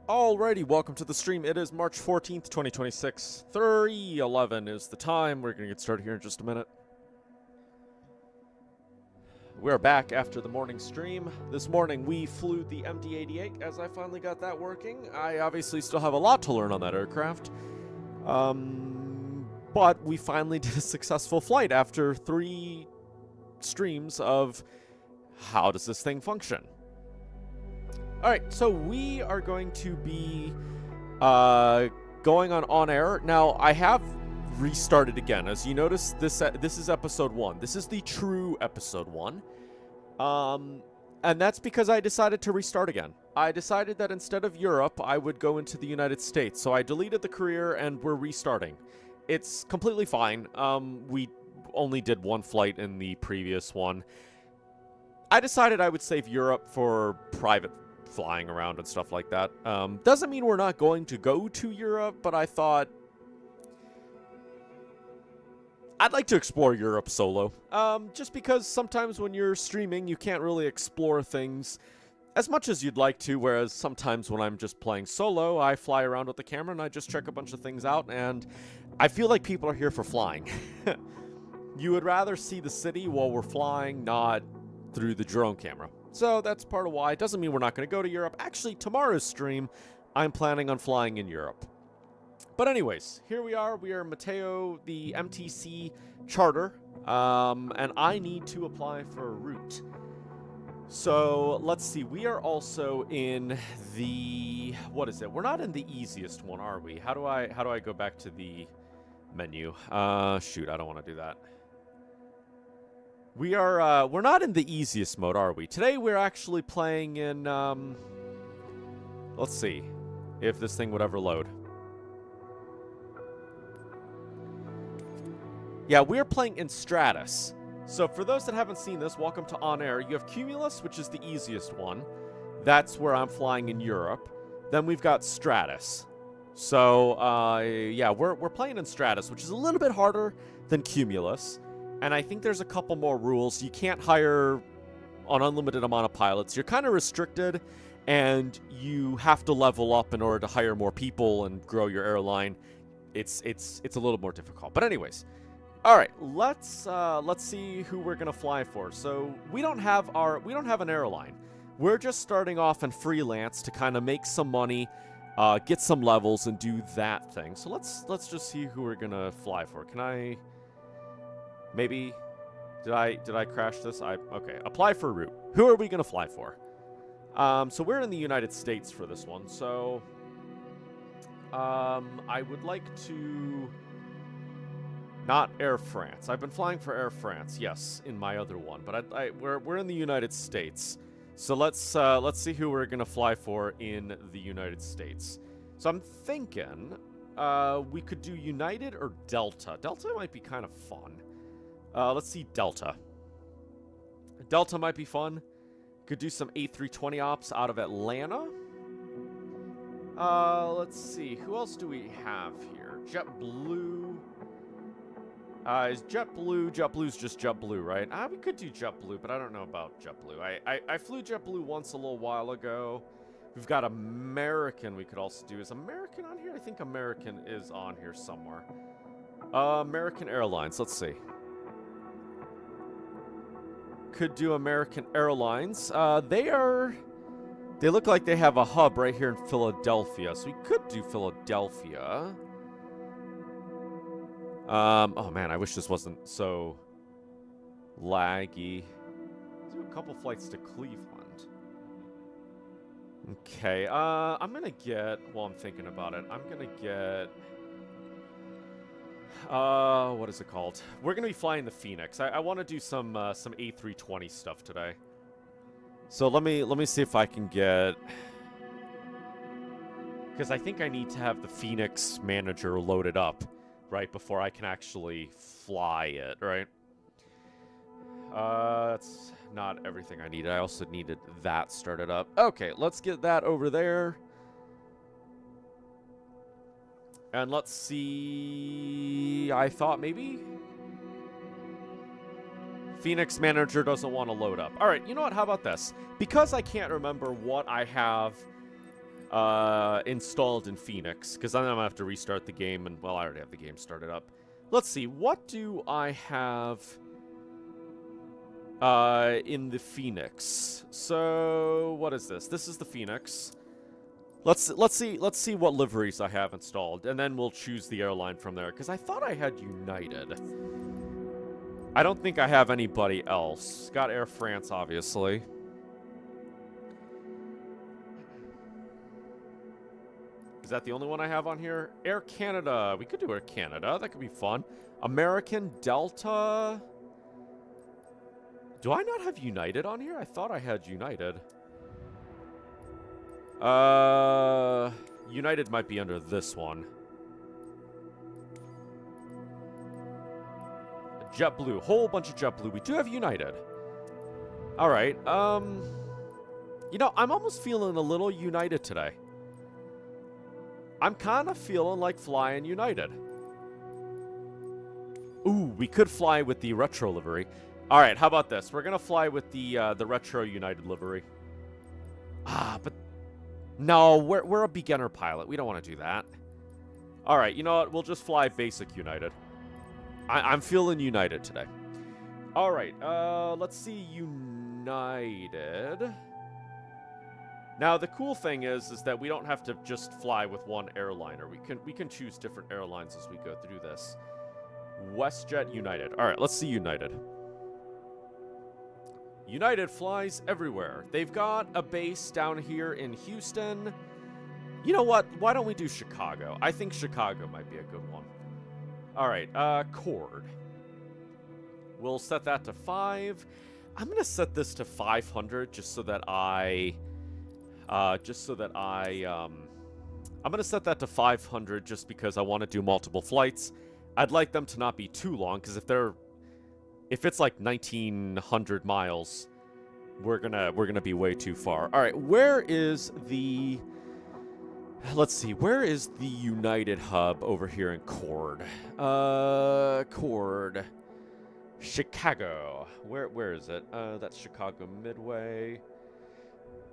Alrighty, welcome to the stream. It is March 14th, 2026. 3:11 is the time. We're going to get started here in just a minute. We're back after the morning stream. This morning we flew the MD-88 as I finally got that working. I obviously still have a lot to learn on that aircraft. But we finally did a successful flight after 3 streams of how does this thing function. Alright, so we are going to be going on OnAir. Now, I have restarted again. As you notice, this is episode 1. This is the true episode 1. And that's because I decided to restart again. I decided that instead of Europe, I would go into the United States. So I deleted the career and we're restarting. It's completely fine. We only did 1 flight in the previous one. I decided I would save Europe for private flying around and stuff like that. Doesn't mean we're not going to go to Europe, but I thought I'd like to explore Europe solo. Just because sometimes when you're streaming, you can't really explore things as much as you'd like to, whereas sometimes when I'm just playing solo, I fly around with the camera and I just check a bunch of things out, and I feel like people are here for flying. You would rather see the city while we're flying, not through the drone camera. So that's part of why. It doesn't mean we're not going to go to Europe. Actually, tomorrow's stream, I'm planning on flying in Europe. But anyways, here we are. We are Mateo, the MTC charter. And I need to apply for a route. So let's see. We are also in the... What is it? We're not in the easiest one, are we? How do I go back to the menu? Shoot, I don't want to do that. We're not in the easiest mode, are we? Today we're actually playing in, let's see if this thing would ever load. Yeah, we're playing in Stratus. So for those that haven't seen this, welcome to OnAir. You have Cumulus, which is the easiest one. That's where I'm flying in Europe. Then we've got Stratus. So, yeah, we're playing in Stratus, which is a little bit harder than Cumulus. And I think there's a couple more rules. You can't hire an unlimited amount of pilots. You're kind of restricted, and you have to level up in order to hire more people and grow your airline. It's a little more difficult. But anyways, all right. Let's see who we're gonna fly for. So we don't have an airline. We're just starting off in freelance to kind of make some money, get some levels, and do that thing. So let's just see who we're gonna fly for. Can I? Maybe, did I crash this? Okay, apply for a route. Who are we going to fly for? So we're in the United States for this one. So, I would like to, not Air France. I've been flying for Air France, yes, in my other one. But we're in the United States. So let's see who we're going to fly for in the United States. So I'm thinking, we could do United or Delta. Delta might be kind of fun. Let's see Delta. Delta might be fun. Could do some A320 ops out of Atlanta. Let's see. Who else do we have here? JetBlue. Is JetBlue? JetBlue's just JetBlue, right? We could do JetBlue, but I don't know about JetBlue. I flew JetBlue once a little while ago. We've got American we could also do. Is American on here? I think American is on here somewhere. American Airlines. Let's see. Could do American Airlines. They look like they have a hub right here in Philadelphia, so we could do Philadelphia. Oh man, I wish this wasn't so laggy. Let's do a couple flights to Cleveland. Okay, I'm gonna get, while I'm thinking about it, I'm gonna get, what is it called? We're gonna be flying the Phoenix. I want to do some A320 stuff today. So let me see if I can get, because I think I need to have the Phoenix manager loaded up, right, before I can actually fly it, right? That's not everything I needed. I also needed that started up. Okay, let's get that over there. And let's see, I thought maybe Phoenix Manager doesn't want to load up. All right, you know what? How about this? Because I can't remember what I have installed in Phoenix, because then I'm going to have to restart the game, and, well, I already have the game started up. Let's see, what do I have in the Phoenix? So, what is this? This is the Phoenix. Let's see what liveries I have installed, and then we'll choose the airline from there, because I thought I had United. I don't think I have anybody else. Got Air France, obviously. Is that the only one I have on here? Air Canada. We could do Air Canada. That could be fun. American, Delta. Do I not have United on here? I thought I had United. United might be under this one. JetBlue. Whole bunch of JetBlue. We do have United. Alright, you know, I'm almost feeling a little United today. I'm kind of feeling like flying United. Ooh, we could fly with the retro livery. Alright, how about this? We're gonna fly with the retro United livery. Ah, but... No, we're a beginner pilot. We don't want to do that. Alright, you know what? We'll just fly basic United. I'm feeling United today. Alright, let's see United. Now, the cool thing is that we don't have to just fly with one airliner. We can choose different airlines as we go through this. WestJet, United. Alright, let's see United. United flies everywhere. They've got a base down here in Houston. You know what? Why don't we do Chicago? I think Chicago might be a good one. Alright, Cord. We'll set that to 5. I'm going to set this to 500 just so that I'm going to set that to 500 just because I want to do multiple flights. I'd like them to not be too long, because if it's like 1,900 miles, we're gonna be way too far. All right, where is the... Let's see, where is the United hub over here in Cord? Cord. Chicago. Where is it? That's Chicago Midway.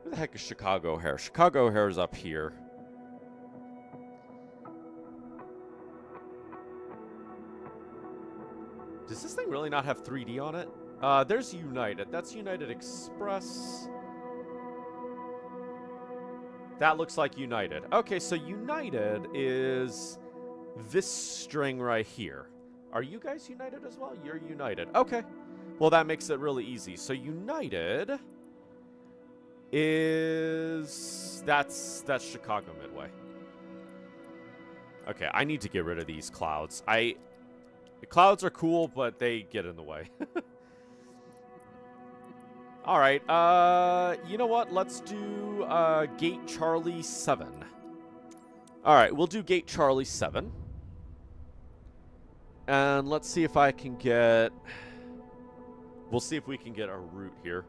Where the heck is Chicago O'Hare? Chicago O'Hare is up here. Does this thing really not have 3D on it? There's United. That's United Express. That looks like United. Okay, so United is this string right here. Are you guys United as well? You're United. Okay. Well, that makes it really easy. So United is... That's Chicago Midway. Okay, I need to get rid of these clouds. The clouds are cool, but they get in the way. Alright, you know what? Let's do Gate Charlie 7. Alright, we'll do Gate Charlie 7. And let's see if I can get... We'll see if we can get a route here.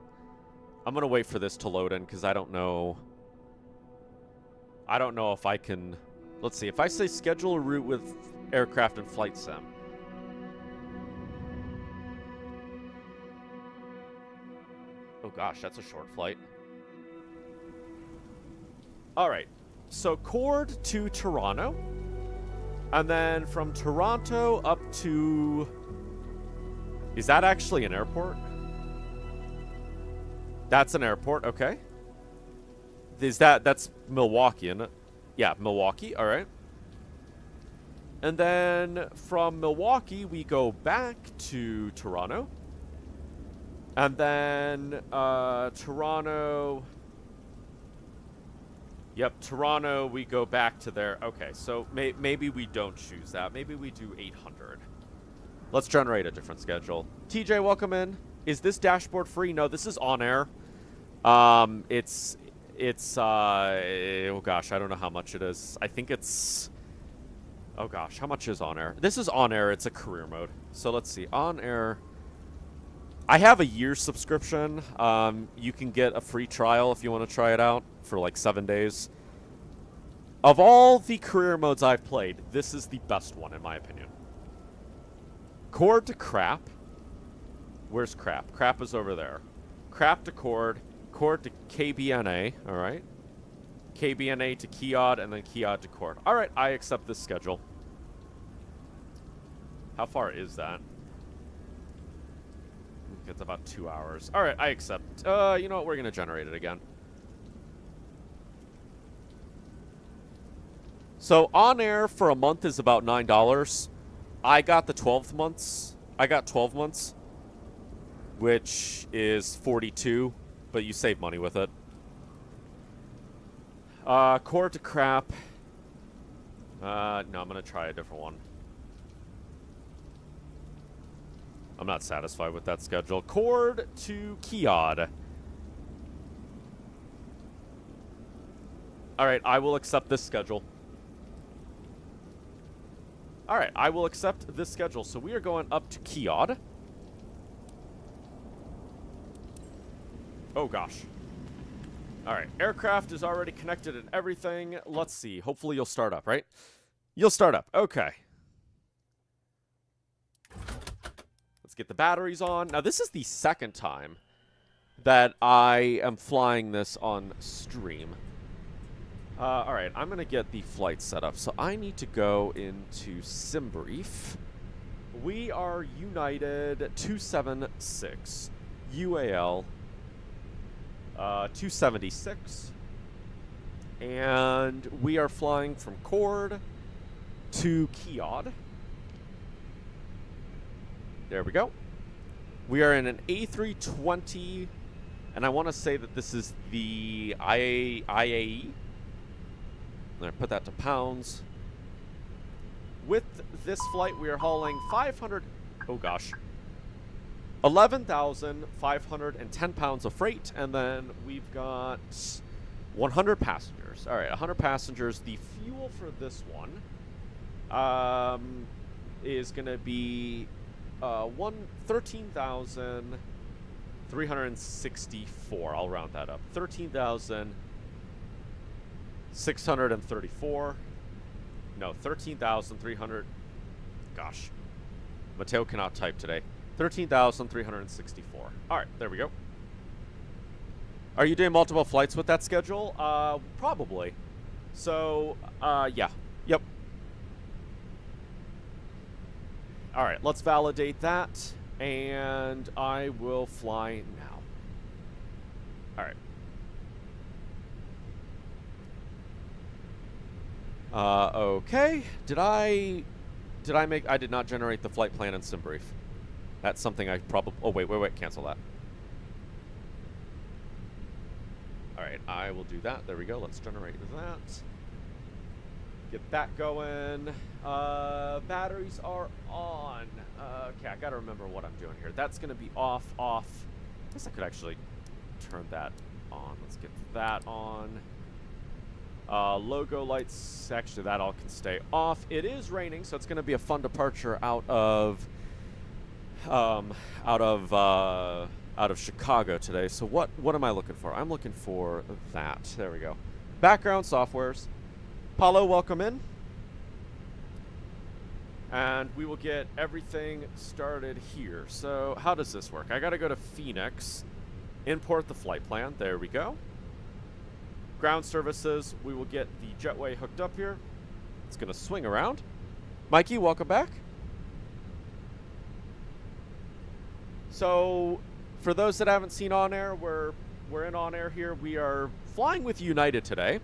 I'm going to wait for this to load in, because I don't know if I can... Let's see, if I say schedule a route with aircraft and flight sim. Oh gosh, that's a short flight. Alright, so Cord to Toronto. And then from Toronto up to... Is that actually an airport? That's an airport, okay. That's Milwaukee, isn't it? Yeah, Milwaukee, alright. And then from Milwaukee, we go back to Toronto. And then Toronto... Yep, Toronto, we go back to there. Okay, so maybe we don't choose that. Maybe we do 800. Let's generate a different schedule. TJ, welcome in. Is this dashboard free? No, this is OnAir. Oh gosh, I don't know how much it is. I think it's... Oh gosh, how much is OnAir? This is OnAir. It's a career mode. So let's see. OnAir... I have a year subscription. You can get a free trial if you want to try it out for like 7 days. Of all the career modes I've played, this is the best one in my opinion. Cord to Crap. Where's Crap? Crap is over there. Crap to Cord. Cord to KBNA. All right. KBNA to Kiod, and then Kiod to Cord. All right, I accept this schedule. How far is that? It's about 2 hours. All right, I accept. You know what? We're going to generate it again. So OnAir for a month is about $9. I got the 12 months. I got 12 months, which is 42, but you save money with it. Core to crap. No, I'm going to try a different one. I'm not satisfied with that schedule. Cord to Kiod. All right, I will accept this schedule. All right, I will accept this schedule. So we are going up to Kiod. Oh, gosh. All right, aircraft is already connected and everything. Let's see. Hopefully you'll start up, right? You'll start up. Okay. Let's get the batteries on. Now, this is the second time that I am flying this on stream. All right, I'm going to get the flight set up. So I need to go into SimBrief. We are United 276, UAL 276. And we are flying from Cord to Kiod. There we go. We are in an A320, and I want to say that this is the IAE. I'm going to put that to pounds. With this flight, we are hauling 11,510 pounds of freight, and then we've got 100 passengers. All right, 100 passengers. The fuel for this one is going to be 13,364. I'll round that up. 13,634. No, 13,300. Gosh. Mateo cannot type today. 13,364. All right, there we go. Are you doing multiple flights with that schedule? Probably. So, yeah. Yep. All right, let's validate that, and I will fly now. All right. Okay. Did I did not generate the flight plan in SimBrief. That's something I probably... Oh, wait. Cancel that. All right, I will do that. There we go. Let's generate that. Get that going. Batteries are on. Okay, I gotta remember what I'm doing here. That's gonna be off. I guess I could actually turn that on. Let's get that on. Logo lights, actually that all can stay off. It is raining, so it's gonna be a fun departure out of Chicago today. So what am I looking for? I'm looking for that. There we go. Background softwares. Paulo, welcome in. And we will get everything started here. So how does this work? I got to go to Phoenix, import the flight plan. There we go. Ground services, we will get the jetway hooked up here. It's going to swing around. Mikey, welcome back. So for those that haven't seen OnAir, we're in OnAir here. We are flying with United today.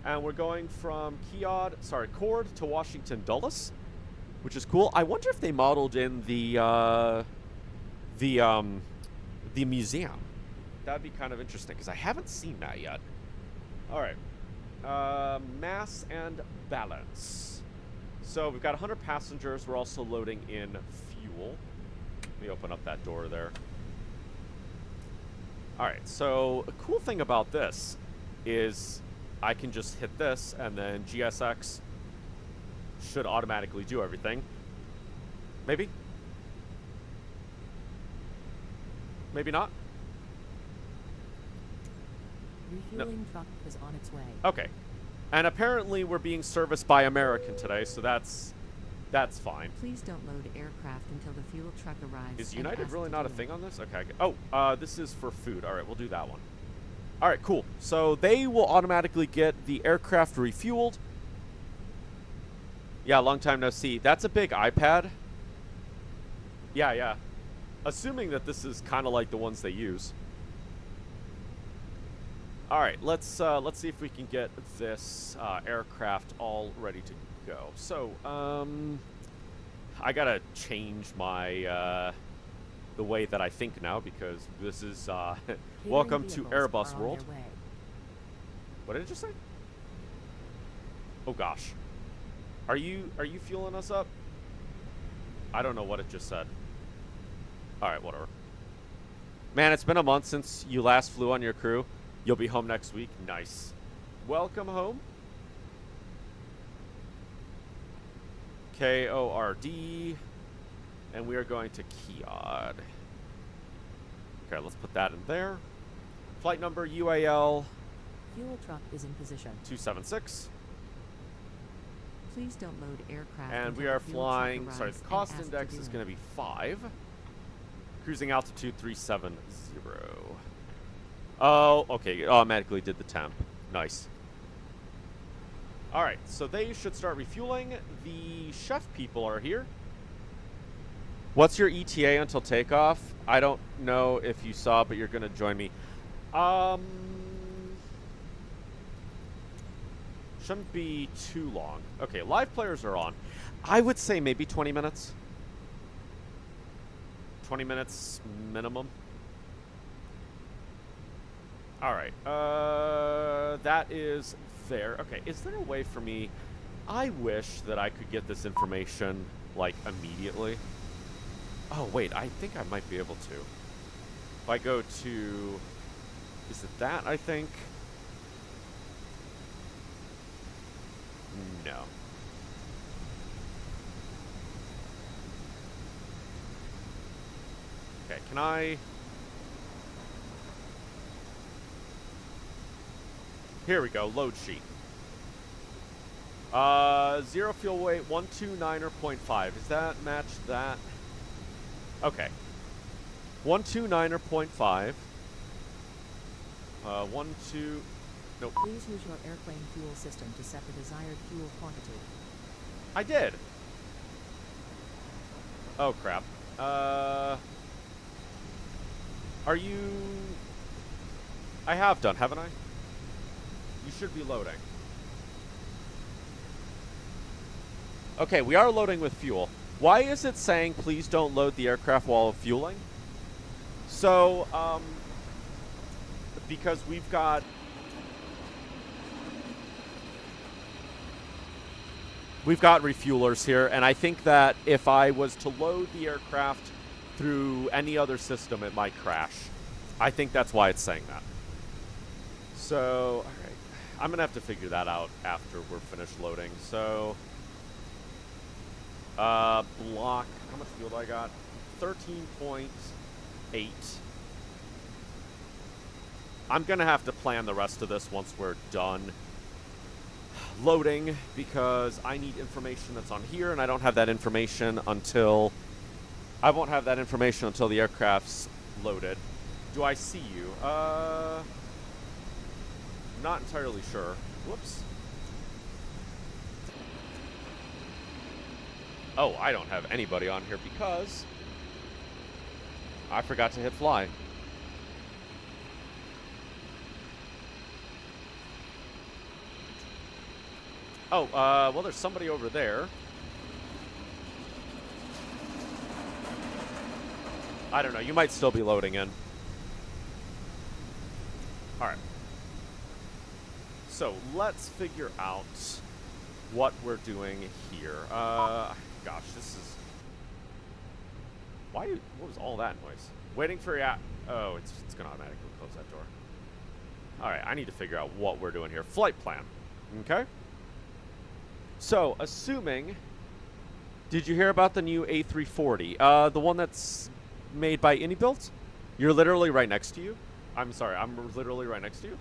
And we're going from Cord to Washington Dulles, which is cool. I wonder if they modeled in the museum. That'd be kind of interesting because I haven't seen that yet. All right, mass and balance. So we've got 100 passengers. We're also loading in fuel. Let me open up that door there. All right. So a cool thing about this is I can just hit this, and then GSX should automatically do everything. Maybe? Maybe not? Refueling truck is on its way. Okay. And apparently we're being serviced by American today, so that's fine. Please don't load aircraft until the fuel truck arrives. Is United really not a thing on this? Okay. Oh, this is for food. All right, we'll do that one. All right, cool. So they will automatically get the aircraft refueled. Yeah, long time no see. That's a big iPad. Yeah. Assuming that this is kind of like the ones they use. All right, let's see if we can get this aircraft all ready to go. So, I gotta change my the way that I think now, because this is welcome to Airbus World. What did it just say? Oh gosh, are you fueling us up? I don't know what it just said. All right, whatever. Man, it's been a month since you last flew on your crew. You'll be home next week. Nice. Welcome home. KORD. And we are going to Kiod. Okay, let's put that in there. Flight number UAL Fuel truck is in position. 276. Please don't load aircraft. And we are flying, sorry, the cost index is going to be 5. Cruising altitude 370. Oh, okay, it automatically did the temp. Nice. All right, so they should start refueling. The chef people are here. What's your ETA until takeoff? I don't know if you saw, but you're going to join me. Shouldn't be too long. Okay, live players are on. I would say maybe 20 minutes. 20 minutes minimum. All right. That is there. Okay, is there a way for me? I wish that I could get this information, like, immediately. Oh, wait, I think I might be able to. If I go to... Is it that, I think? No. Okay, can I... Here we go, load sheet. 0 fuel weight, 129.5. Does that match that? Okay. 129.5. 12. Nope. Please use your airplane fuel system to set the desired fuel quantity. I did. Oh crap. Are you... I have done, haven't I? You should be loading. Okay, we are loading with fuel. Why is it saying please don't load the aircraft while fueling? So, because we've got refuelers here, and I think that if I was to load the aircraft through any other system, it might crash. I think that's why it's saying that. So, all right. I'm going to have to figure that out after we're finished loading. So, block, how much fuel do I got? 13.8. I'm going to have to plan the rest of this once we're done loading, because I need information that's on here, and I don't have that information until... I won't have that information until the aircraft's loaded. Do I see you? Not entirely sure. Whoops. Oh, I don't have anybody on here because I forgot to hit fly. Oh, well, there's somebody over there. I don't know. You might still be loading in. All right. So let's figure out what we're doing here. Gosh, this is... What was all that noise? Waiting for your... Oh, it's going to automatically close that door. All right, I need to figure out what we're doing here. Flight plan. Okay. So, assuming... Did you hear about the new A340? The one that's made by IndyBuilt? You're literally right next to you. I'm sorry, I'm literally right next to you.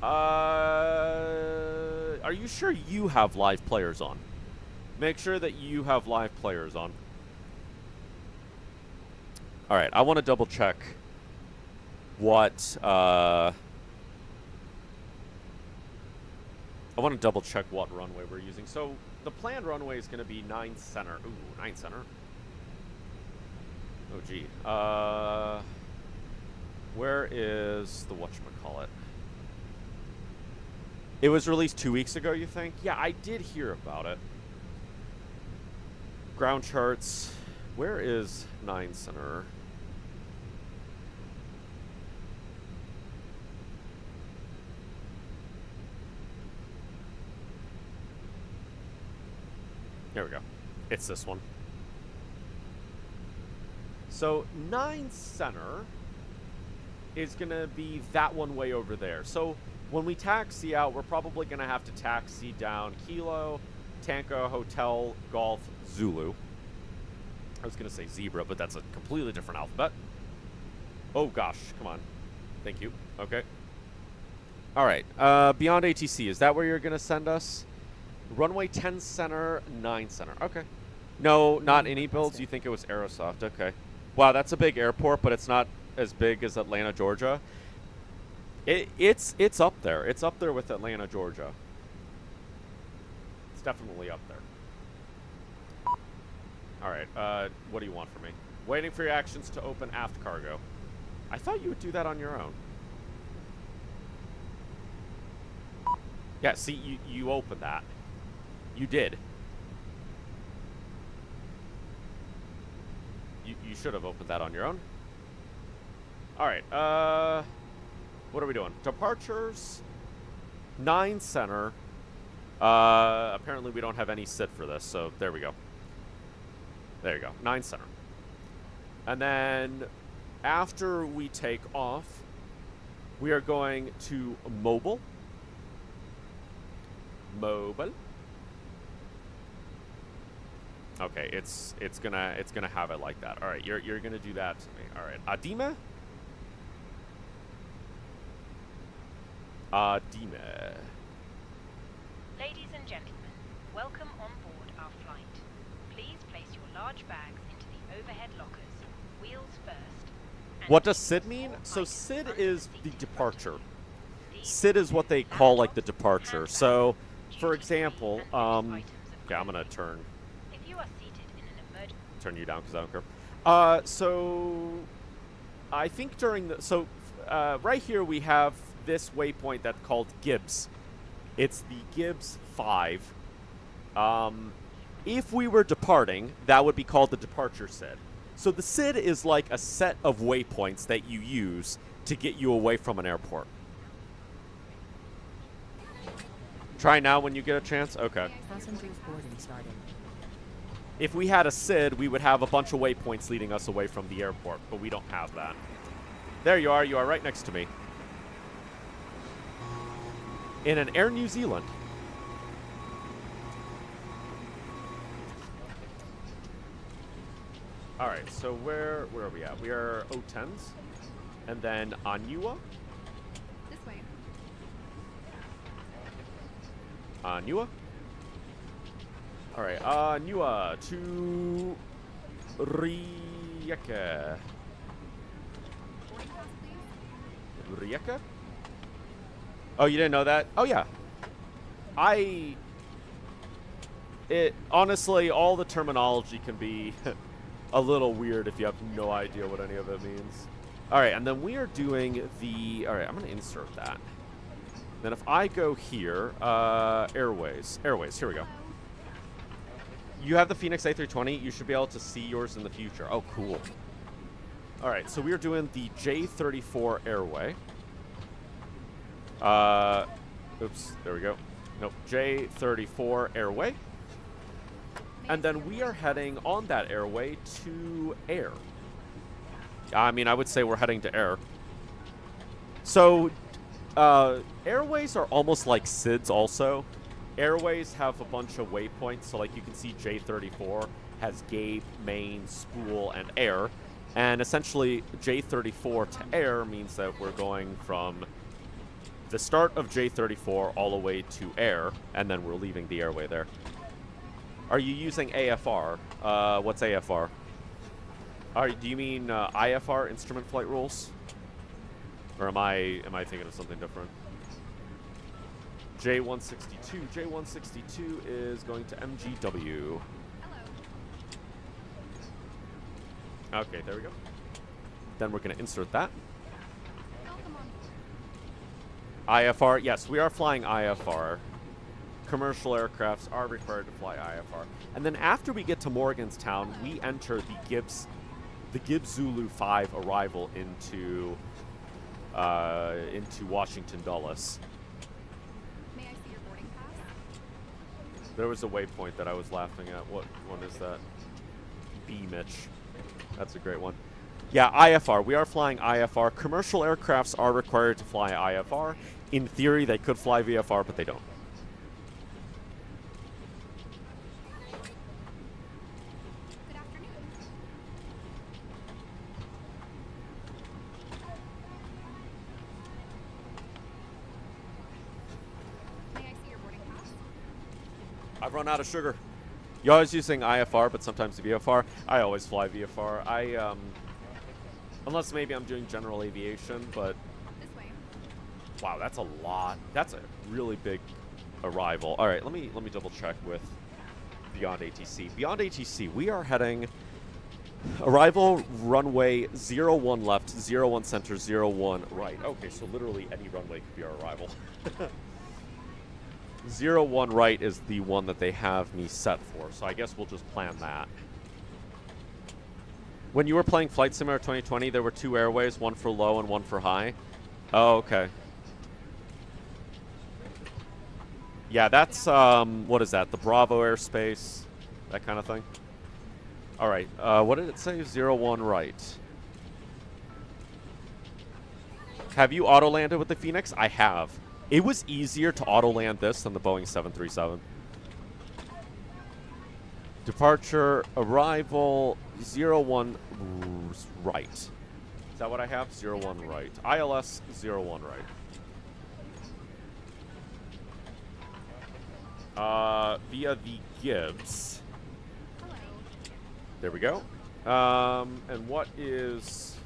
Are you sure you have live players on? Make sure that you have live players on. All right, I want to double check what I want to double check what runway we're using. So the planned runway is going to be 9 center. Ooh, 9 center. Oh, gee. Where is the whatchamacallit? It was released 2 weeks ago, you think? Yeah, I did hear about it. Ground charts. Where is 9 center? Here we go. It's this one. So 9 center is going to be that one way over there. So when we taxi out, we're probably going to have to taxi down Kilo, Tango, Hotel, Golf, Zulu. I was going to say Zebra, but that's a completely different alphabet. Oh, gosh. Come on. Thank you. Okay. All right. Beyond ATC, is that where you're going to send us? Runway 10 center, 9 center. Okay. No, not any builds. You think it was Aerosoft. Okay. Wow, that's a big airport, but it's not as big as Atlanta, Georgia. It's up there. It's up there with Atlanta, Georgia. It's definitely up there. All right. What do you want from me? Waiting for your actions to open aft cargo. I thought you would do that on your own. Yeah, see, you opened that. You did. You should have opened that on your own. All right. What are we doing? Departures. 9 center. Apparently we don't have any SID for this, so there we go. There you go. 9 center. And then after we take off, we are going to mobile. Mobile. Okay, it's gonna have it like that. All right, you're gonna do that to me. All right, Adime. Adime. Ladies and gentlemen, welcome on board our flight. Please place your large bags into the overhead lockers, wheels first. What does SID mean? So SID is the departure. SID is what they call like the departure. So, for example, yeah, I'm gonna turn you down because I don't care. So I think during the right here we have this waypoint that's called Gibbs. It's the Gibbs 5. If we were departing, that would be called the departure SID. So the SID is like a set of waypoints that you use to get you away from an airport. Try now when you get a chance? Okay. Passengers boarding started. If we had a SID, we would have a bunch of waypoints leading us away from the airport, but we don't have that. There you are. You are right next to me. In an Air New Zealand. All right, so where are we at? We are O10s. And then Anua. This way. Anua. All right, Anua to Rijeka. Rijeka? Oh, you didn't know that? Oh, yeah. Honestly, all the terminology can be a little weird if you have no idea what any of it means. All right, and then we are doing the, all right, I'm going to insert that. Then if I go here, Airways, here we go. You have the Phoenix A320. You should be able to see yours in the future. Oh, cool. All right, so we are doing the J34 Airway. Oops, there we go. Nope, J34 Airway. And then we are heading on that airway to air. I mean, I would say we're heading to air. So, airways are almost like SIDs also. Airways have a bunch of waypoints, so like you can see J34 has gate, main, spool, and air. And essentially, J34 to air means that we're going from the start of J34 all the way to air, and then we're leaving the airway there. Are you using AFR? What's AFR? Do you mean IFR, Instrument Flight Rules? Or am I thinking of something different? J162. J162 is going to MGW. Okay, there we go. Then we're going to insert that. IFR. Yes, we are flying IFR. Commercial aircrafts are required to fly IFR. And then after we get to Morgantown, we enter the Gibbs Zulu 5 arrival into Washington Dulles. May I see your boarding pass? There was a waypoint that I was laughing at. What one is that? B Mitch. That's a great one. Yeah, IFR. We are flying IFR. Commercial aircrafts are required to fly IFR. In theory, they could fly VFR, but they don't. Good afternoon. May I see your boarding pass? I've run out of sugar. You're always using IFR, but sometimes VFR. I always fly VFR. Unless maybe I'm doing general aviation, but This way. wow, that's a lot. That's a really big arrival. All right, let me double check with Beyond ATC. Beyond ATC, we are heading arrival runway 01 left, 01 center, 01 right. Okay, so literally any runway could be our arrival. 01 right is the one that they have me set for, so I guess we'll just plan that. When you were playing Flight Simulator 2020, there were two airways, one for low and one for high. Oh, okay. Yeah, that's, what is that? The Bravo airspace, that kind of thing. All right, what did it say? 01 right. Have you auto-landed with the Phoenix? I have. It was easier to auto-land this than the Boeing 737. Departure, arrival, 01 right. Is that what I have? 01 right. ILS, 01 right. Via the Gibbs. Hello. There we go. And what is...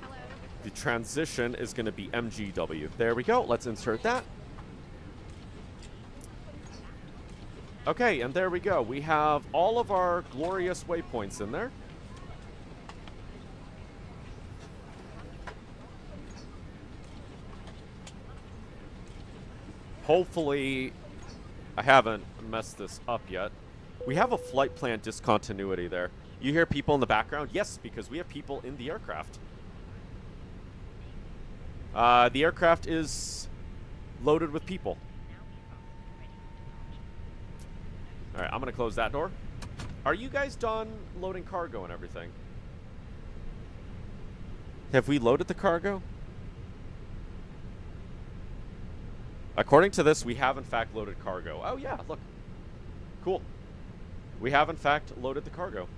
Hello. The transition is going to be MGW. There we go. Let's insert that. Okay, and there we go. We have all of our glorious waypoints in there. Hopefully, I haven't messed this up yet. We have a flight plan discontinuity there. You hear people in the background? Yes, because we have people in the aircraft. The aircraft is loaded with people. All right, I'm going to close that door. Are you guys done loading cargo and everything? Have we loaded the cargo? According to this, we have in fact loaded cargo. Oh yeah, look. Cool. We have in fact loaded the cargo.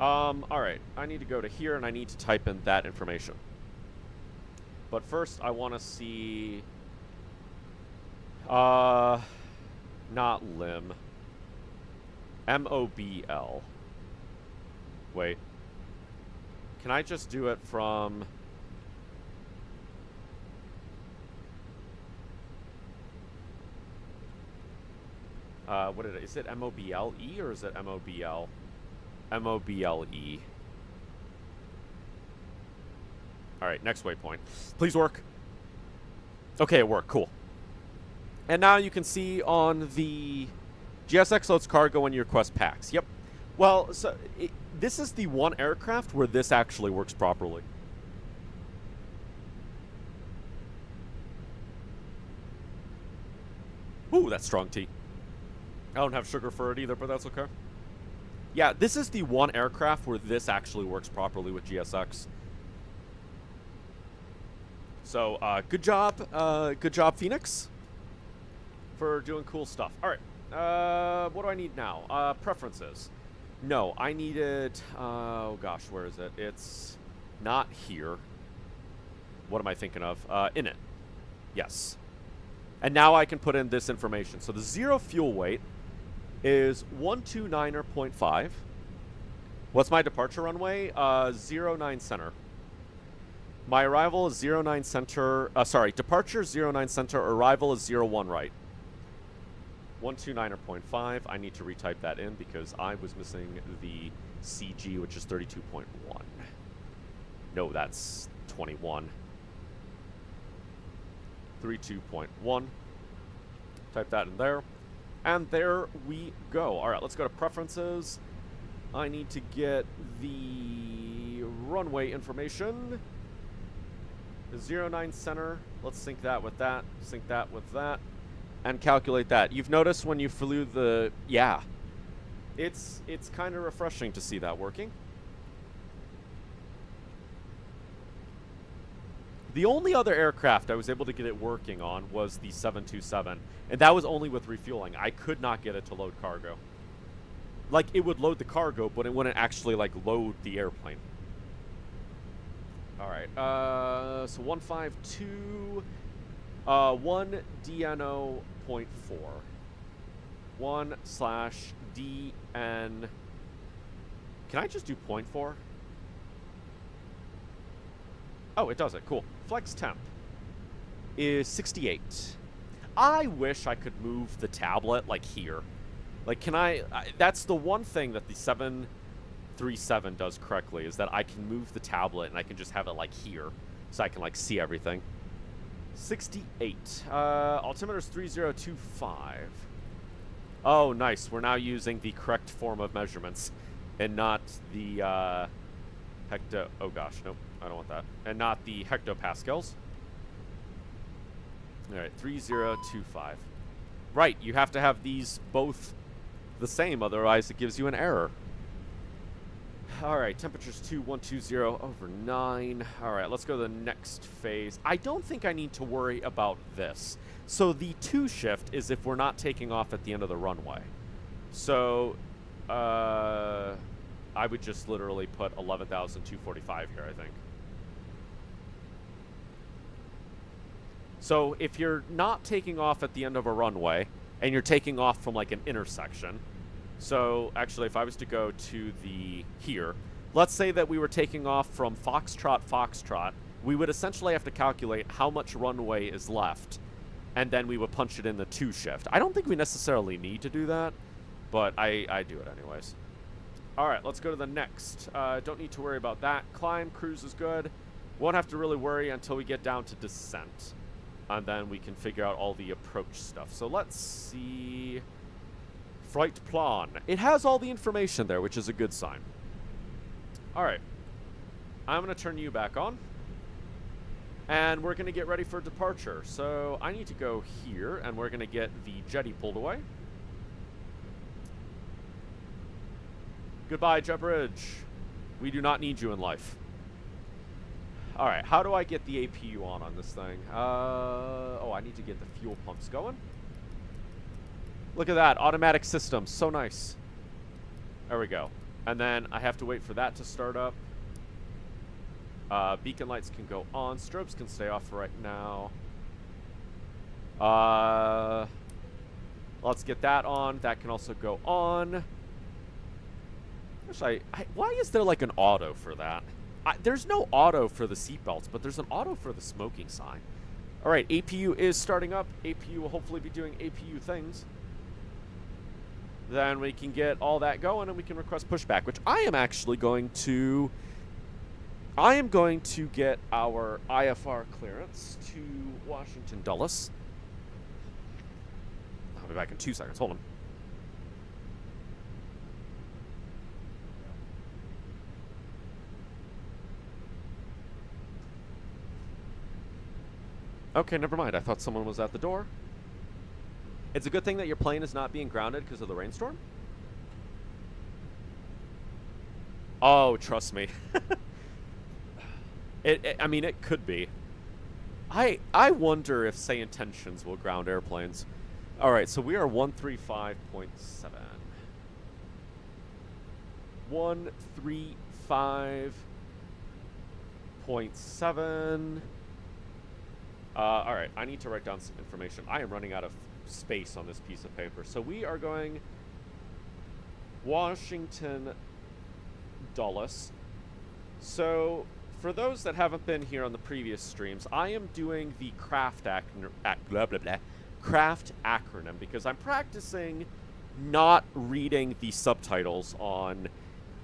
All right, I need to go to here and I need to type in that information. But first, I want to see... not limb. MOBL. Wait. Can I just do it from... what is it MOBLE or is it MOBL? MOBLE. Alright, next waypoint. Please work. Okay, it worked. Cool. And now you can see on the GSX loads cargo when you request packs. Yep. Well, so this is the one aircraft where this actually works properly. Ooh, that's strong tea. I don't have sugar for it either, but that's okay. Yeah, this is the one aircraft where this actually works properly with GSX. So, good job, Phoenix, for doing cool stuff. All right, what do I need now? Preferences. No, I needed, oh gosh, where is it? It's not here. What am I thinking of? In it. Yes. And now I can put in this information. So the zero fuel weight is 129.5. What's my departure runway? 09 center. My arrival is 09 center. Departure 09 center. Arrival is 01 right. 129.5. I need to retype that in because I was missing the CG, which is 32.1. No, that's 21. 32.1. Type that in there. And there we go. All right, let's go to preferences. I need to get the runway information. 09 center. Let's sync that with that. Sync that with that. And calculate that. You've noticed when you flew the... Yeah. It's kind of refreshing to see that working. The only other aircraft I was able to get it working on was the 727, and that was only with refueling. I could not get it to load cargo. Like, it would load the cargo, but it wouldn't actually, like, load the airplane. All right, so 152, 1 DNO.4. 1/DN. Can I just do 0.4? Oh, it does it. Cool. Flex temp is 68. I wish I could move the tablet, like, here. Like, can I that's the one thing that the 737 does correctly, is that I can move the tablet and I can just have it, like, here. So I can, like, see everything. 68. Altimeter's 3025. Oh, nice. We're now using the correct form of measurements and not the, hecto... Oh, gosh. Nope. I don't want that. And not the hectopascals. All right, 3025. Right, you have to have these both the same, otherwise it gives you an error. All right, temperature's 2120/9. All right, let's go to the next phase. I don't think I need to worry about this. So the 2 shift is if we're not taking off at the end of the runway. So, I would just literally put 11,245 here, I think. So if you're not taking off at the end of a runway, and you're taking off from, like, an intersection, so actually if I was to go to the here, let's say that we were taking off from Foxtrot, we would essentially have to calculate how much runway is left, and then we would punch it in the 2 shift. I don't think we necessarily need to do that, but I do it anyways. All right, let's go to the next. Don't need to worry about that. Climb, cruise is good. Won't have to really worry until we get down to descent. And then we can figure out all the approach stuff. So let's see. Flight plan. It has all the information there, which is a good sign. All right. I'm going to turn you back on. And we're going to get ready for departure. So I need to go here, and we're going to get the jetty pulled away. Goodbye, jet bridge. We do not need you in life. All right, how do I get the APU on this thing? Oh, I need to get the fuel pumps going. Look at that, automatic system, so nice. There we go. And then I have to wait for that to start up. Beacon lights can go on. Strobes can stay off for right now. Let's get that on. That can also go on. Why is there like an auto for that? There's no auto for the seatbelts, but there's an auto for the smoking sign. All right, APU is starting up. APU will hopefully be doing APU things. Then we can get all that going, and we can request pushback, which I am actually going to... I am going to get our IFR clearance to Washington Dulles. I'll be back in 2 seconds. Hold on. Okay, never mind. I thought someone was at the door. It's a good thing that your plane is not being grounded because of the rainstorm. Oh, trust me. I mean, it could be. I wonder if Say Intentions will ground airplanes. All right, so we are 135.7. 135.7. All right, I need to write down some information. I am running out of space on this piece of paper. So we are going Washington Dulles. So for those that haven't been here on the previous streams, I am doing the craft craft acronym because I'm practicing not reading the subtitles on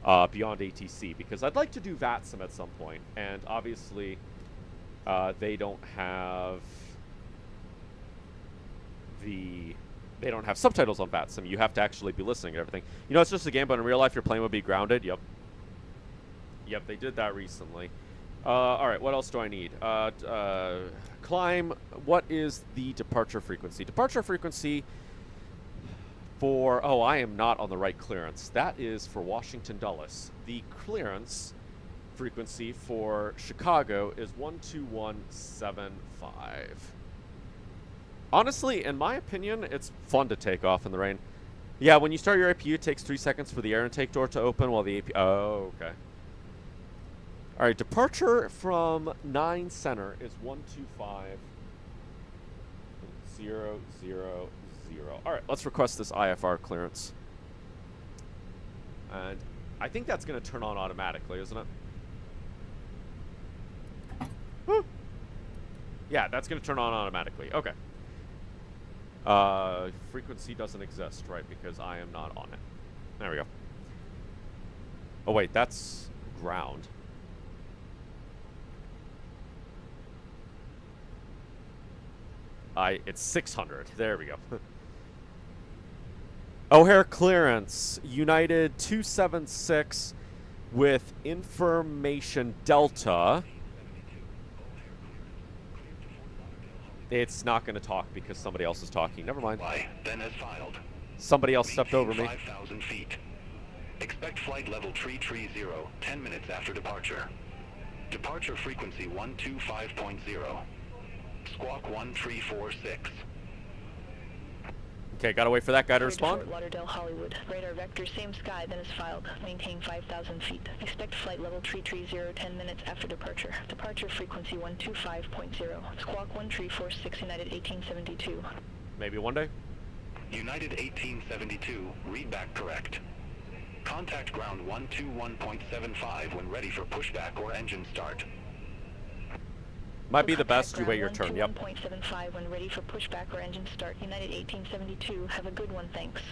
Beyond ATC because I'd like to do VATSIM at some point, and obviously they don't have subtitles on VATSIM. You have to actually be listening to everything. You know, it's just a game, but in real life your plane would be grounded. Yep, they did that recently. Alright, what else do I need? Climb, what is the departure frequency? Departure frequency for... Oh, I am not on the right clearance. That is for Washington Dulles. The clearance frequency for Chicago is 12175. Honestly, in my opinion, it's fun to take off in the rain. Yeah, when you start your APU, it takes 3 seconds for the air intake door to open while the APU... Oh, okay. Alright, departure from 9 center is 125.000. Alright, let's request this IFR clearance. And I think that's going to turn on automatically, isn't it? Woo! Yeah, that's going to turn on automatically. Okay. Frequency doesn't exist, right, because I am not on it. There we go. Oh, wait, that's ground. It's 600. There we go. O'Hare clearance. United 276 with information Delta. It's not going to talk because somebody else is talking. Never mind. Then as filed. Somebody else stepped over me. 5,000 feet. Expect flight level 330, 10 minutes after departure. Departure frequency 125.0. Squawk 1346. Okay, gotta wait for that guy to respond. Fort Lauderdale, Hollywood. Radar vector, same sky, then is filed. Maintain 5,000 feet. Expect flight level 330, 10 minutes after departure. Departure frequency 125.0. Squawk 1346, United 1872. Maybe one day. United 1872, read back correct. Contact ground 121.75 when ready for pushback or engine start. Might be the best. You wait your turn. Yep. 121.75 when ready for pushback or engine start. United 1872. Have a good one. Thanks.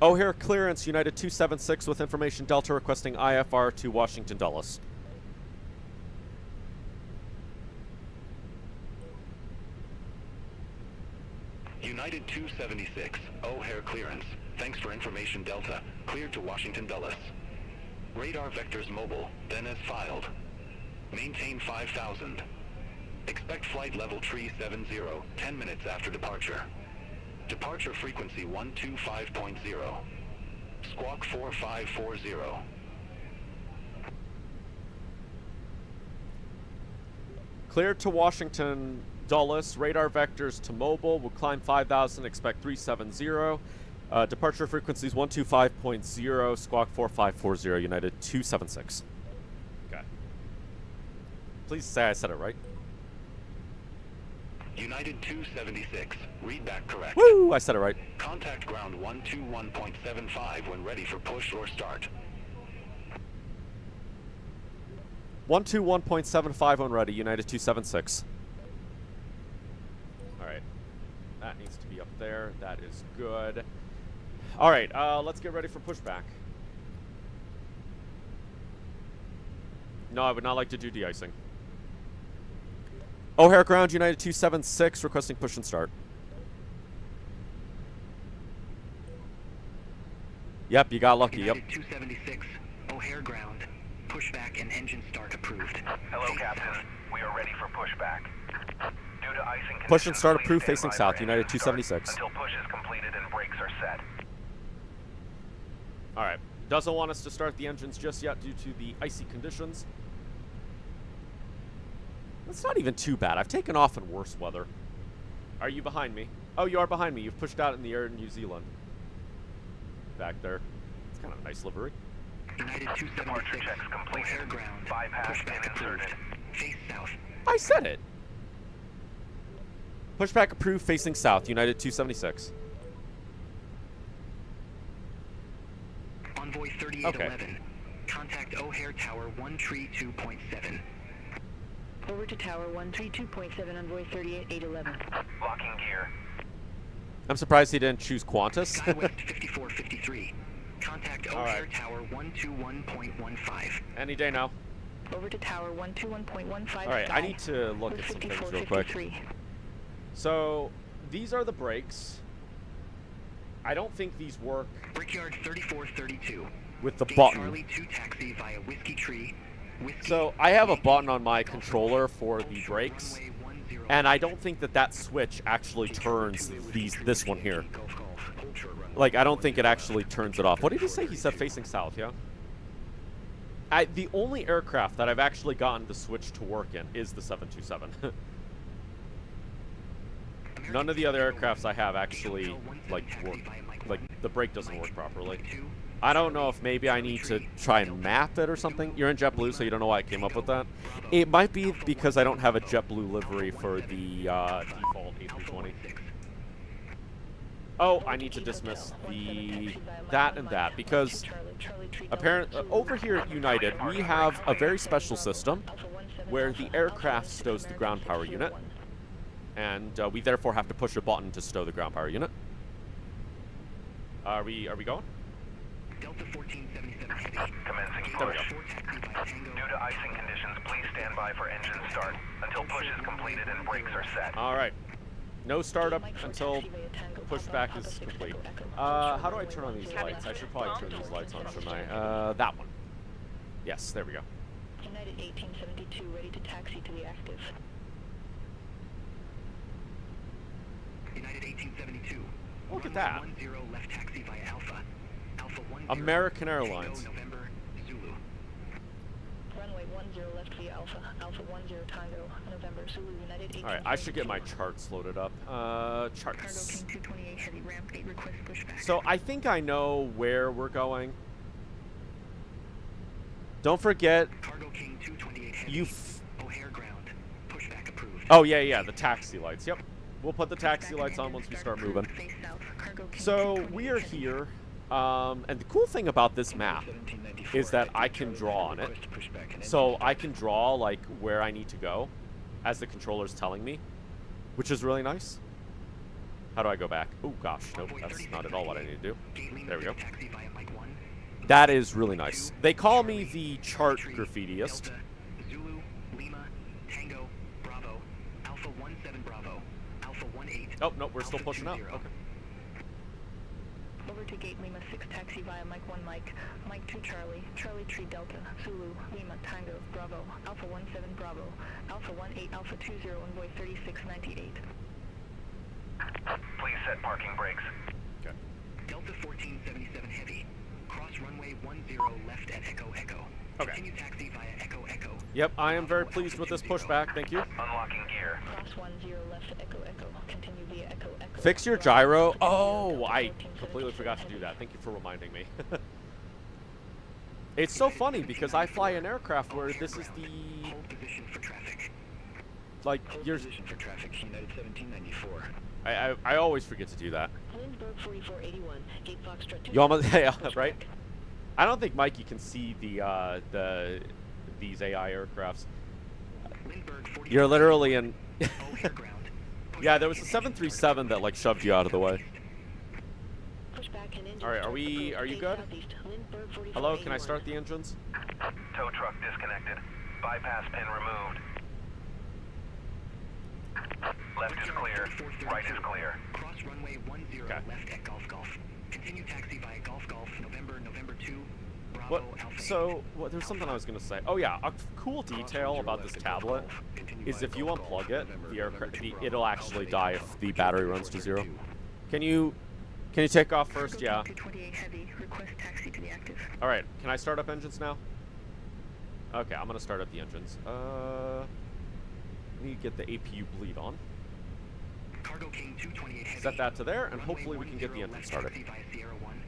O'Hare clearance. United 276 with information Delta requesting IFR to Washington Dulles. United 276, O'Hare clearance. Thanks for information Delta. Cleared to Washington Dulles. Radar vectors mobile, then as filed. Maintain 5,000. Expect flight level 370, 10 minutes after departure. Departure frequency 125.0. Squawk 4540. Cleared to Washington Dulles. Radar vectors to mobile. We'll climb 5,000. Expect 370. Departure frequencies 125.0. Squawk 4540. United 276. Please say I said it right. United 276, read back correct. Woo! I said it right. Contact ground 121.75 when ready for push or start. 121.75 when ready, United 276. Alright. That needs to be up there. That is good. Alright, let's get ready for pushback. No, I would not like to do de-icing. O'Hare ground, United 276, requesting push and start. Yep, you got lucky, United 276, O'Hare ground. Pushback and engine start approved. Hello, Captain. We are ready for pushback. Due to icing push and start conditions, approved please facing stand by south, for United engine start 276. Until push is completed and brakes are set. Alright, doesn't want us to start the engines just yet due to the icy conditions. That's not even too bad. I've taken off in worse weather. Are you behind me? Oh, you are behind me. You've pushed out in the air in New Zealand. Back there. It's kind of a nice livery. United Departure 276, checks completed. O'Hare ground. Bypass Pushback and approved. inserted. Face south. I said it. Pushback approved facing south, United 276. Envoy 3811. Contact O'Hare Tower 132.7. Over to Tower 132.7, envoy 38811. Locking gear. I'm surprised he didn't choose Qantas. SkyWest 5453. Contact O'Hare Alright. Tower 121.15. Any day now. Over to Tower 121.15. Alright, I need to look with at some things real quick. 5453. So, these are the brakes. I don't think these work Brickyard 3432. with the Gate button. Charlie 2 taxi via Whiskey Tree. Whiskey, So, I have a Yankee, button on my Golf controller Golf, for hold the short brakes. runway 10 And I left. don't think that that switch actually turns this one here. Golf Golf, hold short runway Like, I don't think it actually turns it off. What did he say? He said facing south, yeah? The only aircraft that I've actually gotten the switch to work in is the 727. None of the other aircrafts I have actually, like, work. Like, the brake doesn't work properly. I don't know if maybe I need to try and map it or something. You're in JetBlue, so you don't know why I came up with that. It might be because I don't have a JetBlue livery for the default A320. Oh, I need to dismiss that and that because apparently over here at United we have a very special system where the aircraft stows the ground power unit, and we therefore have to push a button to stow the ground power unit. Are we going? Delta 1477 heavy. Commencing There we push. go. 4 taxi via Tango. Due to icing conditions, please stand by for engine start until push is completed and brakes are set. All right. No startup until pushback is complete. How do I turn on these lights? I should probably turn these lights on, shouldn't I? That one. Yes, there we go. United 1872, ready to taxi to the active. United 1872. Look at Runway that. 10 left taxi via Alpha. Alpha 10. American Tango, Airlines. November, Zulu. Runway 10 left via Alpha. Alpha 10 Tango, November, Zulu, United 1872. All right, I should get my charts loaded up. Cargo Charts. King 228 heavy ramp 8 request pushback. So I think I know where we're going. Don't forget, Cargo King 228 heavy. you. O'Hare ground. Pushback approved. Oh yeah, the taxi lights. Yep, we'll put the taxi lights on once we start moving. So we are here, and the cool thing about this map is that I can draw on it. So I can draw like where I need to go, as the controller's telling me, which is really nice. How do I go back? Oh gosh, nope, that's not at all what I need to do. There we go. Taxi via Mike 1. That is really nice. They call me the chart graffitiist. Delta, Zulu, Lima, Tango, Bravo, Alpha 17 Bravo, Alpha 18. Oh no, we're still Alpha pushing out. 20. Okay. Over to Gate Lima 6 taxi via Mike 1 Mike, Mike 2 Charlie, Charlie Tree Delta, Zulu, Lima Tango, Bravo, Alpha 17 Bravo, Alpha 18 Alpha 20 envoy 3698. Please set parking brakes. Okay. Delta 1477 heavy. Cross runway 10 left at Echo Echo. Okay. Continue taxi via Echo Echo. Yep, I am very pleased with this pushback. Thank you. Unlocking gear. Cross 10 left at Echo Echo, continue via Echo Echo. Fix your Bravo, gyro. Delta Oh, I 1477 completely forgot to do heavy. that. Thank you for reminding me. It's so funny because I fly an aircraft where this is the Hold position for traffic. like you're. for traffic. United 1794. I always forget to do that. Lindbergh 4481, Gate Foxtrot 2. You almost yeah, right. I don't think Mikey can see these AI aircrafts. Lindbergh 44. You're literally in. O'Hare ground. Yeah, there was a 737 that like shoved you out of the way. Pushback and engine All right, start are you approved. good? Southeast, Lindbergh 4481. Hello, can I start the engines? Tow truck disconnected. Bypass pin removed. Left is clear. Right is clear. Cross runway 10 Okay. left at Golf Golf. Continue taxi via Golf Golf, November 2, Bravo, What? Alpha So, what? There's something I was gonna say. Oh yeah, a cool detail about this tablet is if you unplug it, the aircraft, it'll actually die if the battery runs to 0. Can you take off first? Yeah. 228 heavy, request taxi to the active. All right. Can I start up engines now? Okay, I'm gonna start up the engines. I need to get the APU bleed on. Cargo King 228 heavy. Set that to there, and Runway hopefully we can get the 10 engine left started. taxi via Sierra 1.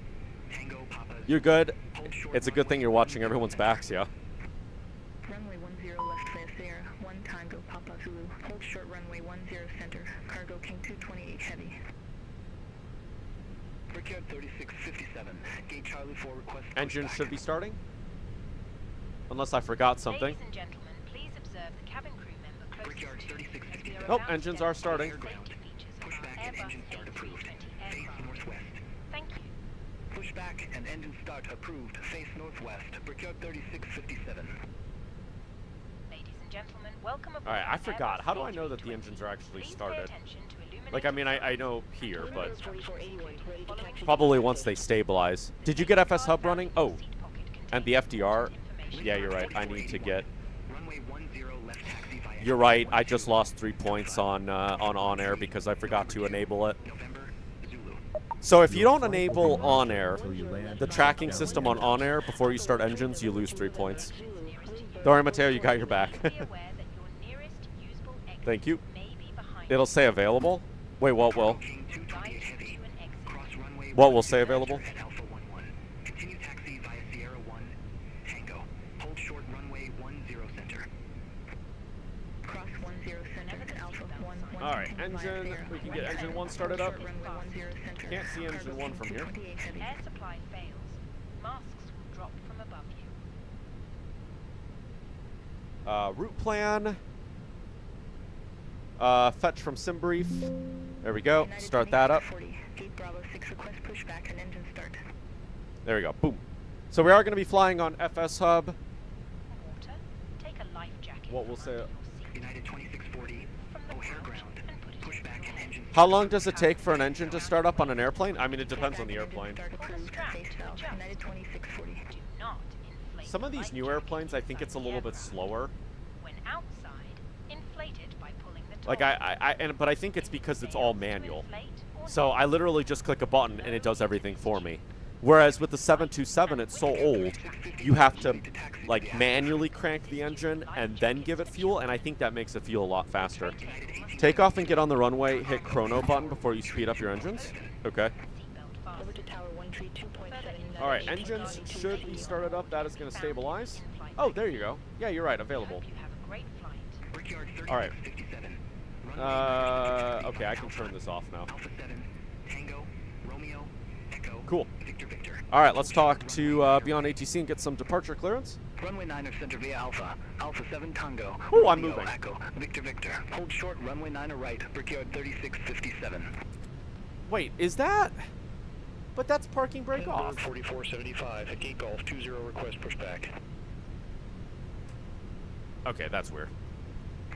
Tango Papa. You're good. Hold short It's a good thing you're runway watching 10 everyone's left. backs, yeah. Runway 10 left via Sierra, 1 Tango Papa Zulu. Hold short runway 10 center. Cargo King 228 heavy. Brickyard 3657. Gate Charlie 4 request. Engine pushback. should be starting. Unless I forgot something. Ladies and gentlemen, please observe the cabin crew member Brickyard closest to you. 3657. Nope, engines are starting. Pushback and engine start approved. Face northwest. Thank you. Pushback and engine start approved. Face northwest. Brickyard 3657. Ladies and gentlemen, welcome aboard. Alright, I forgot. Airbus How do I know that the 1420? engines are actually Please pay started? attention to illuminated Like, I mean, I signs know here, and but instructions, 4481, ready to taxi. probably once they stabilize. Did you get FS Hub running? Oh, Seat pocket and the contains FDR? information. Yeah, you're right. I need to get... Runway 10 left taxi via You're right. I 12. just lost 3 points on OnAir because I forgot to enable it. November, Zulu. So if you don't enable OnAir, the tracking system on OnAir, before you start engines, you lose 3 points. Don't worry, Mateo, you got your back. Be aware that your nearest usable exit Thank you. may be behind It'll say available. Wait, what will? Approaching 228 heavy. Cross runway What will 12 say available? at Alpha 11. Continue taxi via Sierra 1 Tango. Hold short runway 10 center. Cross 10 center to Alpha 1. Alright, engine. We can get engine 1 started up. Can't see engine 1 from here. Air supply fails. Masks will drop from above you. Route plan. Fetch from SimBrief. There we go. Start that up. Gate Bravo 6 request pushback and engine start. There we go. Boom. So we are going to be flying on FS Hub. Water. Take a life jacket. What we'll from say- under your seat. United 2640. From the O'Hare ground ground. and put it in Pushback your and engine How long does it take for an engine to start up on an airplane? I mean, it depends on the airplane. Start approved. Face valve. United 2640. Do not inflate Some of the these life new jacket airplanes, I think inside it's a the little bit aircraft. slower. When outside, inflate it by pulling the Like top. but I think it's because it's all manual. Inflate or So I literally just click a button and it does everything for me. Whereas with the 727, it's so old, you have to like manually crank the engine and then give it fuel, and I think that makes it feel a lot faster. Take off and get on the runway, hit chrono button before you speed up your engines. Okay. seatbelt fasten. Over to tower 132.7. Alright, engines should be started up. That is going to stabilize. Oh, there you go. Yeah, you're right, available. Hope you have a great flight. Brickyard Alright. 3657. Runway Okay, I can turn this off now. Alpha 7 Tango Romeo Echo Cool. Victor Victor. Alright, let's talk to Beyond ATC and get some departure clearance. Runway 9 center via Alpha. Alpha 7 Tango. Ooh, I'm Romeo, moving. Echo Victor Victor. Hold short runway 9 right. Brickyard 3657. Wait, is that... But that's parking brake off. 4475 at Gate Golf 20 request pushback. Okay, that's weird.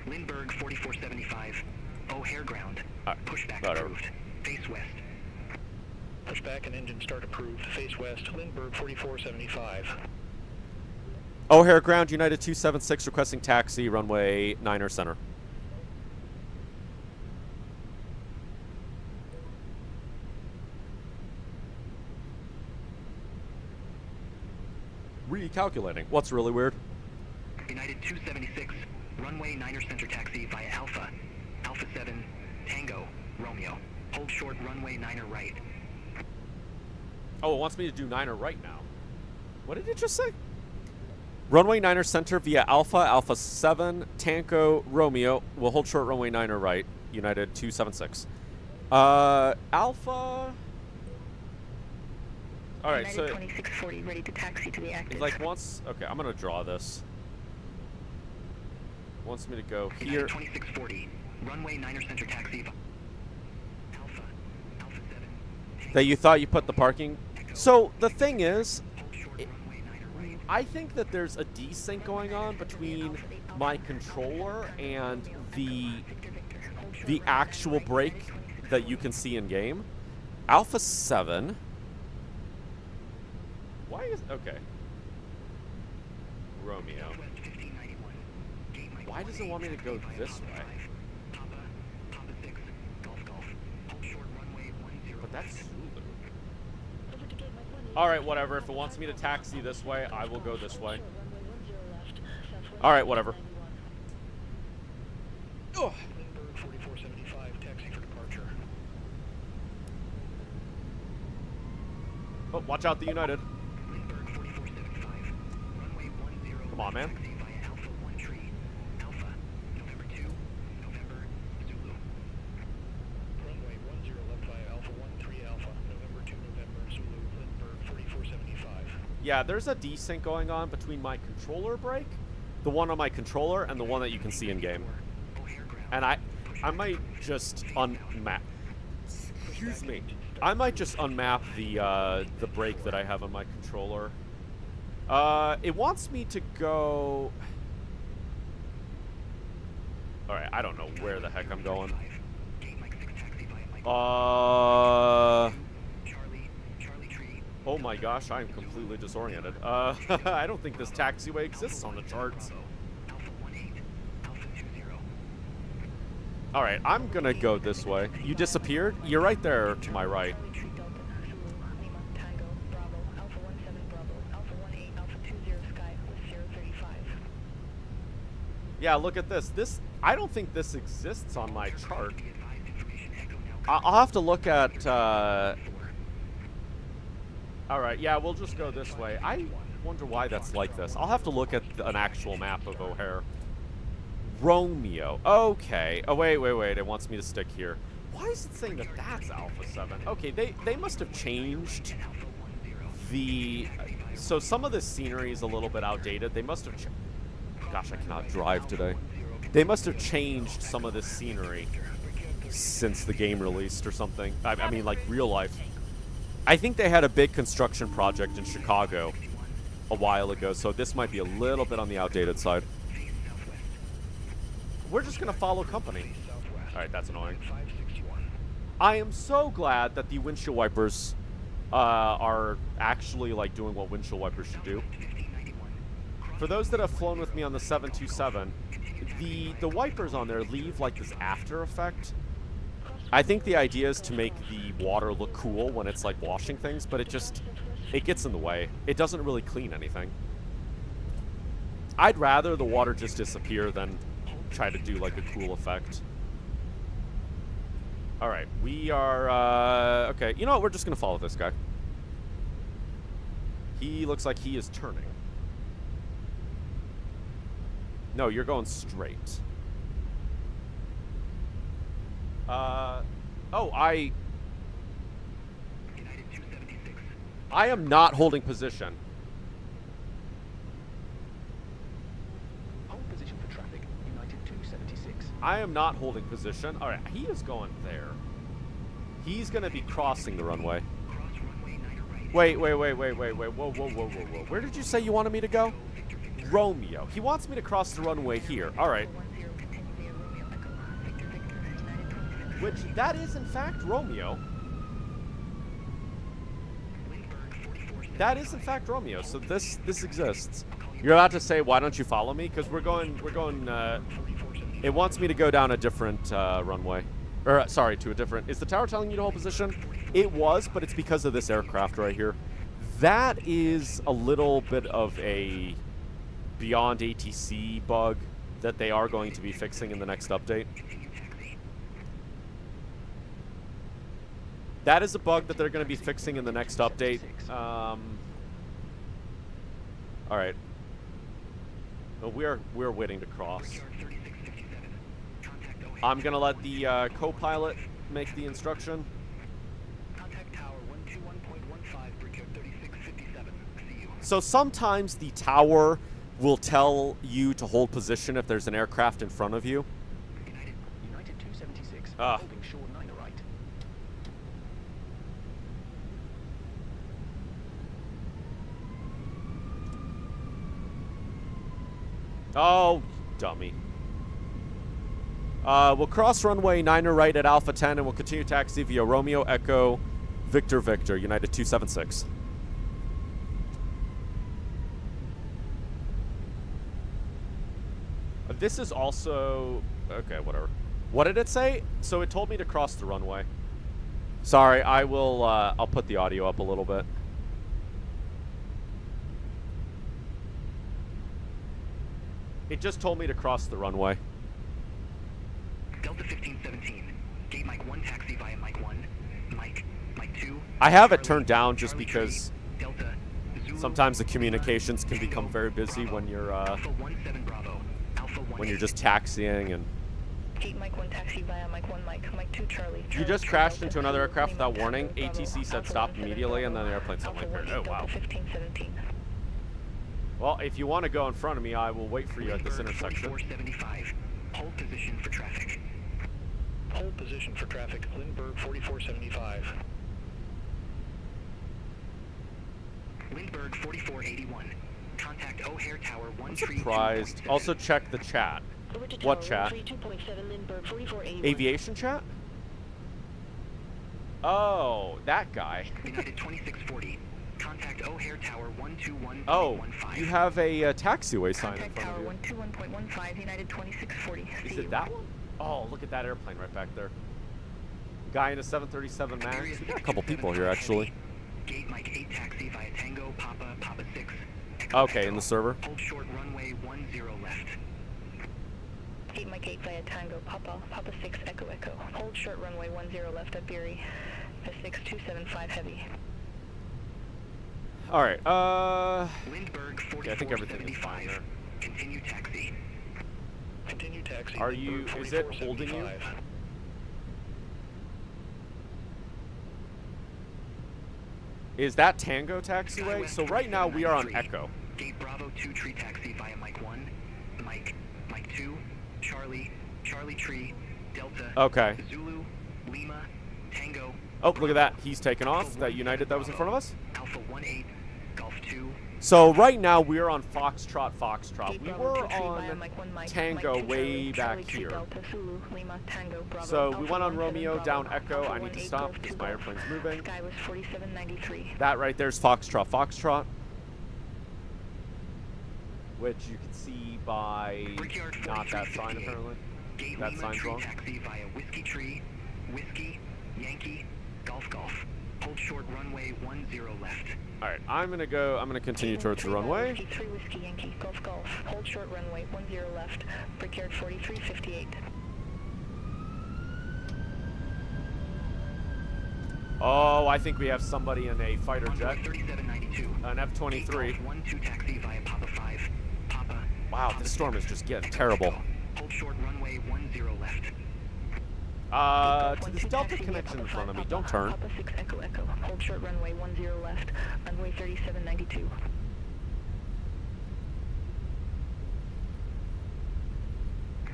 Lindbergh 4475. O'Hare ground. Pushback whatever. approved. Face west. Pushback and engine start approved. Face west, Lindbergh 4475. O'Hare ground, United 276 requesting taxi, runway 9er center. Recalculating. What's really weird? United 276. Runway 9er center taxi via Alpha. Alpha 7 Tango Romeo. Hold short runway 9er right. Oh, it wants me to do 9er right now. What did it just say? Runway 9er center via Alpha, Alpha 7, Tango, Romeo. We'll hold short runway 9er right, United 276. Alpha... Alright, United so... 2640, ready to taxi to the active. It's like once... Okay, I'm gonna draw this. Wants me to go here. United 2640. Runway 9er center taxi. Alpha. Alpha 7. That you thought you put the parking... So, the thing is... Hold short runway 9er right. I think that there's a desync going on between my controller and the actual brake that you can see in game. Alpha 7. Why is okay? Romeo. West 1591. Gate Mike Why does it want me to go 18 this way? Papa 6. Golf Golf. Hold short runway 10. But that's Zulu. Alright, whatever. If it wants me to taxi this way, I will go this way. Alright, whatever. Ugh. Lindbergh 4475, taxi for departure. Oh, watch out the United. Lindbergh 4475. Runway 10. Come on, man. Taxi via Alpha 1 tree. Alpha. November 2. November Zulu. Runway 10 left via Alpha 13 Alpha, November 2 November, Zulu, Lindbergh 4475. Yeah, there's a desync going on between my controller brake, the one on my controller, and the one that you can see in game. And I might just unmap. Excuse me. I might just unmap the brake that I have on my controller. It wants me to go. All right, I don't know where the heck I'm going. Oh my gosh, I'm completely disoriented. I don't think this taxiway exists on the charts. All right, I'm gonna go this way. You disappeared? You're right there to my right. Yeah, look at this. I don't think this exists on my chart. I'll have to look at, Alright, yeah, we'll just go this way. I wonder why that's like this. I'll have to look at an actual map of O'Hare. Romeo. Okay. Oh, wait. It wants me to stick here. Why is it saying that that's Alpha 7? Okay, they must have changed the... So some of this scenery is a little bit outdated. They must have... Gosh, I cannot drive today. They must have changed some of this scenery since the game released or something. I mean, like, real life. I think they had a big construction project in Chicago a while ago, so this might be a little bit on the outdated side. We're just going to follow company. All right, that's annoying. I am so glad that the windshield wipers are actually, like, doing what windshield wipers should do. For those that have flown with me on the 727, the wipers on there leave, like, this after effect. I think the idea is to make the water look cool when it's, like, washing things, but it gets in the way. It doesn't really clean anything. I'd rather the water just disappear than try to do, like, a cool effect. Alright, we are, okay, you know what, we're just gonna follow this guy. He looks like he is turning. No, you're going straight. Oh, I am not holding position. Hold position for traffic, United 276. I am not holding position. All right, he is going there. He's going to be crossing the runway. Wait. Whoa. Where did you say you wanted me to go? Romeo. He wants me to cross the runway here. All right. Which, that is in fact Romeo. That is in fact Romeo, so this exists. You're about to say, why don't you follow me? Because we're going, it wants me to go down a different runway. Or, sorry, to a different, is the tower telling you to hold position? It was, but it's because of this aircraft right here. That is a little bit of a beyond ATC bug that they are going to be fixing in the next update. That is a bug that they're going to be fixing in the next update. All right. Well, we're waiting to cross. I'm going to let the co-pilot make the instruction. So sometimes the tower will tell you to hold position if there's an aircraft in front of you. United 276, holding short 9 to right. Oh, dummy. We'll cross runway 9 to right at Alpha 10, and we'll continue taxi via Romeo Echo Victor Victor, United 276. This is also... Okay, whatever. What did it say? So it told me to cross the runway. Sorry, I will, I'll put the audio up a little bit. It just told me to cross the runway. Delta 1517, gate Mike 1 taxi via Mike 1, Mike 2. I have it turned down just because Delta, sometimes the communications can become very busy when you're, when you're just taxiing and... Gate Mike 1 taxi via Mike 1 Mike 2 Charlie. You just crashed into another aircraft without warning. ATC said stop immediately, and then the airplane stopped. Oh, wow. 1517. Well, if you want to go in front of me, I will wait for you at this Lindbergh intersection. 4475. Hold position for traffic. Hold position for traffic, Lindbergh 4475. Lindbergh 4481. Contact O'Hare Tower I'm 132.7. surprised. Also check the chat. Over to What tower chat? 132.7 Lindbergh 4481. Aviation chat? Oh, that guy. United 2640. Contact O'Hare Tower 121.15. Oh, you have a taxiway sign in Contact front tower of you. 121.15 United 2640. Is See it you. that one? Oh, look at that airplane right back there. Guy in a 737 MAX. We got a couple people here, actually. Gate Mike 8 taxi via Tango, Papa, Papa 6. Echo, Okay, Echo. in the server. Hold short runway 10 left. Gate Mike 8 via Tango, Papa, Papa 6, Echo, Echo. Hold short runway 10 left at Beery. S6275 heavy. All right. Lindbergh Okay, I think everything is fine 4475. there. Continue taxi. Continue taxi. Are you? Lindbergh Is it holding you? 4475. Is that Tango taxiway? So right now we are on Echo. Gate Bravo 2 tree taxi via Mike 1, Mike 2, Charlie, Charlie Tree, Delta, Okay. Zulu, Lima, Tango. Oh, look at that. He's taken off. That United that was in front of us. Alpha 18, Golf 2. So right now we are on Foxtrot, Foxtrot. Gate We Bravo were 2 tree via on Mike 1, Mike, Tango Mike 2, way Charlie, back Charlie Tree, here. Delta, Zulu, Lima, Tango, Bravo, So we Alpha went on 17 Romeo, Bravo, down Echo. Alpha I need to 18 stop Golf because 2 my Golf. airplane's moving. Sky was 4793. That right there's Foxtrot, Foxtrot. Which you can see by Brickyard not that sign 4358. apparently. Gate That Lima sign's tree wrong. taxi via Whiskey Tree, Whiskey, Yankee, Golf Golf. Hold short runway 10 left. All right, I'm gonna continue Gate towards the 3 runway. Whiskey 3 Whiskey Yankee, Golf Golf. Hold short runway 10 left. Brickyard 4358. Oh, I think we have somebody in a fighter jet, Runway 3792. an F-23. Gate Golf 12 taxi via Papa 5. Papa. Wow, Papa this storm 6, is just getting Echo, terrible. Echo. Hold short runway 10 left. To this Delta connection in front of me. Don't turn. Papa 6 Echo Echo. Hold short runway 10 left. Runway 3792.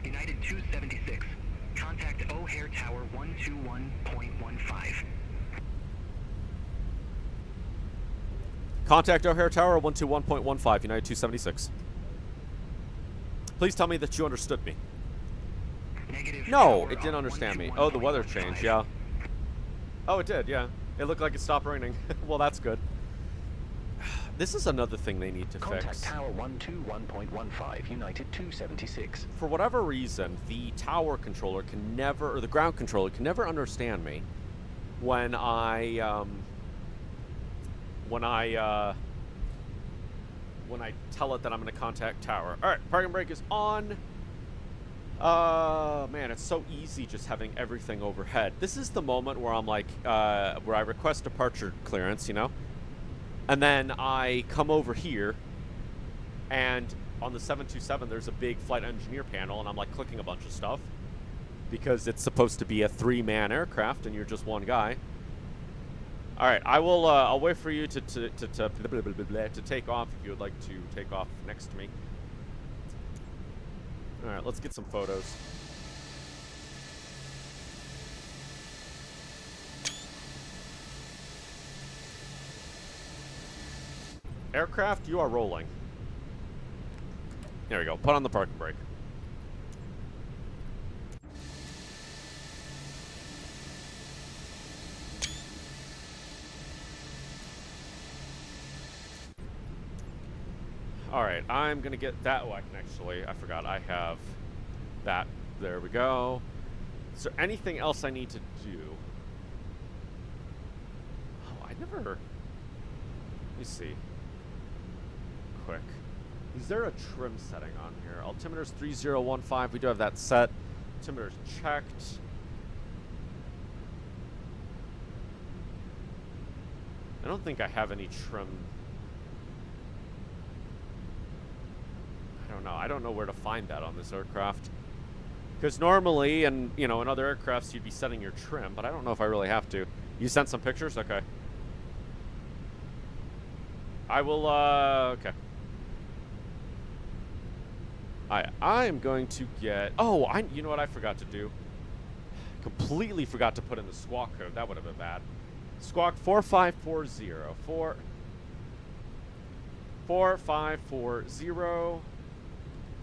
United 276. Contact O'Hare Tower 121.15. Contact O'Hare Tower 121.15, United 276. Please tell me that you understood me. Negative. No, tower it didn't on understand me. Oh, the weather 121.15. changed, yeah. Oh, it did, yeah. It looked like it stopped raining. Well, that's good. This is another thing they need to Contact fix. Tower 121.15, United 276. For whatever reason, the tower controller can never, or the ground controller can never understand me when I tell it that I'm going to contact tower. All right, parking brake is on. Man, it's so easy just having everything overhead. This is the moment where I'm like, where I request departure clearance, you know? And then I come over here, and on the 727, there's a big flight engineer panel, and I'm like clicking a bunch of stuff because it's supposed to be a 3-man aircraft, and you're just one guy. All right, I will. I'll wait for you to take off if you would like to take off next to me. All right, let's get some photos. Aircraft, you are rolling. There we go. Put on the parking brake. Alright, I'm gonna get that one actually. I forgot I have that. There we go. Is there anything else I need to do? Oh, I never... Let me see. Quick. Is there a trim setting on here? Altimeter's 3015. We do have that set. Altimeter's checked. I don't think I have any trim. I don't know. I don't know where to find that on this aircraft. Because normally, and in other aircrafts, you'd be setting your trim, but I don't know if I really have to. You sent some pictures? Okay. I will, okay. I am going to get... Oh, you know what I forgot to do? Completely forgot to put in the squawk code. That would have been bad. Squawk 4540. 4540.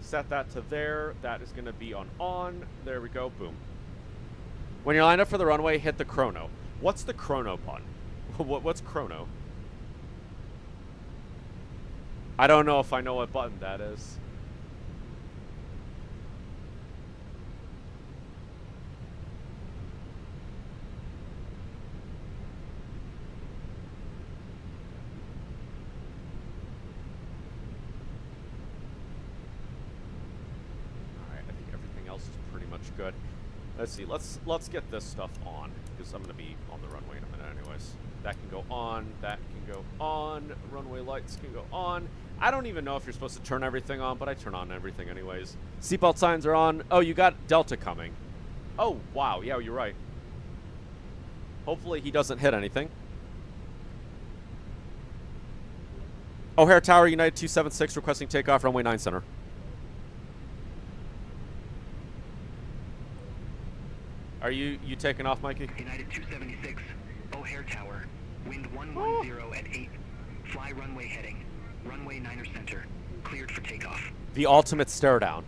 Set that to there. That is going to be on. There we go. Boom. When you're lined up for the runway, hit the chrono. What's the chrono button? What's chrono? I don't know if I know what button that is. Good. Let's see. Let's get this stuff on, because I'm going to be on the runway in a minute anyways. That can go on. That can go on. Runway lights can go on. I don't even know if you're supposed to turn everything on, but I turn on everything anyways. Seatbelt signs are on. Oh, you got Delta coming. Oh, wow. Yeah, you're right. Hopefully he doesn't hit anything. O'Hare Tower, United 276, requesting takeoff, runway 9 center. Are you taking off, Mikey? United 276, O'Hare Tower, wind 110 at 8, fly runway heading, runway 9er center, cleared for takeoff. The ultimate stare down.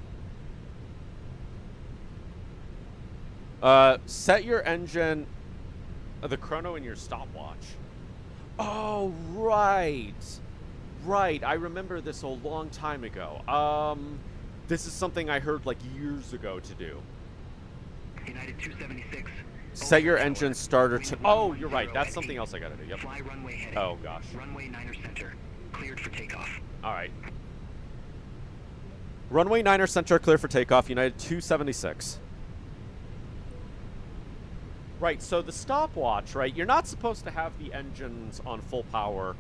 Set your engine, the chrono in your stopwatch. Oh, right. Right, I remember this a long time ago. This is something I heard like years ago to do. United 276. Set your engine starter to... Oh, you're right. That's something else I gotta do. Yep. Fly runway heading. Oh, gosh. Runway 9er center. Cleared for takeoff. All right. Runway 9er center, clear for takeoff. United 276. Right, so the stopwatch, right? You're not supposed to have the engines on full power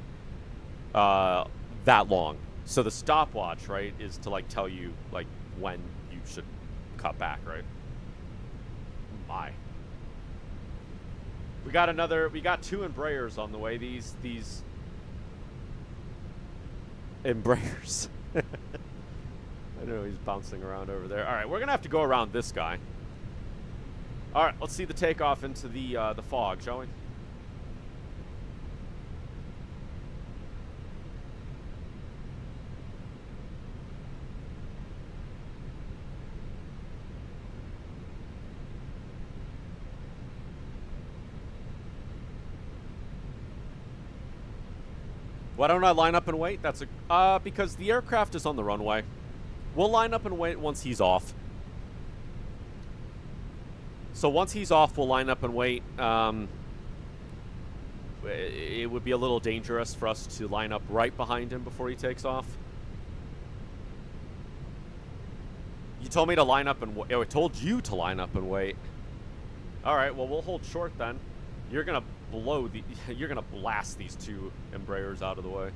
that long. So the stopwatch, right, is to, like, tell you, like, when you should cut back, right? My. We got two Embraers on the way. These Embraers. I know he's bouncing around over there. All right, we're gonna have to go around this guy. All right, let's see the takeoff into the fog, shall we? Why don't I line up and wait? That's a because the aircraft is on the runway. We'll line up and wait once he's off. So once he's off, we'll line up and wait. It would be a little dangerous for us to line up right behind him before he takes off. You told me to line up and wait. I told you to line up and wait. All right, well, we'll hold short then. You're gonna you're gonna blast these two Embraers out of the way.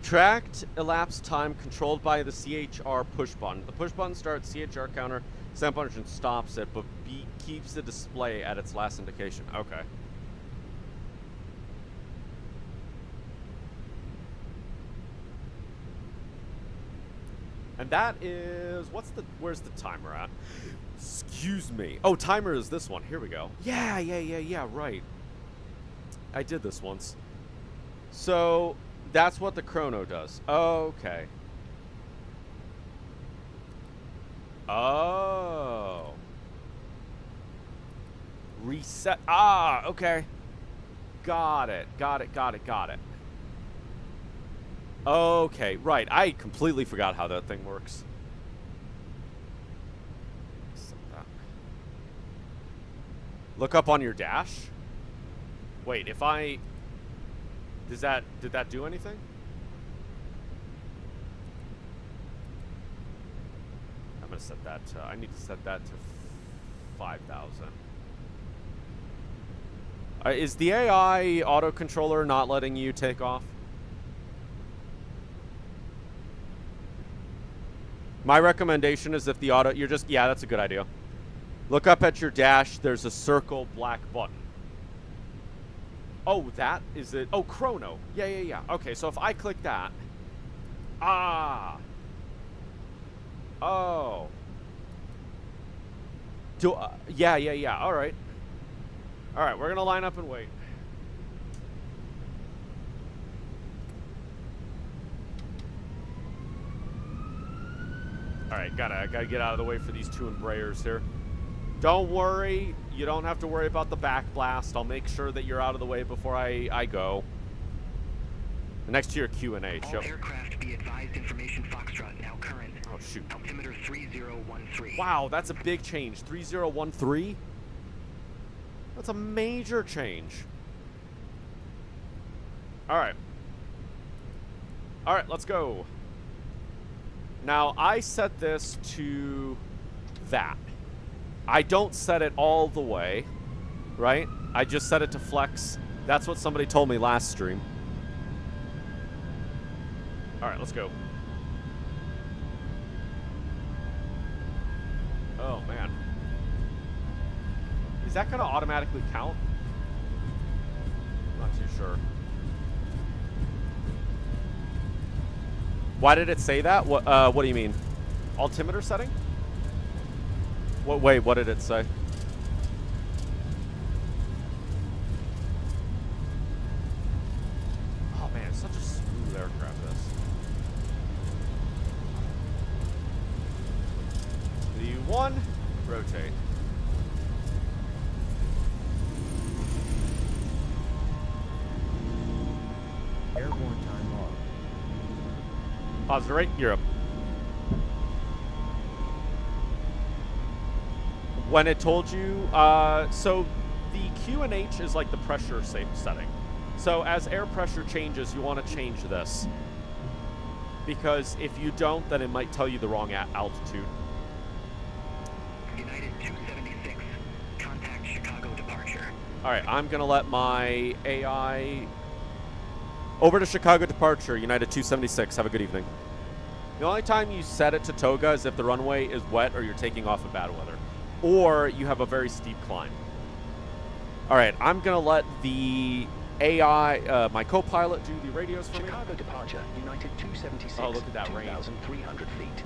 Tracked elapsed time controlled by the CHR push button. The push button starts CHR counter, sample engine stops it, but B keeps the display at its last indication. Okay. And that is, where's the timer at? Excuse me. Oh, timer is this one. Here we go. Yeah, right. I did this once. So, that's what the chrono does. Okay. Oh. Reset. Ah, okay. Got it. Okay, right. I completely forgot how that thing works. Look up on your dash. Wait, if I... did that do anything? I'm gonna set that to... I need to set that to 5,000. Is the AI autocontroller not letting you take off? My recommendation is if the auto... You're just... Yeah, that's a good idea. Look up at your dash. There's a circle black button. Oh, that is it. Oh, chrono. Yeah. Okay, so if I click that... Ah. Oh. Yeah. All right. All right, we're going to line up and wait. All right, gotta get out of the way for these two Embraers here. Don't worry, you don't have to worry about the back blast. I'll make sure that you're out of the way before I go. Next to your Q&A. All aircraft be advised, information Foxtrot now current. Oh, shoot. Altimeter 3013. Wow, that's a big change. 3013? That's a major change. All right. All right, let's go. Now, I set this to that. I don't set it all the way, right? I just set it to flex. That's what somebody told me last stream. All right, let's go. Oh, man. Is that going to automatically count? Not too sure. Why did it say that? What do you mean? Altimeter setting? Wait, what did it say? Oh man, it's such a smooth aircraft, this. V1, rotate. Airborne time log. Positive rate, you're up. When it told you, so the Q and H is like the pressure setting. So as air pressure changes, you want to change this. Because if you don't, then it might tell you the wrong altitude. United 276, contact Chicago departure. All right, I'm going to let my AI... Over to Chicago departure, United 276. Have a good evening. The only time you set it to toga is if the runway is wet or you're taking off in bad weather. Or you have a very steep climb. All right, I'm going to let the AI, my co-pilot, do the radios for me. Chicago departure, United 276, oh, look at that range. 2,300 feet.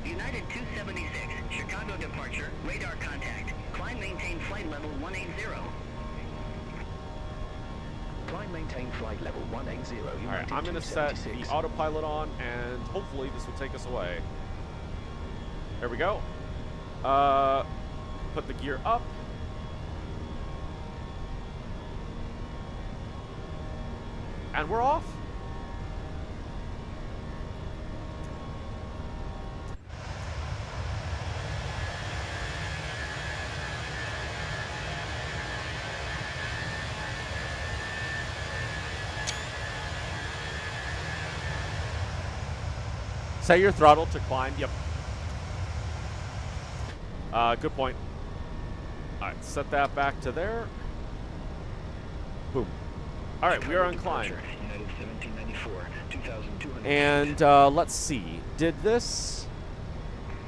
United 276, Chicago departure, radar contact. Climb maintain flight level 180. Climb maintain flight level 180. All right, I'm going to set the autopilot on, and hopefully this will take us away. There we go. Put the gear up. And we're off. Set your throttle to climb. Yep. Good point. All right, set that back to there. Boom. All right, we are on climb. United 1794, 2,200. And let's see. Did this?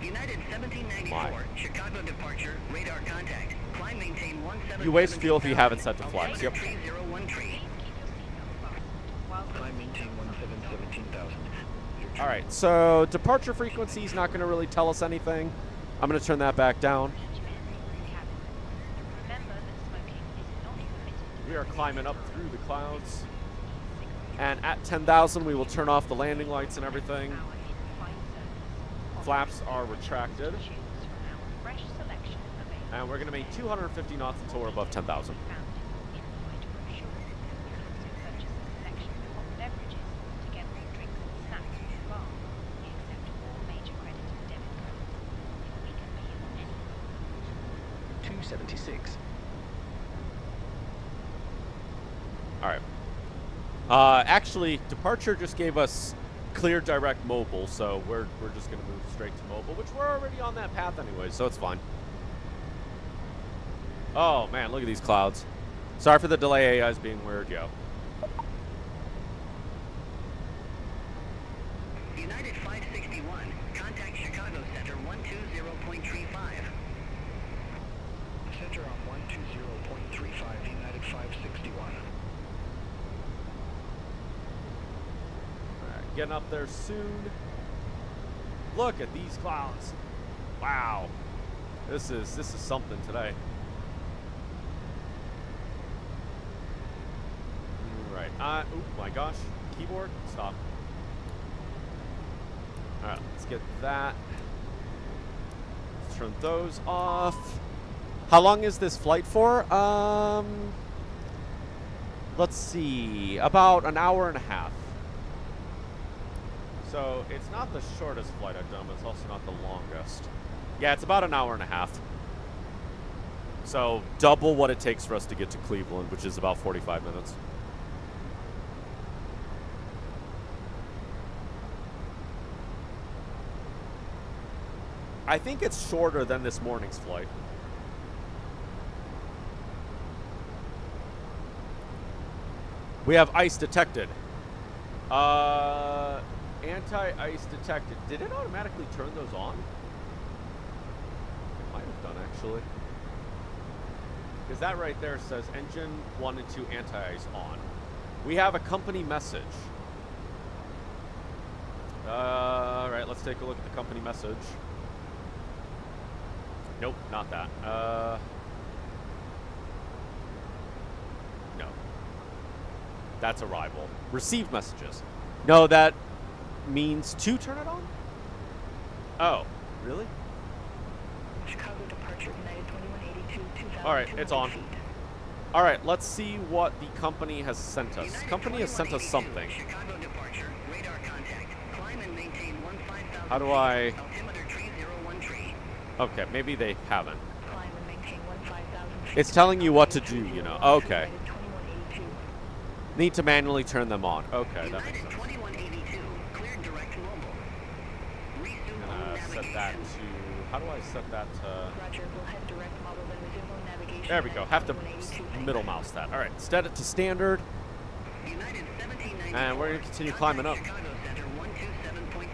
United 1794, Chicago departure, radar contact. Climb maintain 177. You waste fuel if you haven't set to flex. Yep. 3013. Climb maintain 17,000. All right, so departure frequency is not going to really tell us anything. I'm going to turn that back down. We are climbing up through the clouds. And at 10,000, we will turn off the landing lights and everything. Flaps are retracted. And we're going to make 250 knots until we're above 10,000. All right. Actually, departure just gave us clear direct mobile, so we're just going to move straight to mobile, which we're already on that path anyway, so it's fine. Oh, man, look at these clouds. Sorry for the delay, AIs being weird, yo. United 561, contact Chicago Center 120.35. Center on 120.35, United 561. Getting up there soon. Look at these clouds. Wow. This is something today. Right. Oh my gosh. Keyboard, stop. Alright, let's get that. Let's turn those off. How long is this flight for? Let's see. About an hour and a half. So it's not the shortest flight I've done, but it's also not the longest. Yeah, it's about an hour and a half. So double what it takes for us to get to Cleveland, which is about 45 minutes. I think it's shorter than this morning's flight. We have ice detected. Anti-ice detected. Did it automatically turn those on? It might have done, actually. Because that right there says engine 1 and 2 anti-ice on. We have a company message. Alright, let's take a look at the company message. Nope, not that. No. That's arrival. Received messages. No, that means to turn it on? Oh, really? Chicago departure, United 2182, 2,200 Alright, it's on. feet. Alright, let's see what the company has sent us. Company has sent us something. Chicago departure, radar contact. Climb and maintain 15,000 How do I... altimeter 301 Okay, maybe they haven't. Climb and maintain 15,000 feet. It's telling you what to do, you know. Okay. United 2182. Need to manually turn them on. Okay, that makes United sense. 2182, cleared direct mobile. Resume I'm home gonna set that navigation. to... How do I set that to... Roger, we'll head direct model, then resume home navigation. There we go. Have to 2182. middle mouse that. Alright, set it to standard. United 1794, And we're going to continue climbing up. Chicago Center 127.6.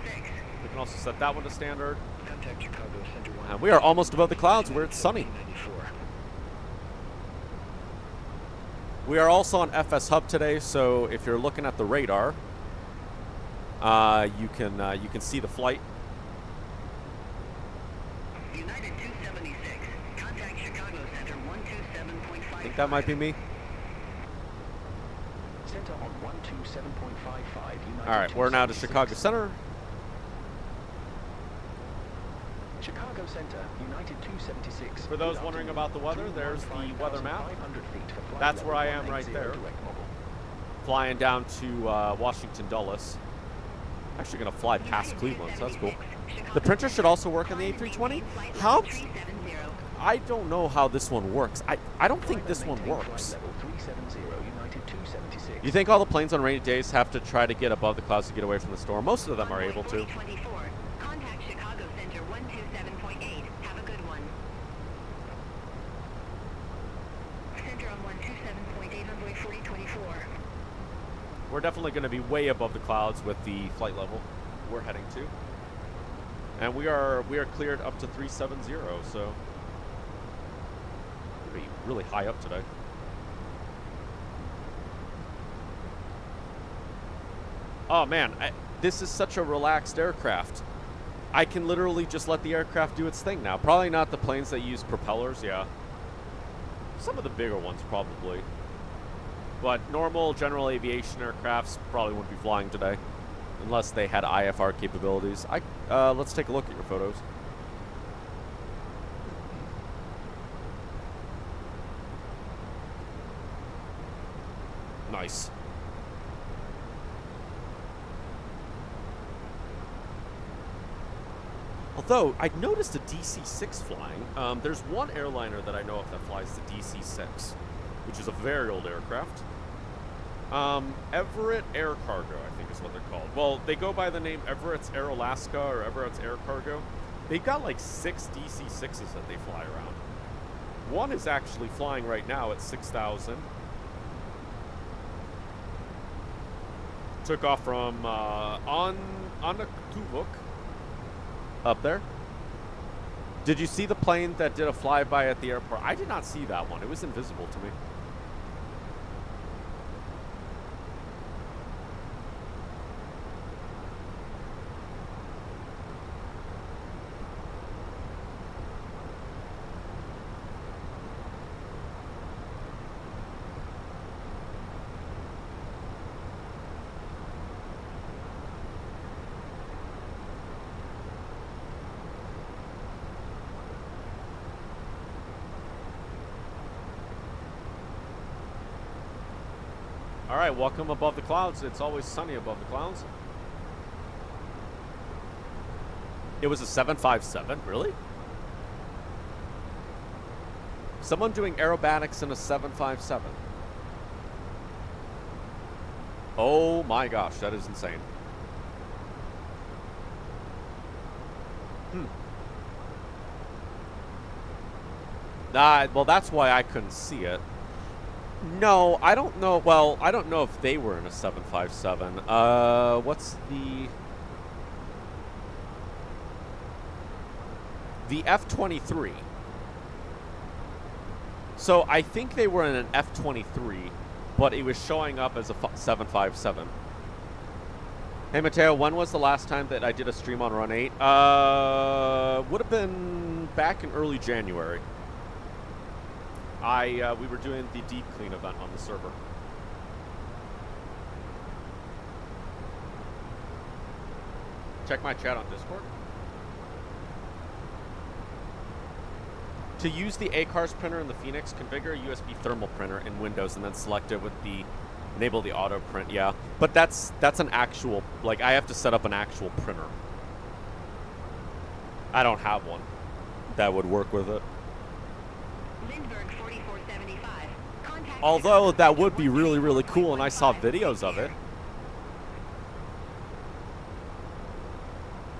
We can also set that one to standard. Contact Chicago Center 1. And we are almost above the clouds where it's sunny. 1994. We are also on FS Hub today, so if you're looking at the radar, you can see the flight. United 276, contact Chicago Center 127.5. I think that might be me. Center on 127.55. United All right, we're now to 276. Chicago Center. Chicago Center, United 276. For those wondering about the weather, there's the weather map. 500 feet for flight That's level where I am right 180 there. direct mobile. Flying down to Washington Dulles. Actually going to fly past Cleveland, so that's cool. The printer should also work on the A320. How? I don't know how this one works. I don't think this one Maintain works. Flight level 370, United 276. You think all the planes on rainy days have to try to get above the clouds to get away from the storm? Most of them are able to. 24. Contact Chicago Center 127.8. Have a good one. Center on 127.8 on way 4024. We're definitely going to be way above the clouds with the flight level we're heading to. And we are cleared up to 370, so we'll be really high up today. Oh man, this is such a relaxed aircraft. I can literally just let the aircraft do its thing now. Probably not the planes that use propellers, yeah. Some of the bigger ones probably. But normal general aviation aircrafts probably wouldn't be flying today unless they had IFR capabilities. Let's take a look at your photos. Nice. Although, I noticed a DC-6 flying. There's one airliner that I know of that flies the DC-6, which is a very old aircraft. Everett Air Cargo, I think is what they're called. Well, they go by the name Everett's Air Alaska or Everett's Air Cargo. They've got like 6 DC-6s that they fly around. One is actually flying right now at 6,000. Took off from Mateo-Tube up there. Did you see the plane that did a flyby at the airport? I did not see that one. It was invisible to me. All right, welcome above the clouds. It's always sunny above the clouds. It was a 757, really? Someone doing aerobatics in a 757. Oh my gosh, that is insane. Well, that's why I couldn't see it. No, I don't know. Well, I don't know if they were in a 757. What's the F-23? So I think they were in an F-23, but it was showing up as a 757. Hey, Mateo, when was the last time that I did a stream on Run 8? Would have been back in early January. We were doing the deep clean event on the server. Check my chat on Discord. To use the ACARS printer in the Phoenix, configure a USB thermal printer in Windows and then select it with the enable the auto print. Yeah, but that's an actual, like, I have to set up an actual printer. I don't have one that would work with it. Lindbergh 4475. Contact Although that would be really, really cool, and I saw videos of it.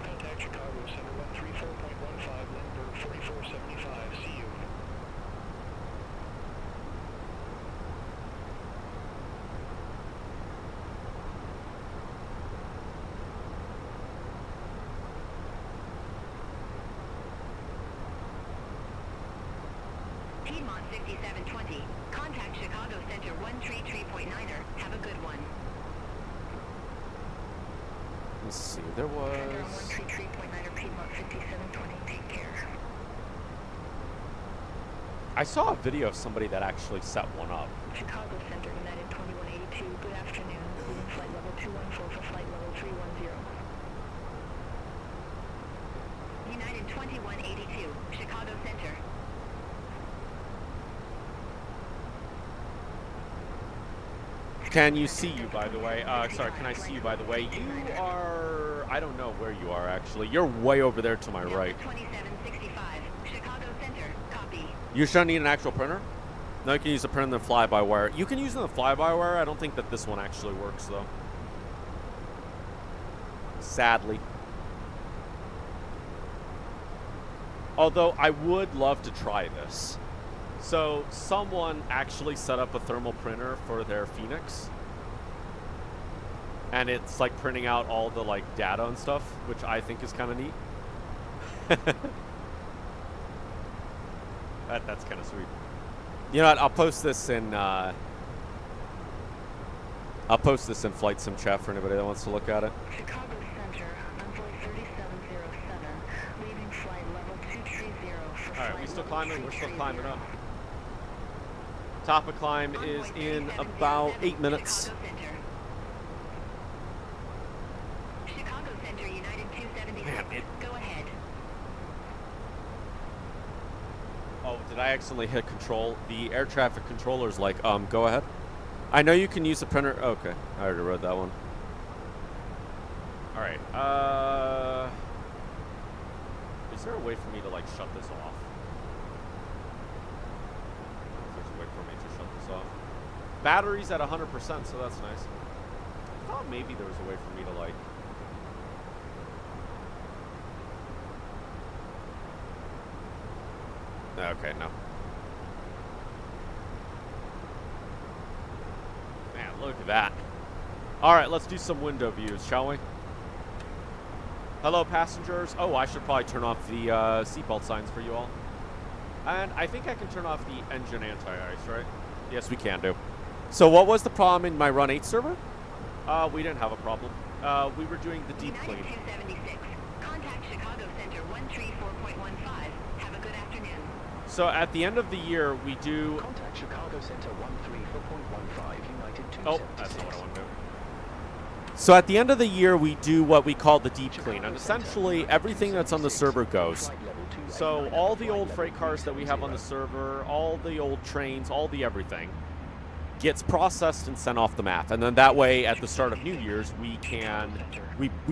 Contact Chicago Center 134.15, Lindbergh 4475. See you. Piedmont 6720. Contact Chicago Center 133.9er. Have a good one. Let's see, there was... 133.9er Piedmont 5720. Take care. I saw a video of somebody that actually set one up. Chicago Center, United 2182. Good afternoon. Leaving flight level 214 for flight level 310. United 2182. Chicago Center. Can you see you, by the way? Sorry, can I see you, by the way? You are... I don't know where you are, actually. You're way over there to my right. 2765. Chicago Center. Copy. You shouldn't need an actual printer? No, you can use a printer in the fly-by-wire. You can use it in the fly-by-wire. I don't think that this one actually works, though. Sadly. Although, I would love to try this. So, someone actually set up a thermal printer for their Phoenix. And it's, like, printing out all the, like, data and stuff, which I think is kind of neat. That's kind of sweet. You know what? I'll post this in Flight Sim chat for anybody that wants to look at it. Chicago Center, envoy 3707. Leaving flight level 230 for All right, flight we still level climbing. We're still 230. climbing up. Top of climb is in about 8 minutes. Chicago Center. Chicago Center, United 276. Man, Go ahead. Oh, did I accidentally hit control? The air traffic controller's like, go ahead. I know you can use the printer. Okay, I already read that one. All right. Is there a way for me to, like, shut this off? There's a way for me to shut this off. Battery's at 100%, so that's nice. I thought maybe there was a way for me to, like... Okay, no. Man, look at that. All right, let's do some window views, shall we? Hello, passengers. Oh, I should probably turn off the seatbelt signs for you all. And I think I can turn off the engine anti-ice, right? Yes, we can do. So what was the problem in my Run 8 server? We didn't have a problem. We were doing the deep clean. United 276. Contact Chicago Center 134.15. Have a good afternoon. So at the end of the year, we do... Contact Chicago Center 134.15, United 276. Oh, that's not what I want to do. So at the end of the year, we do what we call the deep clean, and essentially everything that's on the server goes. So all the old freight cars that we have on the server, all the old trains, all the everything. gets processed and sent off the map. And then that way, at the start of New Year's, we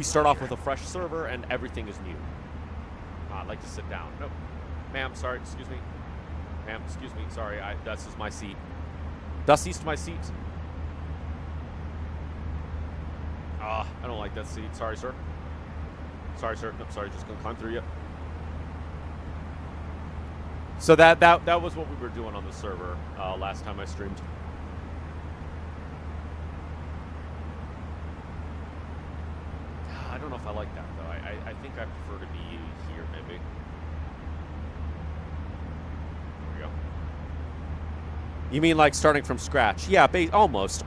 start off with a fresh server and everything is new. I'd like to sit down. No. Ma'am, sorry, excuse me. Ma'am, excuse me, sorry, this is my seat. Dusty's to my seat. I don't like that seat. Sorry, sir. Sorry, sir. No, sorry, just gonna climb through you. So that was what we were doing on the server last time I streamed. I don't know if I like that though. I think I prefer to be here maybe. There we go. You mean like starting from scratch? Yeah, almost.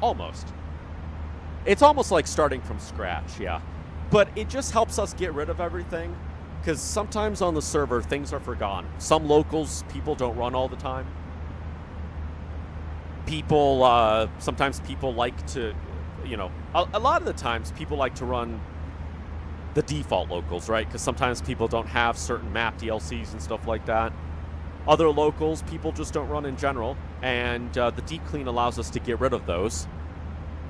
It's almost like starting from scratch, yeah. But it just helps us get rid of everything. Because sometimes on the server, things are forgotten. Some locals, people don't run all the time. Sometimes people like to, you know, a lot of the times people like to run the default locals, right? Because sometimes people don't have certain map DLCs and stuff like that. Other locals, people just don't run in general. And the deep clean allows us to get rid of those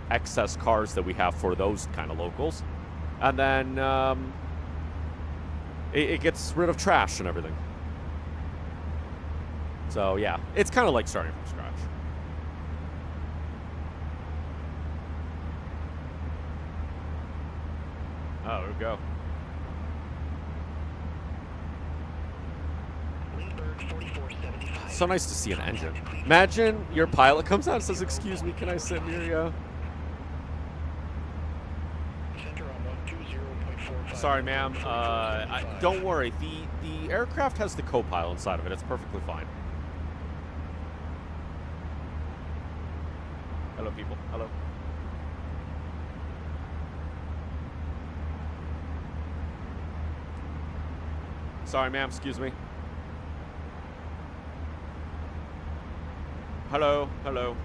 excess cars that we have for those kind of locals. And then it gets rid of trash and everything. So yeah, it's kind of like starting from scratch. Oh, here we go. So nice to see an engine. Imagine your pilot comes out and says, "Excuse me, can I sit near you?" Sorry, ma'am. Don't worry. The aircraft has the co-pilot inside of it. It's perfectly fine. Hello, people. Hello. Sorry, ma'am. Excuse me. Hello. Hello.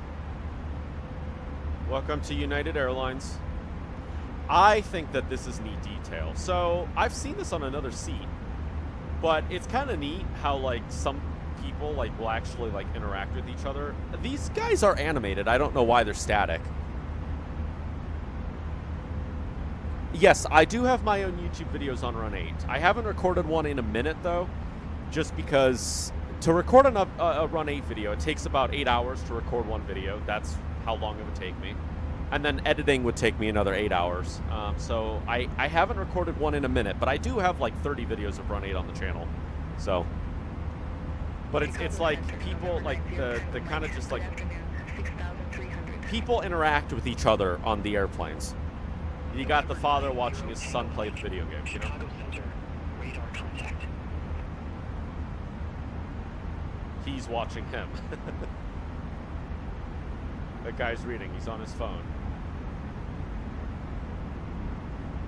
Welcome to United Airlines. I think that this is neat detail. So I've seen this on another seat, but it's kind of neat how like some people like will actually like interact with each other. These guys are animated. I don't know why they're static. Yes, I do have my own YouTube videos on Run 8. I haven't recorded one in a minute though, just because to record a Run 8 video, it takes about 8 hours to record one video. That's how long it would take me. And then editing would take me another 8 hours. So I haven't recorded one in a minute, but I do have like 30 videos of Run 8 on the channel. So, but it's like people like the kind of just like people interact with each other on the airplanes. You got the father watching his son play the video games, you know? He's watching him. That guy's reading. He's on his phone.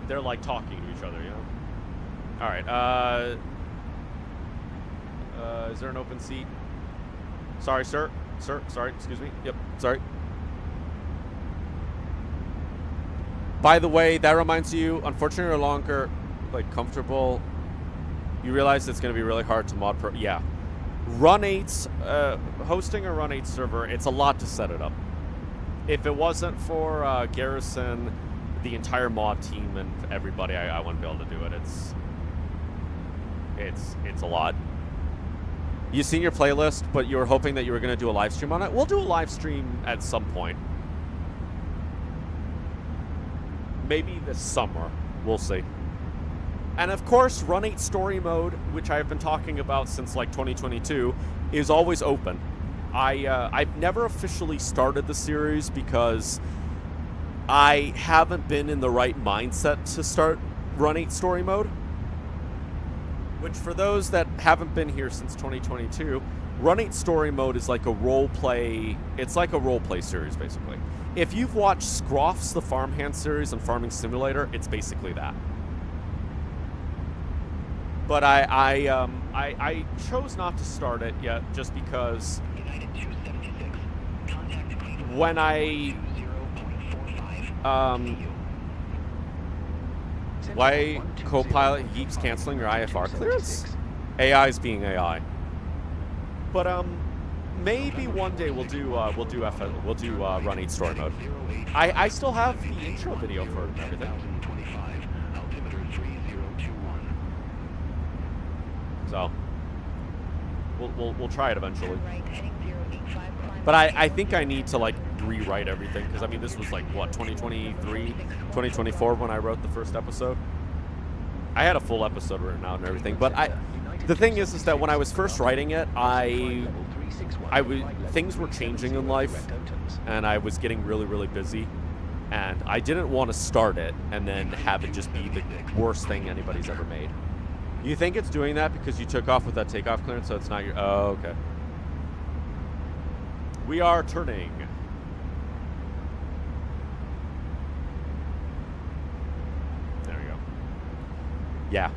They're like talking to each other, you know? All right. Is there an open seat? Sorry, sir. Sir, sorry. Excuse me. Yep. Sorry. By the way, that reminds you, unfortunately, no longer like comfortable. You realize it's going to be really hard to mod pro. Yeah. Run 8's, hosting a Run 8 server, it's a lot to set it up. If it wasn't for Garrison, the entire mod team, and everybody, I wouldn't be able to do it. It's a lot. You've seen your playlist, but you were hoping that you were going to do a live stream on it. We'll do a live stream at some point. Maybe this summer. We'll see. And of course, Run 8 Story Mode, which I've been talking about since like 2022, is always open. I've never officially started the series because I haven't been in the right mindset to start Run 8 Story Mode. Which, for those that haven't been here since 2022, Run 8 Story Mode is like a role-play... It's like a role-play series, basically. If you've watched Scroff's The Farmhand series on Farming Simulator, it's basically that. But I chose not to start it yet, just because when why Copilot keeps canceling your IFR clearance? AI is being AI. But maybe one day we'll do Run 8 story mode. I still have the intro video for it and everything. Altimeter 3021. So we'll try it eventually. Right, heading 085, climb But I think I need to like rewrite everything because I mean this was like what 2023, 2024 when I wrote the first episode. I had a full episode written out and everything, but the thing is that when I was first writing it, things were changing in life, and I was getting really busy, and I didn't want to start it and then have it just be the worst thing anybody's ever made. You think it's doing that because you took off with that takeoff clearance, so it's not your... Oh, okay. We are turning. There we go. Yeah.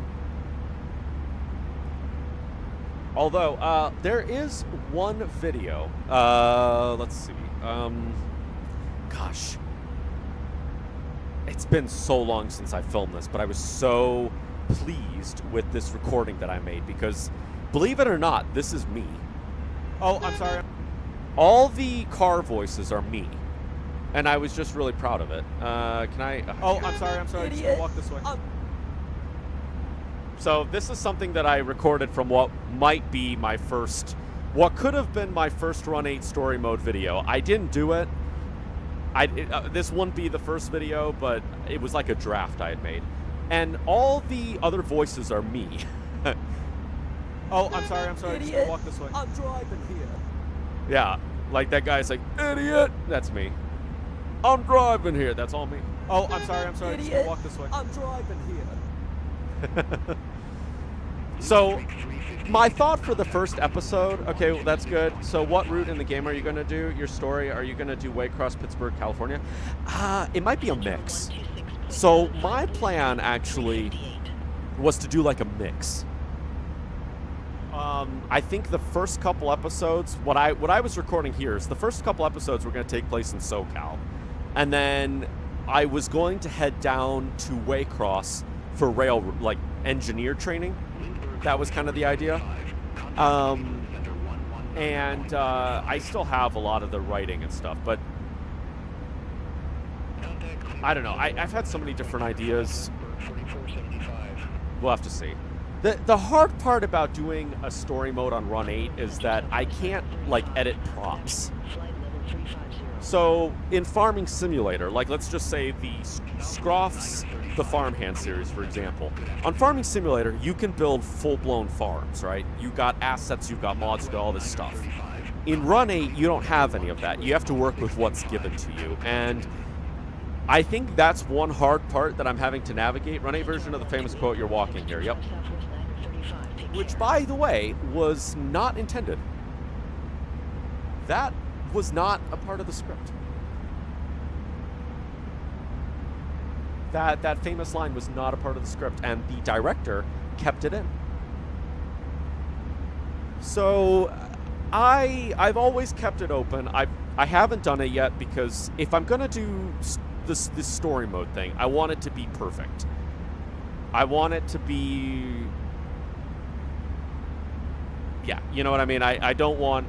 Although, there is one video. Let's see. Gosh. It's been so long since I filmed this, but I was so pleased with this recording that I made because, believe it or not, this is me. Oh, I'm sorry. All the car voices are me, and I was just really proud of it. Can I? Oh, I'm sorry. Just gonna walk this way. So this is something that I recorded from what might be my first, what could have been my first Run 8 story mode video. I didn't do it. This wouldn't be the first video, but it was like a draft I had made. And all the other voices are me. Oh, I'm sorry. Just gonna walk this way. I'm driving here. Yeah, like that guy's like, idiot. That's me. I'm driving here. That's all me. Oh, I'm sorry. Just gonna walk this way. I'm driving here. So, my thought for the first episode, okay, well, that's good. So what route in the game are you going to do? Your story, are you going to do Waycross, Pittsburgh, California? It might be a mix. So my plan actually was to do like a mix. I think the first couple episodes, what I was recording here is the first couple episodes were going to take place in SoCal. And then I was going to head down to Waycross for rail, like, engineer training. That was kind of the idea. And I still have a lot of the writing and stuff, but I don't know. I've had so many different ideas. We'll have to see. The hard part about doing a story mode on Run 8 is that I can't, like, edit props. So in Farming Simulator, like, let's just say the Scroff's The Farmhand series, for example. On Farming Simulator, you can build full-blown farms, right? You got assets, you've got mods, you got all this stuff. In Run 8, you don't have any of that. You have to work with what's given to you. And I think that's one hard part that I'm having to navigate. Run 8 version of the famous quote, "You're walking here." Yep. Which, by the way, was not intended. That was not a part of the script. That famous line was not a part of the script, and the director kept it in. So I've always kept it open. I haven't done it yet because if I'm gonna do this story mode thing, I want it to be perfect. I want it to be, yeah, you know what I mean. I don't want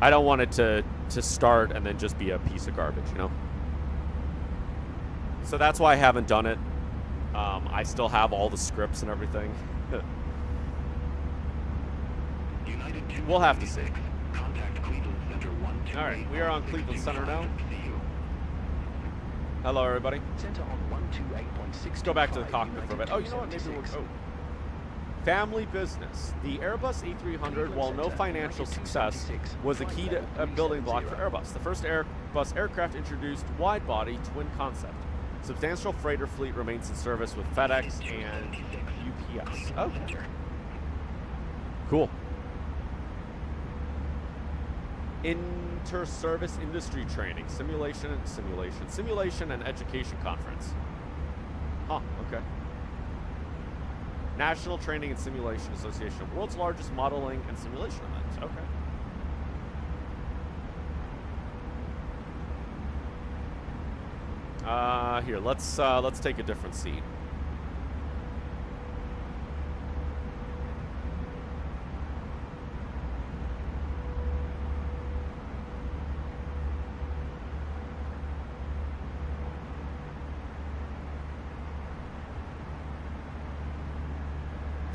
it to start and then just be a piece of garbage, you know. So that's why I haven't done it. I still have all the scripts and everything. We'll have to see. All right, we are on Cleveland Center now. Hello, everybody. Let's go back to the cockpit for a bit. Oh, you know what? Maybe we'll go. Family business. The Airbus A300, while no financial success, was a key to a building block for Airbus. The first Airbus aircraft introduced wide-body twin concept. Substantial freighter fleet remains in service with FedEx and UPS. Oh, cool. Inter-service industry training, simulation and education conference. Huh, okay. National Training and Simulation Association, world's largest modeling and simulation event. Okay. Here, let's take a different seat.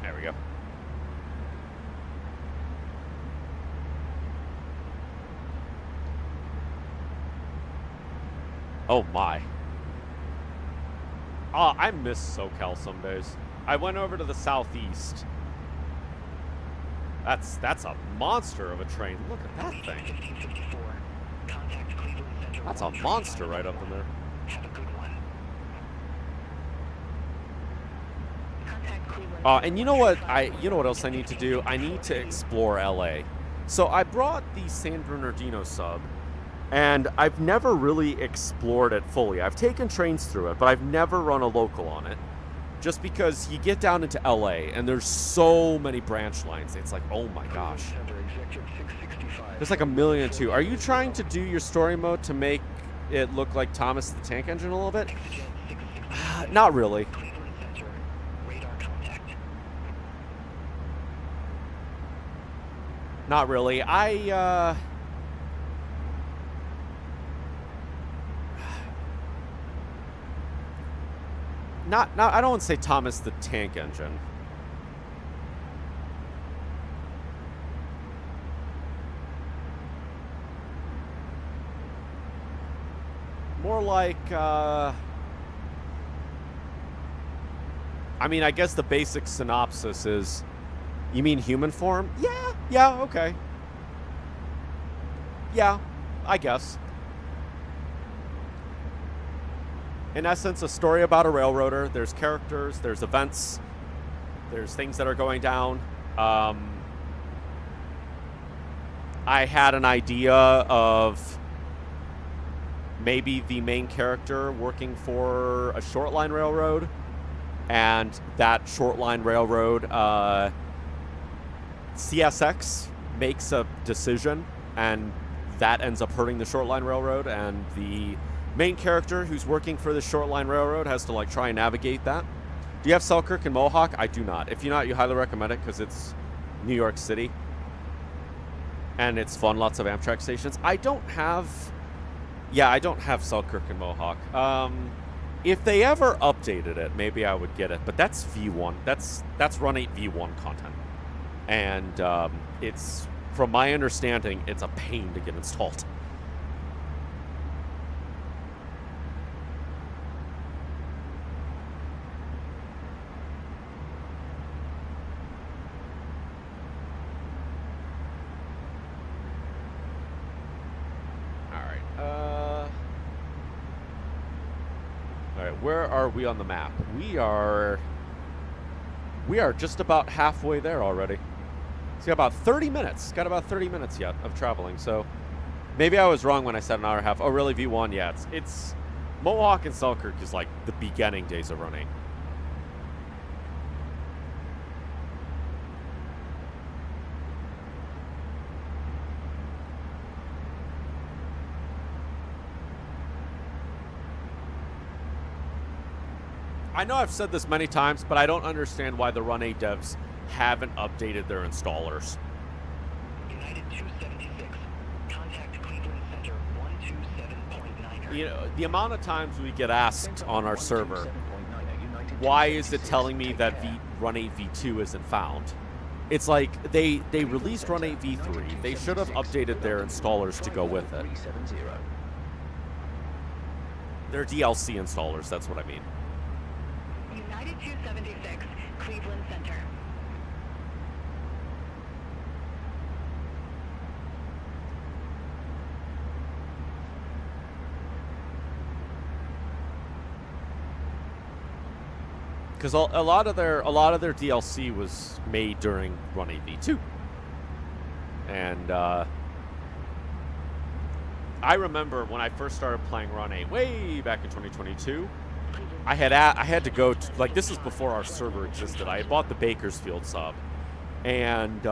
There we go. Oh my. Oh, I miss SoCal some days. I went over to the southeast. That's a monster of a train. Look at that thing. 1554. Contact Cleveland Center. That's a monster right up in there. Have a good one. Contact Cleveland. And you know what else I need to do? I need to explore LA. So I brought the San Bernardino sub, and I've never really explored it fully. I've taken trains through it, but I've never run a local on it. Just because you get down into LA and there's so many branch lines. It's like, oh my gosh. There's like 1,000,002. Are you trying to do your story mode to make it look like Thomas the Tank Engine a little bit? Not really. Cleveland Center. Radar contact. Not really. I don't want to say Thomas the Tank Engine. More like, I mean, I guess the basic synopsis is, you mean human form? Yeah, okay. Yeah, I guess. In essence, a story about a railroader. There's characters, there's events, there's things that are going down. I had an idea of maybe the main character working for a short line railroad, and that short line railroad, CSX makes a decision, and that ends up hurting the short line railroad, and the main character who's working for the short line railroad has to like try and navigate that. Do you have Selkirk and Mohawk? I do not. If you not, you highly recommend it because it's New York City and it's fun. Lots of Amtrak stations. I don't have Selkirk and Mohawk. If they ever updated it, maybe I would get it. But that's V1. That's Run 8 V1 content, and it's, from my understanding, it's a pain to get installed. Where are we on the map? We are just about halfway there already. It's got about 30 minutes. Got about 30 minutes yet of traveling. So maybe I was wrong when I said an hour and a half. Oh, really? V1? Yeah. It's Mohawk and Selkirk is like the beginning days of running. I know I've said this many times, but I don't understand why the Run 8 devs haven't updated their installers. United 276. Contact Cleveland Center 127.9. You know, the amount of times we get asked on our server, why is it telling me that Run 8 V2 isn't found? It's like they released Run 8 V3. They should have updated their installers to go with it. They're DLC installers, that's what I mean. United 276, Cleveland Center. Because a lot of their DLC was made during Run 8 V2, and I remember when I first started playing Run 8 way back in 2022. I had to go to, like, this is before our server existed. I had bought the Bakersfield sub, and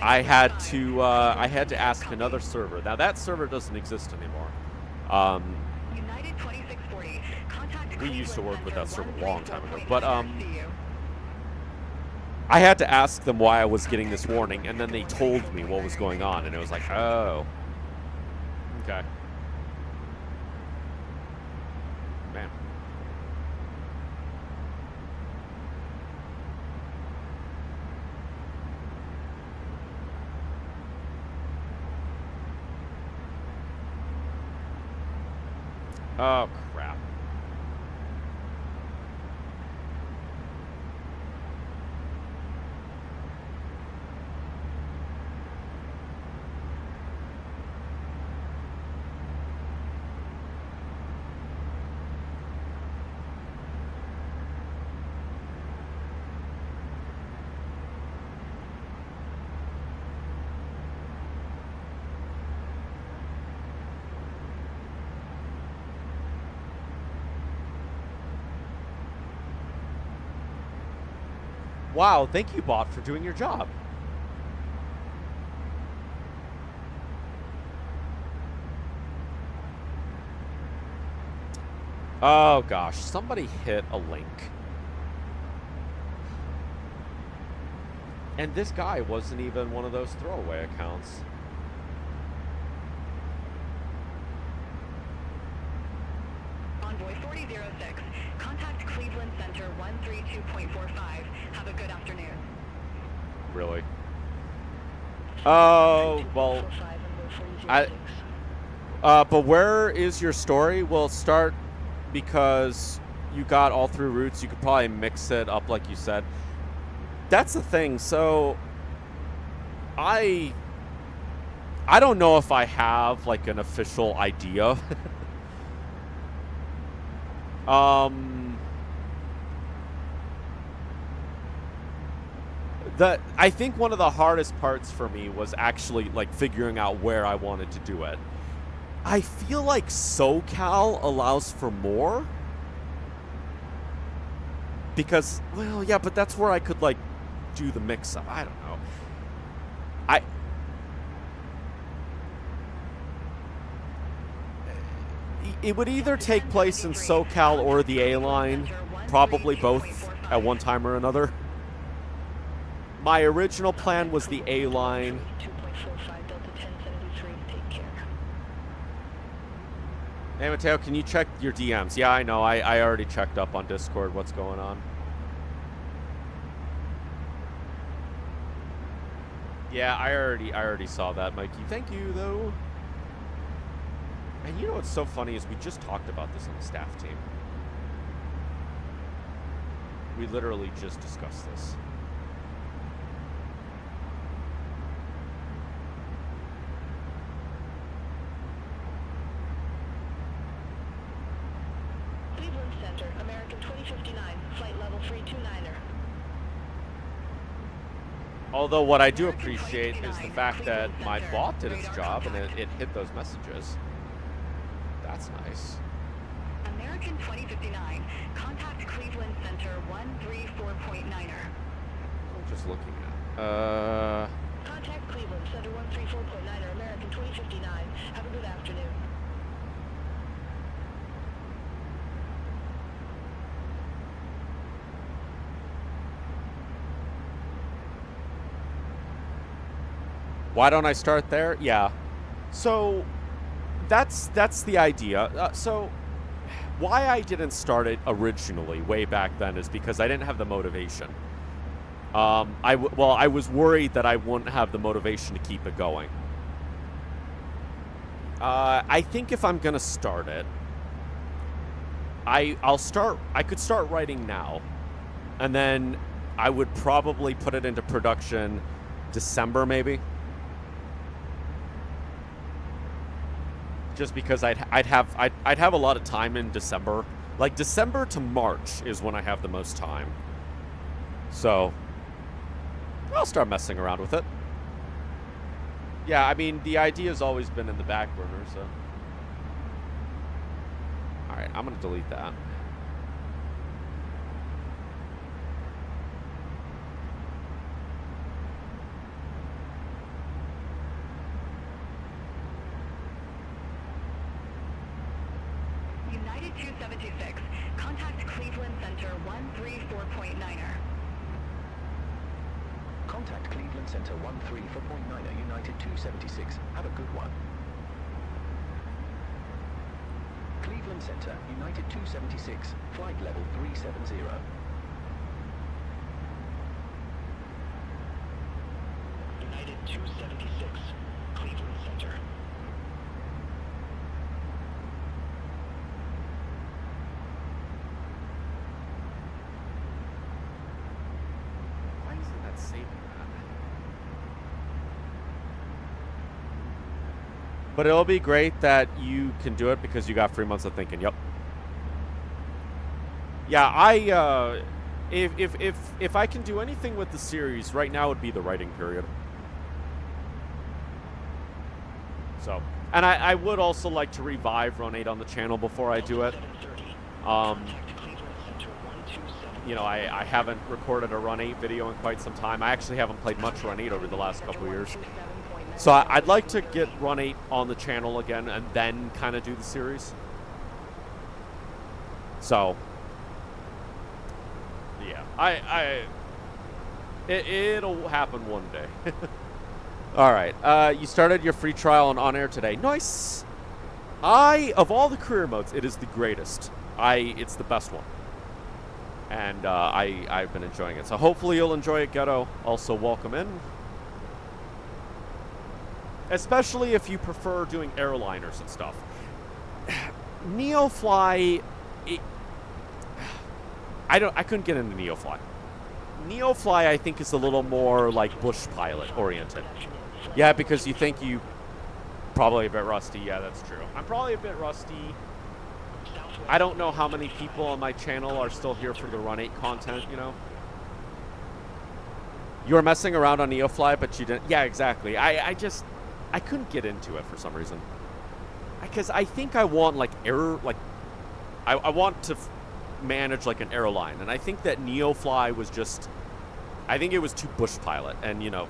I had to ask another server. Now that server doesn't exist anymore. We used to work with that server a long time ago, but I had to ask them why I was getting this warning, and then they told me what was going on, and it was like, oh, okay. Man. Oh, crap. Wow, thank you, bot, for doing your job. Oh, gosh. Somebody hit a link. And this guy wasn't even one of those throwaway accounts. Envoy 4006. Contact Cleveland Center 132.45. Have a good afternoon. Really? Oh, well, but where is your story? We'll start because you got all through routes. You could probably mix it up like you said. That's the thing. So I don't know if I have like an official idea. I think one of the hardest parts for me was actually like figuring out where I wanted to do it. I feel like SoCal allows for more. Because, well, yeah, but that's where I could like do the mix up. I don't know. It would either take place in SoCal or the Airline, probably both at one time or another. My original plan was the Airline. Hey, Mateo, can you check your DMs? Yeah, I know. I already checked up on Discord what's going on. Yeah, I already saw that, Mikey. Thank you, though. And you know what's so funny is we just talked about this on the staff team. We literally just discussed this. Cleveland Center, American 2059, flight level 329er. Although what I do appreciate is the fact that my bot did its job and it hit those messages. That's nice. American 2059, contact Cleveland Center 134.9er. I'm just looking at. Contact Cleveland Center 134.9er, American 2059. Have a good afternoon. Why don't I start there? Yeah. So that's the idea. So why I didn't start it originally way back then is because I didn't have the motivation. I was worried that I wouldn't have the motivation to keep it going. I think if I'm gonna start it, I could start writing now, and then I would probably put it into production December maybe. Just because I'd have a lot of time in December. Like December to March is when I have the most time. So I'll start messing around with it. Yeah, I mean the idea's always been in the back burner, so. Alright, I'm gonna delete that. United 2726, contact Cleveland Center 134.9er. Contact Cleveland Center 134.9er, United 276. Have a good one. Cleveland Center, United 276, flight level 370. United 276, Cleveland Center. But it'll be great that you can do it because you got 3 months of thinking. Yep. Yeah, if I can do anything with the series, right now would be the writing period. So, and I would also like to revive Run 8 on the channel before I do it. You know, I haven't recorded a Run 8 video in quite some time. I actually haven't played much Run 8 over the last couple of years. So I'd like to get Run 8 on the channel again and then kind of do the series. So, yeah, it'll happen one day. All right, you started your free trial on OnAir today. Nice. Of all the career modes, it is the greatest. It's the best one. And I've been enjoying it. So hopefully you'll enjoy it, Ghetto. Also, welcome in. Especially if you prefer doing airliners and stuff. Neofly, I couldn't get into Neofly. Neofly, I think, is a little more like bush pilot oriented. Yeah, because you think you probably a bit rusty. Yeah, that's true. I'm probably a bit rusty. I don't know how many people on my channel are still here for the Run 8 content, you know? You were messing around on Neofly, but you didn't. Yeah, exactly. I couldn't get into it for some reason. Because I think I want, like, I want to manage, like, an airline. And I think that Neofly was just, I think it was too bush pilot. And, you know,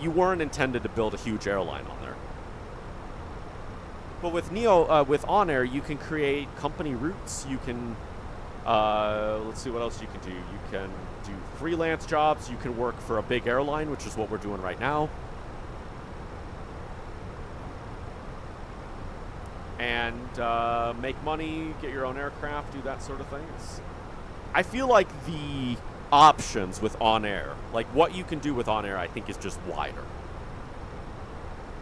you weren't intended to build a huge airline on there. But with with OnAir, you can create company routes. You can, let's see what else you can do. You can do freelance jobs. You can work for a big airline, which is what we're doing right now. And make money, get your own aircraft, do that sort of things. I feel like the options with OnAir, like what you can do with OnAir, I think is just wider.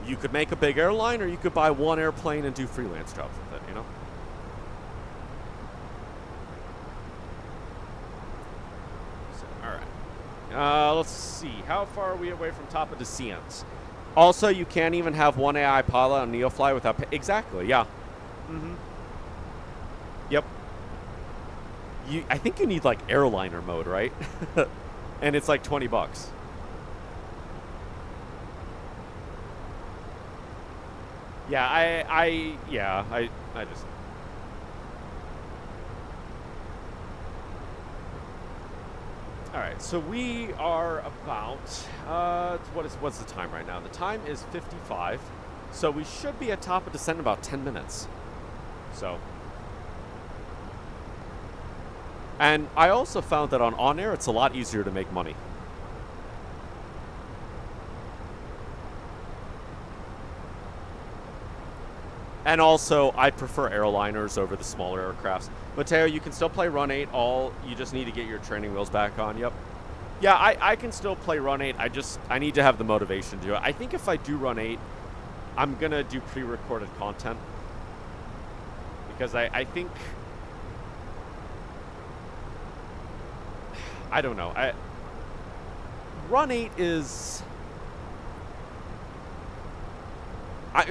You could make a big airline, or you could buy one airplane and do freelance jobs with it, you know? So, all right. Let's see. How far are we away from top of descent? Also, you can't even have one AI pilot on Neofly without... Exactly, yeah. Mm-hmm. Yep. I think you need, like, airliner mode, right? And it's like $20. Yeah, I just... Alright, so we are about, what's the time right now? The time is 55, so we should be at top of descent in about 10 minutes. So. And I also found that on OnAir, it's a lot easier to make money. And also, I prefer airliners over the smaller aircrafts. Mateo, you can still play Run 8. You just need to get your training wheels back on. Yep. Yeah, I can still play Run 8. I need to have the motivation to do it. I think if I do Run 8, I'm going to do pre-recorded content. Because I think... I don't know. Run 8 is...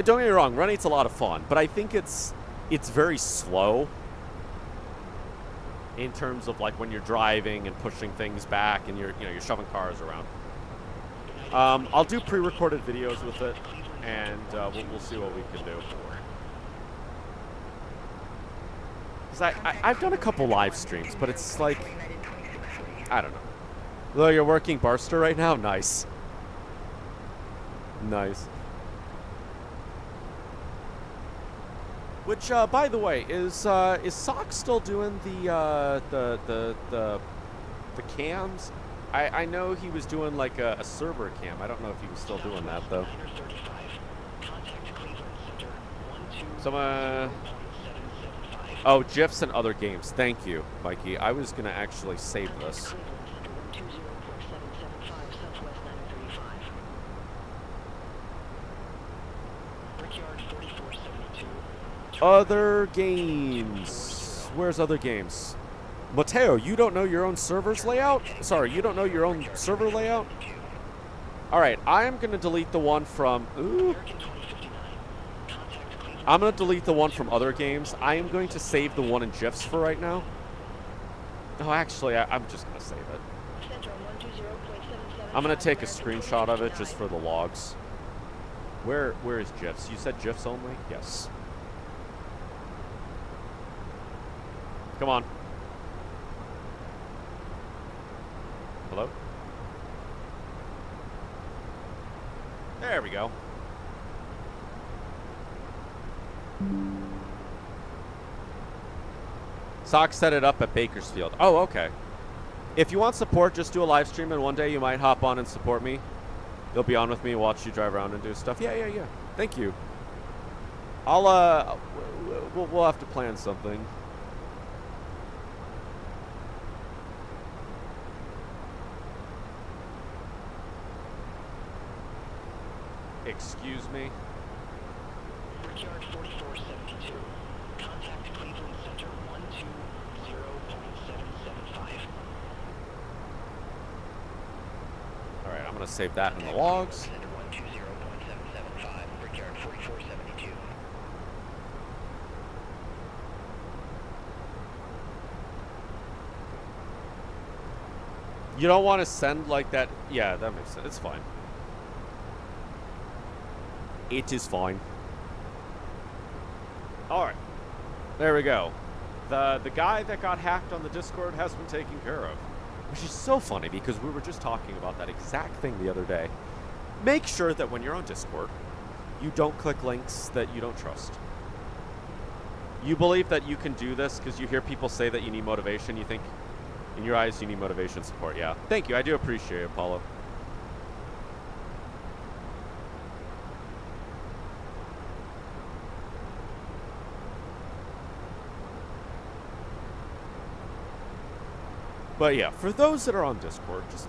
don't get me wrong, Run 8's a lot of fun, but I think it's very slow in terms of like when you're driving and pushing things back and you're shoving cars around. I'll do pre-recorded videos with it, and we'll see what we can do. Because I've done a couple live streams, but it's like, I don't know. Though you're working Barster right now? Nice. Nice. Which, by the way, is Sock still doing the cams? I know he was doing like a server cam. I don't know if he was still doing that though. Oh, GIFs and other games. Thank you, Mikey. I was gonna actually save this. Other games. Where's other games? Mateo, you don't know your own server's layout? Sorry, you don't know your own server layout? Alright, I am going to delete the one from... Ooh. I'm going to delete the one from other games. I am going to save the one in GIFs for right now. Oh, actually, I'm just going to save it. I'm going to take a screenshot of it just for the logs. Where is GIFs? You said GIFs only? Yes. Come on. Hello? There we go. Sock set it up at Bakersfield. Oh, okay. If you want support, just do a live stream, and one day you might hop on and support me. You'll be on with me, watch you drive around and do stuff. Yeah. Thank you. I'll, we'll have to plan something. Excuse me. Brickyard 4472. Contact Cleveland Center 120.775. Alright, I'm gonna save that in the logs. Center 120.775. Brickyard 4472. You don't want to send like that. Yeah, that makes sense. It's fine. It is fine. Alright. There we go. The guy that got hacked on the Discord has been taken care of. Which is so funny because we were just talking about that exact thing the other day. Make sure that when you're on Discord, you don't click links that you don't trust. You believe that you can do this because you hear people say that you need motivation. You think, in your eyes, you need motivation support. Yeah. Thank you. I do appreciate it, Paulo. But yeah, for those that are on Discord, just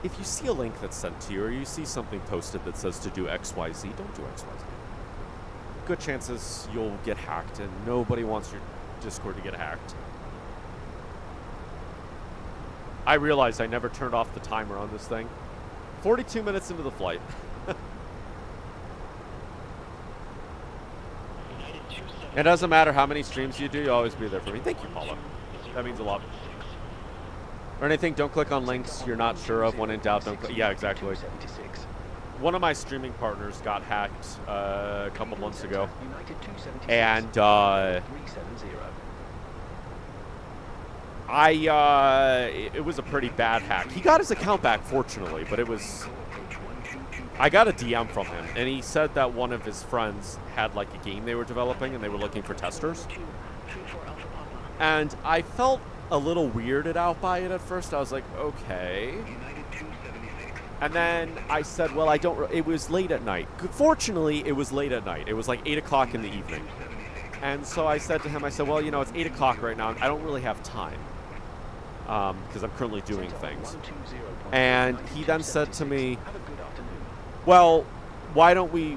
if you see a link that's sent to you or you see something posted that says to do XYZ, don't do XYZ. Good chances you'll get hacked, and nobody wants your Discord to get hacked. I realized I never turned off the timer on this thing. 42 minutes into the flight. It doesn't matter how many streams you do, you'll always be there for me. Thank you, Paula. That means a lot. Or anything, don't click on links you're not sure of. When in doubt, don't click. Yeah, exactly. One of my streaming partners got hacked a couple months ago. And it was a pretty bad hack. He got his account back, fortunately, but it was... I got a DM from him, and he said that one of his friends had like a game they were developing, and they were looking for testers. And I felt a little weirded out by it at first. I was like, okay. And then I said, well, it was late at night. Fortunately, it was late at night. It was like 8 o'clock in the evening. And so I said to him, I said, well, you know, it's 8 o'clock right now. I don't really have time because I'm currently doing things. And he then said to me, well, why don't we,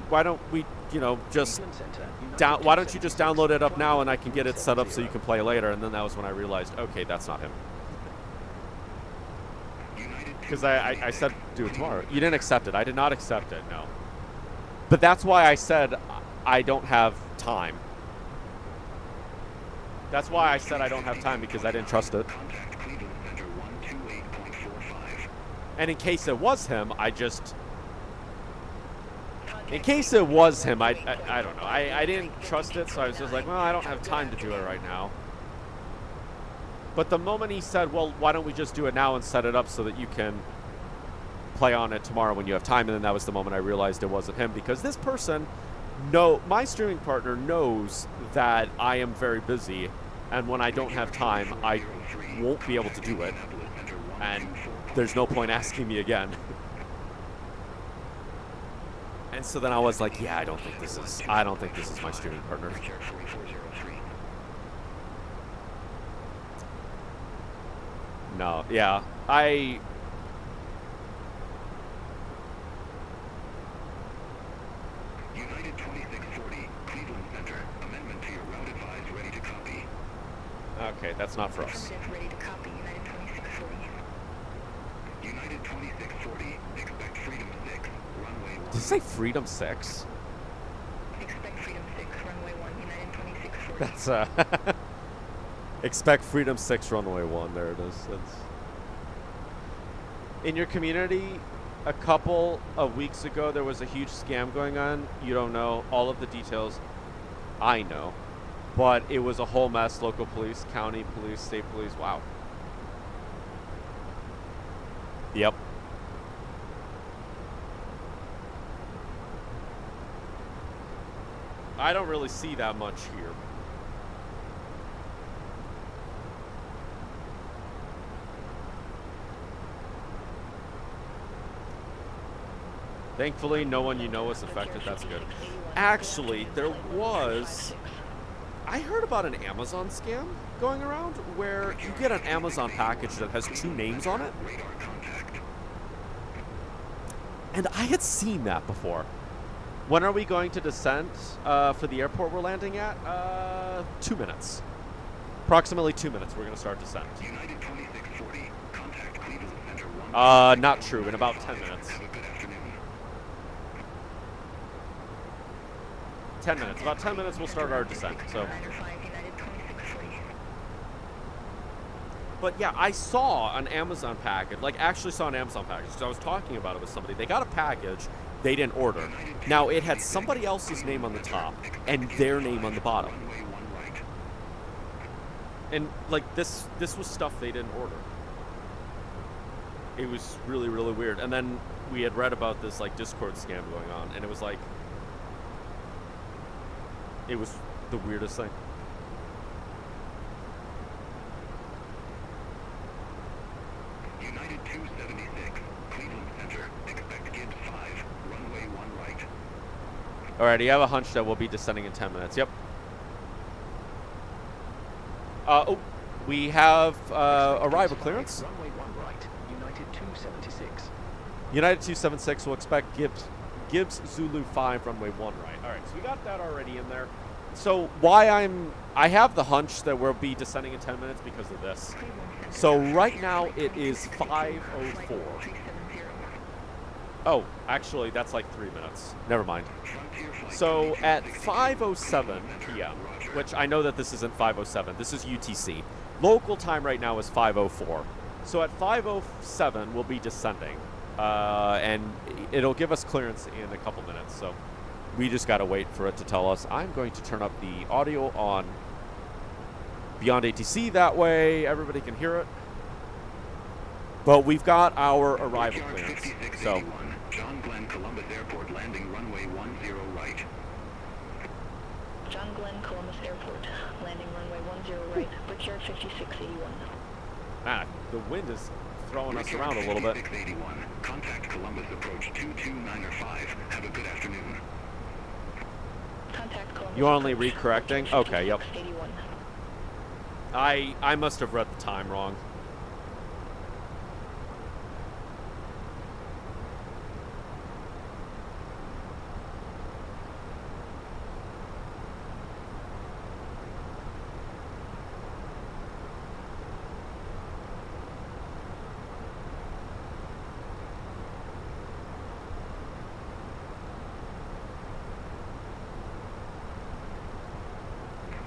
you know, why don't you just download it up now and I can get it set up so you can play later? And then that was when I realized, okay, that's not him. Because I said, do it tomorrow. You didn't accept it. I did not accept it, no. But that's why I said I don't have time. That's why I said I don't have time, because I didn't trust it. And in case it was him, in case it was him, I don't know. I didn't trust it, so I was just like, well, I don't have time to do it right now. But the moment he said, well, why don't we just do it now and set it up so that you can play on it tomorrow when you have time, and then that was the moment I realized it wasn't him, because this person, my streaming partner knows that I am very busy, and when I don't have time, I won't be able to do it, and there's no point asking me again. And so then I was like, yeah, I don't think this is my streaming partner. No, yeah, United 2640, Cleveland Center. Amendment to your route advised, ready to copy. Okay, that's not for us. Ready to copy, United 2640. United 2640, expect Freedom 6, runway 1. Did it say Freedom 6? Expect Freedom runway 1, United 2640. That's expect Freedom 6 runway 1. There it is. That's in your community. A couple of weeks ago, there was a huge scam going on. You don't know all of the details. I know. But it was a whole mess. Local police, county police, state police. Wow. Yep. I don't really see that much here. Thankfully, no one you know was affected. That's good. Actually, there was... I heard about an Amazon scam going around where you get an Amazon package that has 2 names on it. And I had seen that before. When are we going to descend for the airport we're landing at? 2 minutes. Approximately 2 minutes, we're going to start descent. United 2640, contact Cleveland Center 1. Not true. In about 10 minutes. Have a good afternoon. 10 minutes. About 10 minutes, we'll start our descent. So. But yeah, I saw an Amazon package. Like, actually saw an Amazon package. So I was talking about it with somebody. They got a package they didn't order. Now, it had somebody else's name on the top and their name on the bottom. And, like, this was stuff they didn't order. It was really, really weird. And then we had read about this, like, Discord scam going on. And it was like... It was the weirdest thing. United 276, Cleveland Center. Expect Gibbs 5, runway 1 right. Alrighty, I have a hunch that we'll be descending in 10 minutes. Yep. Oh, we have arrival clearance. Runway 1 right, United 276. United 276 will expect Gibbs Zulu 5, runway 1 right. Alright, so we got that already in there. So I have the hunch that we'll be descending in 10 minutes because of this. So right now it is 5:04. Oh, actually that's like 3 minutes. Never mind. So at 5:07 p.m., which I know that this isn't 5:07, this is UTC. Local time right now is 5:04. So at 5:07 we'll be descending. And it'll give us clearance in a couple minutes, so we just gotta wait for it to tell us. I'm going to turn up the audio on Beyond ATC, that way everybody can hear it. But we've got our arrival clearance, so. John Glenn, Columbus Airport, landing runway 10 right. John Glenn, Columbus Airport, landing runway 10 right, Brickyard 5681. Man, the wind is throwing us around a little bit. 5681. Contact Columbus approach 22905. Have a good afternoon. Contact Columbus. You only approach recorrecting? Okay, yep. 5681. I must have read the time wrong.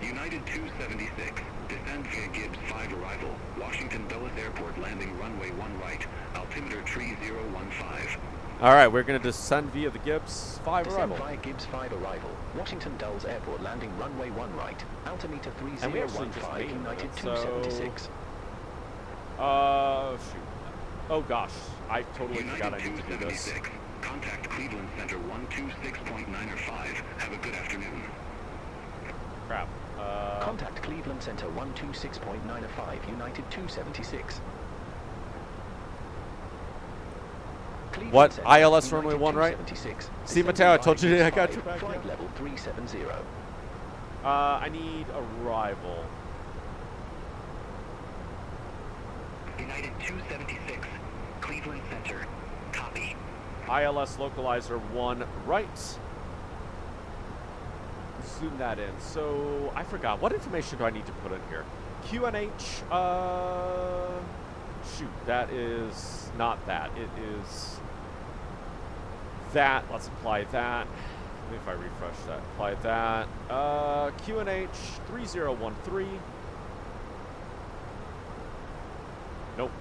United 276, descend via Gibbs 5 arrival, Washington Dulles Airport landing runway 1 right, altimeter tree 015. Alright, we're going to descend via the Gibbs 5 Descend arrival. via Gibbs 5 arrival, Washington Dulles Airport landing runway 1 right, altimeter And we actually just 3015, made United it, 276. Shoot. Oh gosh, I totally United forgot I need to do this. 276, contact Cleveland Center 126.905. Have a good afternoon. Crap. Contact Cleveland Center 126.905, United 276. Cleveland What? Center, ILS United runway 1 right? 276. See, Descend Mateo, I via told you Gibbs I got 5, your back, Flight yeah. level 370. I need arrival. United 276, Cleveland Center. Copy. ILS localizer 1 right. Zoom that in. So, I forgot. What information do I need to put in here? QNH, shoot, that is not that. It is that. Let's apply that. me if I refresh that. Apply that. QNH 3013. Nope.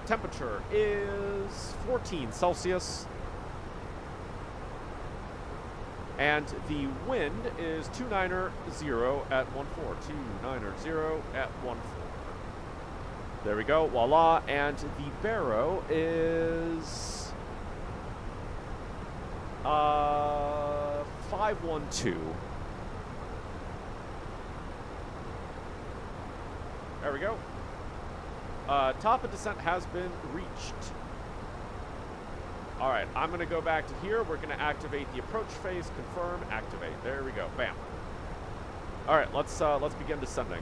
Temperature is 14 Celsius. And the wind is 290 at 14. 290 at 14. There we go. Voila. And the baro is 512. There we go. Top of descent has been reached. All right, I'm going to go back to here. We're going to activate the approach phase, confirm, activate. There we go. Bam. All right, let's begin descending.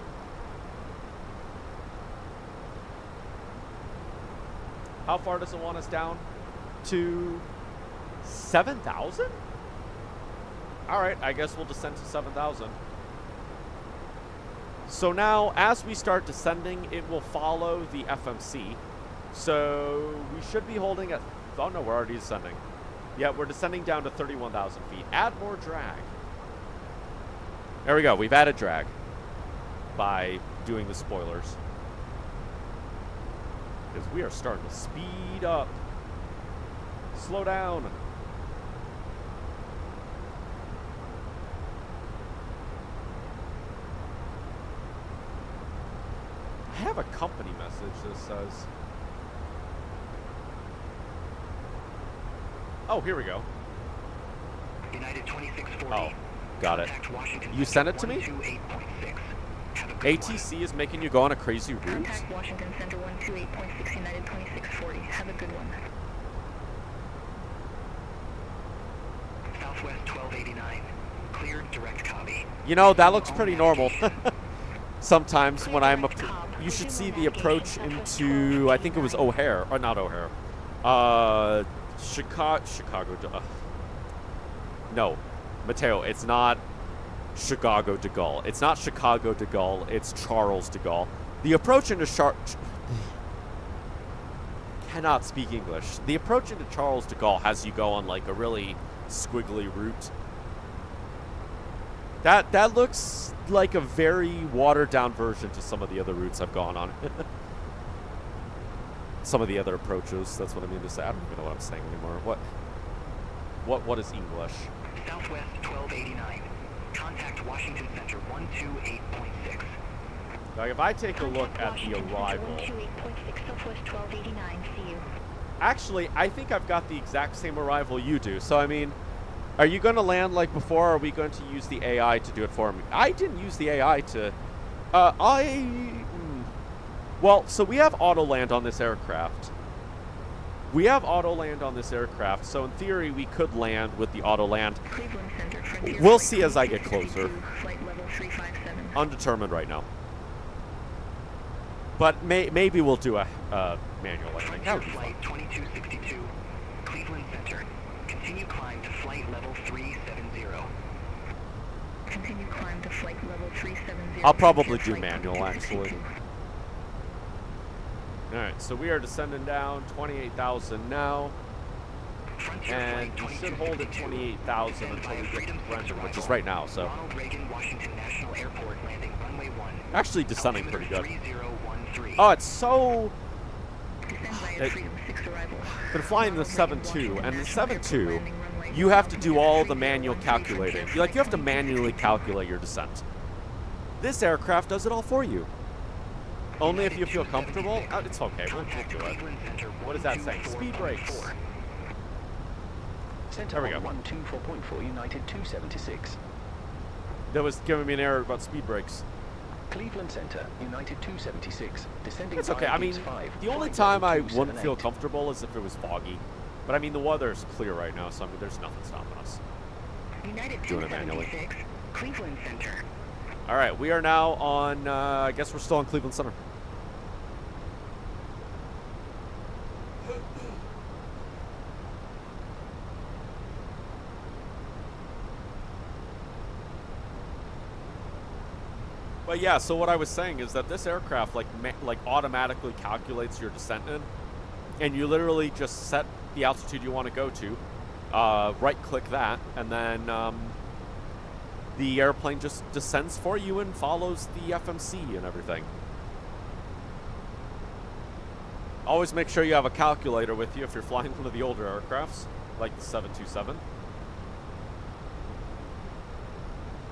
How far does it want us down? To 7,000? All right, I guess we'll descend to 7,000. So now, as we start descending, it will follow the FMC. So we should be holding at... Oh, no, we're already descending. Yeah, we're descending down to 31,000 feet. Add more drag. There we go. We've added drag by doing the spoilers. Because we are starting to speed up. Slow down. I have a company message that says... Oh, here we go. United 2640. Oh, got it. You sent it to me? ATC is making you go on a crazy route? Contact Washington Center 128.6 United 2640. Have a good one. Southwest 1289. Cleared, direct copy. You know, that looks pretty normal. Sometimes when I'm... You should see the approach into... I think it was O'Hare. Or not O'Hare. Chicago. No, Mateo, it's not Chicago de Gaulle. It's not Chicago de Gaulle. It's Charles de Gaulle. The approach into cannot speak English. The approach into Charles de Gaulle has you go on like a really squiggly route. That looks like a very watered down version to some of the other routes I've gone on. Some of the other approaches. That's what I mean to say. I don't even know what I'm saying anymore. What is English? Southwest 1289. Contact Washington Center 128.6. Now, if I take a look at the arrival... 128.6 Southwest 1289. See you. Actually, I think I've got the exact same arrival you do. So, I mean, are you going to land like before, or are we going to use the AI to do it for me? I didn't use the AI to... Well, so we have auto land on this aircraft. So in theory, we could land with the auto land. We'll see as I get closer. Undetermined right now. But maybe we'll do a manual landing. That would be fun. Flight 2262, Cleveland Center. Continue climb to flight level 370. Continue climb to flight level 370. I'll probably do manual, actually. Alright, so we are descending down 28,000 now. And we should hold at 28,000 until we get to Brentwood, which is right now, so. Ronald Reagan Washington National Airport landing runway 1. Actually descending pretty good. 3013. Oh, it's so... Been flying the 7.2, and the 7.2, you have to do all the manual calculating. You have to manually calculate your descent. This aircraft does it all for you. Only if you feel comfortable. Oh, it's okay. We'll do it. What is that saying? Speed brakes. There we go. 124.4 United 276. That was giving me an error about speed brakes. Cleveland Center, United 276. Descending. It's okay. I mean, the only time I wouldn't feel comfortable is if it was foggy. But I mean, the weather's clear right now, so I mean, there's nothing stopping us. United Doing it manually. 276, Cleveland Center. All right, we are now on. I guess we're still on Cleveland Center. But yeah, so what I was saying is that this aircraft like automatically calculates your descent in, and you literally just set the altitude you want to go to, right-click that, and then the airplane just descends for you and follows the FMC and everything. Always make sure you have a calculator with you if you're flying one of the older aircrafts, like the 727.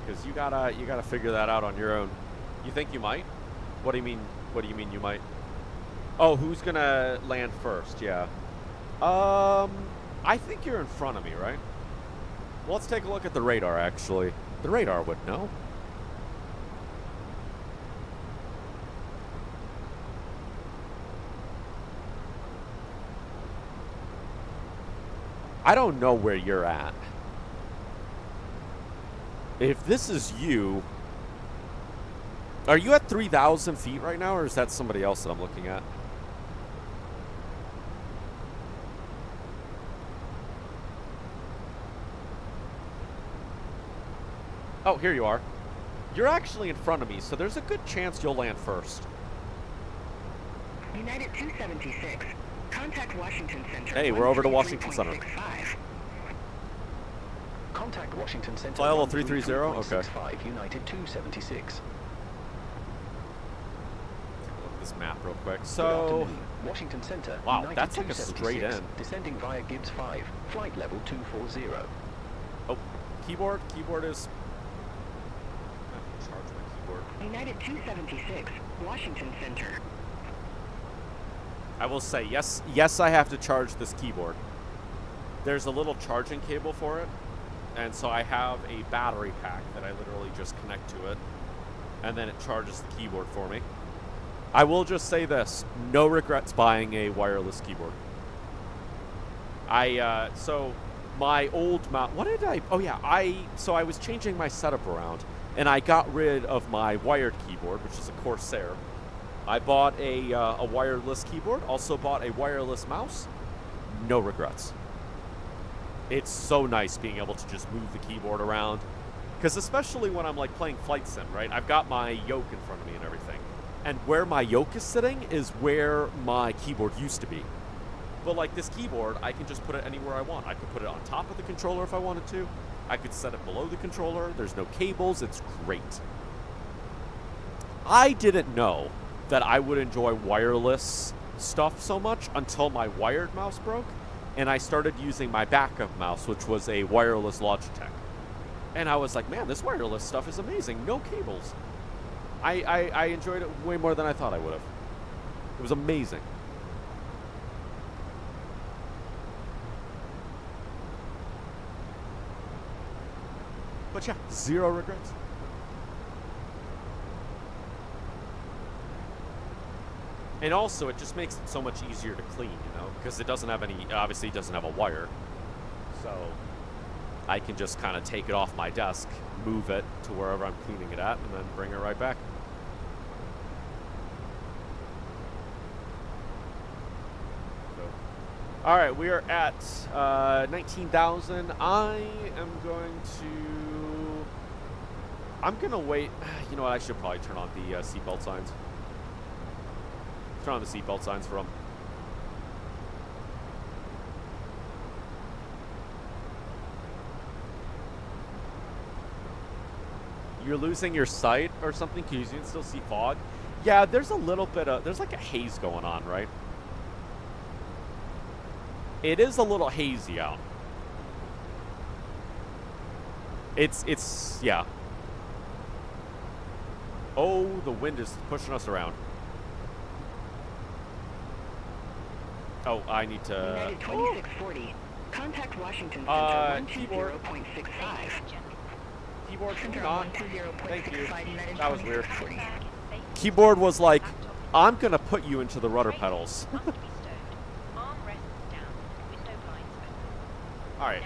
Because you gotta figure that out on your own. You think you might? What do you mean? What do you mean you might? Oh, who's gonna land first? Yeah. I think you're in front of me, right? Well, let's take a look at the radar, actually. The radar would know. I don't know where you're at. If this is you, are you at 3,000 feet right now, or is that somebody else that I'm looking at? Oh, here you are. You're actually in front of me, so there's a good chance you'll land first. United 276. Contact Washington Center. Hey, we're over to Washington Center. Contact Washington Center. Fly level 330? Okay. 5 United 276. Take a look at this map real quick. Good So, afternoon. Washington Center. wow, United that's like a straight 276, in. Descending via Gibbs 5. Flight level 240. oh, keyboard is... charge my keyboard. United 276. Washington Center. I will say, yes, I have to charge this keyboard. There's a little charging cable for it, and so I have a battery pack that I literally just connect to it, and then it charges the keyboard for me. I will just say this, no regrets buying a wireless keyboard. So my old mouse, so I was changing my setup around, and I got rid of my wired keyboard, which is a Corsair. I bought a wireless keyboard, also bought a wireless mouse. No regrets. It's so nice being able to just move the keyboard around. Because especially when I'm like playing Flight Sim, right? I've got my yoke in front of me and everything. And where my yoke is sitting is where my keyboard used to be. But like this keyboard, I can just put it anywhere I want. I could put it on top of the controller if I wanted to. I could set it below the controller. There's no cables. It's great. I didn't know that I would enjoy wireless stuff so much until my wired mouse broke, and I started using my backup mouse, which was a wireless Logitech. And I was like, man, this wireless stuff is amazing. No cables. I enjoyed it way more than I thought I would have. It was amazing. But yeah, zero regrets. And also, it just makes it so much easier to clean, you know, because it doesn't have any, obviously it doesn't have a wire. So I can just kind of take it off my desk, move it to wherever I'm cleaning it at, and then bring it right back. So, all right, we are at 19,000. I'm going to wait. You know what, I should probably turn on the seatbelt signs. Turn on the seatbelt signs for them. You're losing your sight or something because you can still see fog? Yeah, there's a little bit of, there's like a haze going on, right? It is a little hazy out. It's, yeah. Oh, the wind is pushing us around. Oh, I need to... United 2640. Contact Washington Center keyboard. 120.65. Keyboard, Center not. 120.65. Thank you. United That was weird. 2640. Keyboard was like, I'm going to put you into the rudder pedals. Alright,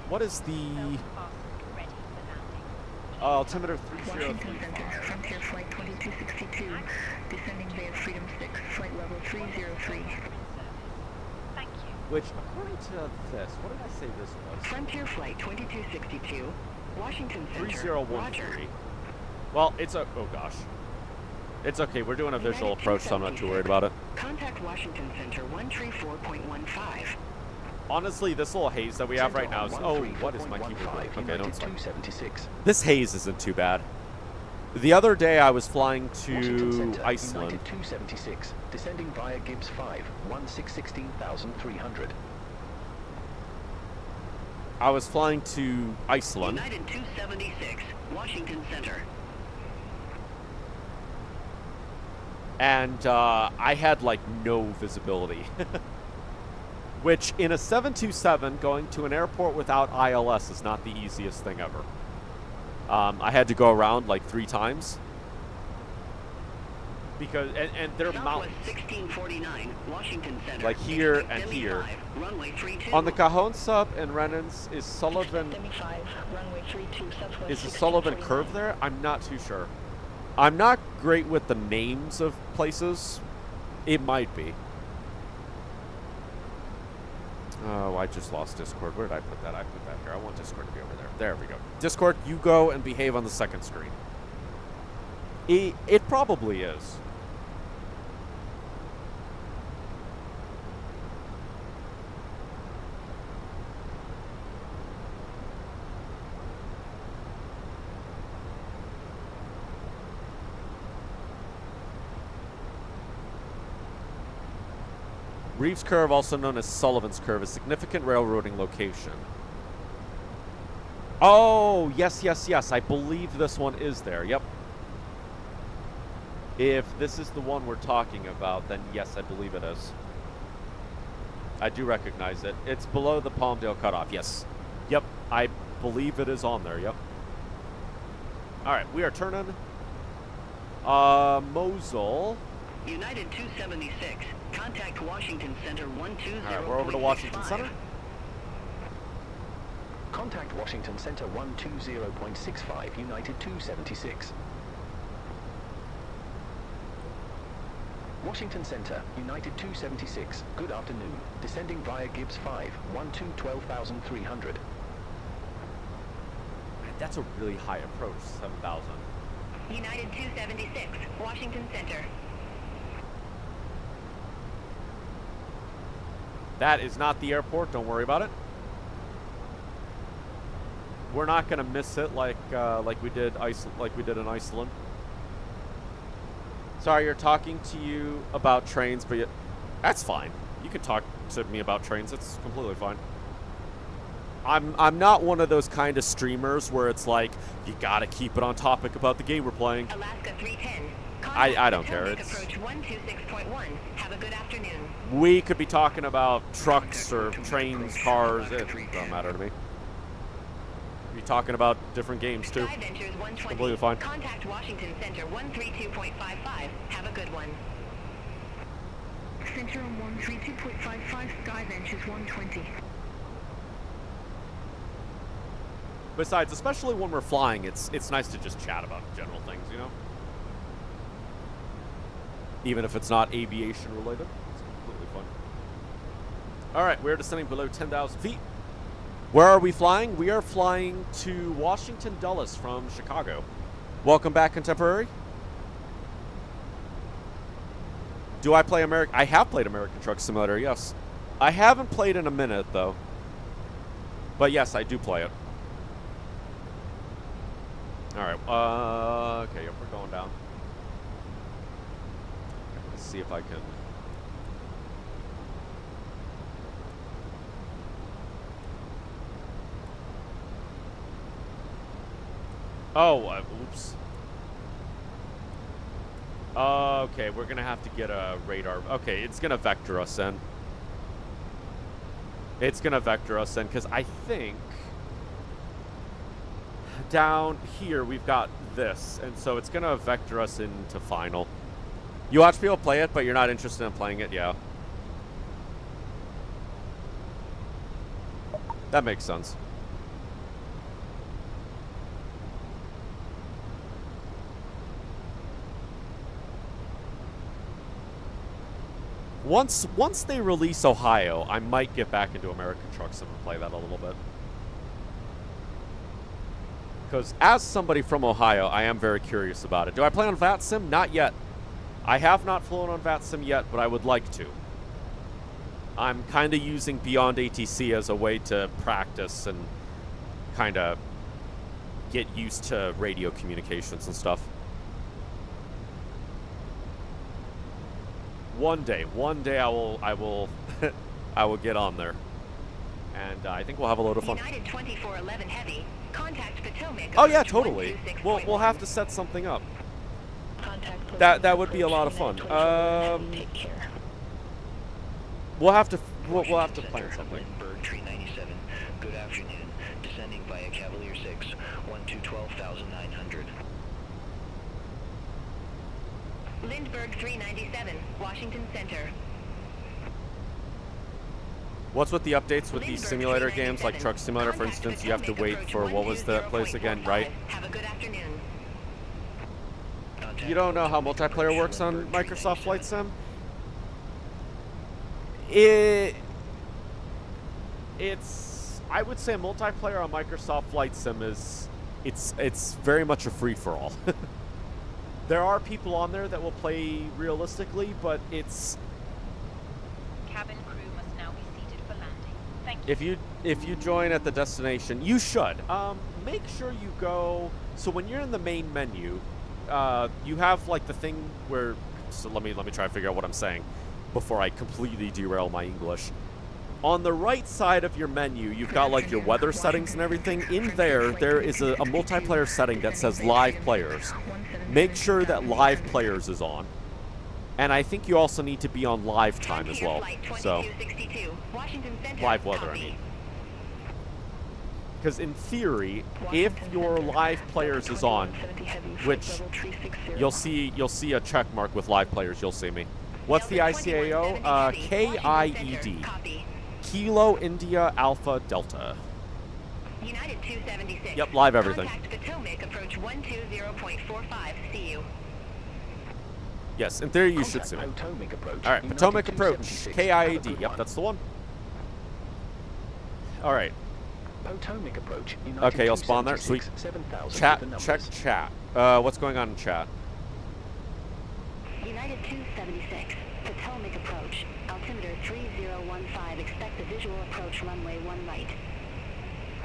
what is the... altimeter 303. Washington Center, Frontier Flight 2262, descending via Freedom 6, flight level 303. Thank you. Which, according to this, what did I say this was? Frontier Flight 2262, Washington Center. 3013. Well, it's a... oh gosh. It's okay, we're doing a visual approach, so I'm not too worried about it. Contact Washington Center 134.15. Honestly, this little haze that we have right now is... Oh, what is my keyboard doing? Okay, don't start. 276. This haze isn't too bad. The other day I was flying Washington to Center, Iceland. United 276, descending via Gibbs 5, 16,300. I was flying to Iceland. United 276, Washington Center. And I had like no visibility. Which in a 727, going to an airport without ILS is not the easiest thing ever. I had to go around like 3 times. Because, and they're mountains. 1649, Washington Center. Like here and here. Runway 32. On the Cajon sub in Rennans, is Sullivan... runway 32, southwest. Is the Sullivan curve there? I'm not too sure. I'm not great with the names of places. It might be. Oh, I just lost Discord. Where did I put that? I put that here. I want Discord to be over there. There we go. Discord, you go and behave on the second screen. It probably is. Reeves Curve, also known as Sullivan's Curve, is a significant railroading location. Oh, yes, yes, yes. I believe this one is there. Yep. If this is the one we're talking about, then yes, I believe it is. I do recognize it. It's below the Palmdale cutoff. Yes. Yep. I believe it is on there. Yep. All right. We are turning. Mosul. United 276. Contact Washington Center 120. All right, we're over to Washington Center. Contact Washington Center 120.65, United 276. Washington Center, United 276. Good afternoon. Descending via Gibbs 5, 12,300. That's a really high approach, 7,000. United 276, Washington Center. That is not the airport. Don't worry about it. We're not going to miss it like we did in Iceland. Sorry, you're talking to you about trains, but that's fine. You can talk to me about trains. It's completely fine. I'm not one of those kind of streamers where it's like you got to keep it on topic about the game we're playing. Alaska 310. I don't care. It's approach 126.1. Have a good afternoon. We could be talking about trucks or trains, cars. It doesn't matter to me. Be talking about different games too. It's completely fine. Contact Washington Center 132.55. Have a good one. Center on 132.55, Sky Ventures 120. Besides, especially when we're flying, it's nice to just chat about general things, you know? Even if it's not aviation related. It's completely fun. Alright, we're descending below 10,000 feet. Where are we flying? We are flying to Washington Dulles from Chicago. Welcome back, Contemporary. Do I play American? I have played American Truck Simulator, yes. I haven't played in a minute, though. But yes, I do play it. Alright, okay, yep, we're going down. Let's see if I can... Oh, oops. Okay, we're gonna have to get a radar. Okay, it's gonna vector us in. It's gonna vector us in, because I think down here we've got this, and so it's gonna vector us into final. You watch people play it, but you're not interested in playing it, yeah. That makes sense. Once they release Ohio, I might get back into American Truck Sim and play that a little bit. Because as somebody from Ohio, I am very curious about it. Do I play on VATSIM? Not yet. I have not flown on VATSIM yet, but I would like to. I'm kind of using Beyond ATC as a way to practice and kind of get used to radio communications and stuff. One day I will I will get on there, and I think we'll have a load of fun. United 2411 Heavy, contact Potomac. Oh yeah, totally. We'll have to set something up. That would be a lot of fun. Take care. We'll have to plan something. Bird 397. Good afternoon. Descending via Cavalier 6, 12,900. Lindbergh 397, Washington Center. What's with the updates with these simulator games, like Truck Simulator, for instance? You have to wait for, what was that place again, right? Have a good afternoon. You don't know how multiplayer works on Microsoft Flight Sim? It's I would say multiplayer on Microsoft Flight Sim is it's very much a free-for-all. There are people on there that will play realistically, but it's Cabin crew must now be seated for landing. Thank you. if you join at the destination, you should make sure you go. So when you're in the main menu, you have like the thing where. So let me try to figure out what I'm saying before I completely derail my English. On the right side of your menu, you've got like your weather settings and everything. In there is a multiplayer setting that says live players. Make sure that live players is on. And I think you also need to be on live time as well. So, live weather, I mean. Because in theory, if your live players is on, which you'll see a check mark with live players, you'll see me. What's the ICAO? KIED. Kilo India Alpha Delta. United 276. Yep, live everything. Contact Potomac approach 120.45. See you. Yes, in theory you should see me. Potomac approach. All right, Potomac approach. KIED. Yep, that's the one. All right. Potomac approach. Okay, you'll spawn there. Sweet. Chat. Check chat. What's going on in chat? United 276. Potomac approach. Altimeter 3015. Expect the visual approach runway 1 right.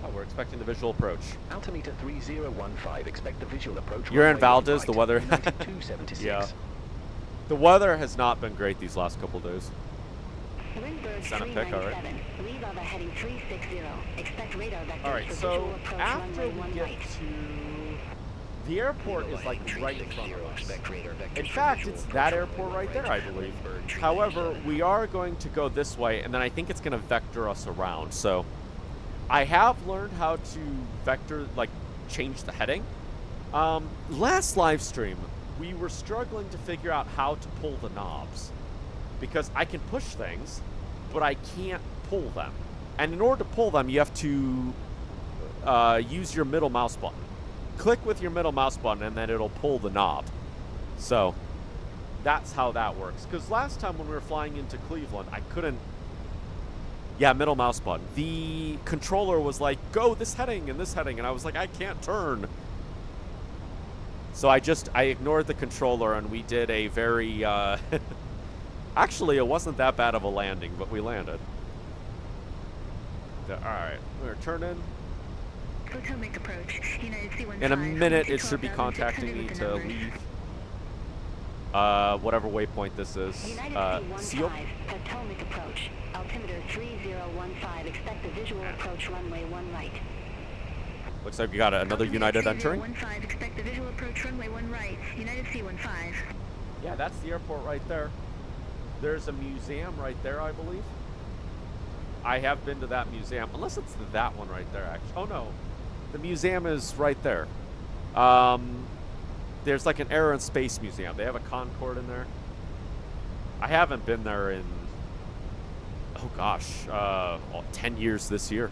Oh, we're expecting the visual approach. Altimeter 3015. Expect the visual approach. You're in Valdez. Right. The weather. 276. Yeah. The weather has not been great these last couple days. Lindbergh Send a pic, all right. Leave over heading 360. Expect radar vectors All right, for so visual approach after runway we 1 get right. to the airport is like right in front of us. In fact, it's that airport right there, I believe. However, we are going to go this way, and then I think it's going to vector us around. So I have learned how to vector, like, change the heading. Last live stream, we were struggling to figure out how to pull the knobs. Because I can push things, but I can't pull them. And in order to pull them, you have to use your middle mouse button. Click with your middle mouse button, and then it'll pull the knob. So that's how that works. Because last time when we were flying into Cleveland, I couldn't... Yeah, middle mouse button. The controller was like, go this heading and this heading, and I was like, I can't turn. So I ignored the controller, and we did a very... Actually, it wasn't that bad of a landing, but we landed. Alright, we're turning. Potomac approach. United C-15. In a minute, it should be contacting me to leave. Whatever waypoint this is. Seal. Potomac approach. Altimeter 3015. Expect the visual approach runway 1 right. Looks like we got another United entering. 3015. Expect the visual approach runway 1 right. United C-15. Yeah, that's the airport right there. There's a museum right there, I believe. I have been to that museum, unless it's that one right there, actually. Oh, no. The museum is right there. There's like an Air and Space Museum. They have a Concorde in there. I haven't been there in, oh gosh, 10 years this year,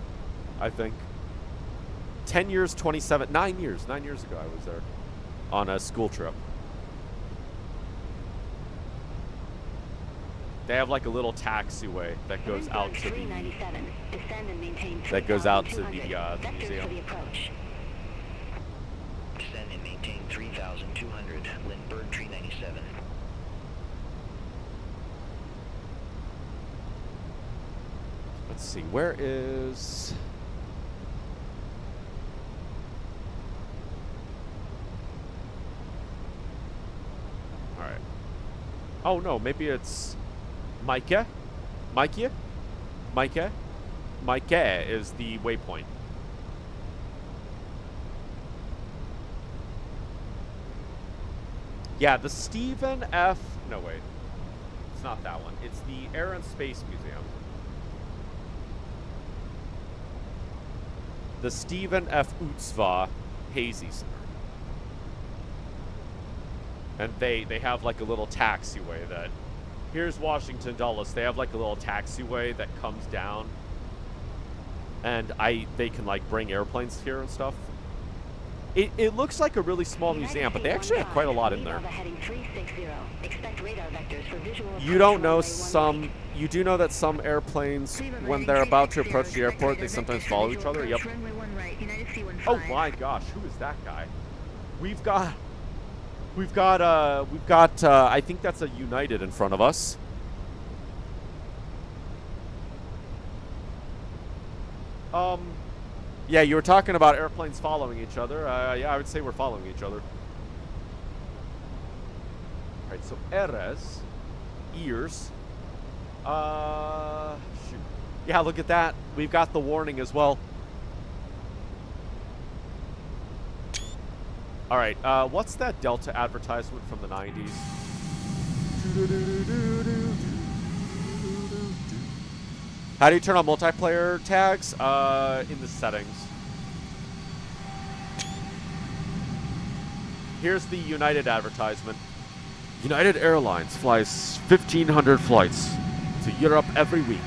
I think. 10 years, 9 years. 9 years ago I was there on a school trip. They have like a little taxiway that goes out to the that goes out to the museum. Descend and maintain 3,200. Lindbergh 397. let's see. Where is... Alright. Oh, no. Maybe it's... Micah? Micah? Micah? Micah is the waypoint. Yeah, the Stephen F... No, wait. It's not that one. It's the Air and Space Museum. The Stephen F. Utzva Hazy Center. And they have like a little taxiway that... Here's Washington Dulles. They have like a little taxiway that comes down. And they can like bring airplanes here and stuff. It looks like a really small museum, but they actually have quite a lot in there. You don't know some... You do know that some airplanes, when they're about to approach the airport, they sometimes follow each other? Yep. Oh my gosh, who is that guy? We've got, I think that's a United in front of us. Yeah, you were talking about airplanes following each other. Yeah, I would say we're following each other. Alright, so Eres, ears. Shoot. Yeah, look at that. We've got the warning as well. Alright, what's that Delta advertisement from the 90s? How do you turn on multiplayer tags? In the settings. Here's the United advertisement. United Airlines flies 1,500 flights to Europe every week.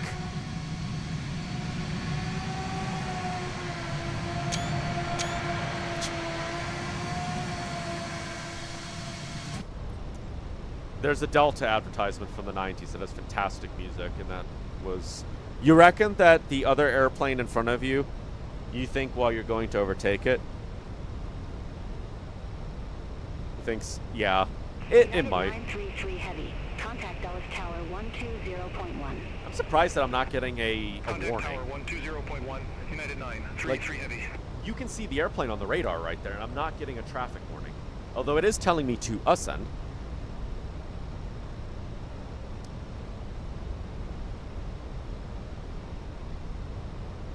There's a Delta advertisement from the 90s that has fantastic music, and that was... You reckon that the other airplane in front of you, you think while you're going to overtake it? Thinks, yeah. It might. Heavy. Contact Dulles Tower 120.1. I'm surprised that I'm not getting a warning. Tower 120.1, United 933 like, Heavy. You can see the airplane on the radar right there, and I'm not getting a traffic warning. Although it is telling me to ascend.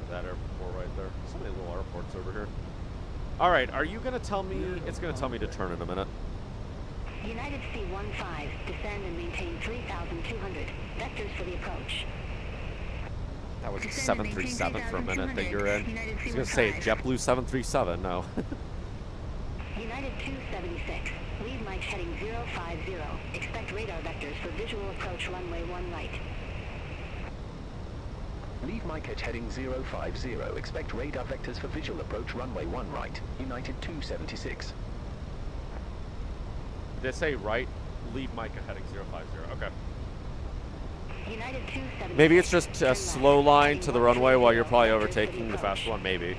That airport right there. So many little airports over here. All right, are you going to tell me? It's going to tell me to turn in a minute. United C-15, descend and maintain 3,200. Vectors for the approach. That was a 737 for a minute that you're in. I was going to say JetBlue 737, no. United 276, lead Mike heading 050. Expect radar vectors for visual approach runway 1 right. Leave Mike at heading 050. Expect radar vectors for visual approach runway 1 right. United 276. Did they say right? Leave Micah heading 050. Okay. United 276. Maybe it's just a slow line to the runway while you're probably overtaking the fast one. Maybe.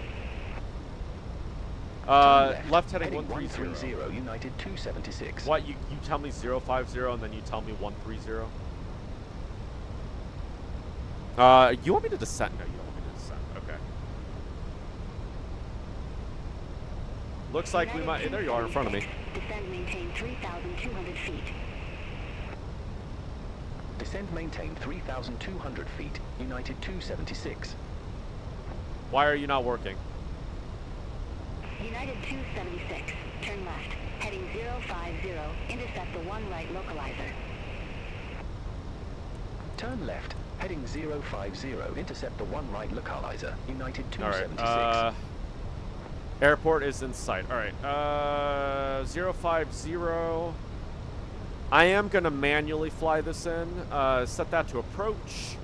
Left heading 130. United 276. What? You tell me 050 and then you tell me 130? You want me to descend? No, you don't want me to descend. Okay. Looks like we might... There you are in front of me. Descend, maintain 3,200 feet. Descend, maintain 3,200 feet. United 276. Why are you not working? United 276. Turn left. Heading 050. Intercept the 1 right localizer. Turn left. Heading 050. Intercept the 1 right localizer. United 276. All right. Airport is in sight. All right. 050. I am going to manually fly this in. Set that to approach.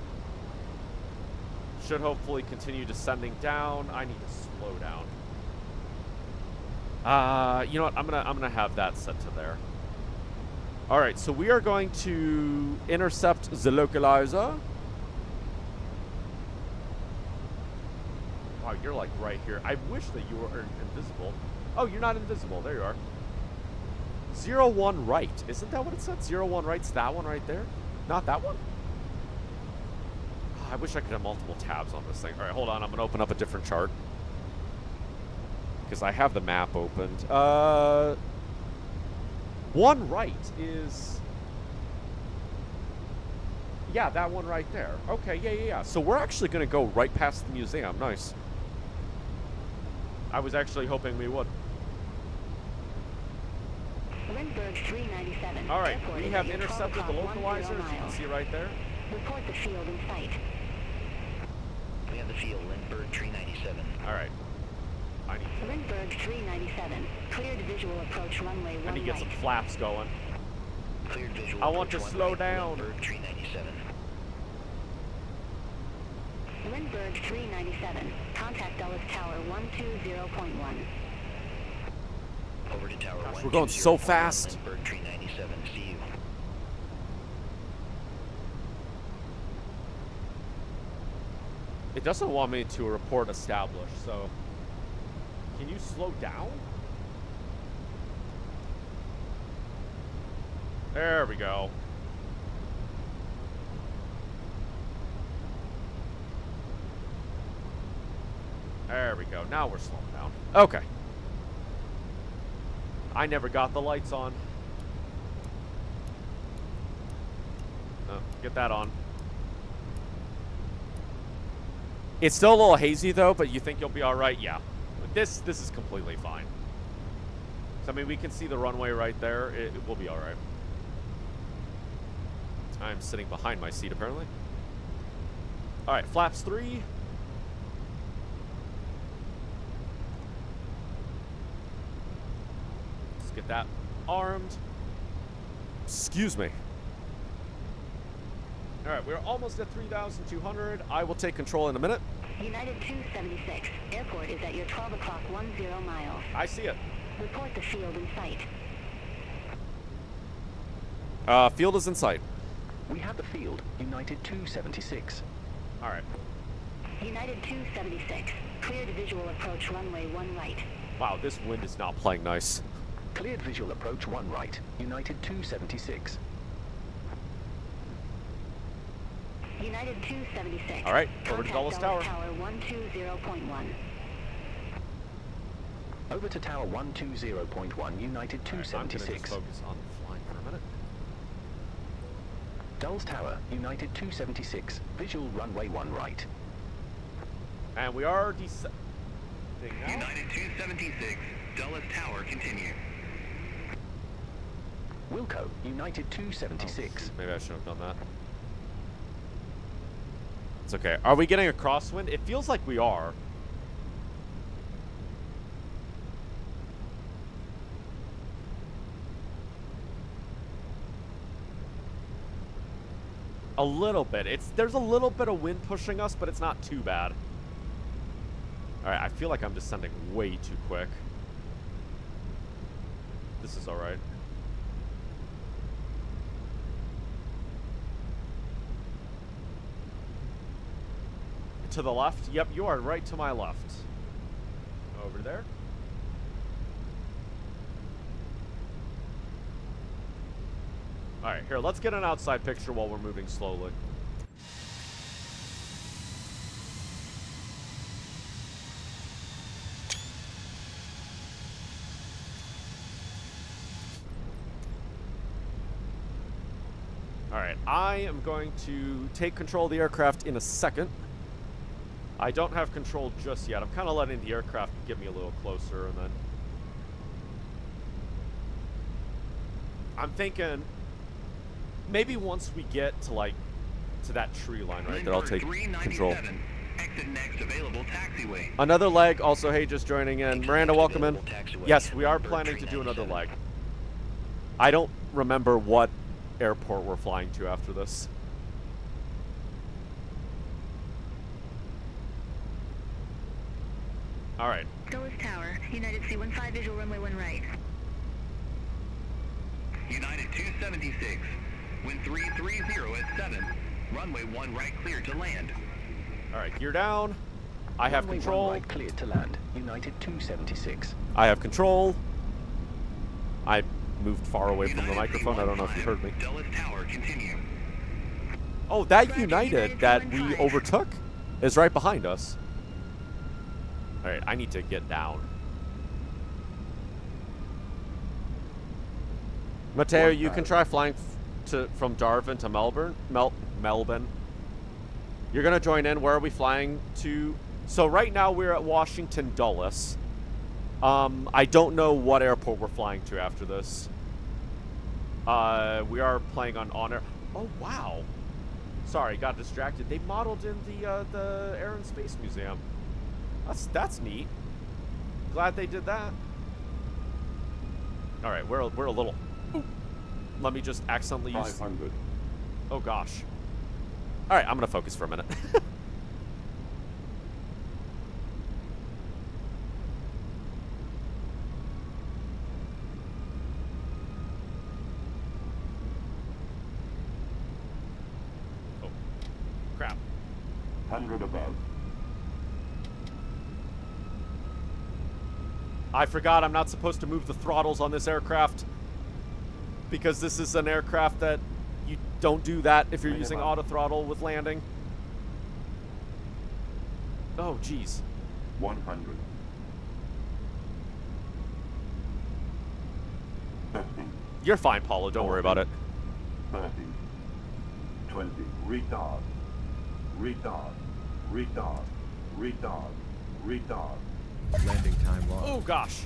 Should hopefully continue descending down. I need to slow down. You know what? I'm gonna have that set to there. All right. So we are going to intercept the localizer. Wow, you're like right here. I wish that you were invisible. Oh, you're not invisible. There you are. 01 right. Isn't that what it said? 01 right's that one right there? Not that one? I wish I could have multiple tabs on this thing. All right, hold on. I'm going to open up a different chart. Because I have the map opened. One right is... Yeah, that one right there. Okay, yeah. So we're actually going to go right past the museum. Nice. I was actually hoping we would. Lindbergh 397. All right, Airport we is have at your 12 intercepted the o'clock, 10 localizers. You can miles. see right there. Report the field in sight. We have the field, Lindbergh 397. All right. I need Lindbergh 397. Cleared visual approach runway 1 I need to get some right. flaps going. Cleared visual I want to approach slow one right, down. Lindbergh 397. Lindbergh 397. Contact Dulles Tower 120.1. Over to Tower 1. We're going so fast. Lindbergh 397. See you. It doesn't want me to report established, so... Can you slow down? There we go. There we go. Now we're slowing down. Okay. I never got the lights on. Oh, get that on. It's still a little hazy though, but you think you'll be all right? Yeah. This is completely fine. So, I mean, we can see the runway right there. It will be all right. I'm sitting behind my seat apparently. All right, flaps 3. Let's get that armed. Excuse me. All right, we're almost at 3,200. I will take control in a minute. United 276. Airport is at your 12 o'clock 10 miles. I see it. Report the field in sight. Field is in sight. We have the field, United 276. All right. United 276. Cleared visual approach runway 1 right. Wow, this wind is not playing nice. Cleared visual approach 1 right, United 276. United 276. All right, over to Contact Dulles Tower. Tower 120.1. Over to Tower 120.1, United 276. Right, I'm gonna just focus on flying for a minute. Dulles Tower, United 276. Visual runway 1 right. And we are descending now. United 276, Dulles Tower, continue. Wilco, United 276. Maybe I should have done that. It's okay. Are we getting a crosswind? It feels like we are. A little bit. There's a little bit of wind pushing us, but it's not too bad. All right, I feel like I'm descending way too quick. This is all right. To the left? Yep, you are right to my left. Over there. Alright, here, let's get an outside picture while we're moving slowly. Alright, I am going to take control of the aircraft in a second. I don't have control just yet. I'm kind of letting the aircraft get me a little closer, and then... I'm thinking... Maybe once we get to, like, to that tree line right there, I'll take control. Exit next available taxiway. Another leg. Also, hey, just joining in. Miranda, welcome in. Yes, we are planning to do another leg. I don't remember what airport we're flying to after this. All right. Dulles Tower, United C15 visual runway 1 right. United 276, wind 330 at 7. Runway 1 right cleared to land. All right, gear down. I have Runway control. 1 right cleared to land, United 276. I have control. I moved far away from the microphone. I don't know if you heard me. Dulles Tower, continue. Oh, that United that we overtook is right behind us. All right, I need to get down. Mateo, you can try flying from Darwin to Melbourne. Melbourne. You're gonna join in. Where are we flying to? So right now we're at Washington Dulles. I don't know what airport we're flying to after this. We are playing on OnAir. Oh wow! Sorry, got distracted. They modeled in the Air and Space Museum. That's neat. Glad they did that. All right, we're a little. Ooh, let me just accidentally use. 500. Oh gosh. All right, I'm gonna focus for a minute. Oh, crap. 100 above. I forgot I'm not supposed to move the throttles on this aircraft because this is an aircraft that you don't do that if you're using auto throttle with landing. Oh, geez. 100. 50. You're fine, Paulo. Don't worry about it. 30. 20. Retard. Retard. Retard. Retard. Retard. Landing time lost. Oh, gosh.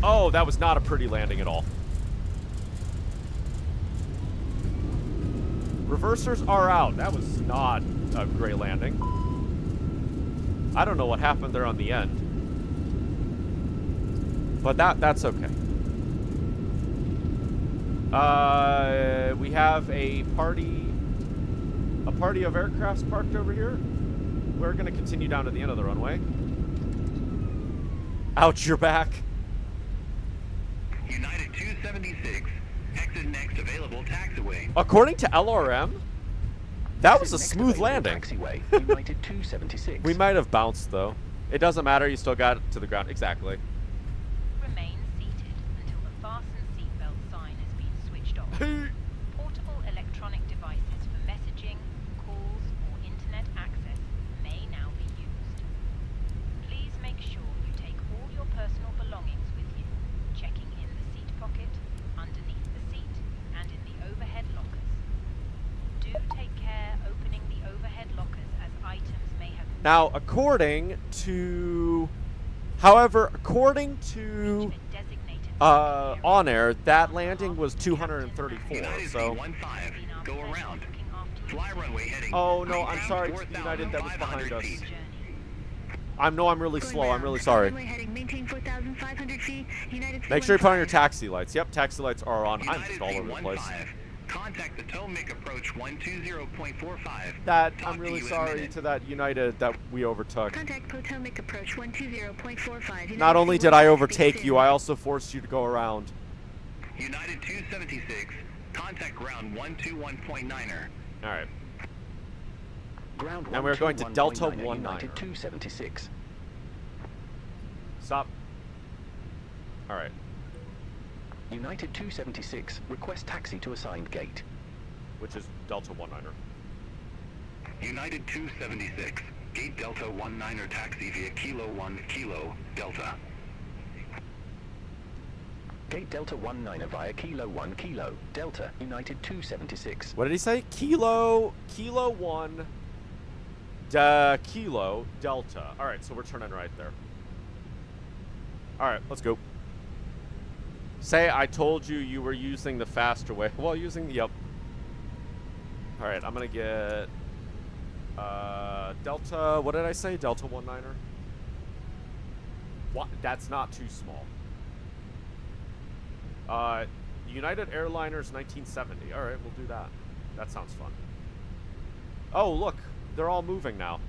Oh, that was not a pretty landing at all. Reversers are out. That was not a great landing. I don't know what happened there on the end. But that's okay. We have a party of aircrafts parked over here. We're going to continue down to the end of the runway. Ouch, your back. United 276, exit next available taxiway. According to LRM, that was a smooth landing. Taxiway, United 276. We might have bounced, though. It doesn't matter, you still got it to the ground. Exactly. Remain seated until the fasten seatbelt sign has been switched off. Portable electronic devices for messaging, calls, or internet access may now be used. Please make sure you take all your personal belongings with you, checking in the seat pocket, underneath the seat, and in the overhead lockers. Do take care opening the overhead lockers as items may have... Now, according to OnAir, that landing was 234, so... Go around. Fly runway heading. Oh, no, I'm sorry, United, that was behind us. I'm really slow, I'm really sorry. Make sure you put on your taxi lights. Yep, taxi lights are on. I'm just all over the place. Contact the Potomac approach 120.45. That, I'm really sorry to that United that we overtook. Contact Potomac approach 120.45. Not only did I overtake you, I also forced you to go around. United 276, contact ground 121.9er. Alright. Ground and we're going to Delta 19. United 276. Stop. Alright. United 276, request taxi to assigned gate. Which is Delta 19er. United 276, gate Delta 19er taxi via Kilo 1 Kilo Delta. Gate Delta 19er via Kilo 1 Kilo Delta, United 276. What did he say? Kilo 1 Kilo Delta. Alright, so we're turning right there. Alright, let's go. Say I told you you were using the faster way. Well, yep. Alright, I'm gonna get Delta, what did I say? Delta 19er? What? That's not too small. United Airliners 1970. Alright, we'll do that. That sounds fun. Oh, look. They're all moving now.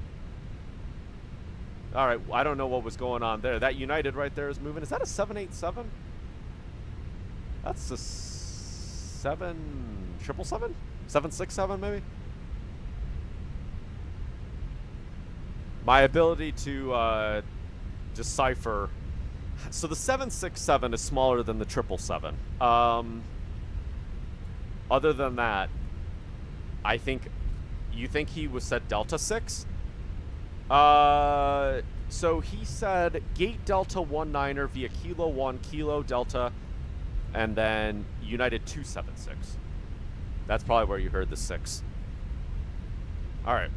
Alright, I don't know what was going on there. That United right there is moving. Is that a 787? That's a 777? 767 maybe? My ability to decipher. So the 767 is smaller than the 777. Other than that, I think... You think he was said Delta 6? So he said Gate Delta 19er via Kilo 1, Kilo Delta, and then United 276. That's probably where you heard the 6. Alright.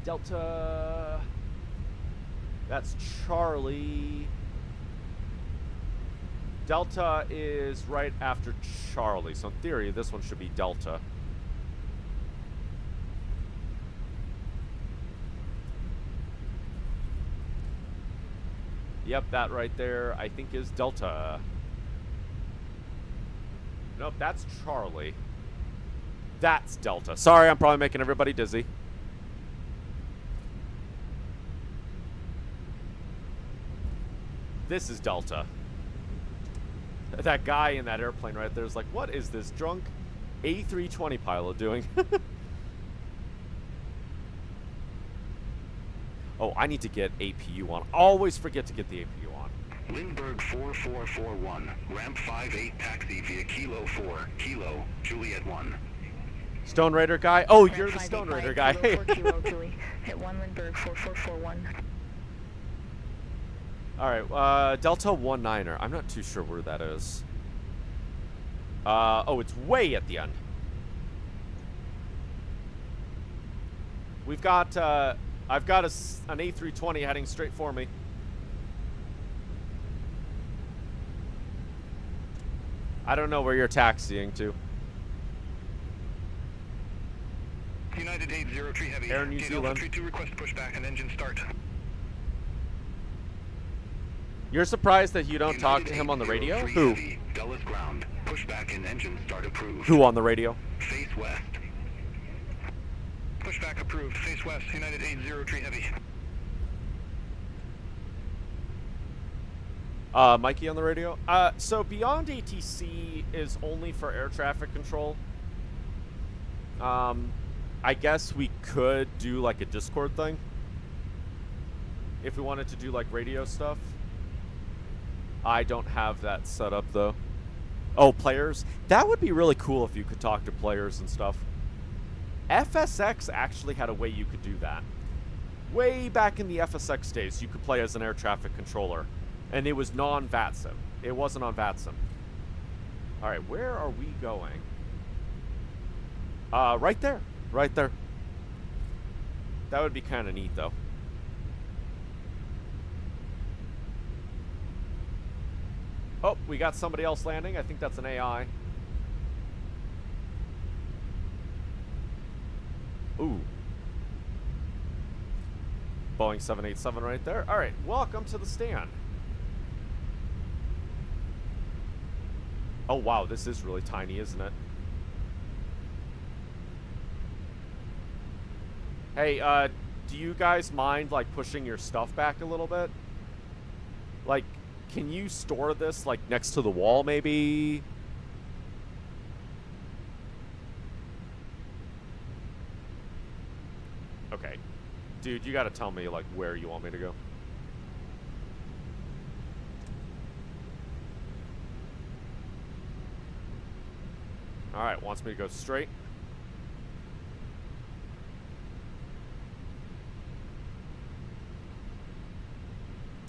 Delta... That's Charlie. Delta is right after Charlie, so in theory, this one should be Delta. Yep, that right there, I think, is Delta. Nope, that's Charlie. That's Delta. Sorry, I'm probably making everybody dizzy. This is Delta. That guy in that airplane right there is like, what is this drunk A320 pilot doing? Oh, I need to get APU on. Always forget to get the APU on. Lindbergh 4441, ramp 58 taxi via Kilo 4, Kilo, Juliet 1. Stone Raider guy? Oh, Ramp you're the Stone 585, Raider guy. Kilo 4 Kilo Julie. Hit 1 Lindbergh 4441. Alright, Delta 19er. I'm not too sure where that is. Oh, it's way at the end. We've got, I've got an A320 heading straight for me. I don't know where you're taxiing to. United 803 Heavy. Air New Zealand. 32 request pushback and engine start. You're surprised that you don't talk to him on the radio? Who? Heavy, Dulles ground. Pushback and engine start approved. Who on the radio? Face west. Pushback approved. Face west. United 803 Heavy. Mikey on the radio? So Beyond ATC is only for air traffic control. I guess we could do like a Discord thing. If we wanted to do like radio stuff. I don't have that set up though. Oh, players? That would be really cool if you could talk to players and stuff. FSX actually had a way you could do that. Way back in the FSX days, you could play as an air traffic controller. And it was non-VATSIM. It wasn't on VATSIM. Alright, where are we going? Right there. Right there. That would be kind of neat, though. Oh, we got somebody else landing. I think that's an AI. Ooh. Boeing 787 right there. All right, welcome to the stand. Oh, wow, this is really tiny, isn't it? Hey, do you guys mind, like, pushing your stuff back a little bit? Like, can you store this, like, next to the wall, maybe? Okay. Dude, you gotta tell me, like, where you want me to go. Alright, wants me to go straight.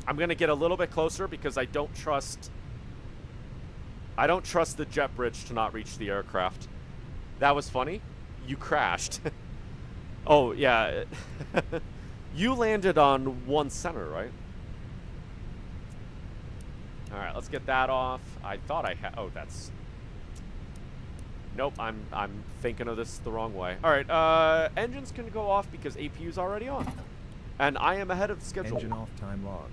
I'm gonna get a little bit closer because I don't trust the jet bridge to not reach the aircraft. That was funny. You crashed. Oh, yeah. You landed on 1 center, right? Alright, let's get that off. I thought I had... Oh, that's... Nope, I'm thinking of this the wrong way. Alright, engines can go off because APU's already on. And I am ahead of the schedule. Engine off, time logged.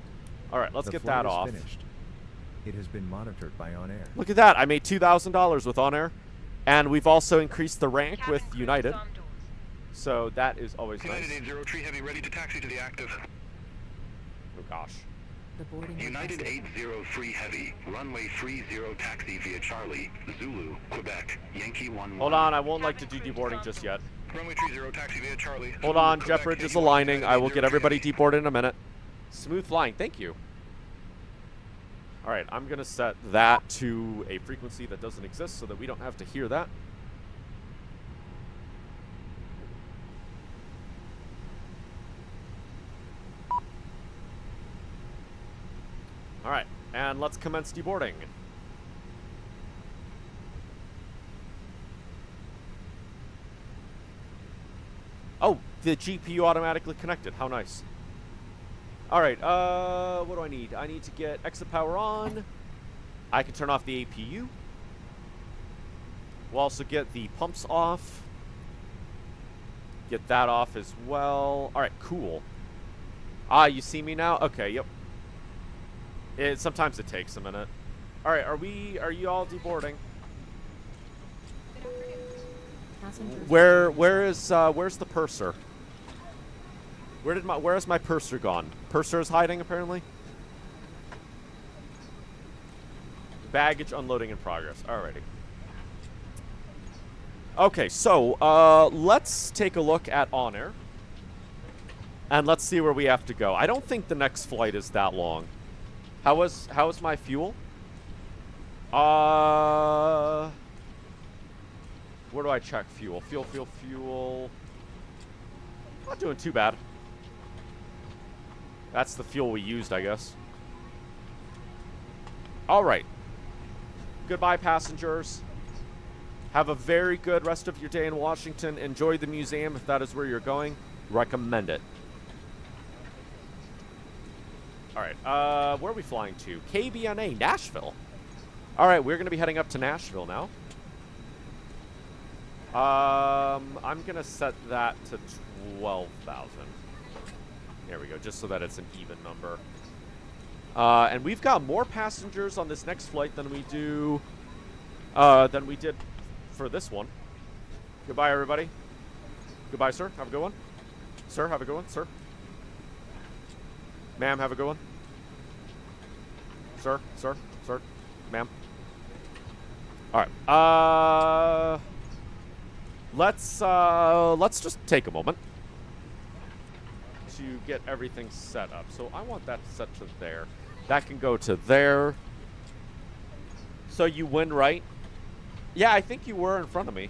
Alright, let's get that off. Finished. It has been monitored by OnAir. Look at that, I made $2,000 with OnAir. And we've also increased the rank with United. So that is always nice. United 803 Heavy ready to taxi to the active. Oh gosh. The boarding United 803 Heavy, runway 30 taxi via Charlie, Zulu, Quebec, Yankee 11. Hold on, I won't like to do deboarding just yet. Runway 30 taxi via Charlie. Hold on, jet bridge is aligning. I will get everybody deboarded in a minute. Smooth flying, thank you. Alright, I'm going to set that to a frequency that doesn't exist so that we don't have to hear that. Alright, and let's commence deboarding. Oh, the GPU automatically connected. How nice. Alright, what do I need? I need to get exit power on. I can turn off the APU. We'll also get the pumps off. Get that off as well. Alright, cool. Ah, you see me now? Okay, yep. Sometimes it takes a minute. Alright, are you all deboarding? Where's the purser? Where is my purser gone? Purser is hiding apparently. Baggage unloading in progress. Alrighty. Okay, so let's take a look at OnAir. And let's see where we have to go. I don't think the next flight is that long. How is my fuel? Where do I check fuel? Fuel. Not doing too bad. That's the fuel we used, I guess. Alright. Goodbye, passengers. Have a very good rest of your day in Washington. Enjoy the museum if that is where you're going. Recommend it. Alright, where are we flying to? KBNA, Nashville. Alright, we're going to be heading up to Nashville now. I'm going to set that to 12,000. There we go, just so that it's an even number. And we've got more passengers on this next flight than we did for this one. Goodbye, everybody. Goodbye, sir. Have a good one. Sir, have a good one. Sir. Ma'am, have a good one. Sir. Ma'am. Alright. Let's just take a moment to get everything set up. So I want that set to there. That can go to there. So you win, right? Yeah, I think you were in front of me.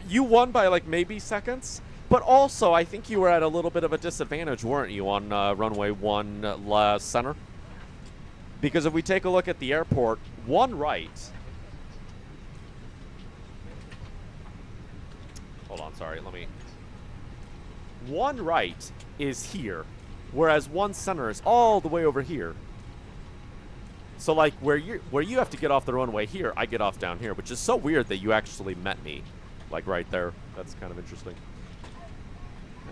You won by like maybe seconds. But also, I think you were at a little bit of a disadvantage, weren't you, on runway 1 center? Because if we take a look at the airport, one right... Hold on, sorry, let me... One right is here, whereas one center is all the way over here. So, like, where you have to get off the runway here, I get off down here, which is so weird that you actually met me, like, right there. That's kind of interesting.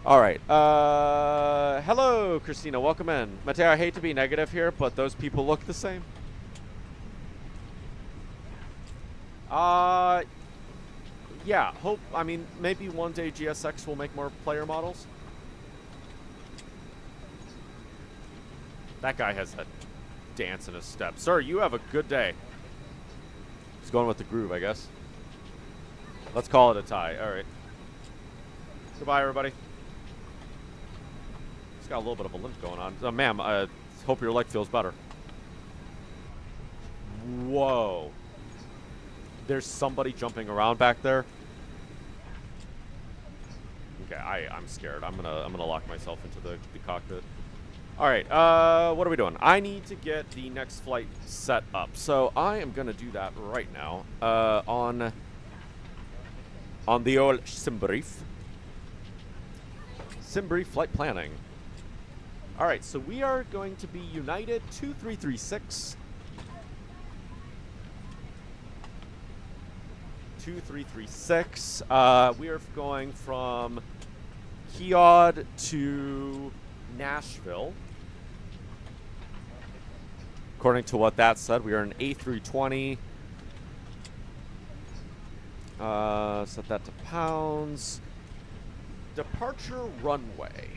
Alright, hello, Christina, welcome in. Mateo, I hate to be negative here, but those people look the same. Yeah, I mean, maybe one day GSX will make more player models. That guy has a dance in his step. Sir, you have a good day. He's going with the groove, I guess. Let's call it a tie, alright. Goodbye, everybody. Got a little bit of a limp going on. Ma'am, I hope your leg feels better. Whoa. There's somebody jumping around back there. Okay, I'm scared. I'm gonna lock myself into the cockpit. Alright, what are we doing? I need to get the next flight set up. So I am gonna do that right now. On the old SimBrief. SimBrief flight planning. Alright, so we are going to be United 2336. 2336. We are going from Kiod to Nashville. According to what that said, we are an A320. Set that to pounds. Departure runway.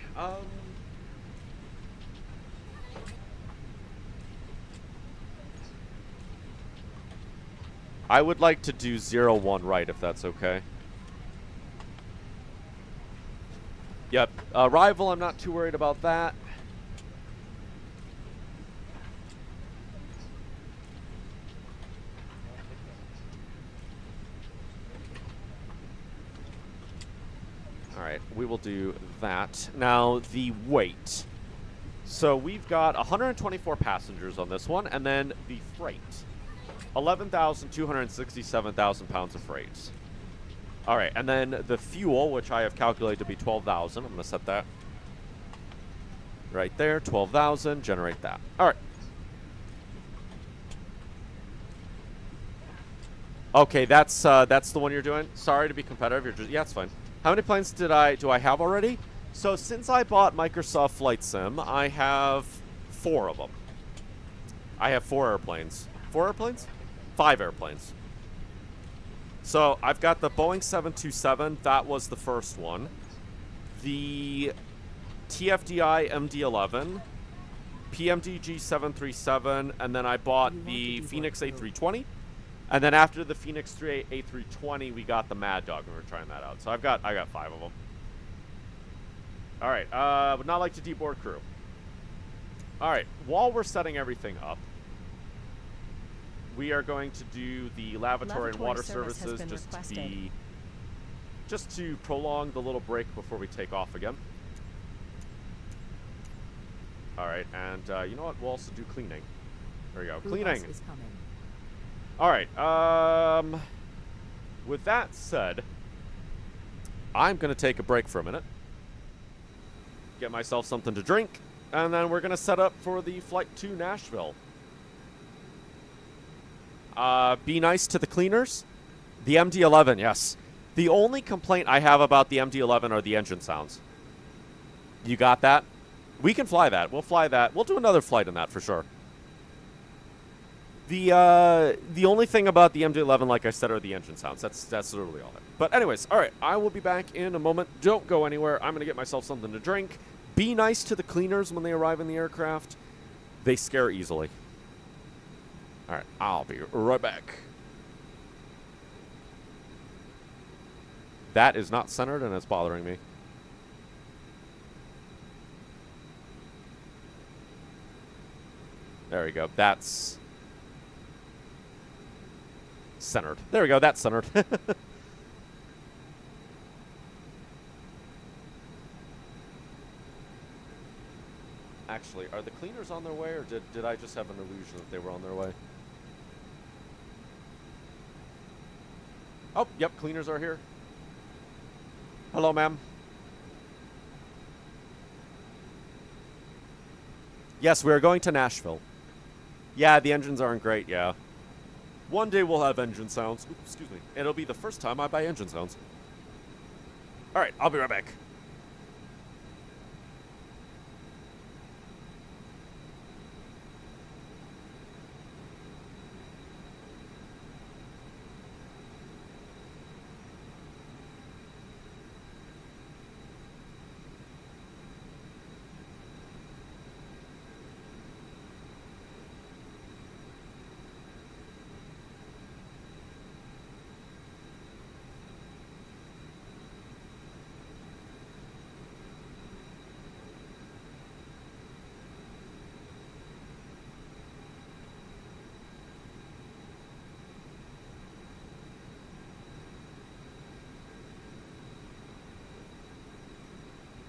I would like to do 01 right, if that's okay. Yep. Arrival, I'm not too worried about that. All right, we will do that. Now, the weight. So we've got 124 passengers on this one, and then the freight. 11,267,000 pounds of freight. All right, and then the fuel, which I have calculated to be 12,000. I'm going to set that right there, 12,000, generate that. All right. Okay, that's the one you're doing. Sorry to be competitive. You're just, yeah, it's fine. How many planes do I have already? So since I bought Microsoft Flight Sim, I have 4 of them. I have 4 airplanes. 4 airplanes? 5 airplanes. So I've got the Boeing 727. That was the first one. The TFDI MD-11, PMDG 737, and then I bought the Phoenix A320. And then after the Phoenix A320, we got the Mad Dog, and we were trying that out. So I got 5 of them. All right, would not like to deboard crew. All right, while we're setting everything up, we are going to do the lavatory and water services just to prolong the little break before we take off again. All right, and you know what? We'll also do cleaning. There we go, cleaning. Is coming. All right. With that said, I'm going to take a break for a minute, get myself something to drink, and then we're going to set up for the flight to Nashville. Be nice to the cleaners. The MD-11, yes. The only complaint I have about the MD-11 are the engine sounds. You got that? We can fly that. We'll fly that. We'll do another flight on that for sure. The only thing about the MD-11, like I said, are the engine sounds. That's literally all. But anyways, all right. I will be back in a moment. Don't go anywhere. I'm going to get myself something to drink. Be nice to the cleaners when they arrive in the aircraft. They scare easily. All right. I'll be right back. That is not centered, and it's bothering me. There we go. That's centered. There we go. That's centered. Actually, are the cleaners on their way, or did I just have an illusion that they were on their way? Oh, yep. Cleaners are here. Hello, ma'am. Yes, we are going to Nashville. Yeah, the engines aren't great, yeah. One day we'll have engine sounds. Oops, excuse me. It'll be the first time I buy engine sounds. All right, I'll be right back.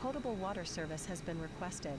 Potable water service has been requested.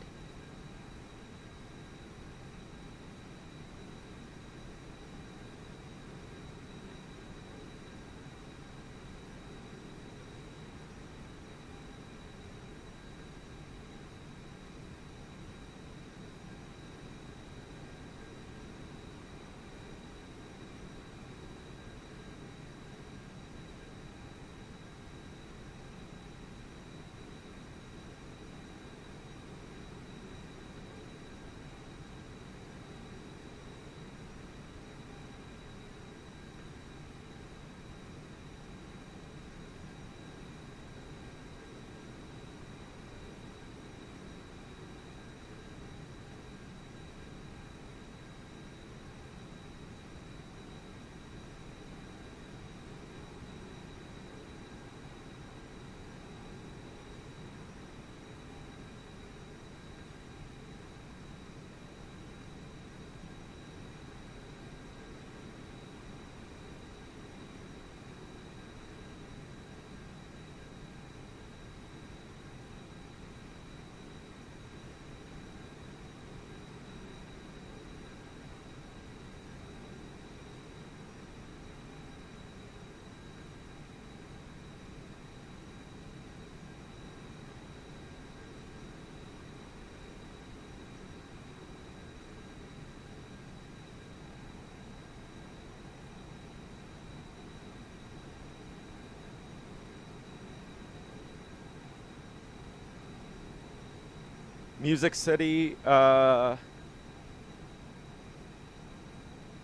Music City.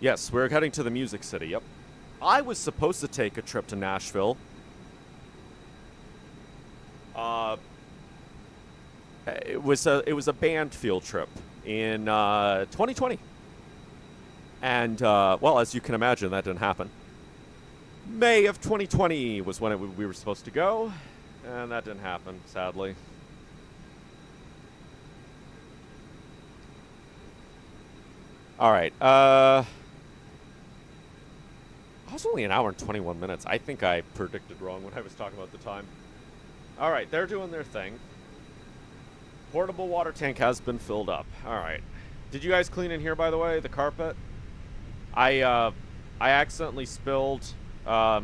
Yes, we're heading to the Music City. Yep. I was supposed to take a trip to Nashville. It was a band field trip in 2020. And well, as you can imagine, that didn't happen. May of 2020 was when we were supposed to go, and that didn't happen, sadly. All right. I was only an hour and 21 minutes. I think I predicted wrong when I was talking about the time. All right, they're doing their thing. Portable water tank has been filled up. All right. Did you guys clean in here, by the way, the carpet? I accidentally spilled. Well,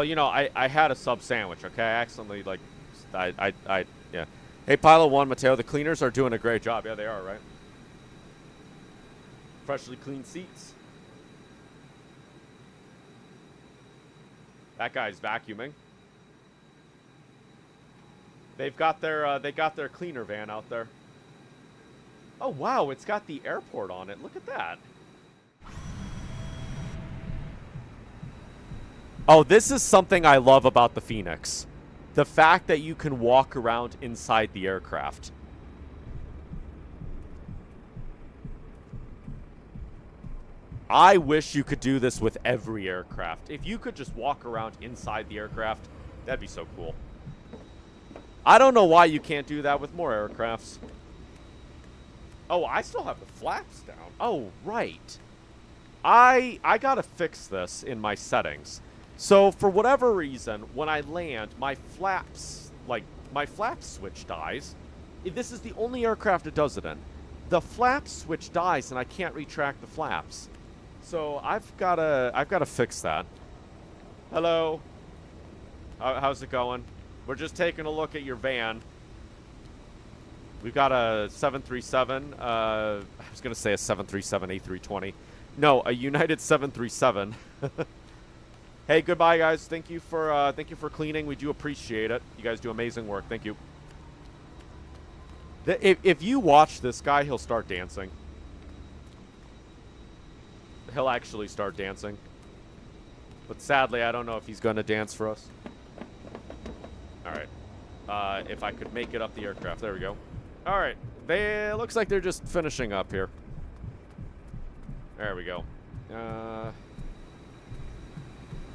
you know, I had a sub sandwich. Okay, I accidentally yeah. Hey, Pilot 1, Mateo, the cleaners are doing a great job. Yeah, they are, right? Freshly cleaned seats. That guy's vacuuming. They got their cleaner van out there. Oh wow, it's got the airport on it. Look at that. Oh, this is something I love about the Phoenix. The fact that you can walk around inside the aircraft. I wish you could do this with every aircraft. If you could just walk around inside the aircraft, that'd be so cool. I don't know why you can't do that with more aircrafts. Oh, I still have the flaps down. Oh, right. I gotta fix this in my settings. So, for whatever reason, when I land, my flaps switch dies. This is the only aircraft it does it in. The flap switch dies, and I can't retract the flaps. So I've gotta fix that. Hello. How's it going? We're just taking a look at your van. We've got a 737. I was gonna say a 737 A320. No, a United 737. Hey, goodbye, guys. Thank you for cleaning. We do appreciate it. You guys do amazing work. Thank you. If you watch this guy, he'll start dancing. He'll actually start dancing. But sadly, I don't know if he's going to dance for us. Alright. If I could make it up the aircraft. There we go. Alright. Looks like they're just finishing up here. There we go.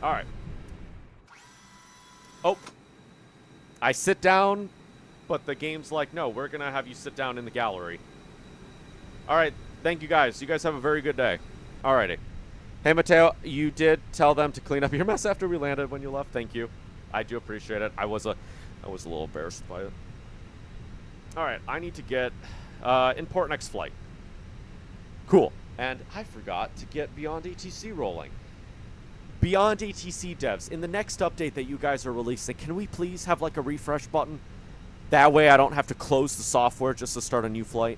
Alright. Oh. I sit down, but the game's like, no, we're going to have you sit down in the gallery. Alright. Thank you, guys. You guys have a very good day. Alrighty. Hey, Mateo, you did tell them to clean up your mess after we landed when you left. Thank you. I do appreciate it. I was a little embarrassed by it. Alright, I need to get import next flight. Cool. And I forgot to get Beyond ATC rolling. Beyond ATC devs, in the next update that you guys are releasing, can we please have like a refresh button? That way I don't have to close the software just to start a new flight.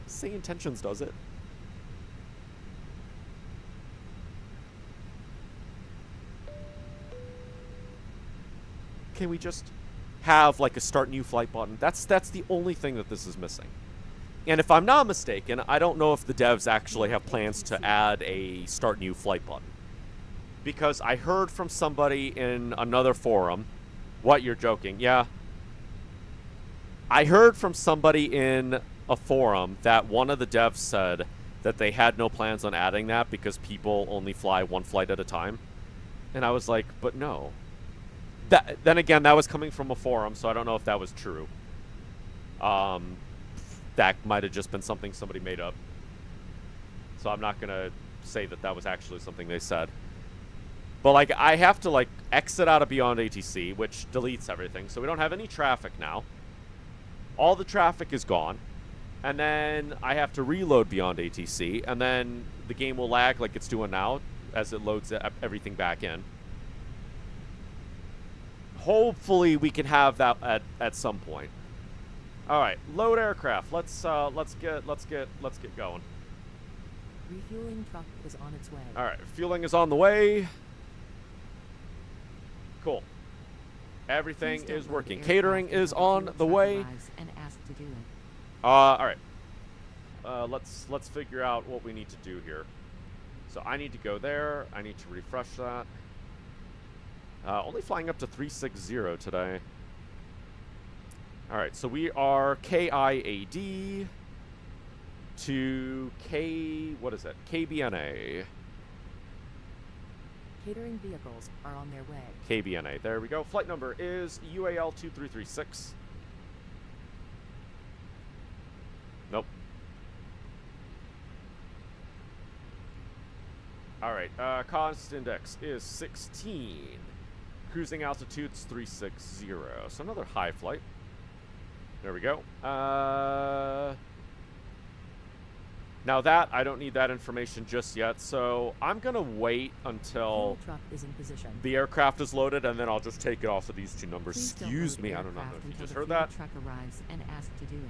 Say Intentions does it. Can we just have like a start new flight button? That's the only thing that this is missing. And if I'm not mistaken, I don't know if the devs actually have plans to add a start new flight button. Because I heard from somebody in another forum. What, you're joking? Yeah. I heard from somebody in a forum that one of the devs said that they had no plans on adding that because people only fly one flight at a time. And I was like, but no. Then again, that was coming from a forum, so I don't know if that was true. That might have just been something somebody made up. So I'm not going to say that that was actually something they said. But, like, I have to, like, exit out of Beyond ATC, which deletes everything. So we don't have any traffic now. All the traffic is gone. And then I have to reload Beyond ATC. And then the game will lag like it's doing now as it loads everything back in. Hopefully we can have that at some point. All right, load aircraft. Let's get going. Refueling truck is on its way. All right, fueling is on the way. Cool. Everything Please don't is load working. aircraft Catering is until on fuel the truck way. arrives and ask to do it. All right. Let's figure out what we need to do here. So I need to go there. I need to refresh that. Only flying up to 360 today. All right, so we are KIAD to what is it? KBNA. Catering vehicles are on their way. KBNA, there we go. Flight number is UAL 2336. Nope. All right, cost index is 16. Cruising altitude's 360. So another high flight. There we go. Now that, I don't need that information just yet, so I'm going to wait until Fuel truck is in position. the aircraft is loaded, and then I'll just take it off of these two numbers. Please don't Excuse load me, I don't know aircraft if you until just the heard fuel that. truck arrives and ask to do it.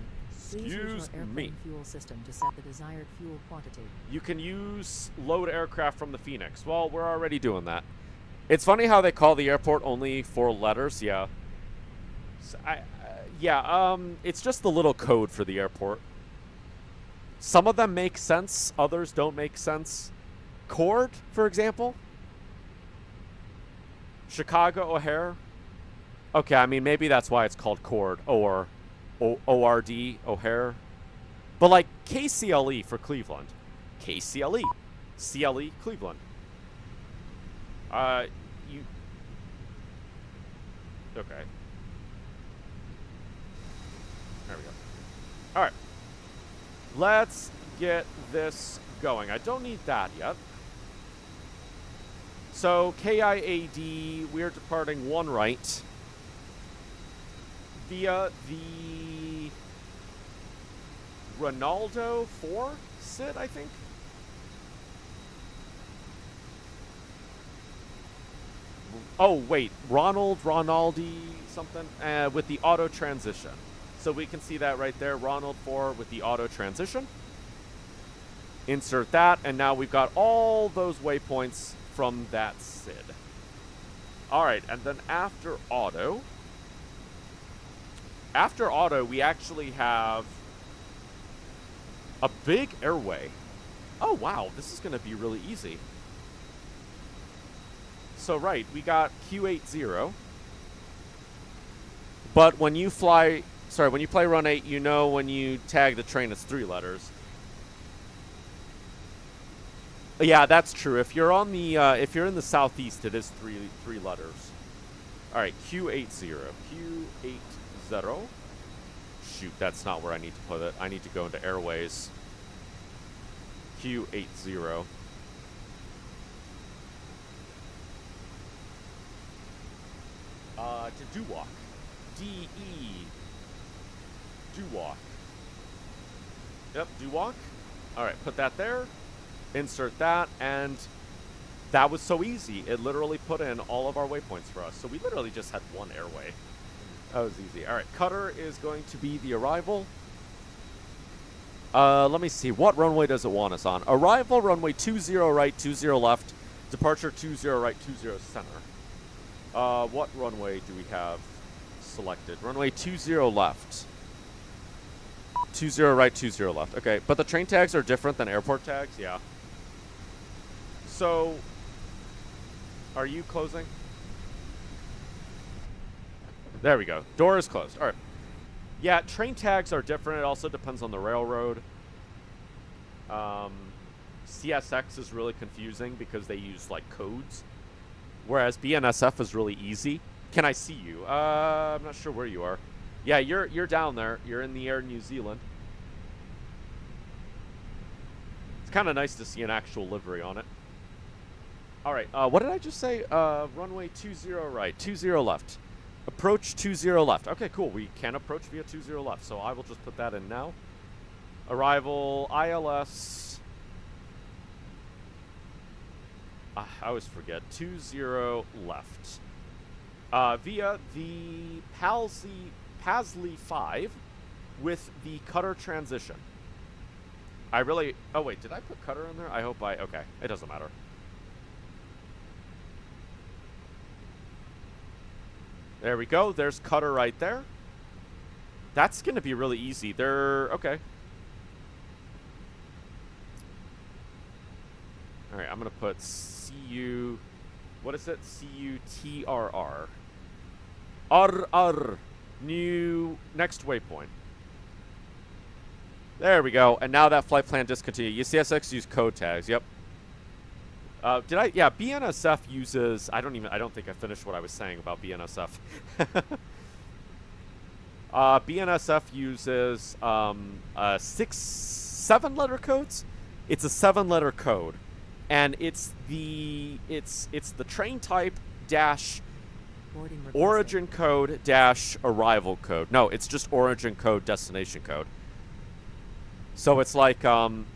Please use Excuse your airplane me. fuel system to set the desired fuel quantity. You can use load aircraft from the Phoenix. Well, we're already doing that. It's funny how they call the airport only 4 letters. Yeah. So it's just the little code for the airport. Some of them make sense. Others don't make sense. Cord, for example. Chicago O'Hare. Okay, I mean, maybe that's why it's called Cord or ORD, O'Hare. But like KCLE for Cleveland. KCLE. CLE, Cleveland. Okay. There we go. All right. Let's get this going. I don't need that yet. So KIAD, we're departing 1 right via the Ronaldo 4 SID, I think. Oh, wait. Ronaldi something with the auto transition. So we can see that right there. Ronald 4 with the auto transition. Insert that, and now we've got all those waypoints from that SID. All right, and then after auto, we actually have a big airway. Oh, wow, this is going to be really easy. So, right, we got Q80. But when you play run 8, you know when you tag the train, it's 3 letters. Yeah, that's true. If you're on the if you're in the southeast, it is three letters. All right, Q80. Q80. Shoot, that's not where I need to put it. I need to go into airways. Q80. To Duwalk. D-E. Duwalk. Yep, Duwalk. All right, put that there. Insert that, and that was so easy. It literally put in all of our waypoints for us. So we literally just had 1 airway. That was easy. All right, Cutter is going to be the arrival. Let me see. What runway does it want us on? Arrival, runway 20 right, 20 left. Departure, 20 right, 20 center. What runway do we have selected? Runway 20 left. 20 right, 20 left. Okay, but the train tags are different than airport tags? Yeah. So, are you closing? There we go. Door is closed. All right. Yeah, train tags are different. It also depends on the railroad. CSX is really confusing because they use, like, codes. Whereas BNSF is really easy. Can I see you? I'm not sure where you are. Yeah, you're down there. You're in the air, New Zealand. It's kind of nice to see an actual livery on it. All right. What did I just say? Runway 20 right, 20 left. Approach 20 left. Okay, cool. We can approach via 20 left, so I will just put that in now. Arrival ILS. I always forget. 20 left. Via the Pasley 5 with the Cutter transition. Oh wait, did I put Cutter in there? I hope okay, it doesn't matter. There we go. There's Cutter right there. That's going to be really easy. They're... Okay. All right, I'm going to put CU... What is it? CUTRR. RR. New... Next waypoint. There we go. And now that flight plan discontinued. CSX use code tags. Yep. Did I? Yeah, BNSF uses... I don't think I finished what I was saying about BNSF. BNSF uses 7-letter codes. It's a 7-letter code, and it's the train type dash origin code dash arrival code. No, it's just origin code destination code. So it's like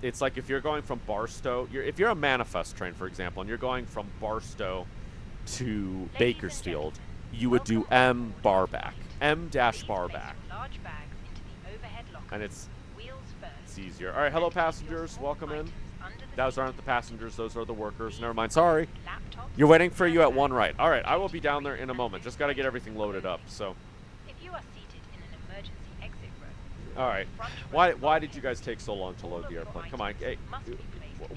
if you're going from Barstow, if you're a manifest train, for example, and you're going from Barstow to Bakersfield, you would do M bar back, M dash bar back, and it's easier. All right, hello passengers, welcome in. Those aren't the passengers; those are the workers. Never mind. Sorry, you're waiting for you at 1 right. All right, I will be down there in a moment. Just got to get everything loaded up. So. All right. Why did you guys take so long to load the airplane? Come on. Hey,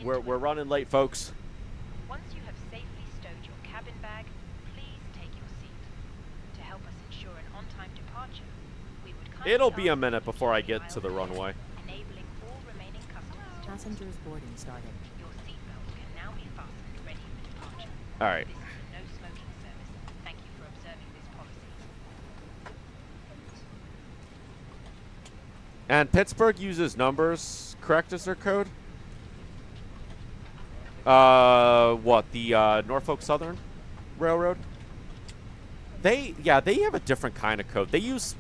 we're running late, folks. Once you have safely stowed your cabin bag, please take your seat. To help us ensure an on-time departure, we would kindly It'll be a minute before I get to the runway. Enabling all remaining customers to Passengers boarding started. Your seatbelt can now be fastened ready for departure. All right. This is a no smoking service. Thank you for observing this policy. And Pittsburgh uses numbers, correct, as their code? What, the Norfolk Southern Railroad? They have a different kind of code. They use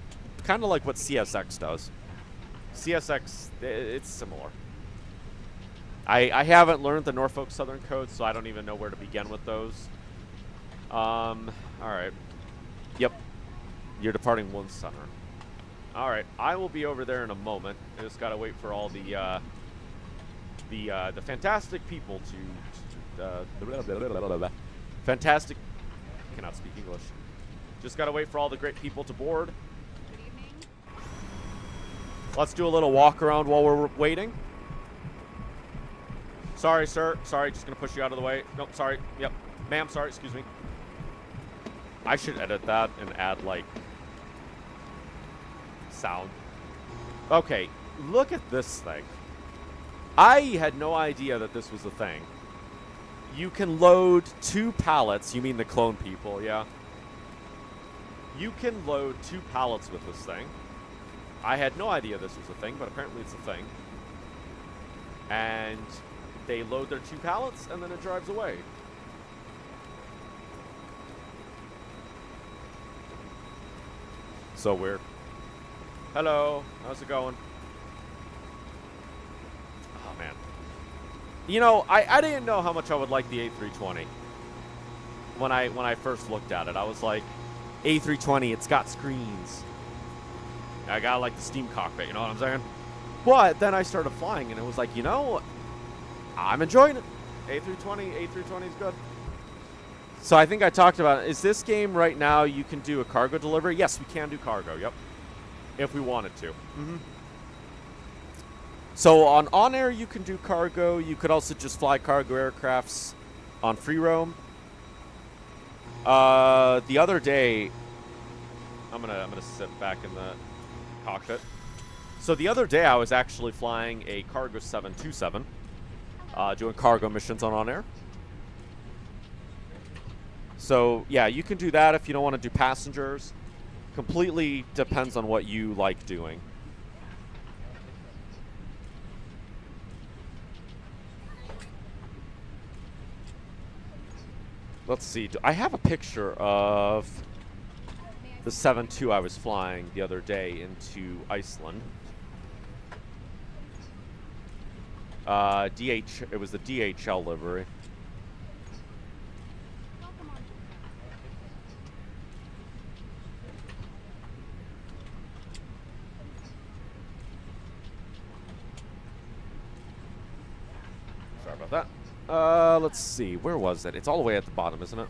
kind of like what CSX does. CSX, it's similar. I haven't learned the Norfolk Southern code, so I don't even know where to begin with those. All right. Yep. You're departing 1 center. All right, I will be over there in a moment. I just gotta wait for all the fantastic people to fantastic. Cannot speak English. Just gotta wait for all the great people to board. Good evening. Let's do a little walk around while we're waiting. Sorry, sir. Sorry, just gonna push you out of the way. Nope, sorry. Yep, ma'am. Sorry. Excuse me. I should edit that and add like. Sound. Okay, look at this thing. I had no idea that this was a thing. You can load 2 pallets. You mean the clone people, yeah? You can load 2 pallets with this thing. I had no idea this was a thing, but apparently it's a thing. And they load their 2 pallets, and then it drives away. So weird. Hello, how's it going? Oh, man. You know, I didn't know how much I would like the A320 when I first looked at it. I was like, A320, it's got screens. I got like the steam cockpit, you know what I'm saying? But then I started flying, and it was like, you know, I'm enjoying it. A320 is good. So I think I talked about it. Is this game right now you can do a cargo delivery? Yes, we can do cargo, yep. If we wanted to. So on OnAir, you can do cargo. You could also just fly cargo aircrafts on free roam. The other day, I'm gonna sit back in the cockpit. So the other day, I was actually flying a Cargo 727, doing cargo missions on OnAir. So yeah, you can do that if you don't want to do passengers. Completely depends on what you like doing. Let's see. I have a picture of the 7.2 I was flying the other day into Iceland. It was the DHL livery. Sorry about that. Let's see. Where was it? It's all the way at the bottom, isn't it?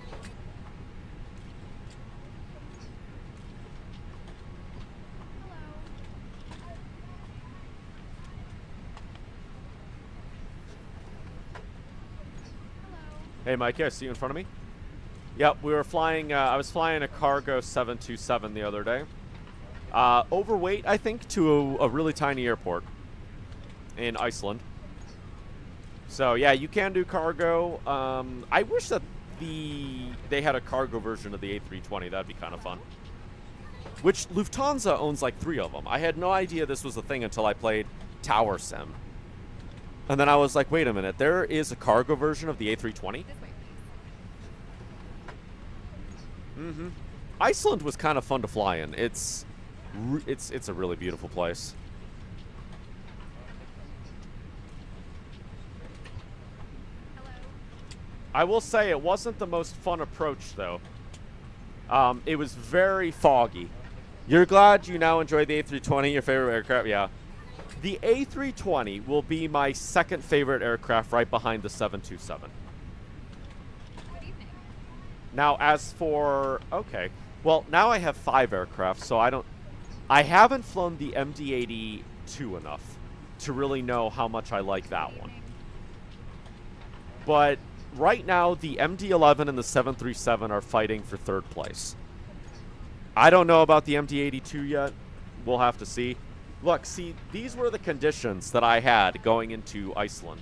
Hey, Mikey, I see you in front of me. Yep, we were flying, I was flying a cargo 727 the other day. Overweight, I think, to a really tiny airport in Iceland. So, yeah, you can do cargo. I wish that they had a cargo version of the A320. That'd be kind of fun. Which Lufthansa owns like 3 of them. I had no idea this was a thing until I played Tower Sim. And then I was like, wait a minute, there is a cargo version of the A320? Mm-hmm. Iceland was kind of fun to fly in. It's a really beautiful place. I will say it wasn't the most fun approach, though. It was very foggy. You're glad you now enjoy the A320, your favorite aircraft? Yeah. The A320 will be my second favorite aircraft right behind the 727. Now, as for... Okay. Well, now I have 5 aircraft, so I haven't flown the MD-82 enough to really know how much I like that one. But right now, the MD-11 and the 737 are fighting for 3rd place. I don't know about the MD-82 yet. We'll have to see. Look, see, these were the conditions that I had going into Iceland.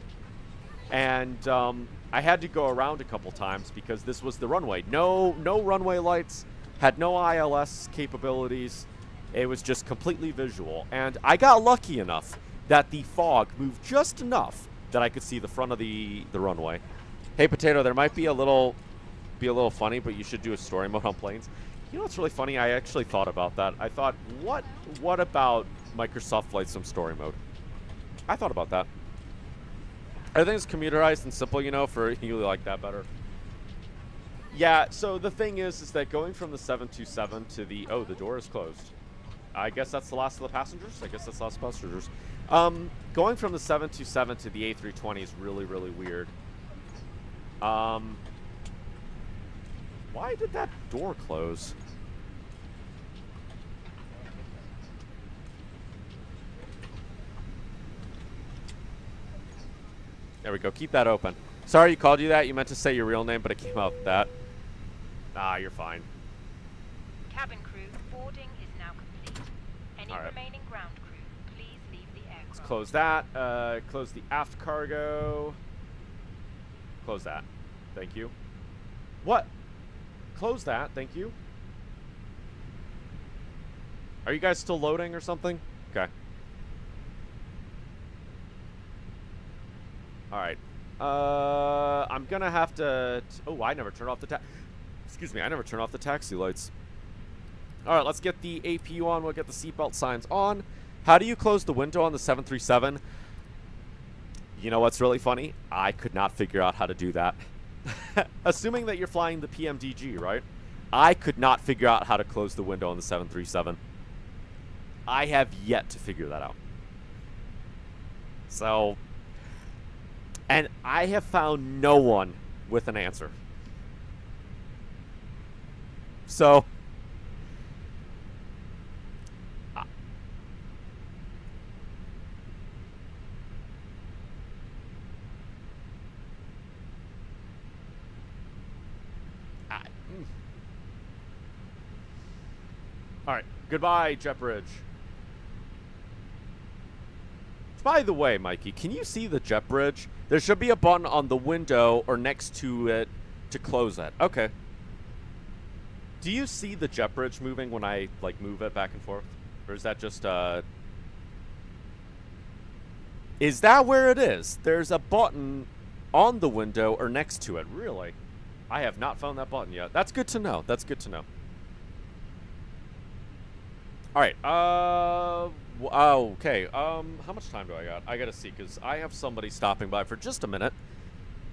And I had to go around a couple times because this was the runway. No runway lights, had no ILS capabilities. It was just completely visual. And I got lucky enough that the fog moved just enough that I could see the front of the runway. Hey, Potato, there might be a little funny, but you should do a story mode on planes. You know what's really funny? I actually thought about that. I thought, what about Microsoft Flight Sim story mode? I thought about that. Everything's computerized and simple, you know, for you like that better. Yeah, so the thing is that going from the 727 to the... Oh, the door is closed. I guess that's the last of the passengers? I guess that's the last of the passengers. Going from the 727 to the A320 is really, really weird. Why did that door close? There we go. Keep that open. Sorry you called you that. You meant to say your real name, but it came out that. Ah, you're fine. Cabin crew, boarding is now complete. Any remaining ground crew, please leave the aircraft. Let's close that. Close the aft cargo. Close that. Thank you. What? Close that. Thank you. Are you guys still loading or something? Okay. Alright. I'm gonna have to... Oh, I never turned off the Excuse me, I never turned off the taxi lights. Alright, let's get the APU on. We'll get the seatbelt signs on. How do you close the window on the 737? You know what's really funny? I could not figure out how to do that. Assuming that you're flying the PMDG, right? I could not figure out how to close the window on the 737. I have yet to figure that out. So... And I have found no one with an answer. So... Alright, goodbye, Jet Bridge. By the way, Mikey, can you see the jet bridge? There should be a button on the window or next to it to close it. Okay. Do you see the jet bridge moving when I, like, move it back and forth? Or is that just, Is that where it is? There's a button on the window or next to it. Really? I have not found that button yet. That's good to know. That's good to know. Alright, okay, how much time do I got? I gotta see, because I have somebody stopping by for just a minute.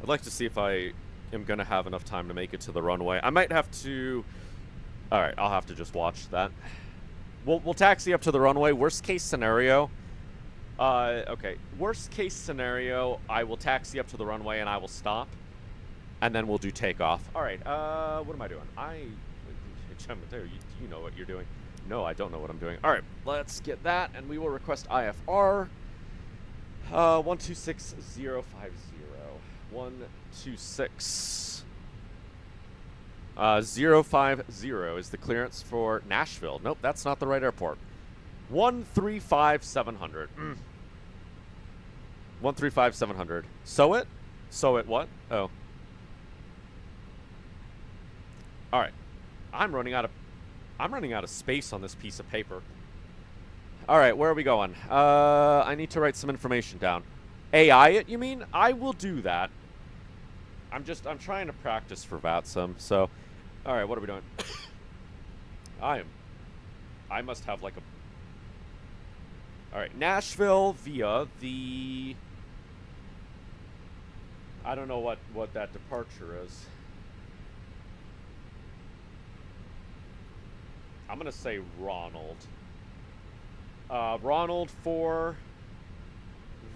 I'd like to see if I am gonna have enough time to make it to the runway. I might have to... Alright, I'll have to just watch that. We'll taxi up to the runway. Worst case scenario... okay. Worst case scenario, I will taxi up to the runway and I will stop. And then we'll do takeoff. Alright, what am I doing? Mateo, you know what you're doing. No, I don't know what I'm doing. Alright, let's get that, and we will request IFR. 126050. 126. 050 is the clearance for Nashville. Nope, that's not the right airport. 135700. 135700. So it what? Oh. All right. I'm running out of space on this piece of paper. All right, where are we going? I need to write some information down. AI it, you mean? I will do that. I'm trying to practice for VATSIM, so... All right, what are we doing? I must have like a... All right, Nashville via the... I don't know what that departure is. I'm going to say Ronald. Ronald 4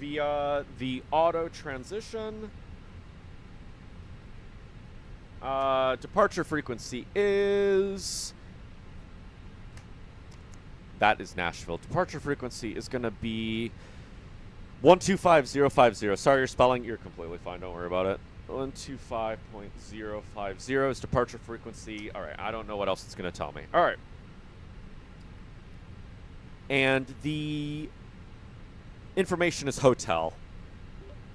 via the auto transition. Departure frequency is... That is Nashville. Departure frequency is going to be 125050. Sorry, your spelling. You're completely fine. Don't worry about it. 125.050 is departure frequency. All right. I don't know what else it's going to tell me. All right. And the information is hotel.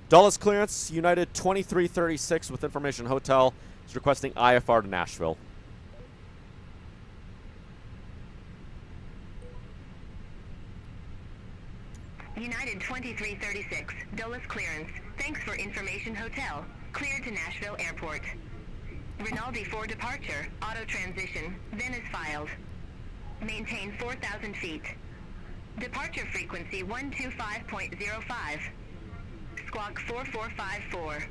Dulles clearance, United 2336 with information hotel is requesting IFR to Nashville. United 2336, Dulles clearance. Thanks for information hotel. Cleared to Nashville Airport. Rinaldi for departure. Auto transition. Then is filed. Maintain 4,000 feet. Departure frequency 125.05. Squawk 4454.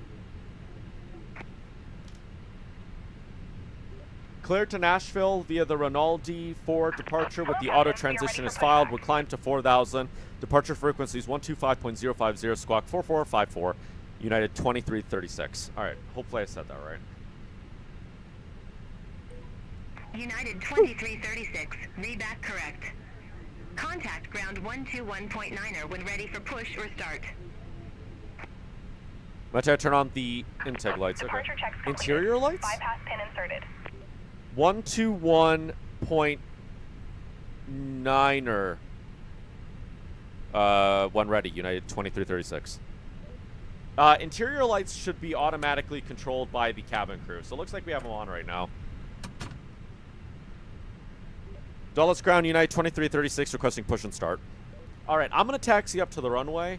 Cleared to Nashville via the Rinaldi for departure with the auto transition is filed. Will climb to 4,000. Departure frequency is 125.050. Squawk 4454. United 2336. All right. Hopefully I said that right. United 2336. Read back correct. Contact ground 121.9er when ready for push or start. Mateo, turn on the intake lights. Okay. Interior lights? Bypass pin inserted. 121.9er. When ready, United 2336. Interior lights should be automatically controlled by the cabin crew. So it looks like we have them on right now. Dulles ground, United 2336 requesting push and start. All right, I'm going to taxi up to the runway.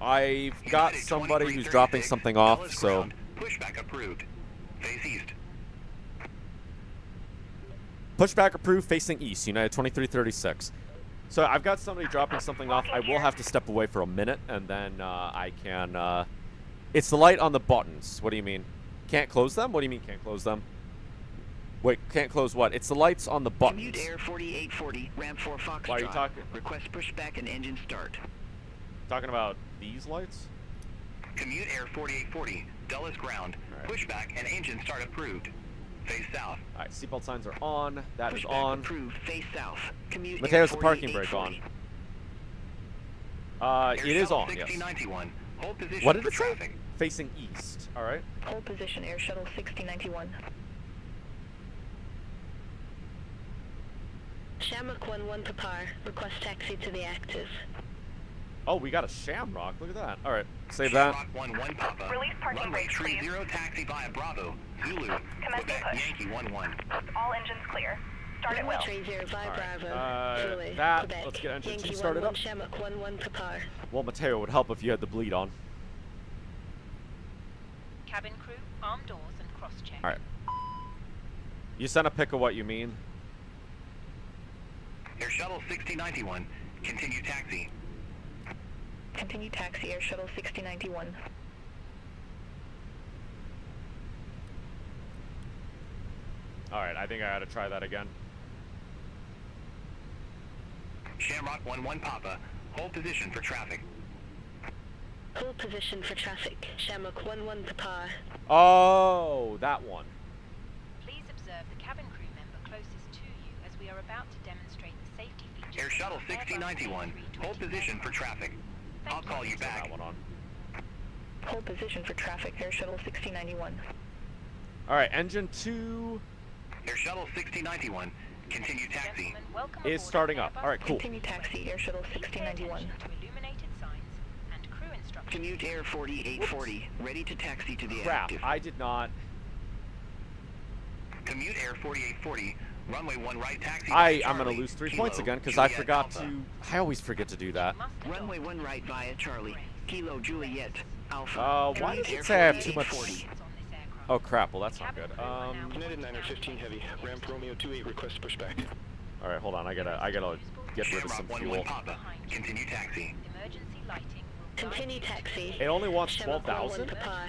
I've got somebody who's dropping something off, so... Pushback approved. Face east. Pushback approved, facing east, United 2336. So I've got somebody dropping something off. I will have to step away for a minute, and then I can... It's the light on the buttons. What do you mean? Can't close them? What do you mean can't close them? Wait, can't close what? It's the lights on the buttons. Commute Air 4840, ramp 4 Foxtrot. Why are you talking? Request pushback and engine start. Talking about these lights? Commute Air 4840, Dulles ground. Right. Pushback and engine start approved. Face south. All right, seatbelt signs are on. That is Pushback on. approved. Face south. Commute Mateo's Air the parking brake on. It is on, yes. Hold position What did for it say? traffic. Facing east. All right. Hold position, Air Shuttle 6091. Shamrock 11 to par. Request taxi to the active. Oh, we got a Shamrock. Look at that. All right, save that. Shamrock 11 Papa. Release parking Runway brakes, please. 30 taxi via Bravo. Zulu. Commencing Quebec push. Yankee 11. All engines clear. Start at will. 30 via Bravo. Zulu, that, Quebec. let's get engine Yankee 2 started 11, up. Shamrock 11 to par. Well, Mateo, it would help if you had the bleed on. Cabin crew, arm doors and cross-check. All right. You sent a pic of what you mean. Air Shuttle 6091. Continue taxi. Continue taxi, Air Shuttle 6091. All right, I think I ought to try that again. Shamrock 11 Papa. Hold position for traffic. Hold position for traffic. Shamrock 11 to par. Oh, that one. Please observe the cabin crew member closest to you as we are about to demonstrate the safety features. Air Shuttle of Airbus 6091. Hold position for traffic. I'll call you back. That one on. Hold position for traffic. Air Shuttle 6091. All right, engine 2 Air Shuttle 6091. Continue taxi. is starting up. All right, cool. Continue taxi. Air Shuttle 6091. Commute Air 4840. Ready to taxi to the Crap, active. I did not. Commute Air 4840. Runway 1 right taxi. I'm Charlie, going to lose 3 Kilo, points again because I Juliet, forgot Alpha. to... I always forget to do that. Runway 1 right via Charlie. Kilo Juliet. Alpha. Why does Air it say I have too much... 4840. Oh, crap. Well, that's not good. United 9 15 heavy. Ramp Romeo 28 request pushback. All right, hold on. I gotta get rid of some Shamrock fuel. 11 Papa. Continue taxi. Continue taxi. It only wants Shamrock 12,000? 11 Papa.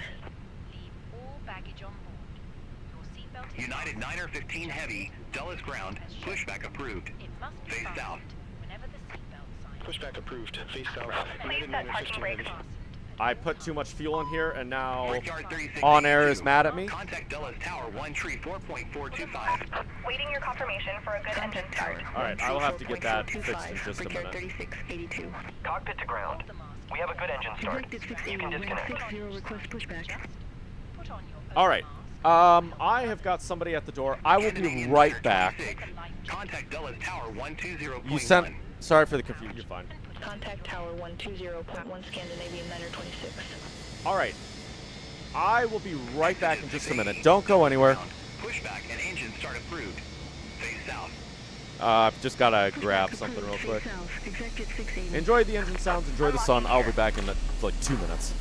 United 9 15 heavy. Dulles ground. Pushback approved. Face south. Pushback approved. Face south. United 9 15 heavy. I put too much fuel in here, and now Brickyard 3682. OnAir is mad at me. Contact Dulles Tower 134.425. Waiting your confirmation for a good engine start. All right, I will have to get that fixed in just a Brickyard minute. 3682. Cockpit to ground. We have a good engine start. You can disconnect. 60 request pushback. All right. I have got somebody at the door. I will be right back. Contact Dulles Tower 120.1. You sent... Sorry for the confusion. You're fine. Contact Tower 120.1 Scandinavian 926. All right. I will be right back in just a minute. Don't go anywhere. Pushback and engine start approved. Face south. I've just gotta grab something real quick. Enjoy the engine sounds. Enjoy the sun. I'll be back in like 2 minutes.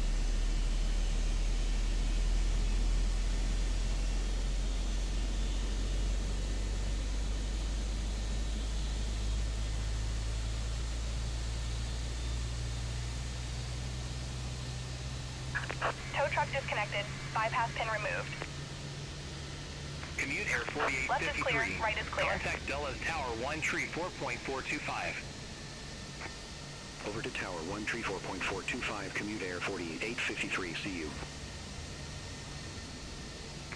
Tow truck disconnected. Bypass pin removed. Commute Air Left is clear, 4853. right is clear. Contact Dulles Tower 134.425. Over to Tower 134.425. Commute Air 4853. See you.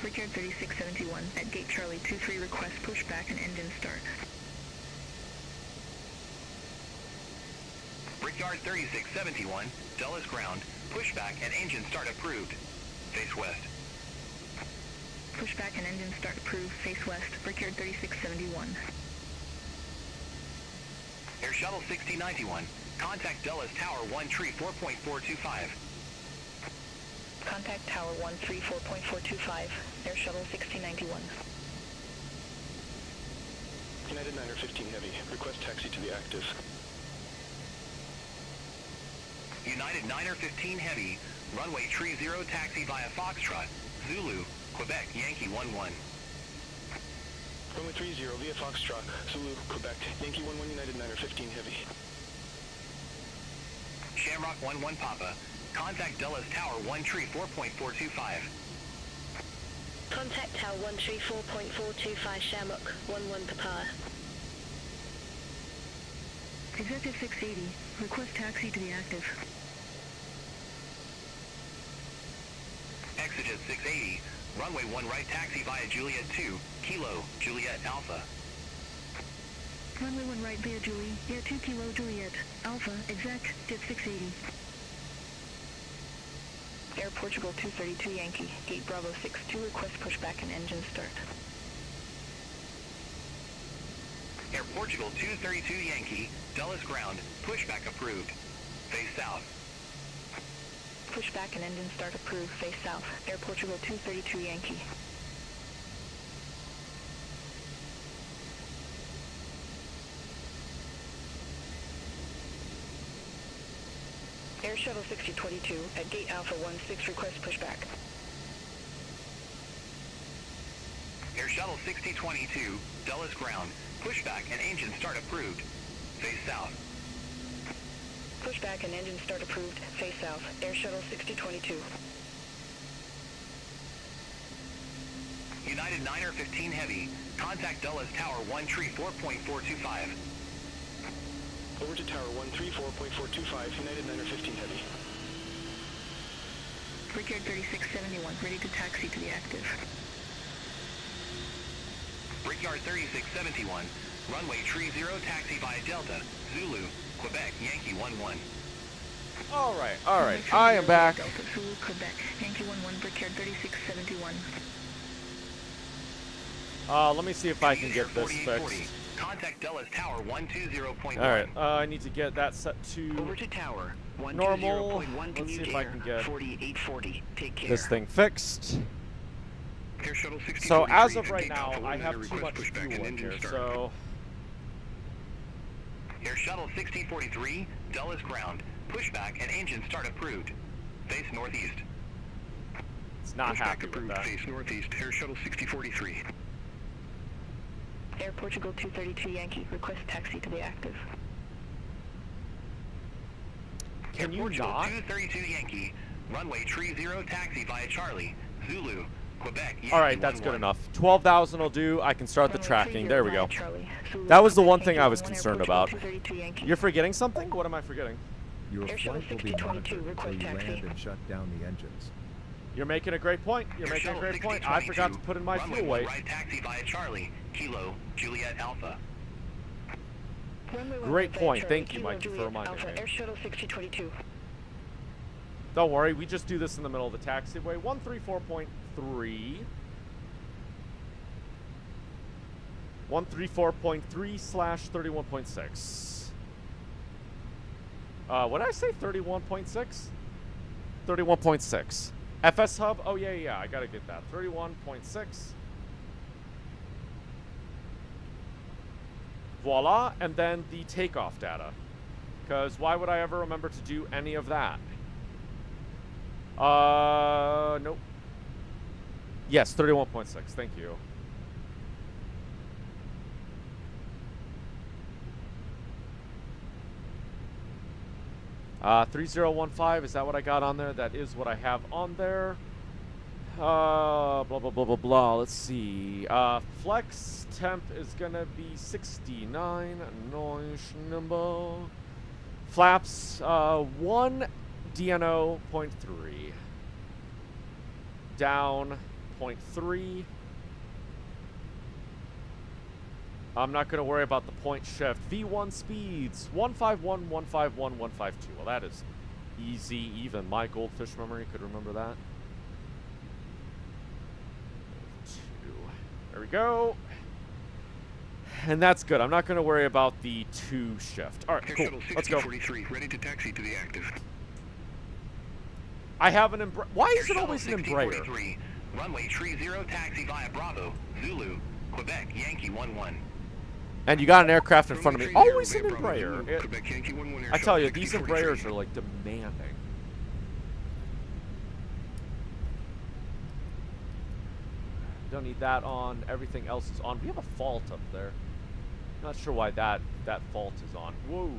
Brickyard 3671. At gate Charlie 23 request pushback and engine start. Brickyard 3671. Dulles ground. Pushback and engine start approved. Face west. Pushback and engine start approved. Face west. Brickyard 3671. Air Shuttle 6091. Contact Dulles Tower 134.425. Contact Tower 134.425. Air Shuttle 6091. United 9 15 heavy. Request taxi to the active. United 9 15 heavy. Runway 30 taxi via Foxtrot. Zulu, Quebec, Yankee 11. Runway 30 via Foxtrot. Zulu, Quebec. Yankee 11 United 9 15 heavy. Shamrock 11 Papa. Contact Dulles Tower 134.425. Contact Tower 134.425 Shamrock 11 Papa. Executive 680. Request taxi to the active. Exigent 680. Runway 1 right taxi via Juliet 2. Kilo, Juliet Alpha. Runway 1 right via Juliet 2 Kilo Juliet Alpha. Exec Jet 680. Air Portugal 232 Yankee. Gate Bravo 62 request pushback and engine start. Air Portugal 232 Yankee. Dulles ground. Pushback approved. Face south. Pushback and engine start approved. Face south. Air Portugal 232 Yankee. Air Shuttle 6022 at Gate Alpha 16 request pushback. Air Shuttle 6022. Dulles ground. Pushback and engine start approved. Face south. Pushback and engine start approved. Face south. Air Shuttle 6022. United 9 15 heavy. Contact Dulles Tower 134.425. Over to Tower 134.425. United 9 15 heavy. Brickyard 3671. Ready to taxi to the active. Brickyard 3671. Runway 30 taxi via Delta. Zulu, Quebec, Yankee 11. Alright, alright. I am back. Delta Zulu, Quebec. Yankee 11, prepared 3671. Let me see if I can get this fixed. Contact Dulles Tower 120.1. Alright, I need to get that set to Over to Tower normal. 120.1. Let's see if I can get 4840. Take care. this thing fixed. Air Shuttle 6043, So as of right take now, Alpha I 1 have and too much request pushback fuel and in engine here, start. so... Air Shuttle 6043, Dulles ground. Pushback and engine start approved. Face northeast. It's not Pushback happy with approved. that. Face northeast. Air Shuttle 6043. Air Portugal 232 Yankee, request taxi to the active. Can Air you Portugal not? 232 Yankee, runway 30 taxi via Charlie, Zulu, Quebec. Yankee Alright, that's good 11. enough. 12,000 will do. I can start the Runway tracking. 30 There we via go. Charlie, Zulu, That was the Quebec, one thing Yankee I was 11, Air concerned Portugal about. 232 Yankee. You're forgetting something? What am I forgetting? Your Air Shuttle flight will be 6022, monitored request until you taxi. land and shut down the engines. You're making a great point. You're Air making a Shuttle great point. I 6022, forgot to put in my runway fuel 1 weight. right taxi via Charlie, Kilo, Juliet Alpha. Runway 1 Great via point. Charlie, Thank you, Kilo, Mikey, for Juliet reminding Alpha, me. Air Shuttle 6022. Don't worry, we just do this in the middle of the taxiway. 134.3. 134.3/31.6. What did I say? 31.6? 31.6. FS Hub? Oh, yeah, I gotta get that. 31.6. Voila, and then the takeoff data. Because why would I ever remember to do any of that? Nope. Yes, 31.6. Thank you. Uh, 3015, is that what I got on there? That is what I have on there. Blah, blah, blah, blah, blah. Let's see. Flex temp is gonna be 69. Noise number. Flaps, 1 DNO 0.3. Down 0.3. I'm not going to worry about the point shift. V1 speeds, 151, 151, 152. Well, that is easy. Even my goldfish memory could remember that. 2. There we go. And that's good. I'm not going to worry about the 2 shift. All right, Air cool. Shuttle Let's go. 6043, ready to taxi to the active. I have an Embraer. Why is Air it always an Shuttle Embraer? 6043, runway 30 taxi via Bravo, Zulu, Quebec, Yankee 11. And you got an aircraft in front of me. Runway 30 Always an via Bravo, Embraer. Zulu, Quebec, Yankee 11, Air I tell Shuttle you, these 6043. Embraers are like demanding. Don't need that on. Everything else is on. We have a fault up there. Not sure why that fault is on. Whoa.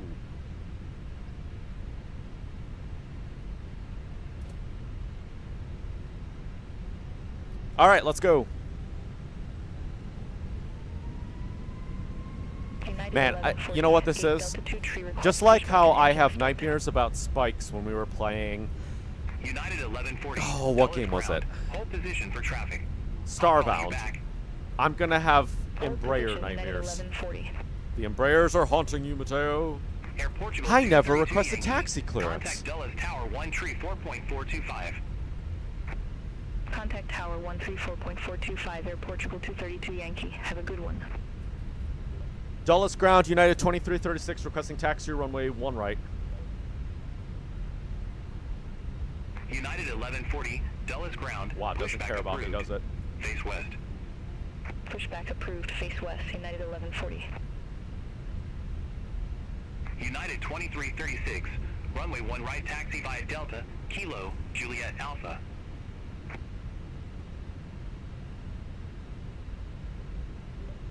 All right, let's go. Man, you know what this is? Just like how I have nightmares about spikes when we were playing. United 1140. Oh, what game was it? Hold position for traffic. Starbound. I'm gonna have Embraer nightmares. The Embraers are haunting you, Mateo. Air Portugal I never 232 requested Yankee. taxi clearance. Contact Dulles Tower 134.425. Contact Tower 134.425, Air Portugal 232 Yankee. Have a good one. Dulles ground, United 2336, requesting taxi runway 1 right. United 1140, Dulles ground. Wow, doesn't pushback care about me, approved. does it? Face west. Pushback approved. Face west. United 1140. United 2336, runway 1 right taxi via Delta, Kilo, Juliet Alpha.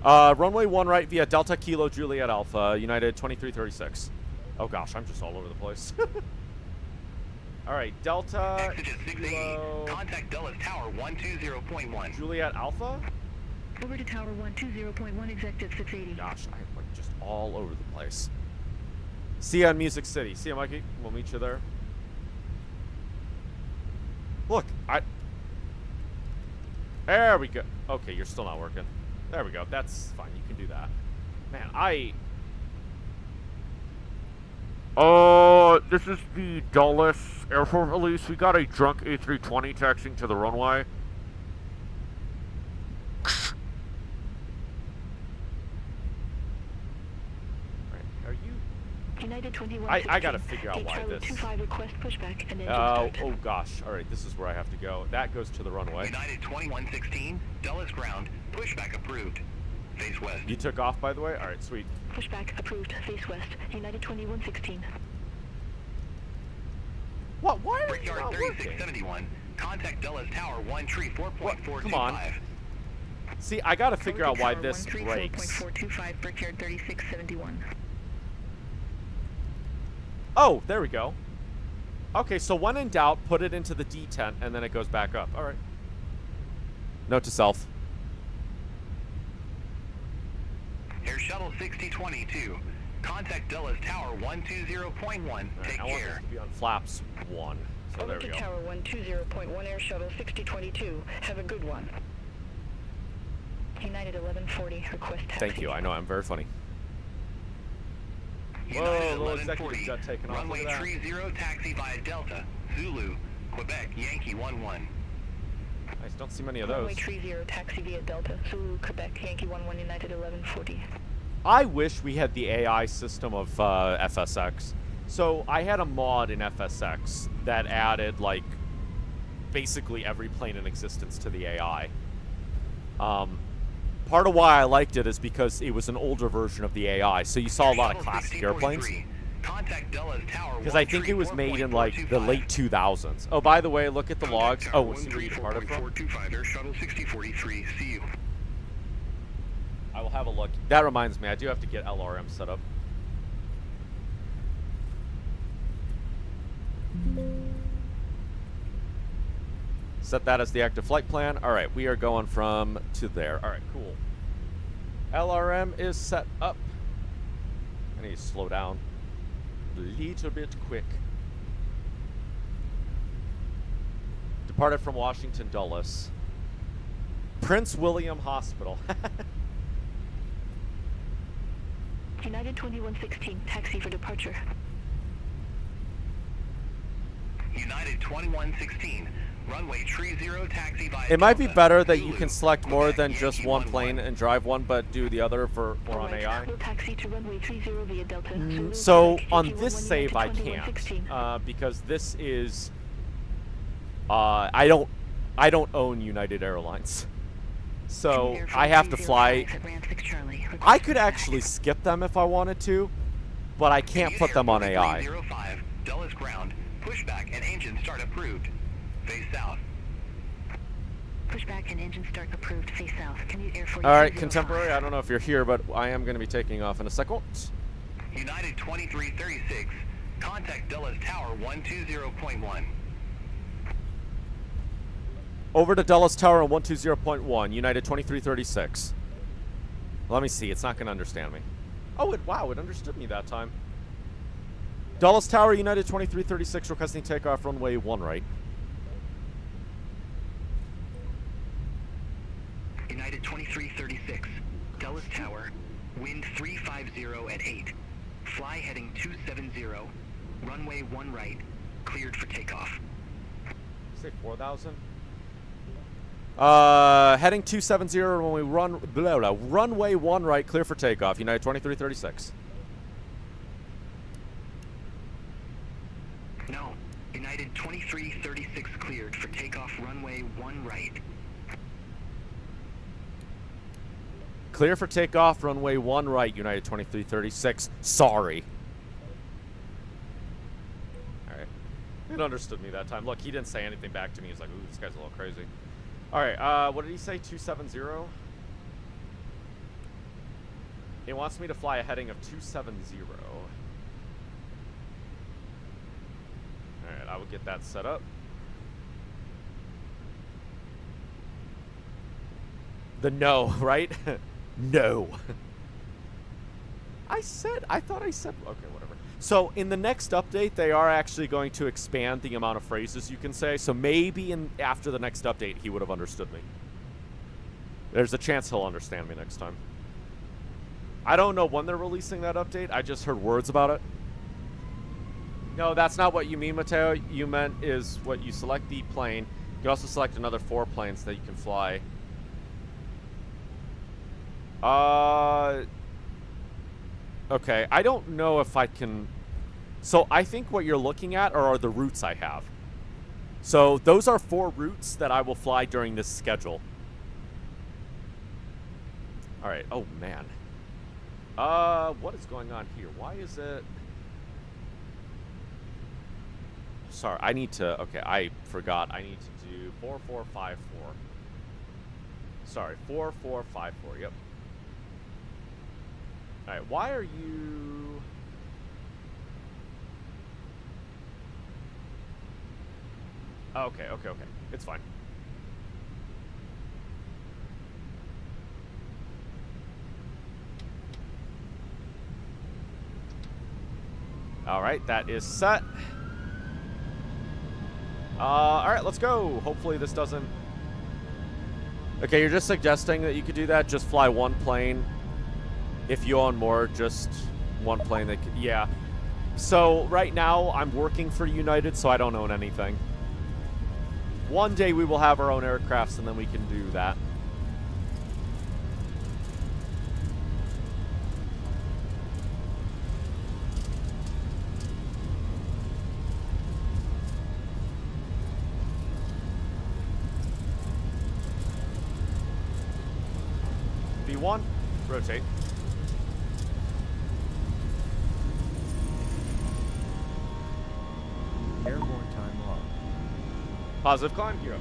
Runway 1 right via Delta Kilo Juliet Alpha, United 2336. Oh gosh, I'm just all over the place. Alright, Delta Exit 680, Kilo contact Dulles Tower 120.1. Juliet Alpha? Over to Tower 120.1, executive 680. Gosh, I'm like just all over the place. See you in Music City. See you, Mikey. We'll meet you there. Look, there we go. Okay, you're still not working. There we go. That's fine. You can do that. Man, Oh, this is the Dulles airport release. We got a drunk A320 taxiing to the runway. Are you? United 21. I gotta figure out why this. 25 request pushback and then Oh gosh. All right, this is where I have to go. That goes to the runway. United 2116, Dulles ground, pushback approved. Face west. You took off, by the way? All right, sweet. Pushback approved. Face west. United 2116. What? Why are you Brickyard not 3671. Contact Dulles Tower 134.425. Come on. See, I gotta figure out why this breaks. 134.425, Brickyard 3671. Oh, there we go. Okay, so when in doubt, put it into the detent, and then it goes back up. All right. Note to self. Air Shuttle 6022. Contact Dulles Tower 120.1. Right, Take I want care. this to be on flaps 1. So Over there we to go. Tower 120.1 Air Shuttle 6022. Have a good one. United 1140. Request taxi. Thank you. I know I'm very funny. Whoa, United little executive 1140. jet taking off. Runway Look at that. 30 taxi via Delta. Zulu, Quebec, Yankee 11. I just don't see many of those. Runway 30 taxi via Delta. Zulu, Quebec, Yankee 11, United 1140. I wish we had the AI system of FSX. So I had a mod in FSX that added, like, basically every plane in existence to the AI. Part of why I liked it is because it was an older version of the AI, so you saw a lot of classic airplanes. Because I think it was made in, like, the late 2000s. Oh, by the way, look at the logs. Oh, we'll see where you departed from. Air Shuttle 6043. See you. I will have a look. That reminds me, I do have to get LRM set up. Set that as the active flight plan. All right, we are going from to there. All right, cool. LRM is set up. I need to slow down a little bit quick. Departed from Washington Dulles. Prince William Hospital. United 2116. Taxi for departure. United 2116. Runway 30 taxi via It might be Delta, better that you Zulu, can select more Quebec, than just Yankee one 11. plane and drive one, but do the other for on Alright, AI. we'll taxi to runway 30 via Delta. Zulu, So Quebec, on Yankee this 11, save I United can't 2116. because this is I don't own United Airlines, so I have to fly. I could actually skip them if I wanted to, but I can't put them on AI. 305, Dulles ground, pushback and engine start approved. Face south. Pushback and engine start approved. Face south. Commute Air 40. All right, contemporary. I don't know if you're here, but I am going to be taking off in a second. United 2336. Contact Dulles Tower 120.1. Over to Dulles Tower on 120.1, United 2336. Let me see. It's not going to understand me. Oh, wow, it understood me that time. Dulles Tower, United 2336, requesting takeoff runway 1 right. United 2336. Dulles Tower. Wind 350 at 8. Fly heading 270. Runway 1 right. Cleared for takeoff. Say 4,000. Heading 270 when we run runway 1 right, clear for takeoff. United 2336. No. United 2336 cleared for takeoff runway 1 right. Clear for takeoff, runway 1 right, United 2336. Sorry. Alright. It understood me that time. Look, he didn't say anything back to me. He's like, ooh, this guy's a little crazy. Alright, what did he say? 270? It wants me to fly a heading of 270. Alright, I will get that set up. The no, right? No. I thought I said, okay, whatever. So in the next update, they are actually going to expand the amount of phrases you can say. So maybe after the next update, he would have understood me. There's a chance he'll understand me next time. I don't know when they're releasing that update. I just heard words about it. No, that's not what you mean, Mateo. You meant is what you select the plane. You can also select another 4 planes that you can fly. Okay, I don't know if I can... So I think what you're looking at are the routes I have. So those are 4 routes that I will fly during this schedule. Alright, oh man. What is going on here? Why is it... Sorry, I need to... Okay, I forgot. I need to do 4454. Sorry, 4454, yep. Alright, why are you... Okay. It's fine. Alright, that is set. Alright, let's go. Hopefully this doesn't... Okay, you're just suggesting that you could do that? Just fly 1 plane. If you own more, just 1 plane that could... Yeah. So, right now, I'm working for United, so I don't own anything. One day we will have our own aircrafts, and then we can do that. V1, rotate. Airborne time log. Positive climb, hero.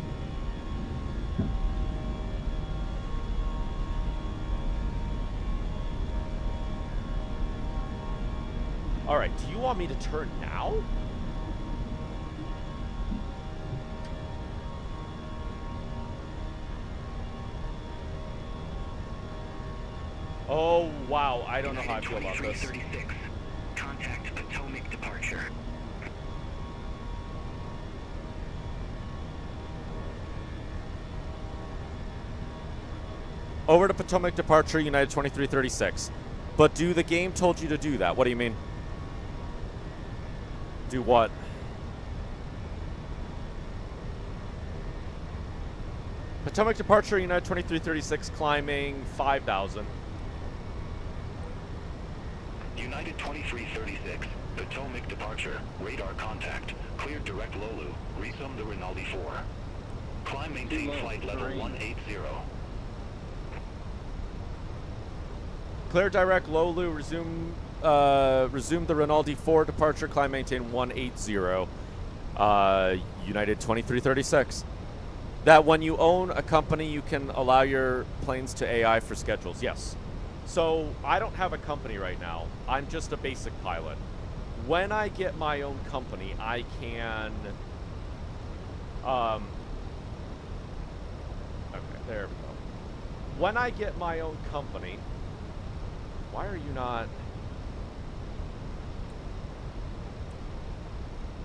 Alright, do you want me to turn now? Oh, wow. I don't know how I feel about this. 2336. Contact Potomac departure. Over to Potomac departure, United 2336. But the game told you to do that. What do you mean? Do what? Potomac departure, United 2336, climbing 5,000. United 2336, Potomac departure, radar contact, cleared direct Lolu, resume the Rinaldi 4. Climb maintain flight level 180. Clear direct Lolu, resume the Rinaldi 4 departure, climb maintain 180. United 2336. That when you own a company, you can allow your planes to AI for schedules. Yes. So I don't have a company right now. I'm just a basic pilot. When I get my own company, I can... Okay, there we go. When I get my own company... Why are you not...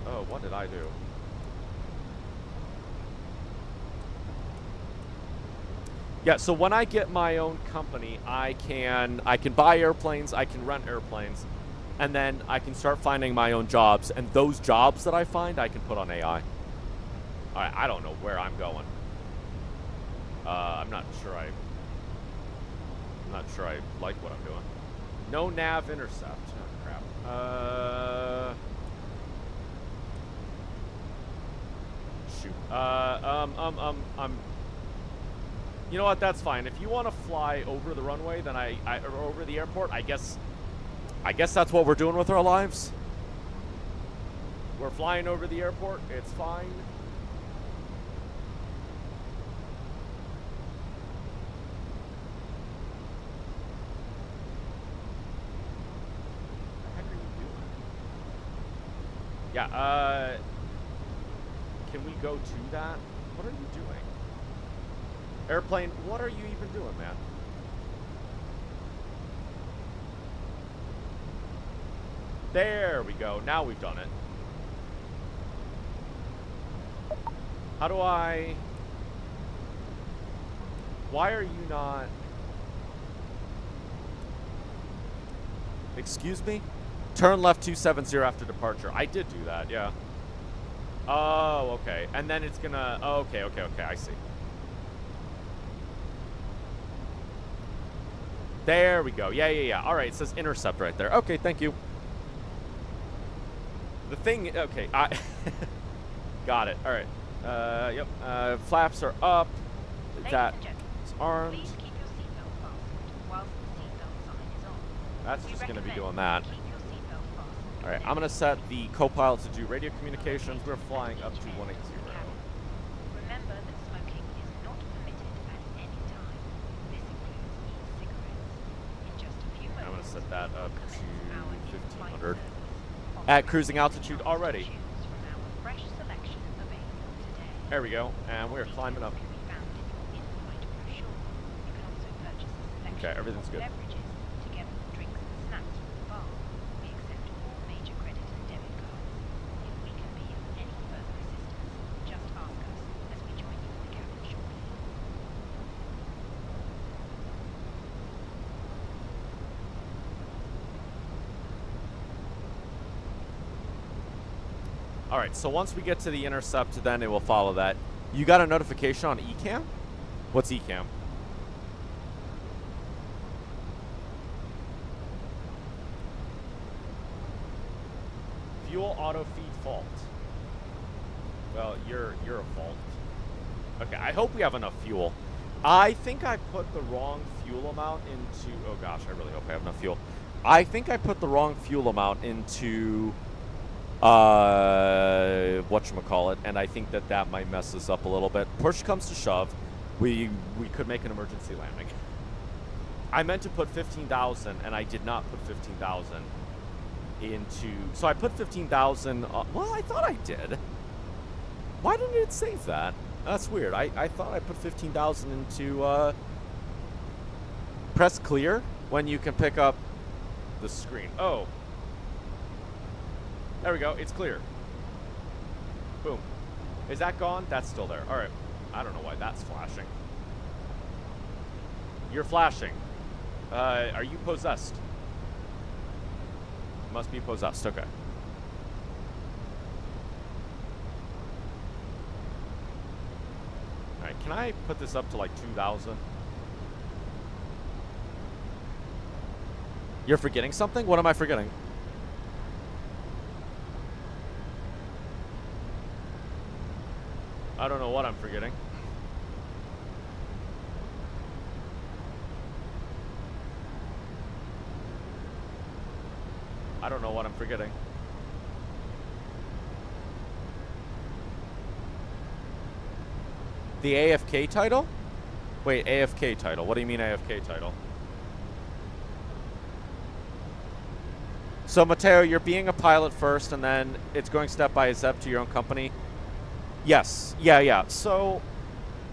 Oh, what did I do? Yeah, so when I get my own company, I can buy airplanes, I can rent airplanes, and then I can start finding my own jobs, and those jobs that I find, I can put on AI. Alright, I don't know where I'm going. I'm not sure I like what I'm doing. No nav intercept. Oh, crap. Shoot. You know what? That's fine. If you want to fly over the runway, then or over the airport, I guess that's what we're doing with our lives. We're flying over the airport. It's fine. What the heck are you doing? Yeah, can we go to that? What are you doing? Airplane, what are you even doing, man? There we go. Now we've done it. How do I... Why are you not... Excuse me? Turn left 270 after departure. I did do that, yeah. Oh, okay. And then it's gonna... Oh, okay, I see. There we go. Yeah. All right, it says intercept right there. Okay, thank you. The thing... Okay, I... Got it. All right. Yep. Flaps are up. That is armed. Please keep your seatbelt fastened whilst the seatbelt sign is on. That's We just going to be recommend doing that. you keep your seatbelt fastened. All right, I'm going to set the co-pilot to do radio communications. We're flying up to 180. Remember that smoking is not permitted at any time. This includes e-cigarettes. In just a few moments, I'm going to set that up we'll commence our to in-flight 1500. service. At cruising altitude already. Choose from our fresh selection available today. There we go, and we're climbing up. Can be found in your in-flight brochure. You can also purchase a selection Okay, everything's of good. beverages together with drinks and snacks from the bar. We accept all major credit and debit cards. If we can be of any further assistance, just ask us as we join you in the cabin shortly. All right, so once we get to the intercept, then it will follow that. You got a notification on eCam? What's eCam? Fuel auto feed fault. Well, you're a fault. Okay, I hope we have enough fuel. I think I put the wrong fuel amount into... Oh gosh, I really hope I have enough fuel. I think I put the wrong fuel amount into... whatchamacallit, and I think that might mess us up a little bit. Push comes to shove, we could make an emergency landing. I meant to put 15,000, and I did not put 15,000 into... So I put 15,000... well, I thought I did. Why didn't it save that? That's weird. I thought I put 15,000 into... press clear when you can pick up the screen. Oh. There we go. It's clear. Boom. Is that gone? That's still there. All right. I don't know why that's flashing. You're flashing. Are you possessed? Must be possessed. Okay. All right. Can I put this up to like 2,000? You're forgetting something? What am I forgetting? I don't know what I'm forgetting. I don't know what I'm forgetting. The AFK title? Wait, AFK title. What do you mean AFK title? So, Mateo, you're being a pilot first, and then it's going step by step to your own company? Yes. Yeah. So,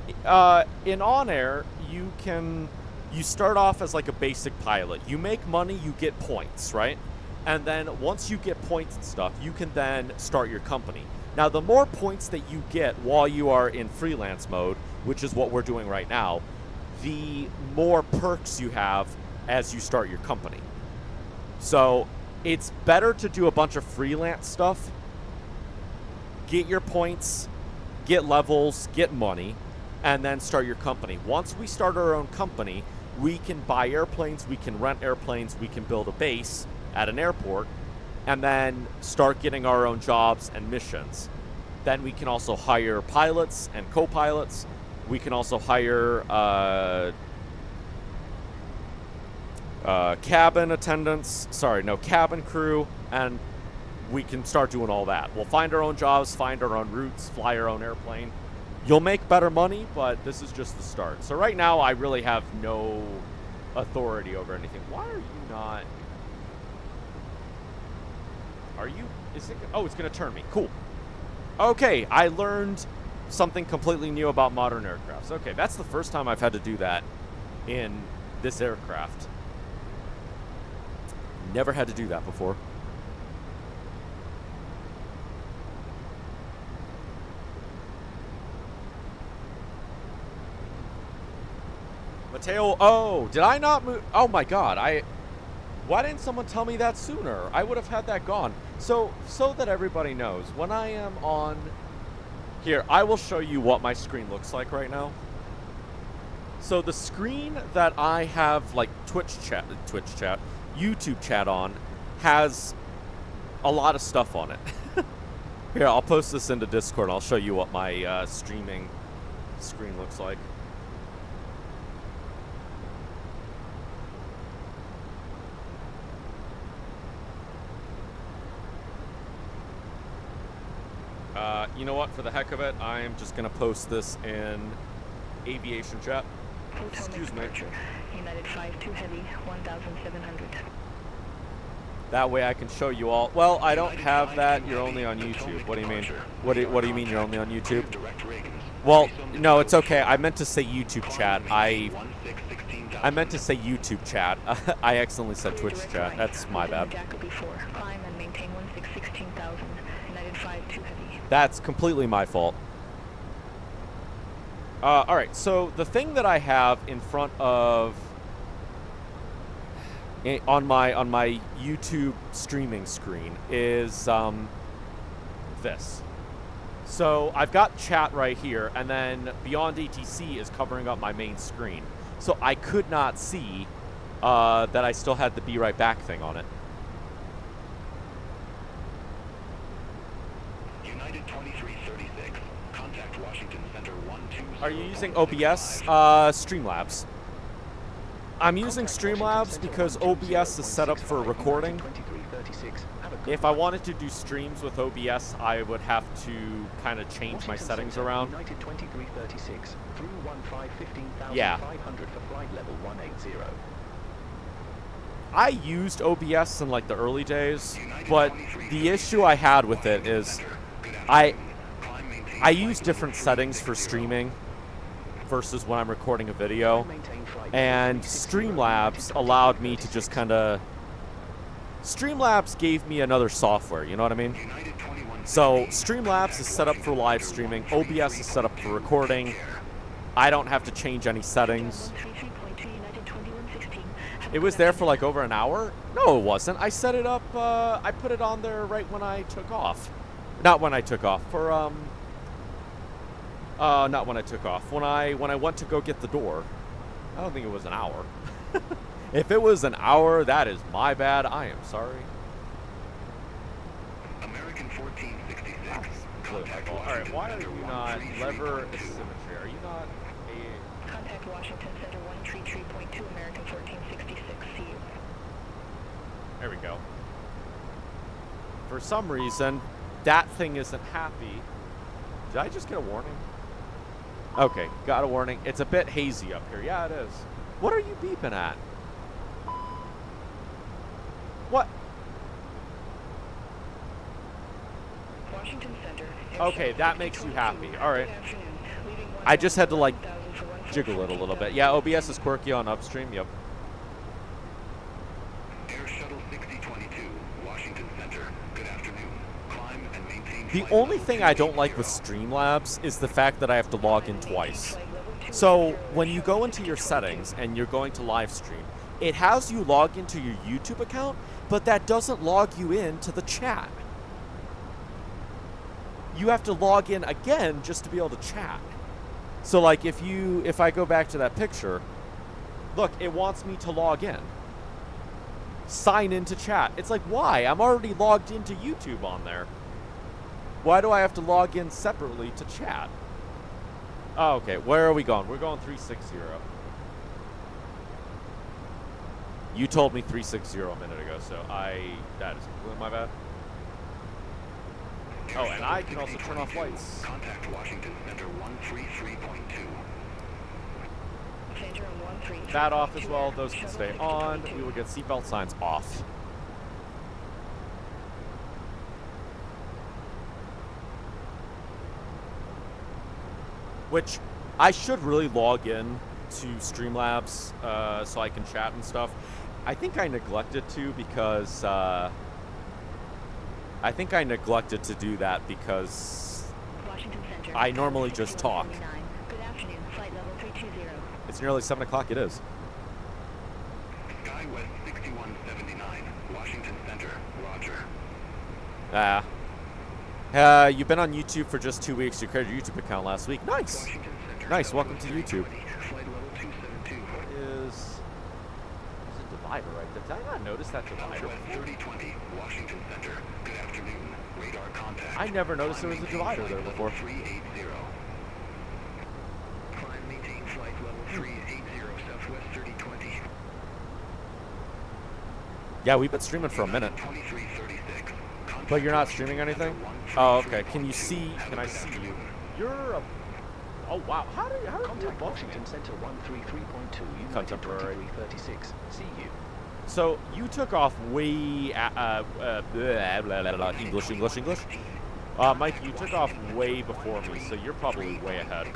in OnAir, you start off as like a basic pilot. You make money, you get points, right? And then once you get points and stuff, you can then start your company. Now, the more points that you get while you are in freelance mode, which is what we're doing right now, the more perks you have as you start your company. So, it's better to do a bunch of freelance stuff, get your points, get levels, get money, and then start your company. Once we start our own company, we can buy airplanes, we can rent airplanes, we can build a base at an airport, and then start getting our own jobs and missions. Then we can also hire pilots and co-pilots. We can also hire cabin attendants, cabin crew, and we can start doing all that. We'll find our own jobs, find our own routes, fly our own airplane. You'll make better money, but this is just the start. So right now, I really have no authority over anything. Why are you not... Are you... Is it... Oh, it's going to turn me. Cool. Okay, I learned something completely new about modern aircrafts. Okay, that's the first time I've had to do that in this aircraft. Never had to do that before. Mateo, oh, did I not move? Oh my god, Why didn't someone tell me that sooner? I would have had that gone. So that everybody knows, when I am on... Here, I will show you what my screen looks like right now. So the screen that I have, like, YouTube chat on, has a lot of stuff on it. Here, I'll post this into Discord and I'll show you what my streaming screen looks like. You know what? For the heck of it, I am just going to post this in aviation chat. Excuse me. United 52 Heavy, 1,700. That way I can show you all. Well, I don't have that. You're only on YouTube. What do you mean? What do you mean you're only on YouTube? Well, no, it's okay. I meant to say YouTube chat. I meant to say YouTube chat. I accidentally said Twitch chat. That's my bad. Climb and maintain 16,000. United 52 Heavy. That's completely my fault. All right, so the thing that I have in front of on my YouTube streaming screen is this. So I've got chat right here, and then Beyond ATC is covering up my main screen. So I could not see that I still had the Be Right Back thing on it. United 2336, contact Washington Center 120. Are you using OBS? Streamlabs. I'm using Streamlabs because OBS is set up for recording. If I wanted to do streams with OBS, I would have to kind of change my settings around. United 2336 through 15,500 yeah. for flight level 180. I used OBS in like the early days, but the issue I had with it is I use different settings for streaming versus when I'm recording a video, and Streamlabs allowed me to just kind of... Streamlabs gave me another software, you know what I mean? So Streamlabs is set up for live streaming, OBS is set up for recording. I don't have to change any settings. It was there for like over an hour? No, it wasn't. I set it up, I put it on there right when I took off. Not when I took off, for, not when I took off. When I went to go get the door. I don't think it was an hour. If it was an hour, that is my bad. I am sorry. American 1466. Alright, why are you not lever asymmetry? Are you not a... Contact Washington Center 133.2, American 1466. See you. There we go. For some reason, that thing isn't happy. Did I just get a warning? Okay, got a warning. It's a bit hazy up here. Yeah, it is. What are you beeping at? What? Washington Center. Okay, that makes you happy. Alright. I just had to, like, jiggle it a little bit. Yeah, OBS is quirky on upstream. Yep. Air Shuttle 6022, Washington Center. Good afternoon. Climb and maintain... The only thing I don't like with Streamlabs is the fact that I have to log in twice. So, when you go into your settings and you're going to live stream, it has you log into your YouTube account, but that doesn't log you in to the chat. You have to log in again just to be able to chat. So like if I go back to that picture, look, it wants me to log in. Sign into chat. It's like, why? I'm already logged into YouTube on there. Why do I have to log in separately to chat? Oh, okay. Where are we going? We're going 360. You told me 360 a minute ago, so that is completely my bad. Oh, and I can also turn off lights. Contact Washington Center 133.2. That off as well. Those can stay on. We will get seatbelt signs off. Which I should really log in to Streamlabs so I can chat and stuff. I think I neglected to because I do that because I normally just talk. Good afternoon, flight level 320. It's nearly 7 o'clock. It is. Sky West 6179, Washington Center, roger. You've been on YouTube for just 2 weeks. You created your YouTube account last week. Nice. Nice. Welcome to YouTube. Flight level 272. What is a divider right there? Did I not notice that divider? Southwest 3020, Washington Center. Good afternoon. Radar contact. I never noticed there was a divider there before. 380. Climb, maintain flight level 380, Southwest 3020. Yeah, we've been streaming for a minute. 2336. But you're not streaming anything? Oh, okay. Can I see you? You're a... Oh, wow. How do you Contact Washington Center 133.2, United Contemporary. 2336. See you. So, you took off way... English. Mike, you took off way before me, so you're probably way ahead.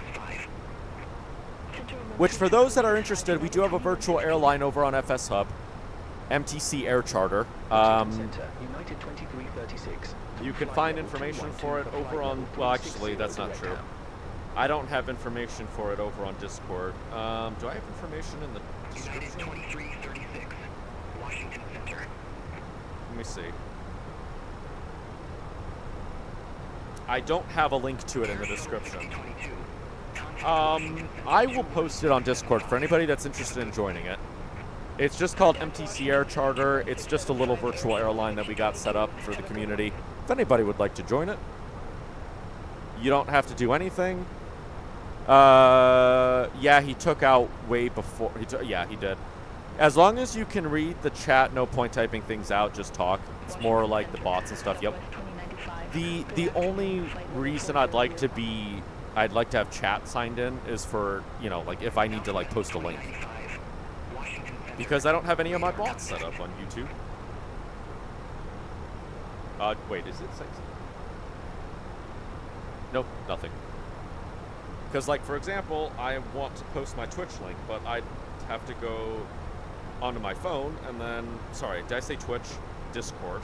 Which, for those that are interested, we do have a virtual airline over on FS Hub. MTC Air Charter. Center, United 2336. You can find information for it over on... Well, actually, that's not true. I don't have information for it over on Discord. Do I have information in the description? United 2336, Washington Center. Let me see. I don't have a link to it in the description. I will post it on Discord for anybody that's interested in joining it. It's just called MTC Air Charter. It's just a little virtual airline that we got set up for the community. If anybody would like to join it, you don't have to do anything. Yeah, he took out way before. Yeah, he did. As long as you can read the chat, no point typing things out, just talk. It's more like the bots and stuff. Yep. The only reason I'd like to have chat signed in is for, like if I need to like post a link. Because I don't have any of my bots set up on YouTube. Wait, is it 6? Nope, nothing. Because, like, for example, I want to post my Twitch link, but I'd have to go onto my phone and then... Sorry, did I say Twitch? Discord.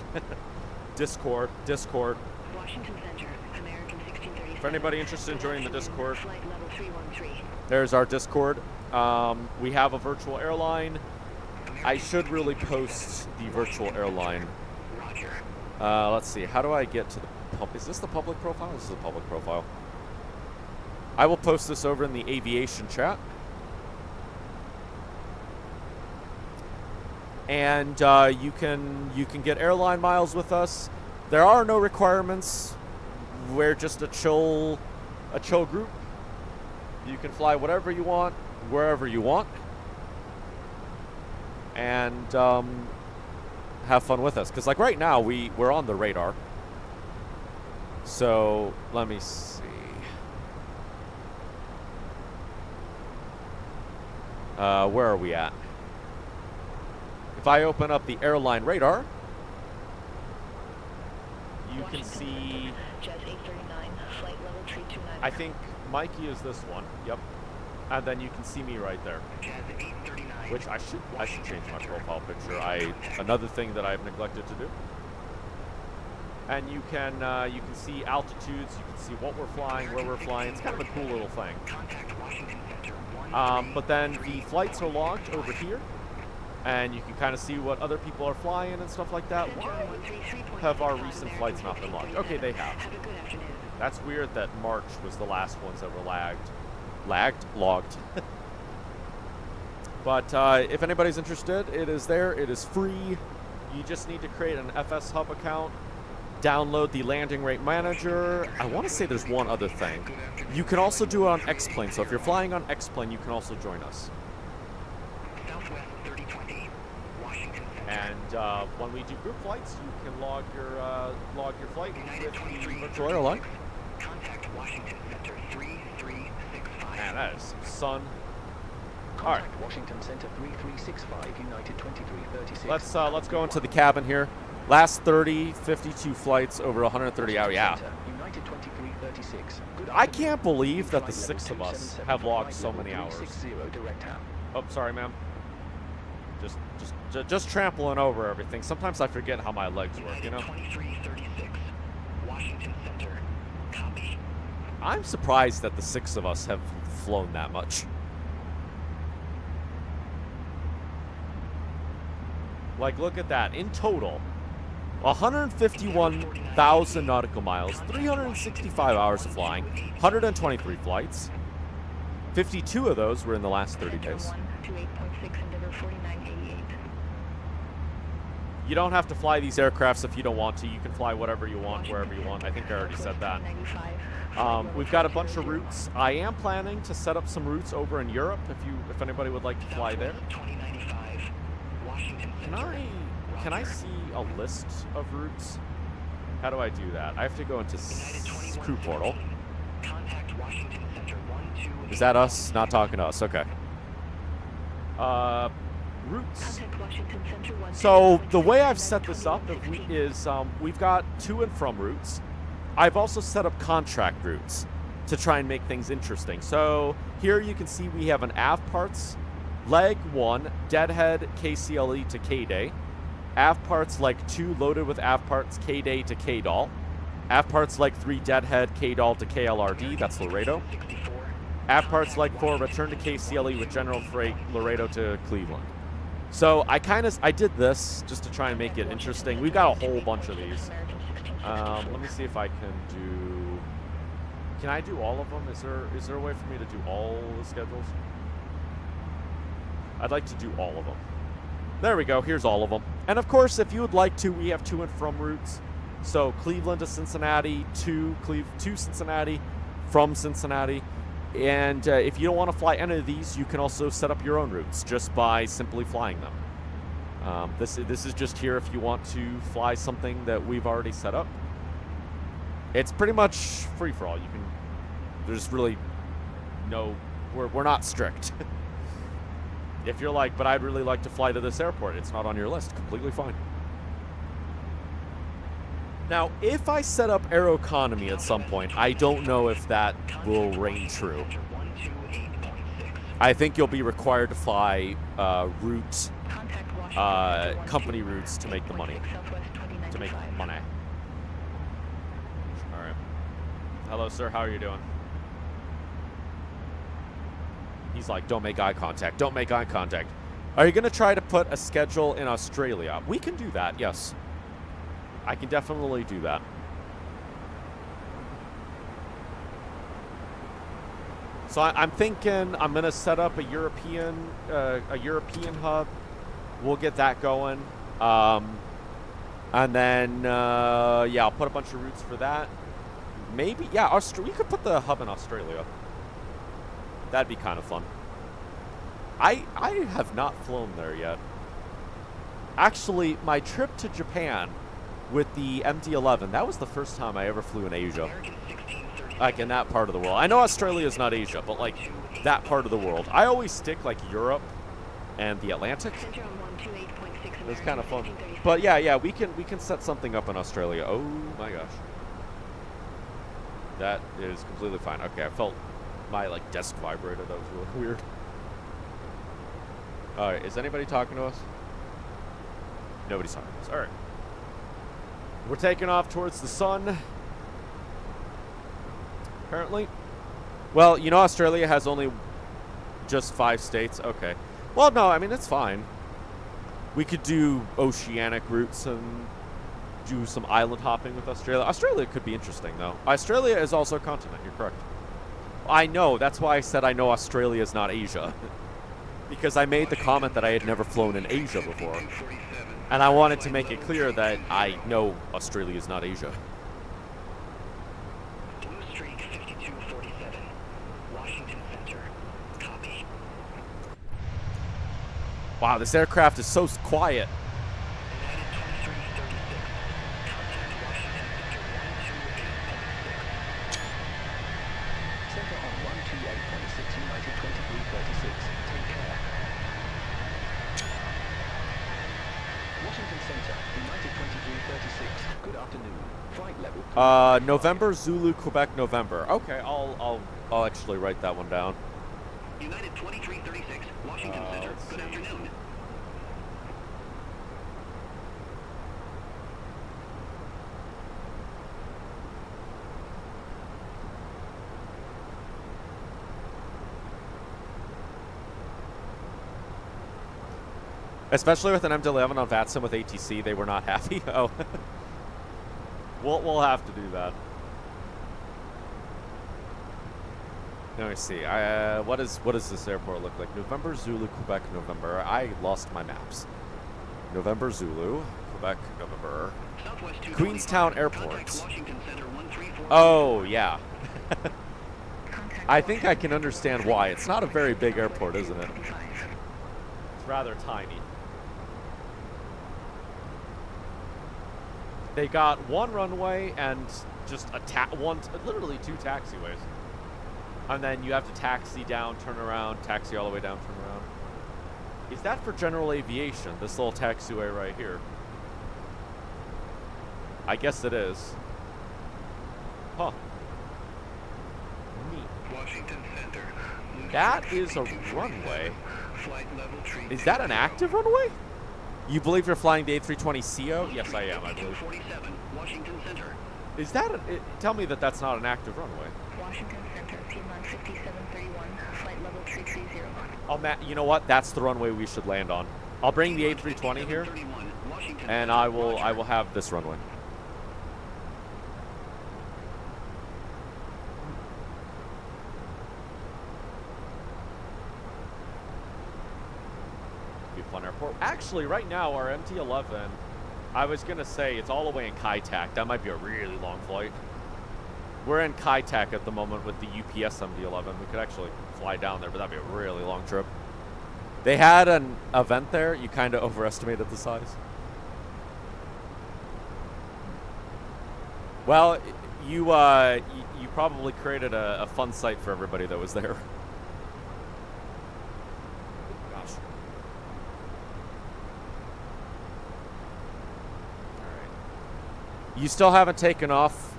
Discord. Washington Center, American 1637. For anybody interested in joining the Discord, Flight level 313. there's our Discord. We have a virtual airline. I should really post the virtual airline. Let's see. How do I get to the public? Is this the public profile? This is the public profile. I will post this over in the aviation chat. And you can get airline miles with us. There are no requirements. We're just a chill group. You can fly whatever you want, wherever you want. And have fun with us. Because like right now, we're on the radar. So let me see. Where are we at? If I open up the airline radar, you can see... Jazz 839, flight level 329. I think Mikey is this one. Yep. And then you can see me right there. Which I should change my profile picture. Another thing that I've neglected to do. And you can see altitudes. You can see what we're flying, where we're flying. It's kind of a cool little thing. But then the flights are logged over here, and you can kind of see what other people are flying and stuff like that. Why have our recent flights not been logged? Okay, they have. That's weird that March was the last ones that were logged. But if anybody's interested, it is there. It is free. You just need to create an FS Hub account, download the landing rate manager. I want to say there's one other thing. You can also do it on X-Plane. So if you're flying on X-Plane, you can also join us. Southwest 3020, Washington Center. And when we do group flights, you can log your flight with the virtual airline. Contact Washington Center 3365. Man, that is some sun. All right. Washington Center 3365, United 2336. Let's go into the cabin here. Last 52 flights over 130 hours. Yeah. United 2336. I can't believe that the 6 of us have logged so many hours. Oh, sorry, ma'am. Just trampling over everything. Sometimes I forget how my legs work, you know? 2336, Washington Center. Copy. I'm surprised that the 6 of us have flown that much. Like, look at that. In total, 151,000 nautical miles, 365 hours of flying, 123 flights. 52 of those were in the last 30 days. You don't have to fly these aircrafts if you don't want to. You can fly whatever you want, wherever you want. I think I already said that. We've got a bunch of routes. I am planning to set up some routes over in Europe if anybody would like to fly there. Can I see a list of routes? How do I do that? I have to go into crew portal. Is that us? Not talking to us. Okay. Routes. So the way I've set this up is we've got to and from routes. I've also set up contract routes to try and make things interesting. So here you can see we have an AV parts leg 1 deadhead KCLE to KDay. AV parts leg 2 loaded with AV parts KDay to KDOL. AV parts leg 3 deadhead KDOL to KLRD, that's Laredo. AV parts leg 4 return to KCLE with general freight Laredo to Cleveland. So I did this just to try and make it interesting. We've got a whole bunch of these. Let me see if I can do. Can I do all of them? Is there a way for me to do all the schedules? I'd like to do all of them. There we go. Here's all of them. And of course, if you would like to, we have to and from routes. So Cleveland to Cincinnati, to Cincinnati, from Cincinnati. And if you don't want to fly any of these, you can also set up your own routes just by simply flying them. This is just here if you want to fly something that we've already set up. It's pretty much free for all. There's really no, we're not strict. If you're like, but I'd really like to fly to this airport, it's not on your list. Completely fine. Now, if I set up air economy at some point, I don't know if that will reign true. I think you'll be required to fly routes, company routes to make the money. To make money. All right. Hello, sir. How are you doing? He's like, don't make eye contact. Don't make eye contact. Are you going to try to put a schedule in Australia? We can do that, yes. I can definitely do that. So I'm thinking I'm going to set up a European hub. We'll get that going. And then, yeah, I'll put a bunch of routes for that. Maybe, yeah, we could put the hub in Australia. That'd be kind of fun. I have not flown there yet. Actually, my trip to Japan with the MD-11, that was the first time I ever flew in Asia. Like, in that part of the world. I know Australia is not Asia, but, like, that part of the world. I always stick, like, Europe and the Atlantic. It was kind of fun. But, yeah, we can set something up in Australia. Oh, my gosh. That is completely fine. Okay, I felt my, like, desk vibrator. That was really weird. All right, is anybody talking to us? Nobody's talking to us. All right. We're taking off towards the sun. Apparently. Well, you know Australia has only just 5 states. Okay. Well, no, I mean, it's fine. We could do oceanic routes and do some island hopping with Australia. Australia could be interesting, though. Australia is also a continent. You're correct. I know. That's why I said I know Australia is not Asia. Because I made the comment that I had never flown in Asia before. And I wanted to make it clear that I know Australia is not Asia. Blue Streak 5247, Washington Center. Copy. Wow, this aircraft is so quiet. Center on 128.6 United 2336. Take care. Washington Center, United 2336. Good afternoon. Flight level. November, Zulu, Quebec, November. Okay, I'll actually write that one down. United 2336, Washington Center. Good afternoon. Especially with an MD-11 on VATSIM with ATC, they were not happy. Oh. We'll have to do that. Let me see. What does this airport look like? November, Zulu, Quebec, November. I lost my maps. November, Zulu, Quebec, November. Queenstown Airport. Oh, yeah. I think I can understand why. It's not a very big airport, isn't it? It's rather tiny. They got one runway and just literally 2 taxiways. And then you have to taxi down, turn around, taxi all the way down, turn around. Is that for general aviation, this little taxiway right here? I guess it is. Huh. Neat. Washington Center. That is a runway. Is that an active runway? You believe you're flying the A320ceo? Yes, I am, I believe. Washington Center. Is that tell me that that's not an active runway. Washington Center, T-Line 5731, flight level 330. Oh, Matt, you know what? That's the runway we should land on. I'll bring the A320 here, and I will have this runway. Be a fun airport. Actually, right now, our MT-11, I was going to say it's all the way in Kai Tak. That might be a really long flight. We're in Kai Tak at the moment with the UPS MD-11. We could actually fly down there, but that'd be a really long trip. They had an event there. You kind of overestimated the size. Well, you probably created a fun sight for everybody that was there. Gosh. All right. You still haven't taken off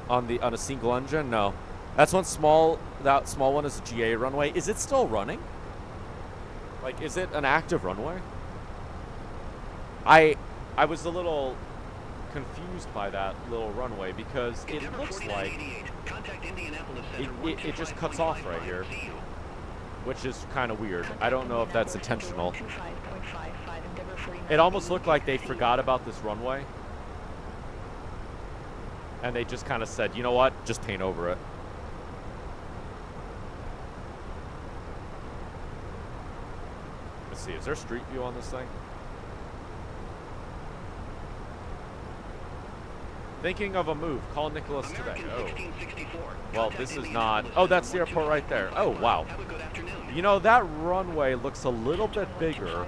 on a single engine? No. That small one is a GA runway. Is it still running? Like, is it an active runway? I was a little confused by that little runway because it looks like it just cuts off right here, which is kind of weird. I don't know if that's intentional. It almost looked like they forgot about this runway and they just kind of said, you know what, just paint over it. Let's see, is there street view on this thing? Thinking of a move. Call Nicholas today. Oh. Well, this is not... Oh, that's the airport right there. Oh, wow. You know, that runway looks a little bit bigger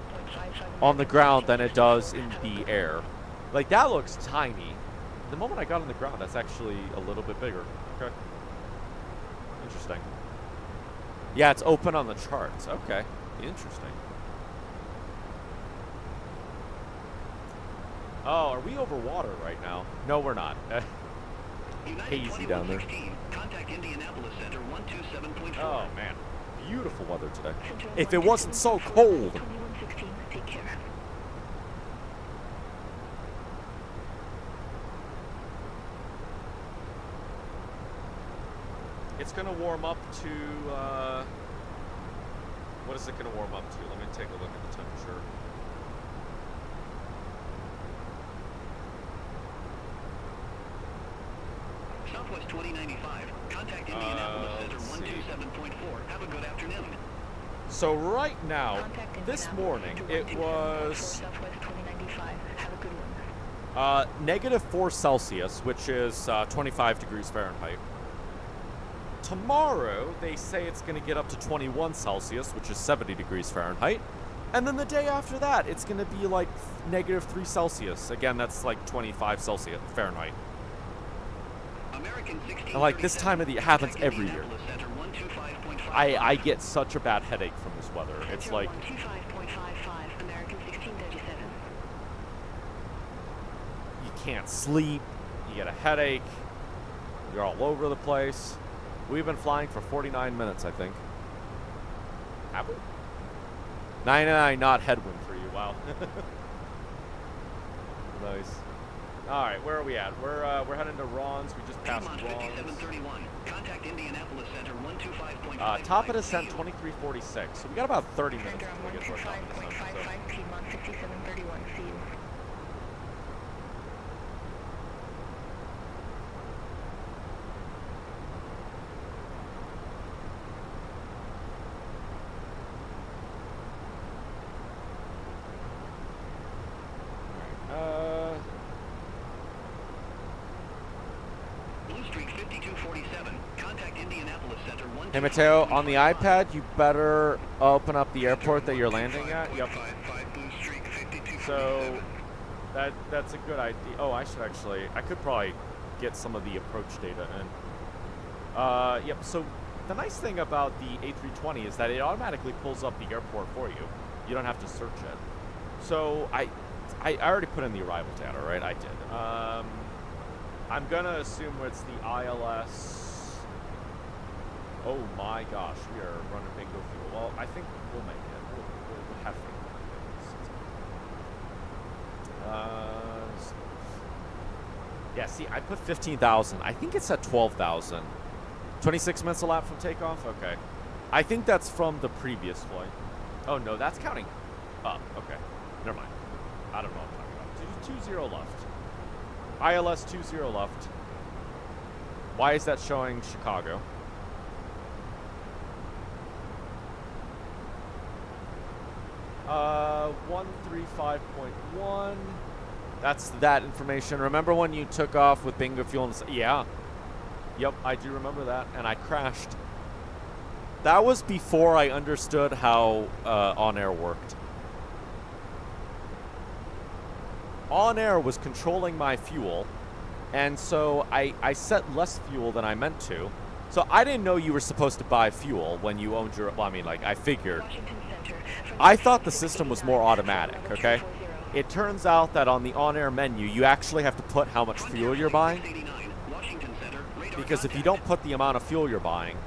on the ground than it does in the air. Like, that looks tiny. The moment I got on the ground, that's actually a little bit bigger. Okay. Interesting. Yeah, it's open on the charts. Okay. Interesting. Oh, are we over water right now? No, we're not. Hazy down there. Contact Indianapolis Center 127.4. Oh, man. Beautiful weather today. If it wasn't so cold. 2116, take care. It's going to warm up to... what is it going to warm up to? Let me take a look at the temperature. Southwest 2095. Contact Indianapolis Center 127.4. Have a good afternoon. So right now, this morning, it was Southwest 2095. Have a good one. -4 Celsius, which is 25 degrees Fahrenheit. Tomorrow, they say it's going to get up to 21 Celsius, which is 70 degrees Fahrenheit. And then the day after that, it's going to be like -3 Celsius. Again, that's like 25 Celsius Fahrenheit. And like this time of the year, it happens every year. I get such a bad headache from this weather. It's like you can't sleep, you get a headache, you're all over the place. We've been flying for 49 minutes, I think. Have we? 99 knot headwind for you, wow. Nice. All right, where are we at? We're heading to Ron's. We just passed Ron's. 5731. Contact Indianapolis Center 125.5. Top of descent 2346. So we got about 30 minutes Center before we get to our top of descent. 125.55 Piedmont 5731. See you. Blue Street 5247. Contact Indianapolis Center 125.5. Hey Mateo, on the iPad, you better open up the airport that you're landing at. Yep. So that's a good idea. Oh, I could probably get some of the approach data in. Yep. So the nice thing about the A320 is that it automatically pulls up the airport for you. You don't have to search it. So I already put in the arrival data, right? I did. I'm gonna assume it's the ILS. Oh my gosh, we are running bingo fuel. Well, I think we'll make it. We'll have to. Yeah, see, I put 15,000. I think it's at 12,000. 26 minutes a lap from takeoff? Okay. I think that's from the previous flight. Oh, no, that's counting up. Okay. Never mind. I don't know what I'm talking about. 20 left. ILS 20 left. Why is that showing Chicago? Uh, 135.1. That's that information. Remember when you took off with bingo fuel? Yeah. Yep, I do remember that. And I crashed. That was before I understood how OnAir worked. OnAir was controlling my fuel, and so I set less fuel than I meant to. So I didn't know you were supposed to buy fuel when you owned your, well, I mean, like, I figured. I thought the system was more automatic, okay? It turns out that on the OnAir menu, you actually have to put how much fuel you're buying. Because if you don't put the amount of fuel you're buying,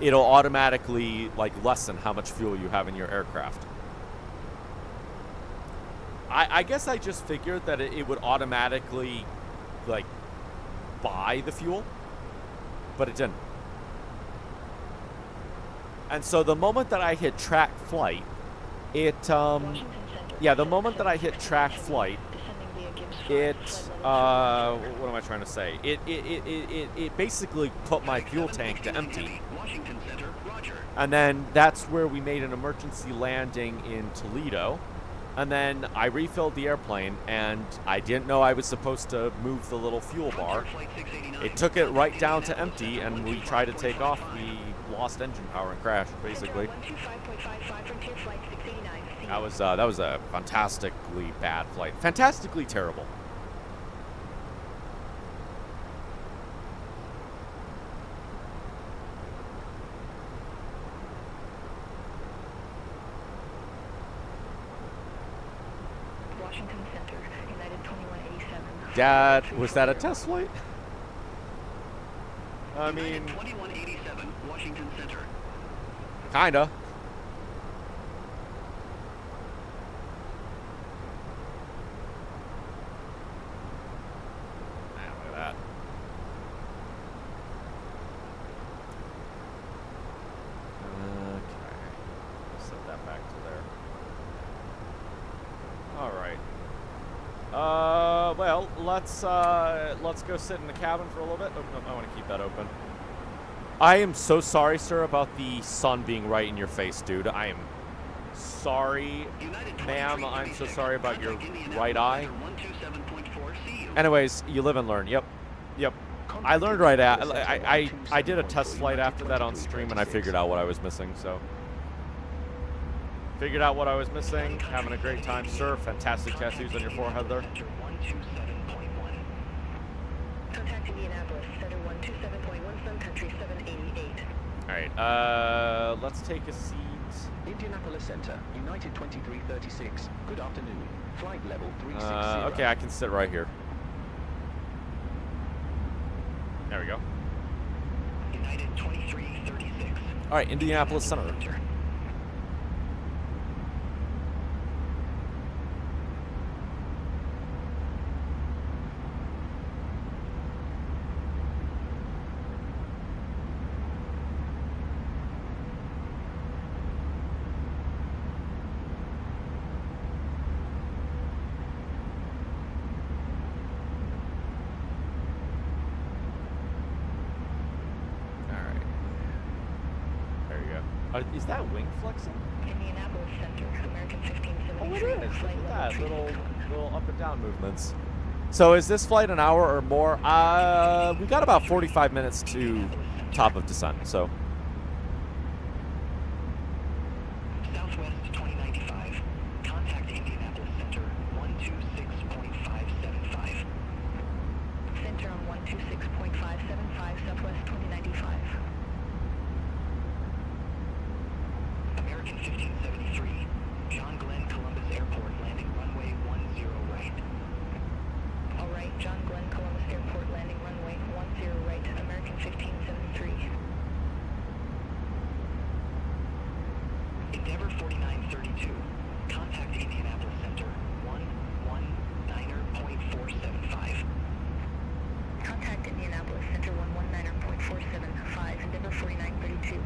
it'll automatically, like, lessen how much fuel you have in your aircraft. I guess I just figured that it would automatically, like, buy the fuel, but it didn't. And so the moment that I hit track flight, the moment that I hit track flight, what am I trying to say? It basically put my fuel tank to empty. And then that's where we made an emergency landing in Toledo. And then I refilled the airplane, and I didn't know I was supposed to move the little fuel bar. It took it right down to empty, and we tried to take off. We lost engine power and crashed, basically. That was a fantastically bad flight. Fantastically terrible. Dad, was that a test flight? I mean, 2187 Washington Center. Kinda. Look at that. Okay. Set that back to there. All right. Well, let's go sit in the cabin for a little bit. Oh, no, I want to keep that open. I am so sorry, sir, about the sun being right in your face, dude. I am sorry, ma'am. I'm so sorry about your right eye. Anyways, you live and learn. Yep. I learned right at. I did a test flight after that on stream, and I figured out what I was missing. So. Figured out what I was missing. Having a great time, sir. Fantastic tattoos on your forehead there. Contact Indianapolis, Center 127.1, Sun Country 788. Alright, let's take a seat. Indianapolis Center, United 2336. Good afternoon. Flight level 360. Okay, I can sit right here. There we go. United 2336. Alright, Indianapolis Center. Is that wing flexing? Indianapolis Center, American 1573. Oh, it is. Look Flight at that. level Little up and down movements. So is this flight an hour or more? We got about 45 minutes to top of descent, so. Southwest 2095. Contact Indianapolis Center 126.575. Center on 126.575, Southwest 2095. American 1573. John Glenn Columbus Airport landing runway 10 right. All right, John Glenn Columbus Airport landing runway 10 right, American 1573. Endeavor 4932. Contact Indianapolis Center 119.475. Contact Indianapolis Center 119.475, Endeavor 4932.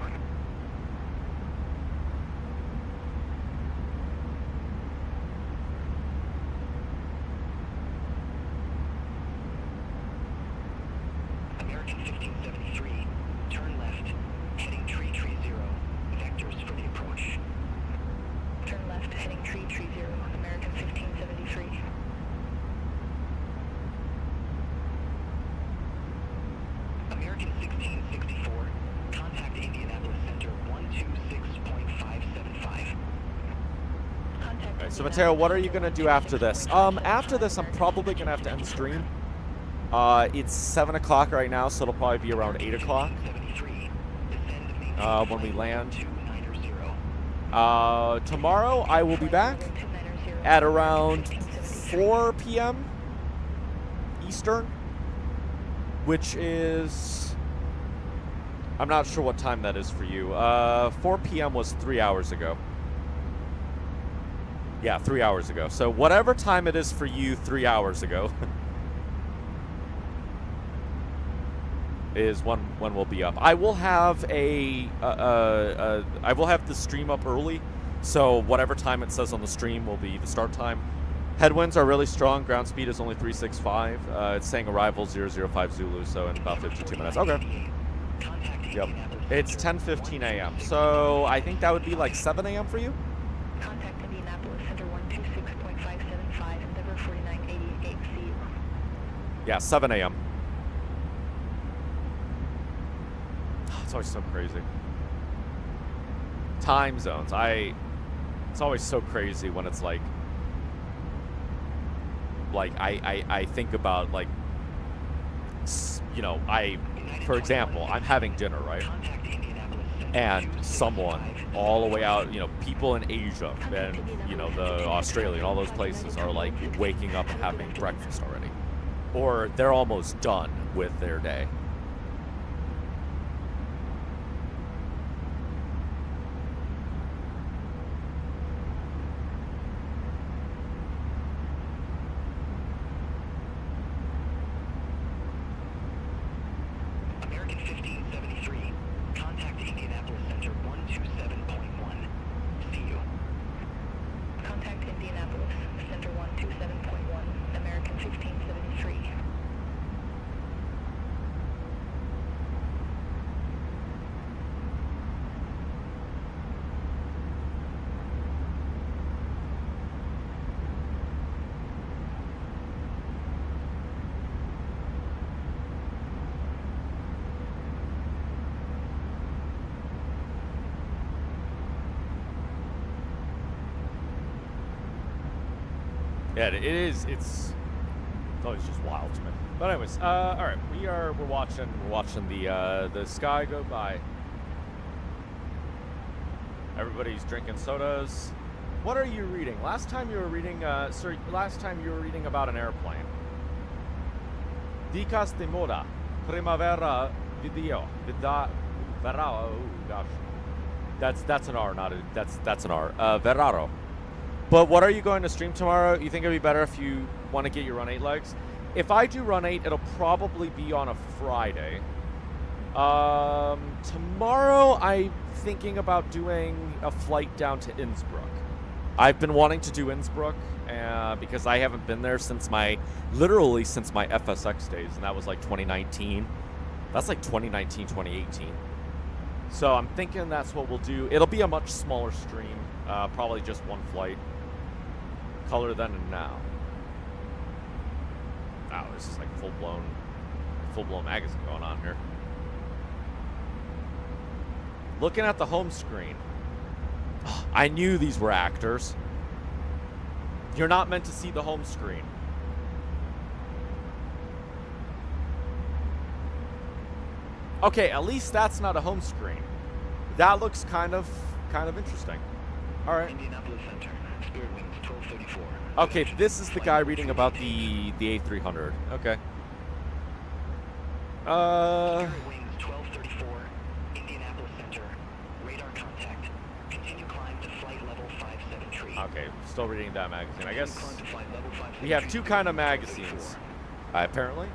American 1573. Turn left. Heading tree 0. Vectors for the approach. Turn left, heading tree 0, American 1573. American 1664. Contact Indianapolis Center 126.575. Okay, so Mateo, what are you gonna do after this? After this, I'm probably gonna have to end the stream. It's 7 o'clock right now, so it'll probably be around 8 o'clock when we land. Tomorrow, I will be back at around 4 p.m. Eastern, which is... I'm not sure what time that is for you. 4 p.m. was 3 hours ago. Yeah, 3 hours ago. So whatever time it is for you 3 hours ago is when we'll be up. I will have I will have the stream up early, so whatever time it says on the stream will be the start time. Headwinds are really strong. Ground speed is only 365. It's saying arrival 005 Zulu, so in about 52 minutes. Okay. Yep. It's 10:15 a.m. So I think that would be like 7 a.m. for you. Contact Indianapolis Center 126.575, Endeavor 4988, see you. Yeah, 7 a.m. It's always so crazy. Time zones. It's always so crazy when it's like I think about, like, you know, for example, I'm having dinner, right? And someone all the way out, you know, people in Asia and, you know, the Australia and all those places are like waking up and having breakfast already. Or they're almost done with their day. American 1573. Contact Indianapolis Center 127.1. See you. Contact Indianapolis Center 127.1, American 1573. Yeah, it's always just wild to me. But anyways, all right, we're watching the sky go by. Everybody's drinking sodas. What are you reading? Last time you were reading about an airplane. Dicas de moda, primavera video, verao. Oh gosh, that's an R, not a that's an R. Veraro. But what are you going to stream tomorrow? You think it'd be better if you want to get your Run 8 legs? If I do Run 8, it'll probably be on a Friday. Tomorrow, I'm thinking about doing a flight down to Innsbruck. I've been wanting to do Innsbruck because I haven't been there literally since my FSX days, and that was like 2019. That's like 2019, 2018. So I'm thinking that's what we'll do. It'll be a much smaller stream, probably just one flight. Color then and now. Wow, this is like full-blown magazine going on here. Looking at the home screen. I knew these were actors. You're not meant to see the home screen. Okay, at least that's not a home screen. That looks kind of interesting. All right. Indianapolis Center, Spirit Wings 1234. Okay, this is the guy reading about the A300. Okay. Spirit Wings 1234, Indianapolis Center, radar contact. Continue climb to flight level 573. Okay, still reading that magazine. I guess we have two kind of magazines, apparently.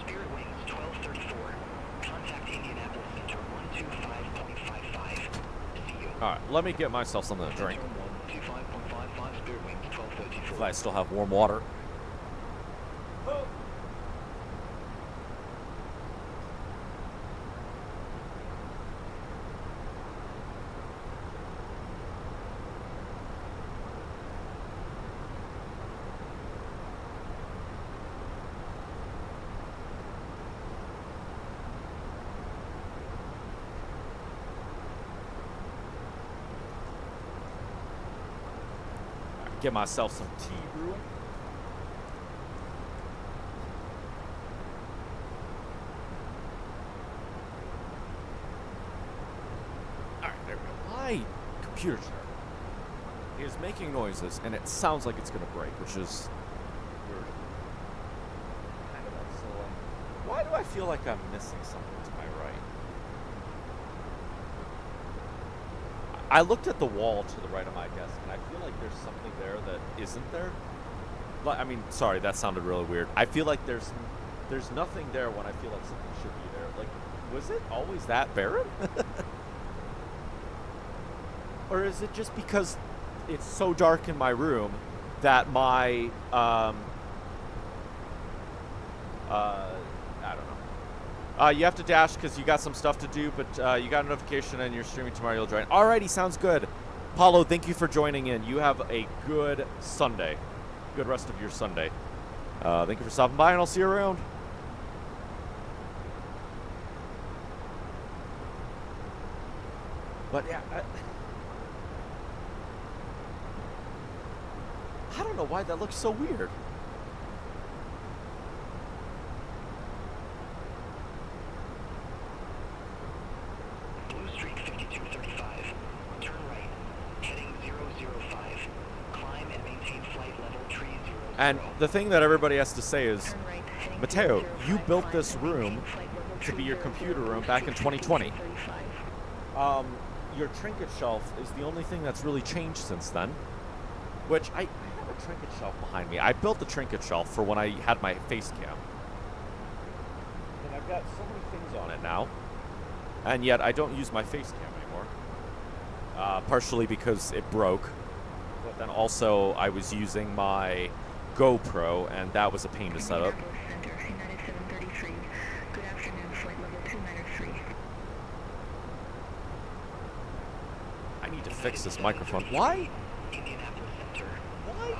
Spirit Wings 1234, contact Indianapolis Center 125.55. See you. All right, let me get myself something to drink. 125.55, Spirit Wings 1234. If I still have warm water. Get myself some tea brewing. Alright, there we go. My computer chart is making noises, and it sounds like it's going to break, which is weird. Kind of excellent. Why do I feel like I'm missing something to my right? I looked at the wall to the right of my desk, and I feel like there's something there that isn't there. I mean, sorry, that sounded really weird. I feel like there's nothing there when I feel like something should be there. Like, was it always that barren? Or is it just because it's so dark in my room that my, I don't know. You have to dash because you got some stuff to do, but you got a notification and you're streaming tomorrow. You'll join. Alrighty, sounds good. Paulo, thank you for joining in. You have a good Sunday. Good rest of your Sunday. Thank you for stopping by, and I'll see you around. But yeah, I don't know why that looks so weird. Blue Street 5235. Turn right. Heading 005. Climb and maintain flight level 30. And the thing that everybody has to say is, Mateo, you built this room to be your computer room back in 2020. Your trinket shelf is the only thing that's really changed since then. Which, I have a trinket shelf behind me. I built the trinket shelf for when I had my face cam. And I've got so many things on it now. And yet, I don't use my face cam anymore. Partially because it broke. But then also, I was using my GoPro, and that was a pain to set up. Good afternoon, flight level 293. I need to fix this microphone. Why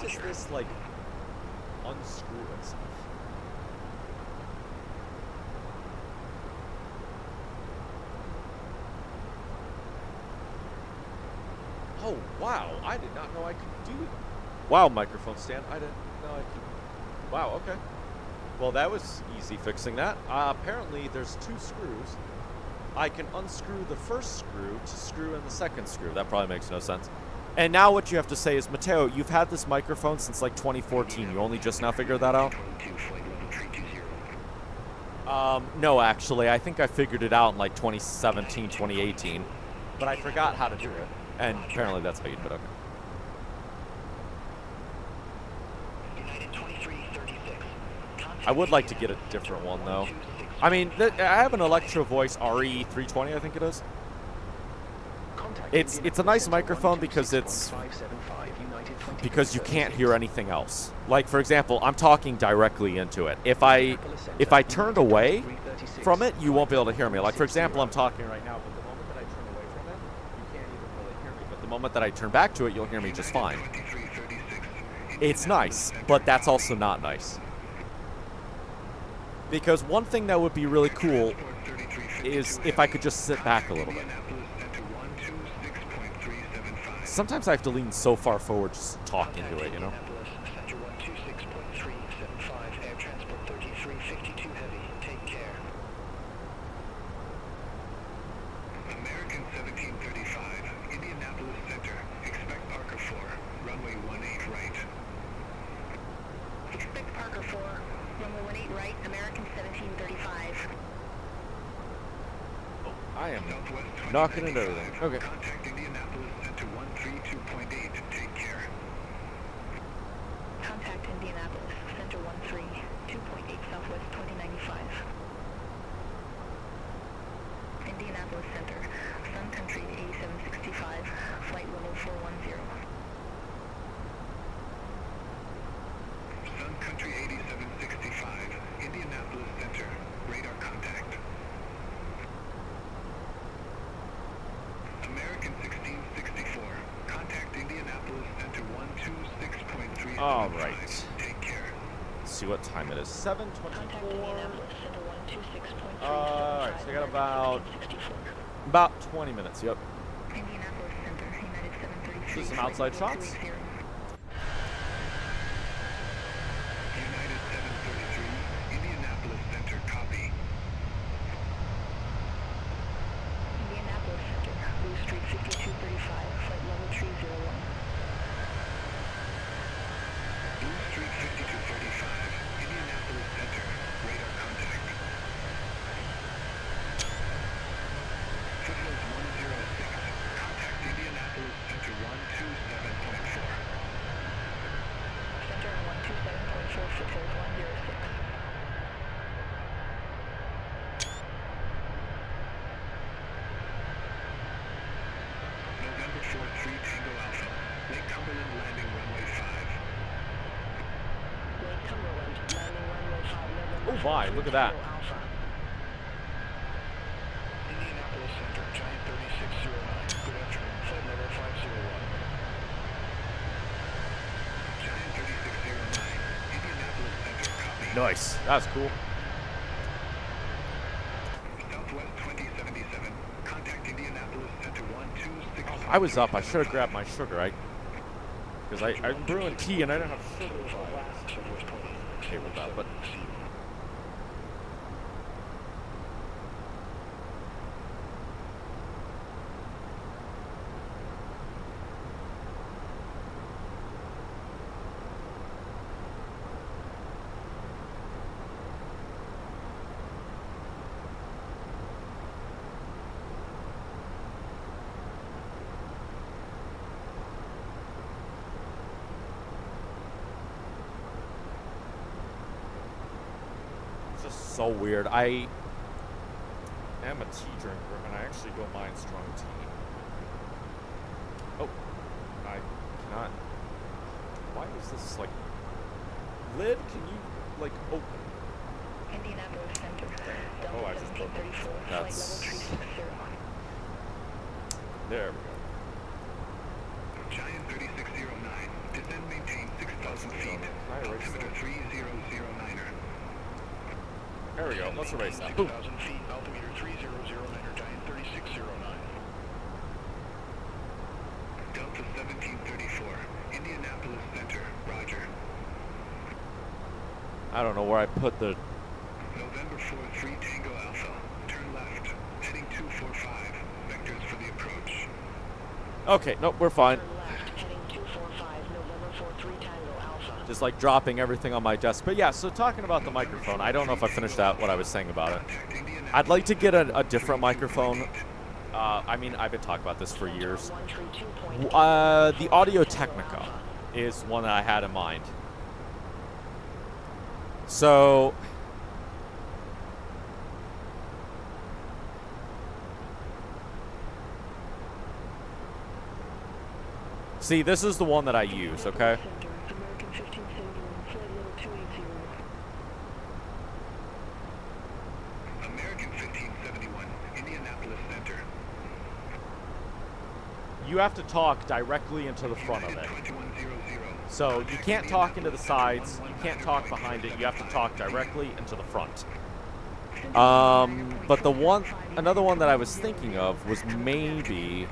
does this, like, unscrew itself? Oh, wow. I did not know I could do that. Wow, microphone stand. I didn't know I could. Wow, okay. Well, that was easy fixing that. Apparently, there's two screws. I can unscrew the first screw to screw in the second screw. That probably makes no sense. And now what you have to say is, Mateo, you've had this microphone since like 2014. You only just now figured that out? No, actually. I think I figured it out in like 2017, 2018. But I forgot how to do it. And apparently that's how you do it. Okay. I would like to get a different one, though. I mean, I have an Electro Voice RE320, I think it is. It's a nice microphone because you can't hear anything else. Like, for example, I'm talking directly into it. If I turned away from it, you won't be able to hear me. Like, for example, I'm talking right now, but the moment that I turn away from it, you can't even really hear me. But the moment that I turn back to it, you'll hear me just fine. It's nice, but that's also not nice. Because one thing that would be really cool is if I could just sit back a little bit. Sometimes I have to lean so far forward just to talk into it, you know? Center 126.375, Air Transport 3352 Heavy, take care. American 1735, Indianapolis Center, expect Parker 4, runway 18 right. Expect Parker 4, runway 18 right, American 1735. Oh, I am knocking into everything. Okay. Contact Indianapolis Center 132.8, take care. Contact Indianapolis, Center 132.8 Southwest 2095. Indianapolis Center, Sun Country 8765, flight level 410. Sun Country 8765, Indianapolis Center, radar contact. American 1664, contact Indianapolis Center 126.3. All right. Take care. Let's see what time it is. 7:24. Contact Indianapolis, Center 126.3. All right, so I got about 20 minutes. Yep. Indianapolis Center, United 733. Just some outside shots. United 733, Indianapolis Center, copy. Indianapolis Center, Blue Street 5235, flight level 301. Blue Street 5235, Indianapolis Center, radar contact. Foothills 106, contact Indianapolis Center 127.4. Center 127.4, Foothills 106. November 4, 3 Tango Alpha, Lake Cumberland landing runway 5. Lake Cumberland, landing runway 5, November. Oh my, look at that. Alpha. Indianapolis Center, Giant 3609. Good afternoon, flight level 501. Giant 3609, Indianapolis Center, copy. Nice. That's cool. Southwest 2077, contact Indianapolis Center 126. I was up. I should have grabbed my sugar, right? Because I'm brewing tea and I don't have sugar. Okay with that, but just so weird. I am a tea drinker, and I actually don't mind strong tea. Oh, I cannot. Why is this like lid? Can you like open? Indianapolis Center, Oh, I just broke it. 1734, flight That's level 360. there we go. Giant 3609, descend maintain 6,000 feet. Altimeter 3009er. There we go. Let's erase that. 6,000 feet, altimeter 3009er, Giant 3609. Delta 1734, Indianapolis Center, roger. I don't know where I put the. November 4, 3 Tango Alpha, turn left, heading 245, vectors for the approach. Okay, nope, we're fine. Turn left, heading 245, November 43 Tango Alpha. Just like dropping everything on my desk. But yeah, so talking about the microphone, I don't know if I finished out what I was saying about it. I'd like to get a different microphone. I mean, I've been talking about this for years. The Audio-Technica is one that I had in mind. So see, this is the one that I use, okay? American 1571, flight level 280. American you have to talk directly into the front of it. So you can't talk into the sides, you can't talk behind it, you have to talk directly into the front. But another one that I was thinking of was maybe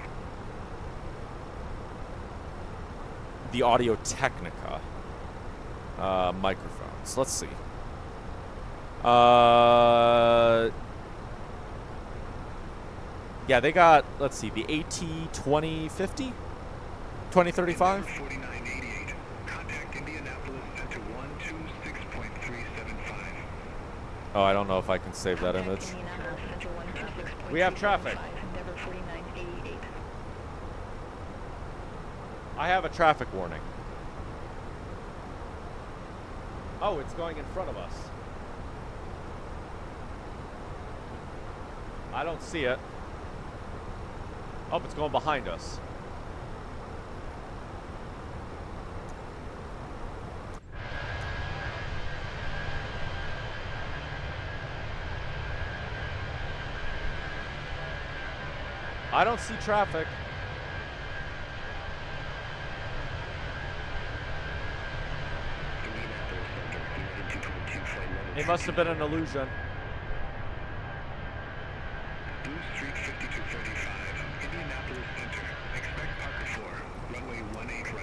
the Audio-Technica microphones. Let's see. Yeah, they got, let's see, the AT2050? 2035? Oh, I don't know if I can save that image. We have traffic. I have a traffic warning. Oh, it's going in front of us. I don't see it. Oh, it's going behind us. I don't see traffic. It must have been an illusion. Blue Street 5235, Indianapolis Center. Expect Parker 4, runway 18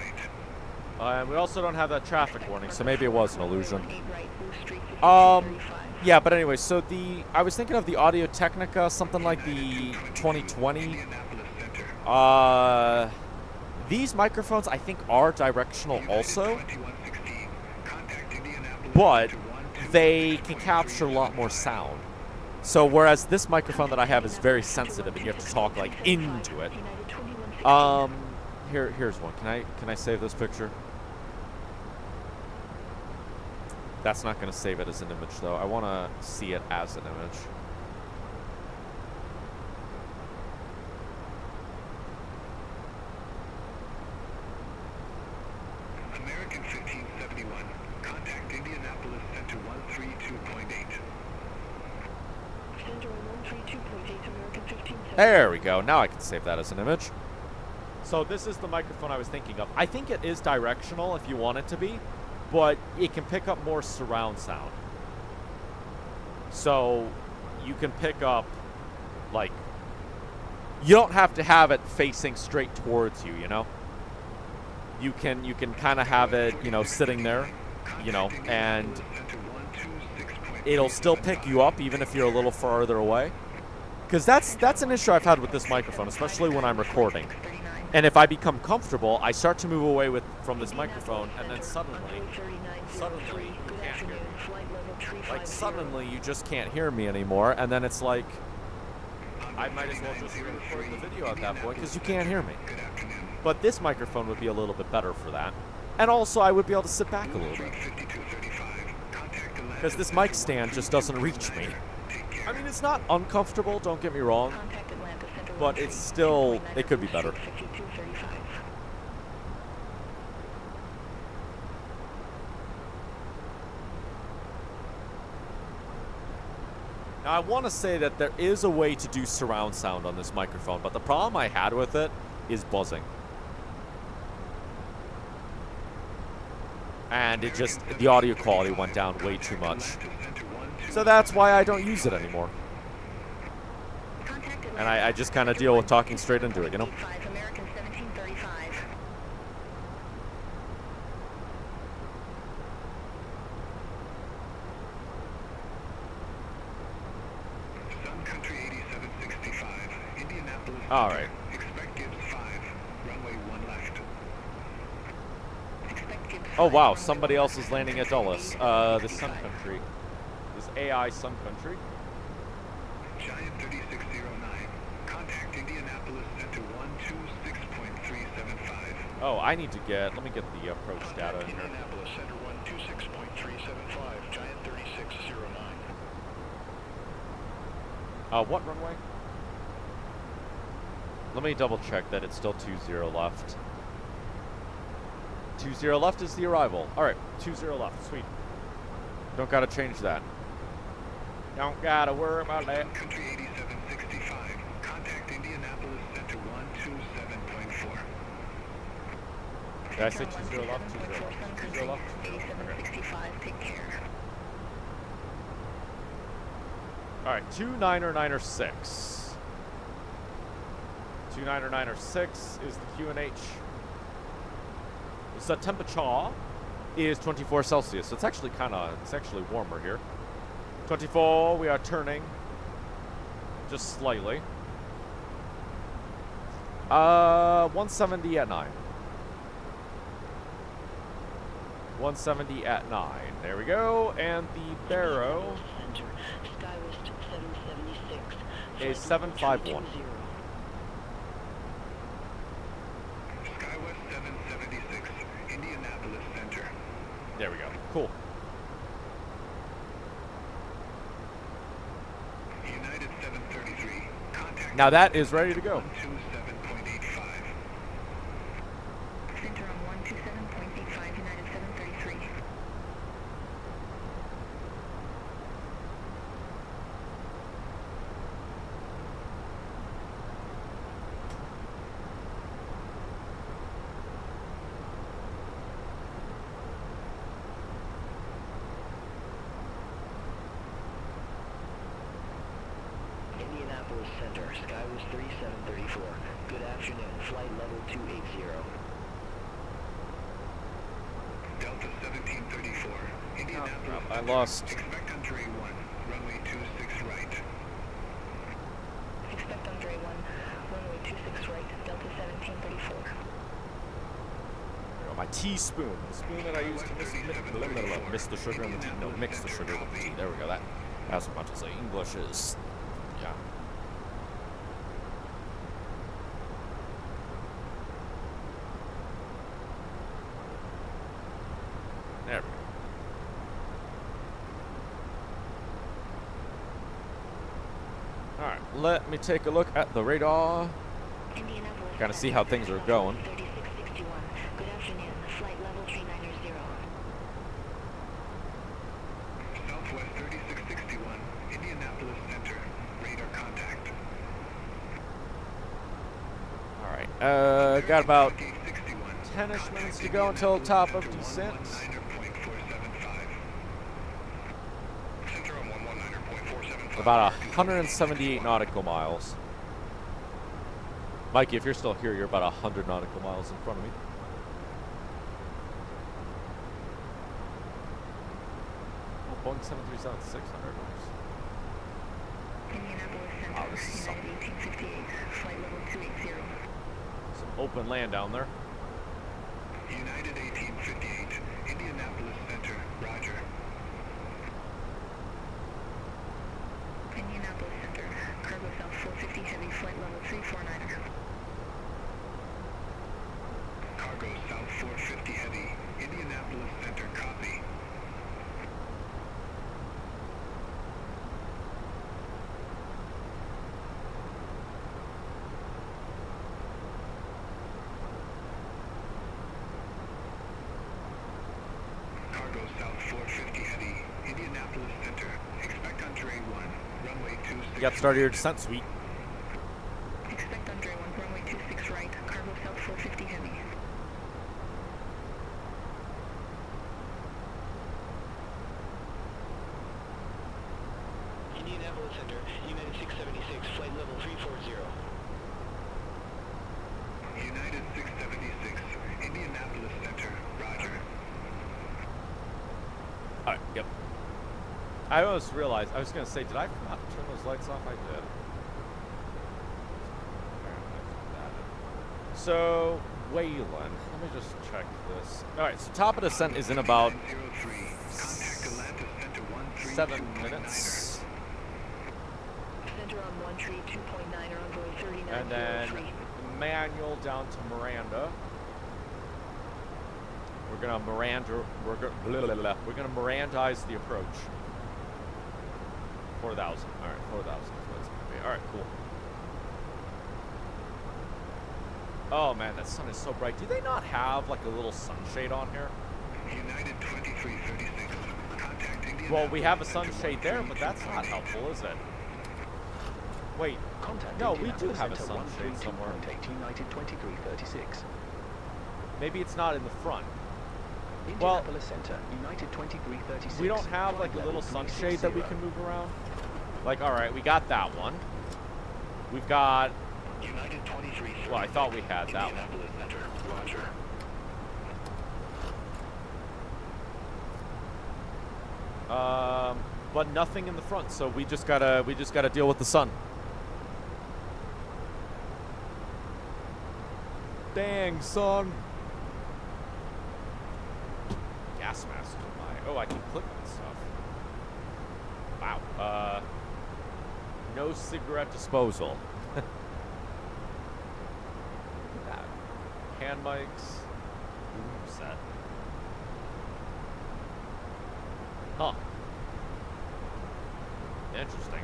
right. And we also don't have that traffic warning, so maybe it was an illusion. Yeah, but anyway, so I was thinking of the Audio-Technica, something like the 2020. These microphones, I think, are directional also, but they can capture a lot more sound. So whereas this microphone that I have is very sensitive, and you have to talk like into it. Here's one. Can I save this picture? That's not going to save it as an image, though. I want to see it as an image. American 1571. Contact Indianapolis Center 132.8. Center 132.8, American 1571. There we go. Now I can save that as an image. So this is the microphone I was thinking of. I think it is directional if you want it to be, but it can pick up more surround sound. So you can pick up, like, you don't have to have it facing straight towards you, you know? You can kind of have it, you know, sitting there, you know, and it'll still pick you up even if you're a little farther away. Because that's an issue I've had with this microphone, especially when I'm recording. And if I become comfortable, I start to move away from this microphone, and then suddenly you can't hear me. Like, suddenly you just can't hear me anymore, and then it's like, I might as well just record the video at that point, because you can't hear me. But this microphone would be a little bit better for that. And also, I would be able to sit back a little bit. Because this mic stand just doesn't reach me. I mean, it's not uncomfortable, don't get me wrong, but it's still, it could be better. Now, I want to say that there is a way to do surround sound on this microphone, but the problem I had with it is buzzing. And it just, the audio quality went down way too much. So that's why I don't use it anymore. And I just kind of deal with talking straight into it, you know? All right. Oh wow, somebody else is landing at Dulles. The Sun Country. This AI Sun Country. Giant 3609. Contact Indianapolis Center 126.375. Oh, I need to let me get the approach data in here. Indianapolis Center 126.375. Giant 3609. What runway? Let me double check that it's still 20 left. 20 left is the arrival. Alright, 20 left. Sweet. Don't gotta change that. Don't gotta worry about that. Country 8765. Contact Indianapolis Center 127.4. Did I say 20 left? 20 left? 20 left? 8765, take care. Alright, 299er6. 299er6 is the QNH. The temperature is 24 Celsius. So it's actually warmer here. 24, we are turning just slightly. 170 at 9. 170 at 9. There we go. And the Barrow is 751. Skywest 776, Indianapolis Center. There we go. Cool. United 733, contact. Now that is ready to go. 127.85. Center on 127.85, United 733. Indianapolis Center, Skywest 3734. Good afternoon, flight level 280. Delta 1734, Indianapolis I Center. lost. Expect on Dre 1, runway 26 right. Expect on Dre 1, runway 26 right, Delta 1734. My teaspoon. The spoon that I use to mix the sugar and the tea. No, mix the sugar with the tea. There we go. That's as much as English is. Yeah. There we go. Alright, let me take a look at the radar. Kind of see how things are going. 3661. Good afternoon, flight level 390. Southwest 3661, Indianapolis Center. Radar contact. Alright, got about 10-ish minutes to go until top of descent. About 178 nautical miles. Mikey, if you're still here, you're about 100 nautical miles in front of me. Oh, Boeing 737-600. Indianapolis Center, Wow, this is United 1858, flight level 280. Some open land down there. United 1858, Indianapolis Center. Roger. Indianapolis Center, cargo south 450 heavy, flight level 349er. Cargo South 450 heavy, Indianapolis Center. Copy. Cargo South 450 heavy, Indianapolis Center. Expect on Dre 1, runway 26. You got started your descent suite. Expect on Dre 1, runway 26 right, cargo south 450 heavy. Indianapolis Center, United 676, flight level 340. United 676, Indianapolis Center. Roger. Alright, yep. I almost realized, I was going to say, did I not turn those lights off? I did. So, Wayland, let me just check this. Alright, so top of descent is in about 7 minutes. Center on 13 2.9 runway 3903. And then manual down to Miranda. We're gonna Mirandize the approach. 4,000. Alright, 4,000 is what it's gonna be. Alright, cool. Oh man, that sun is so bright. Do they not have like a little sunshade on here? United 2336. Contact Indianapolis. Well, we have a sunshade there, but that's not helpful, is it? Wait. No, we do have a sunshade somewhere. United 2336. Maybe it's not in the front. Well, Indianapolis Center, United 2336. we don't have like a little sunshade that we can move around. Like, all right, we got that one. We've got. United 23. Well, I thought we had that one. Indianapolis Center. Roger. But nothing in the front, so we just gotta deal with the sun. Dang, son. Gas mask. Oh, I can click on stuff. Wow. No cigarette disposal. Look at that. Hand mics. Boom set. Huh. Interesting.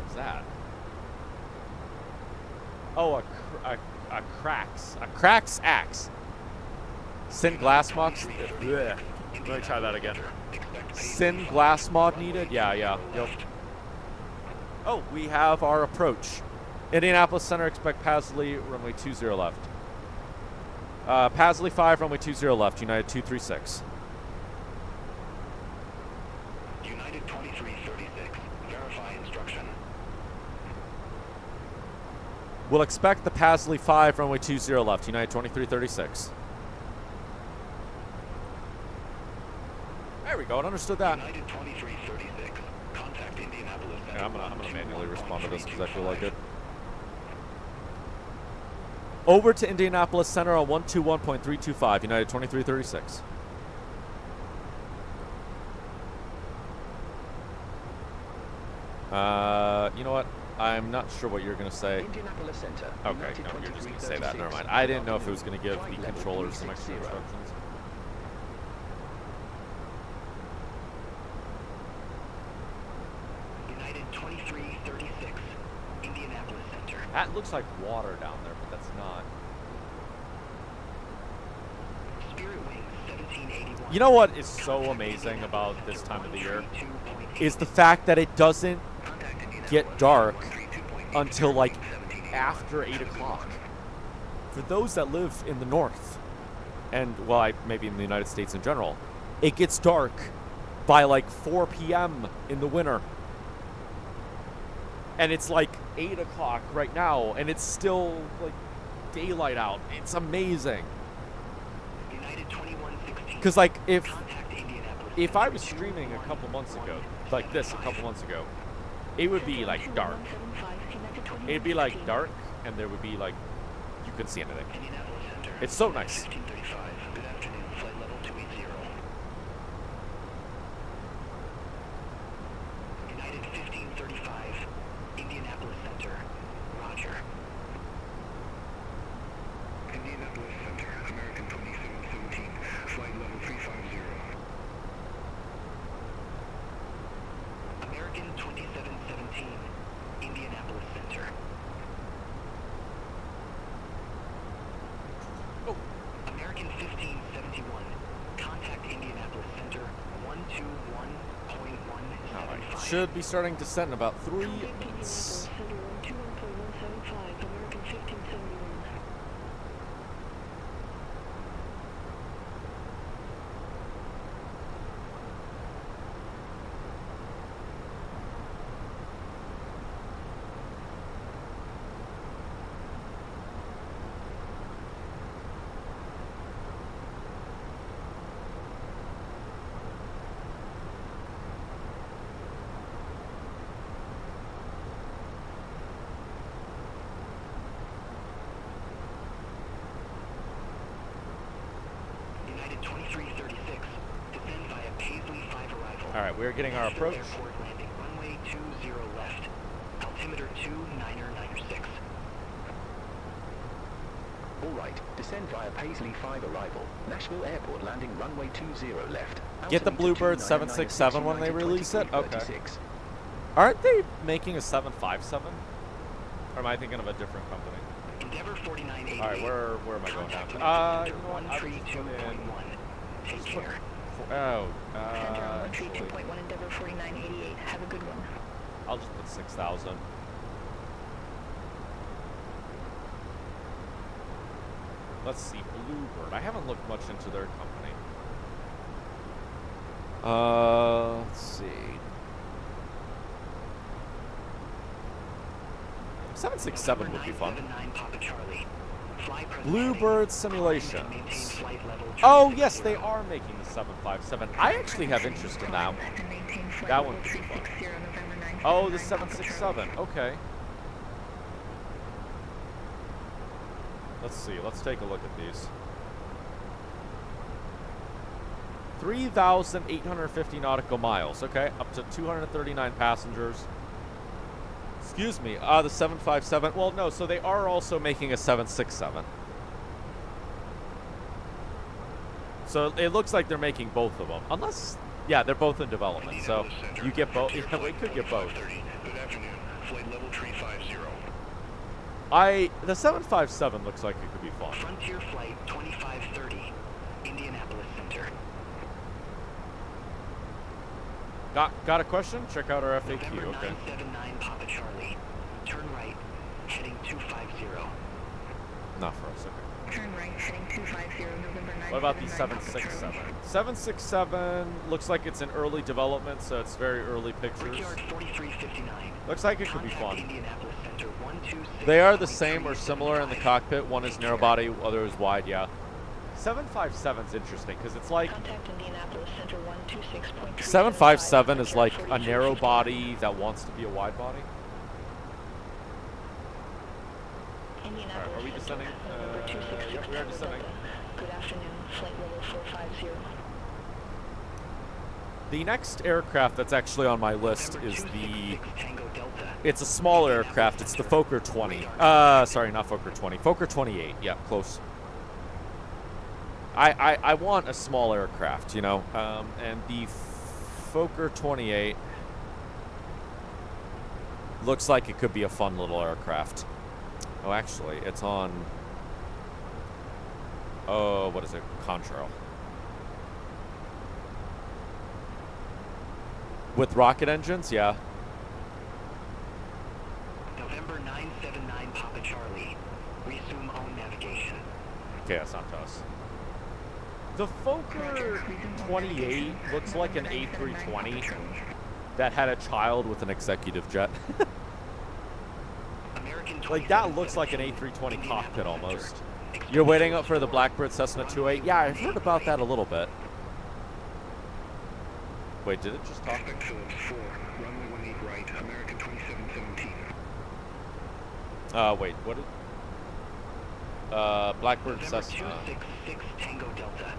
What's that? Oh, a cracks axe. Sin glass mod. Let me try that again. Sin glass mod needed. Yeah. Yep. Oh, we have our approach. Indianapolis Center, expect Pasley, runway 20 left. Pasley 5, runway 20 left. United 236. United 2336. Verify instruction. We'll expect the Pasley 5, runway 20 left. United 2336. There we go. I understood that. United 2336. Contact Indianapolis Center. Yeah, I'm gonna manually respond to this because I feel like it. Over to Indianapolis Center on 121.325. United 2336. You know what? I'm not sure what you're going to say. Indianapolis Center. Okay, no, you're just going to say that. Never mind. I didn't know if it was going to give the controllers some extra instructions. United 2336, Indianapolis Center. That looks like water down there, but that's not. Spirit Wings 1781. You know what is so amazing about this time of the year? Is the fact that it doesn't get dark until like after 8 o'clock. For those that live in the north, and well, maybe in the United States in general, it gets dark by like 4 p.m. in the winter. And it's like 8 o'clock right now, and it's still like daylight out. It's amazing. Because like if I was streaming a couple months ago, like this a couple months ago, it would be like dark. It'd be like dark, and there would be like, you couldn't see anything. It's so nice. Good afternoon, flight level 280. United 1535, Indianapolis Center. Roger. Indianapolis Center, American 2717, flight level 350. American 2717, Indianapolis Center. Oh. American 1571, contact Indianapolis Center 121.175. Alright, should be starting descent in about 3 minutes. American 1571. United 2336, descend via Paisley 5 arrival. Alright, we're getting our approach. Airport landing, runway 20 left. Altimeter 2996. All right, descend via Paisley 5 arrival. Nashville Airport landing runway 20 left. Get the Altimeter Bluebird 2996, 767 when they United release it? Okay. 2336. Aren't they making a 757? Or am I thinking of a different company? Endeavor 4988. Alright, where am I going now? Contact You know what? I was just put in. 132.1. Take care. Center on Actually, 132.1, Endeavor 4988. Have a good one. I'll just put 6,000. Let's see, Bluebird. I haven't looked much into their company. Let's see. 767 would be fun. Bluebird simulations. Oh, yes, they are making the 757. I actually have interest in that one. That one could be fun. Oh, the 767. Okay. Let's see. Let's take a look at these. 3,850 nautical miles. Okay, up to 239 passengers. Excuse me. The 757. Well, no. So they are also making a 767. So it looks like they're making both of them. Unless, yeah, they're both in development. So you get both. Yeah, we could get both. Good afternoon. Flight level 350. The 757 looks like it could be fun. Frontier Flight 2530, Indianapolis Center. Got a question? Check out our FAQ. November Okay. 979 Papa Charlie. Turn right, heading 250. Not for us. Okay. Turn right, heading 250, November 9. What about the 767? 767 looks like it's in early development, so it's very early pictures. Brickyard 4359. Looks like it could be fun. Indianapolis Center 126. They are the same or similar in the cockpit. One is narrow body, other is wide, yeah. 757's interesting because it's like... Contact Indianapolis Center 126.3. 757 is like a narrow body that wants to be a wide body. Alright, are we descending? Yep, we are descending. Good afternoon, flight level 450. The next aircraft that's actually on my list is the... It's a small aircraft. It's the Fokker 20. Sorry, not Fokker 20. Fokker 28. Yeah, close. I want a small aircraft, you know. And the Fokker 28 looks like it could be a fun little aircraft. Oh, actually, it's on... Oh, what is it? Contrail. With rocket engines? Yeah. November 979 Papa Charlie. Resume own navigation. Okay, that's not to us. The Fokker 28 looks like an A320 that had a child with an executive jet. Like, that looks like an A320 cockpit almost. You're waiting up for the Blackbird Cessna 28? Yeah, I've heard about that a little bit. Wait, did it just talk? Expect Phillips 4, runway 18 right, American 2717. Wait, what did... Blackbird Cessna. 266 Tango Delta.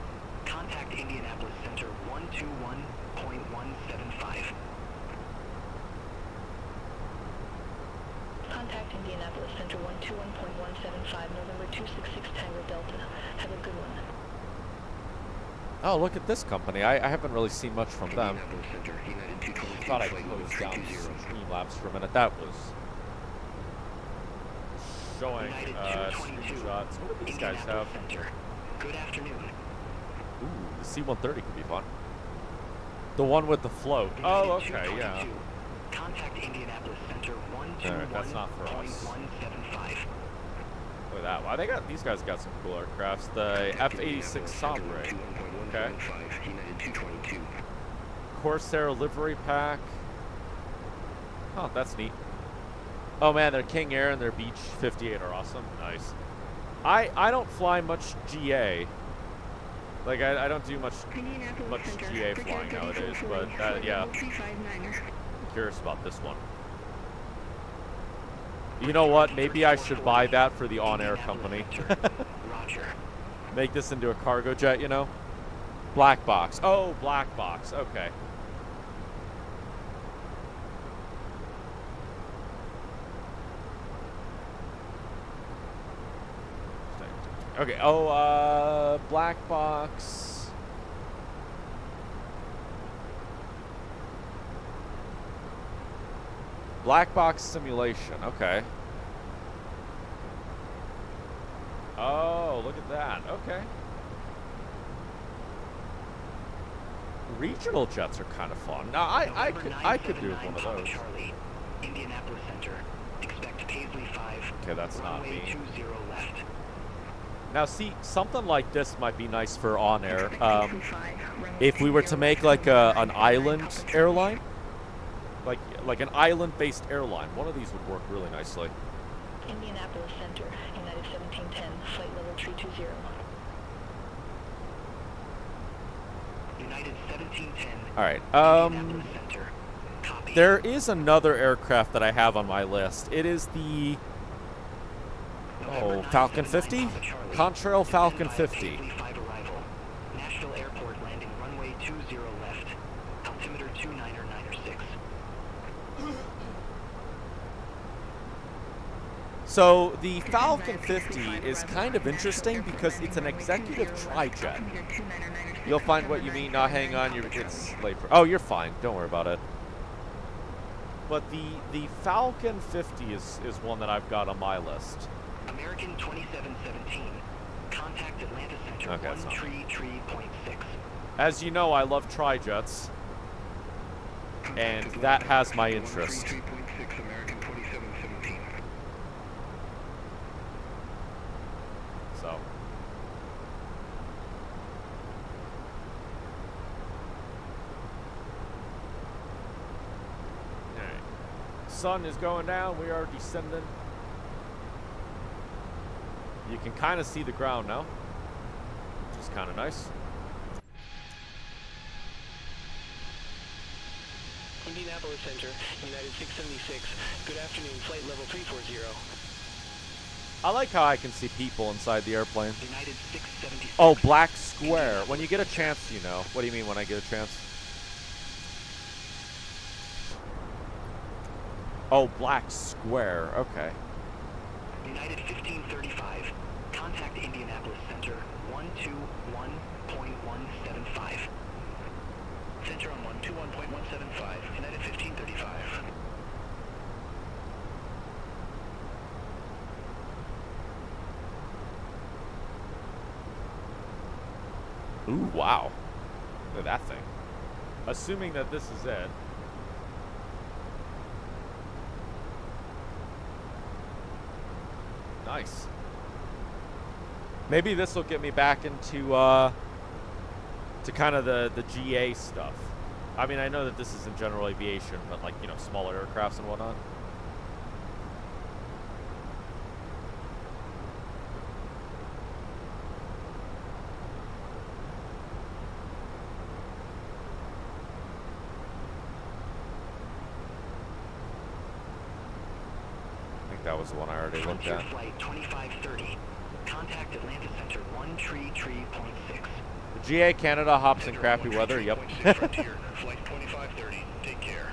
Contact Indianapolis Center 121.175. Contact Indianapolis Center 121.175, November 266 Tango Delta. Have a good one. Oh, look at this company. I haven't really seen much from them. Thought I closed down Streamlabs for a minute. That was showing screenshots. What do these guys have? Good afternoon. Ooh, the C-130 could be fun. The one with the float. Oh, okay, yeah. Contact Indianapolis Center 121.175. Alright, that's not for us. Look at that. Wow, these guys got some cool aircrafts. The F-86 Sombre. Okay. Corsair livery pack. Oh, that's neat. Oh man, their King Air and their Beach 58 are awesome. Nice. I don't fly much GA. Like, I don't do much GA flying nowadays, but yeah. I'm curious about this one. You know what? Maybe I should buy that for the OnAir company. Make this into a cargo jet, you know? Black box. Oh, black box. Okay. Okay. Oh, black box. Black box simulation. Okay. Oh, look at that. Okay. Regional jets are kind of fun. Now, I could do one of those. Charlie, Indianapolis Center. Expect Paisley 5. Okay, that's not me. 20 left. Now, see, something like this might be nice for OnAir. If we were to make like an island airline, like an island-based airline, one of these would work really nicely. Indianapolis Center, United 1710, flight level 320. United 1710. All right. Indianapolis Center. Copy. There is another aircraft that I have on my list. It is the Falcon 50? Contrail Falcon 50. Nashville Airport landing runway 20 left. Altimeter 2996. So the Falcon 50 is kind of interesting because it's an executive tri-jet. You'll find what you mean. Not hang on, it's late for. Oh, you're fine. Don't worry about it. But the Falcon 50 is one that I've got on my list. American 2717. Contact Atlanta Center. Okay, 133.6. As you know, I love tri-jets, and that has my interest. 3.6 American 2717. So. Alright. Sun is going down. We are descending. You can kind of see the ground now, which is kind of nice. Indianapolis Center, United 676. Good afternoon, flight level 340. I like how I can see people inside the airplane. United 676. Oh, black square. When you get a chance, you know. What do you mean when I get a chance? Oh, black square. Okay. United 1535. Contact Indianapolis Center 121.175. Center on 121.175. United 1535. Ooh, wow. Look at that thing. Assuming that this is it. Nice. Maybe this will get me back into to kind of the GA stuff. I mean, I know that this is in general aviation, but like, you know, smaller aircrafts and whatnot. I think that was the one I already looked at. Flight 2530. Contact Atlanta Center 133.6. The GA Canada hops in crappy weather. Yep. Flight 2530. Take care.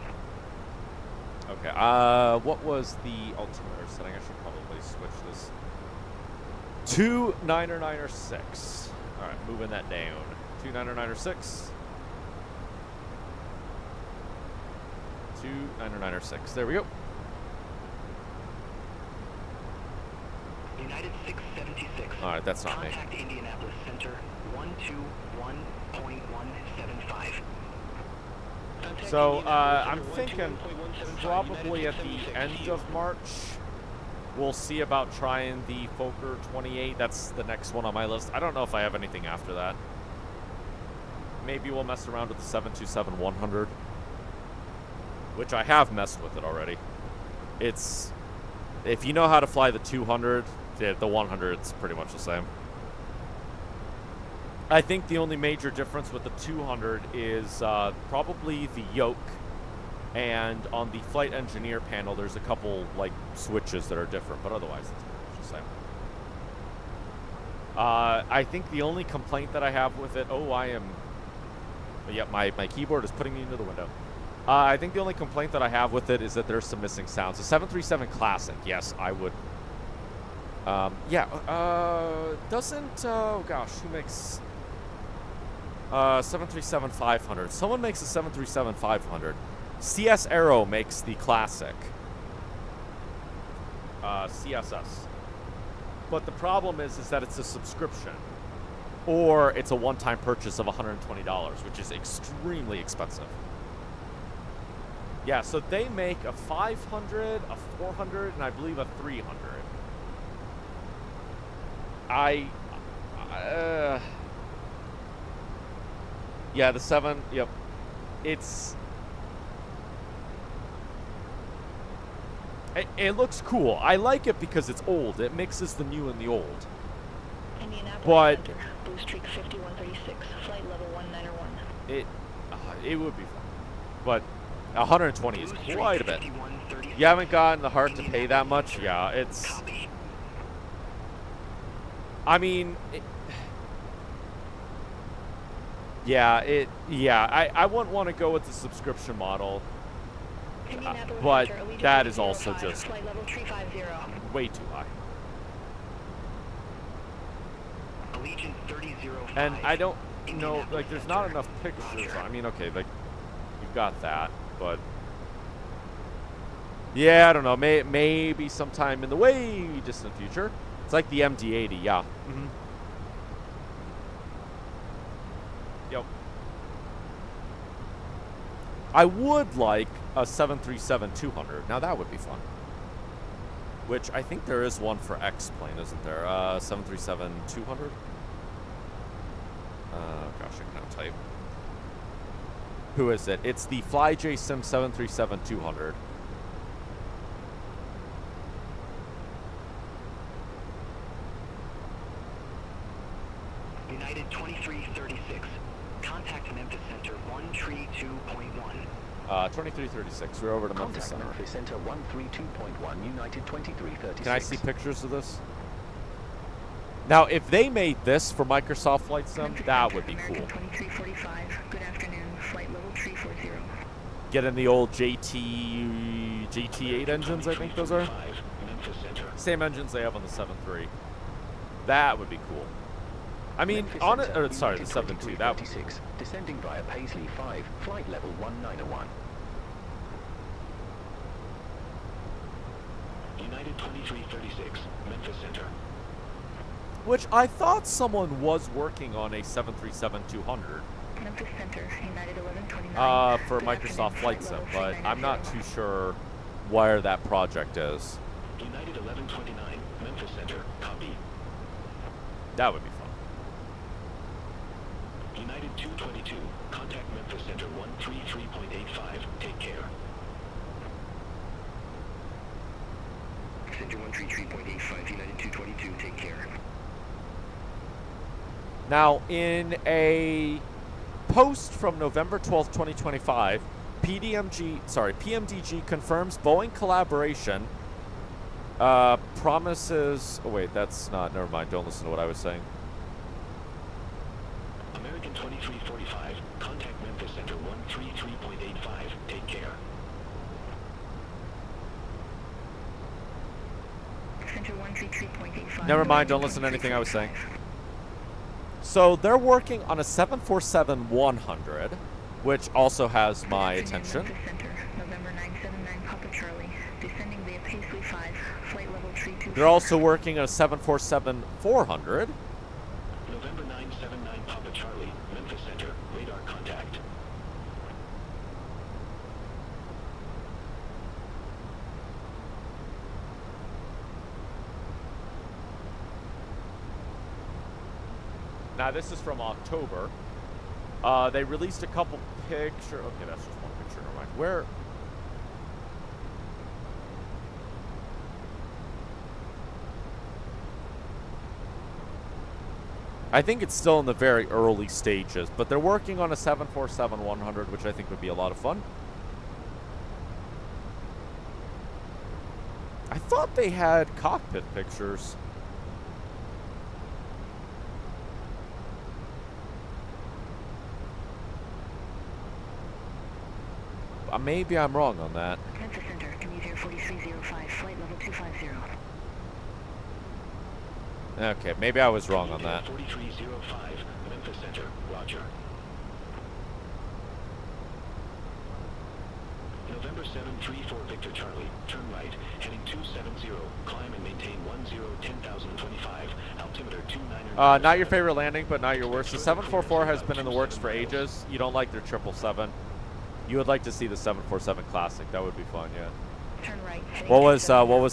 Okay. What was the altimeter setting? I should probably switch this. 2996. All right, moving that down. 2996. 2996. There we go. United 676. All right, that's not me. Contact Indianapolis Center 121.175. So I'm thinking probably at the end of March we'll see about trying the Fokker 28. That's the next one on my list. I don't know if I have anything after that. Maybe we'll mess around with the 727-100, which I have messed with it already. It's, if you know how to fly the 200, the 100 it's pretty much the same. I think the only major difference with the 200 is probably the yoke, and on the flight engineer panel there's a couple like switches that are different, but otherwise it's pretty much the same. I think the only complaint that I have with it, yep, my keyboard is putting me into the window. I think the only complaint that I have with it is that there's some missing sounds. The 737 Classic, yes, I would. Doesn't, oh gosh, who makes 737-500? Someone makes a 737-500. CS Aero makes the Classic. CSS. But the problem is that it's a subscription. Or it's a one-time purchase of $120, which is extremely expensive. Yeah, so they make a 500, a 400, and I believe a 300. I Yeah, the 7. Yep. It's. It looks cool. I like it because it's old. It mixes the new and the old. But Center, Blue Streak 5136, flight level 191. It would be fun. But 120 is quite a bit. You haven't gotten the heart to pay that much? Yeah, it's... I mean... I wouldn't want to go with the subscription model. But that is also just way too high. And I don't know, like, there's not enough pictures. I mean, okay, like, you've got that, but yeah, I don't know. Maybe sometime in the way distant future. It's like the MD-80, yeah. Mm-hmm. Yep. I would like a 737-200. Now that would be fun. Which I think there is one for X-Plane, isn't there? 737-200? Gosh, I can't type. Who is it? It's the FlyJSim 737-200. United 2336. Contact Memphis Center 132.1. 2336. We're over to Memphis Center. Memphis Center 132.1. United 2336. Can I see pictures of this? Now, if they made this for Microsoft Flight Sim, that would be cool. 2345. Good afternoon. Flight level 340. Get in the old GT8 engines, I think those are. Same engines they have on the 7.3. That would be cool. I mean, on it, or sorry, the 7.2. That would be cool. Descending via Paisley 5, flight level 1901. United 2336, Memphis Center. Which I thought someone was working on a 737-200. Memphis Center, United 1129. For Microsoft Flight Sim, but I'm not too sure where that project is. United 1129, Memphis Center, copy. That would be fun. United 222, contact Memphis Center 133.85, take care. Center 133.85, United 222, take care. Now, in a post from November 12th, 2025, PMDG confirms Boeing collaboration promises... Oh, wait, that's not... Never mind. Don't listen to what I was saying. American 2345, contact Memphis Center 133.85, take care. Center 133.85. Never mind. Don't listen to anything I was saying. So they're working on a 747-100, which also has my attention. November 979 Papa Charlie, descending via Paisley 5, flight level 324. They're also working on a 747-400. November 979 Papa Charlie, Memphis Center, radar contact. Now, this is from October. They released a couple pictures. Okay, that's just one picture. Never mind. Where? I think it's still in the very early stages, but they're working on a 747-100, which I think would be a lot of fun. I thought they had cockpit pictures. Maybe I'm wrong on that. Memphis Center, commuter 4305, flight level 250. Okay, maybe I was wrong on that. 4305, Memphis Center, roger. November 734 Victor Charlie, turn right, heading 270, climb and maintain 10,025, altimeter 299. Not your favorite landing, but not your worst. The 744 has been in the works for ages. You don't like their 777. You would like to see the 747 Classic. That would be fun, yeah. Turn right. What was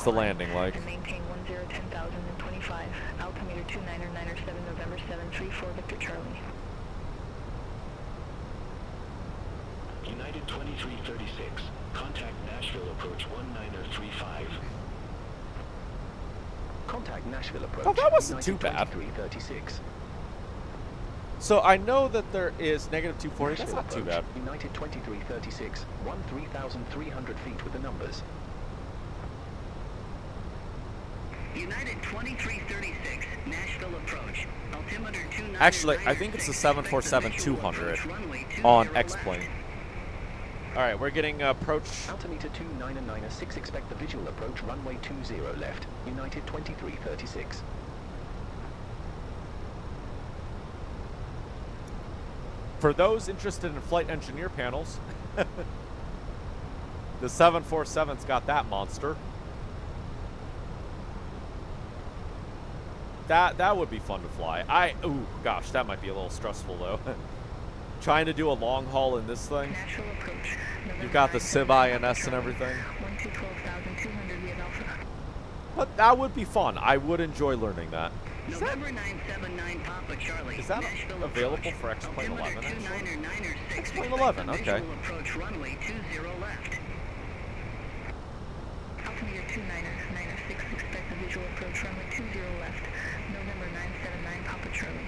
the landing like? And maintain 10,025, altimeter 29907, November 7 Victor Charlie. United 2336, contact Nashville approach 1935. Contact Nashville approach. Oh, that wasn't too bad. 2336. So I know that there is negative 240. That's Nashville not too approach, bad. United 2336, 13,300 feet with the numbers. United 2336, Nashville approach. Altimeter 299. Actually, I think it's the 747-200 on X-plane. All right, we're getting approach. Altimeter 2996, expect the visual approach, runway 20 left. United 2336. For those interested in flight engineer panels, the 747's got that monster. That would be fun to fly. Ooh, gosh, that might be a little stressful though. Trying to do a long haul in this thing. Nashville approach. You've got the Civ INS and everything. 12,200 via Alpha. But that would be fun. I would enjoy learning that. November 979 Papa Charlie. Is that Nashville available approach. for X-plane 11? Altimeter 2996, X-plane expect 11, the okay. visual approach runway 20 left. Altimeter 2996, expect the visual approach runway 20 left. November 979 Papa Charlie.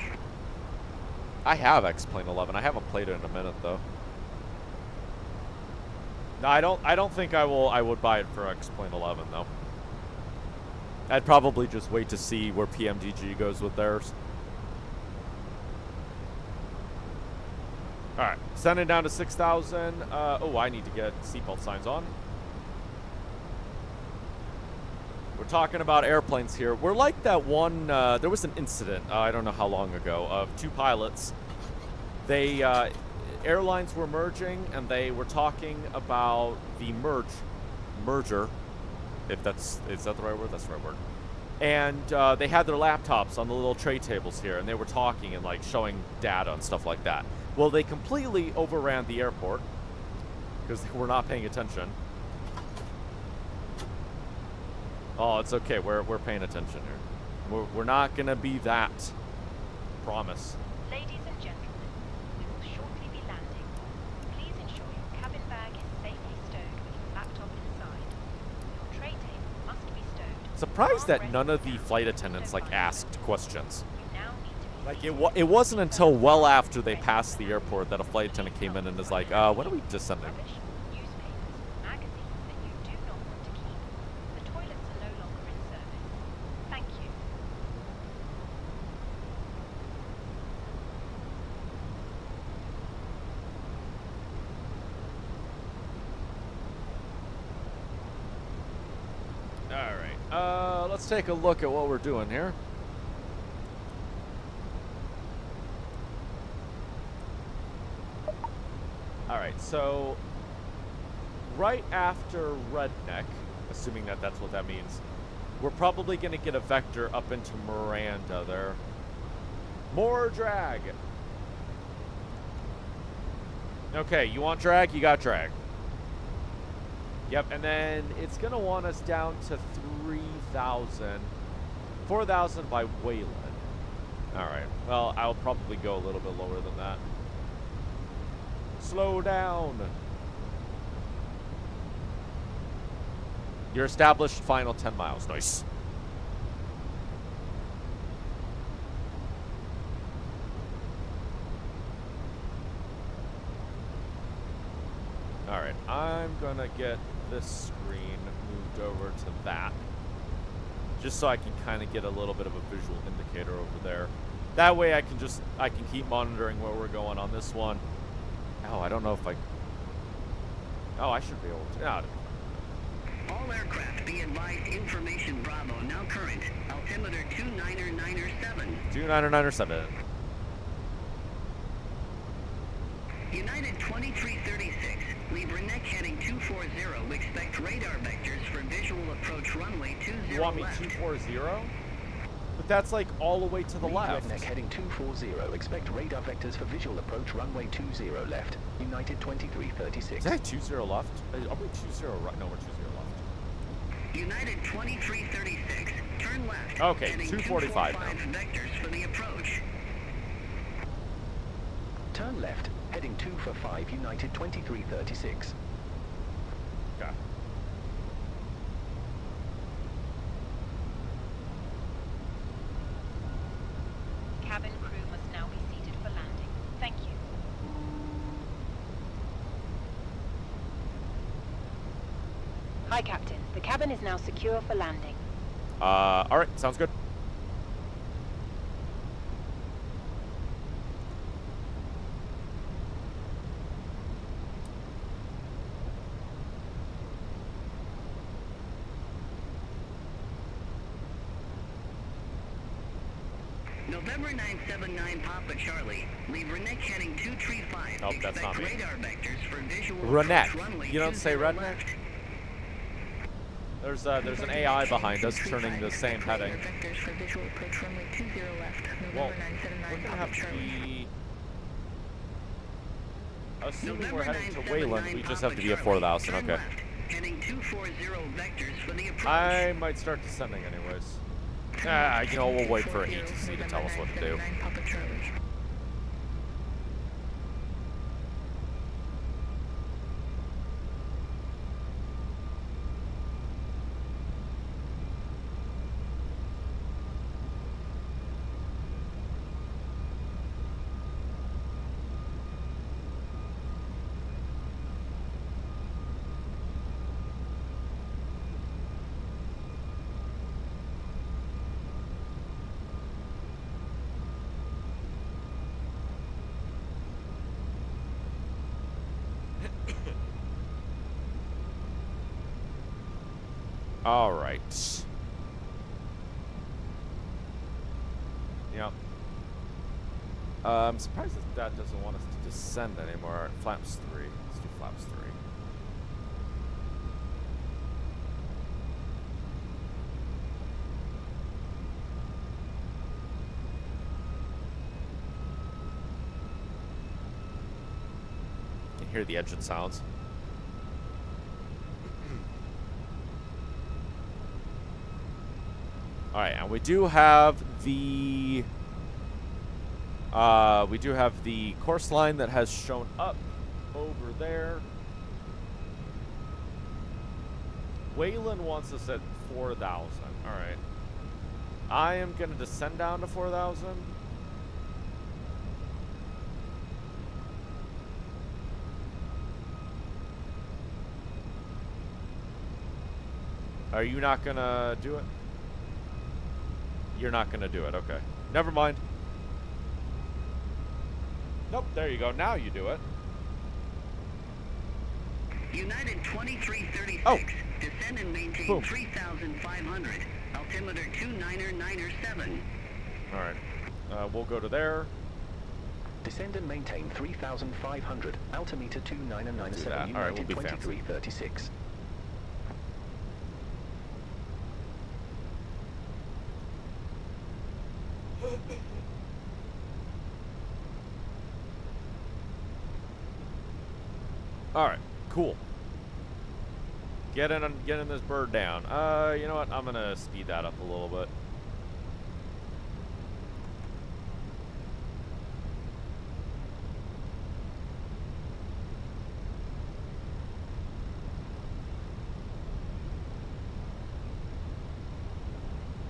I have X-plane 11. I haven't played it in a minute though. No, I don't think I would buy it for X-plane 11 though. I'd probably just wait to see where PMDG goes with theirs. All right, sending down to 6,000. Oh, I need to get seatbelt signs on. We're talking about airplanes here. We're like that one, there was an incident, I don't know how long ago, of two pilots. They, airlines were merging, and they were talking about the merger, is that the right word? That's the right word. And they had their laptops on the little tray tables here, and they were talking and like showing data and stuff like that. Well, they completely overran the airport because they were not paying attention. Oh, it's okay. We're paying attention here. We're not gonna be that. Promise. Ladies and gentlemen, we will shortly be landing. Please ensure your cabin bag is safely stowed with your laptop inside. Your tray table must be stowed. Surprised that none of the flight attendants like asked questions. You now need to be Like it wasn't until well after they passed the airport that a flight attendant came in and was like, when are we descending? rubbish, newspapers, magazines that you do not want to keep. The toilets are no longer in service. Thank you. Alright, let's take a look at what we're doing here. Alright, so right after Redneck, assuming that that's what that means, we're probably going to get a vector up into Miranda there. More drag! Okay, you want drag? You got drag. Yep, and then it's going to want us down to 3,000. 4,000 by Wayland. Alright, well, I'll probably go a little bit lower than that. Slow down. Your established final 10 miles. Nice. Alright, I'm gonna get this screen moved over to that. Just so I can kind of get a little bit of a visual indicator over there. That way I can keep monitoring where we're going on this one. Oh, I don't know if I... Oh, I should be able to... All aircraft be advised, information Bravo now current. Altimeter 29907. 29907. United 2336. Leave Renneck heading 240. Expect radar vectors for visual approach runway 20 You want me left. 240? But that's like all the way to the left. Redneck heading 240. Expect radar vectors for visual approach runway 20 left. United 2336. Is that 20 left? Are we 20 right? No, we're 20 left. United 2336. Turn left. Okay, heading 245 245 vectors for the approach. Turn left, heading 245 United 2336. Okay. Cabin crew must now be seated for landing. Thank you. Hi, Captain. The cabin is now secure for landing. Alright, sounds good. November 979 Papa Charlie. Leave Rennick heading 235. Oh, that's not me. Radar vectors for visual Rennick. approach runway You don't say 20 redneck? left. There's an AI behind us turning the same heading. Vectors for visual approach runway 20 left. Well, November 979 we're gonna Papa have to Charlie. be... Assuming November we're heading to 979 Wayland, we just Papa have to be at Charlie. 4,000, Turn okay. left. Heading 240 vectors for the approach. I might start descending anyways. Ah, you know, we'll wait for ATC to tell us what to do. Papa Charlie. All right. Yep. I'm surprised that doesn't want us to descend anymore. Flaps 3. Let's do flaps 3. You can hear the engine sounds. All right, and we do have the course line that has shown up over there. Wayland wants us at 4,000. All right, I am gonna descend down to 4,000. Are you not gonna do it? You're not gonna do it, okay. Never mind. Nope, there you go. Now you do it. United 2336. Oh. Descend and maintain Boom. 3,500. Altimeter 29997. Alright. We'll go to there. Descend and maintain 3,500. Altimeter 2997 All right, we'll United be fancy. 2336. All right, cool. Get in this bird down. You know what? I'm gonna speed that up a little bit.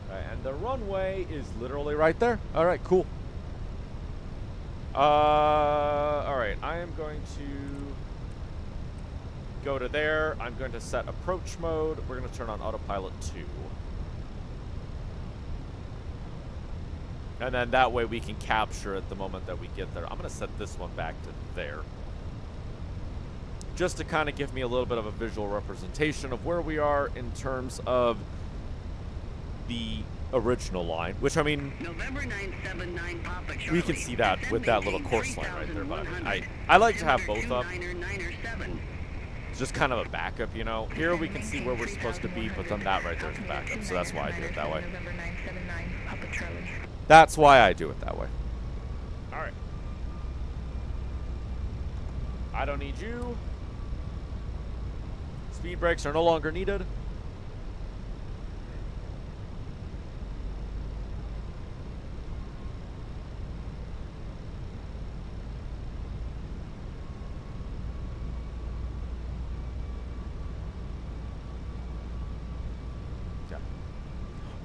All right, and the runway is literally right there. All right, cool. All right, I am going to go to there. I'm going to set approach mode. We're going to turn on autopilot 2. And then that way we can capture it the moment that we get there. I'm going to set this one back to there. Just to kind of give me a little bit of a visual representation of where we are in terms of the original line, which I mean, November 979 Papa Charlie. we can see that with that little course line right there. But I like to have both up. It's just kind of a backup, you know. Here we can see where we're supposed to be, but then that right there is a backup, so that's why I do it that way. November 979 Papa Charlie. That's why I do it that way. All right. I don't need you. Speed brakes are no longer needed.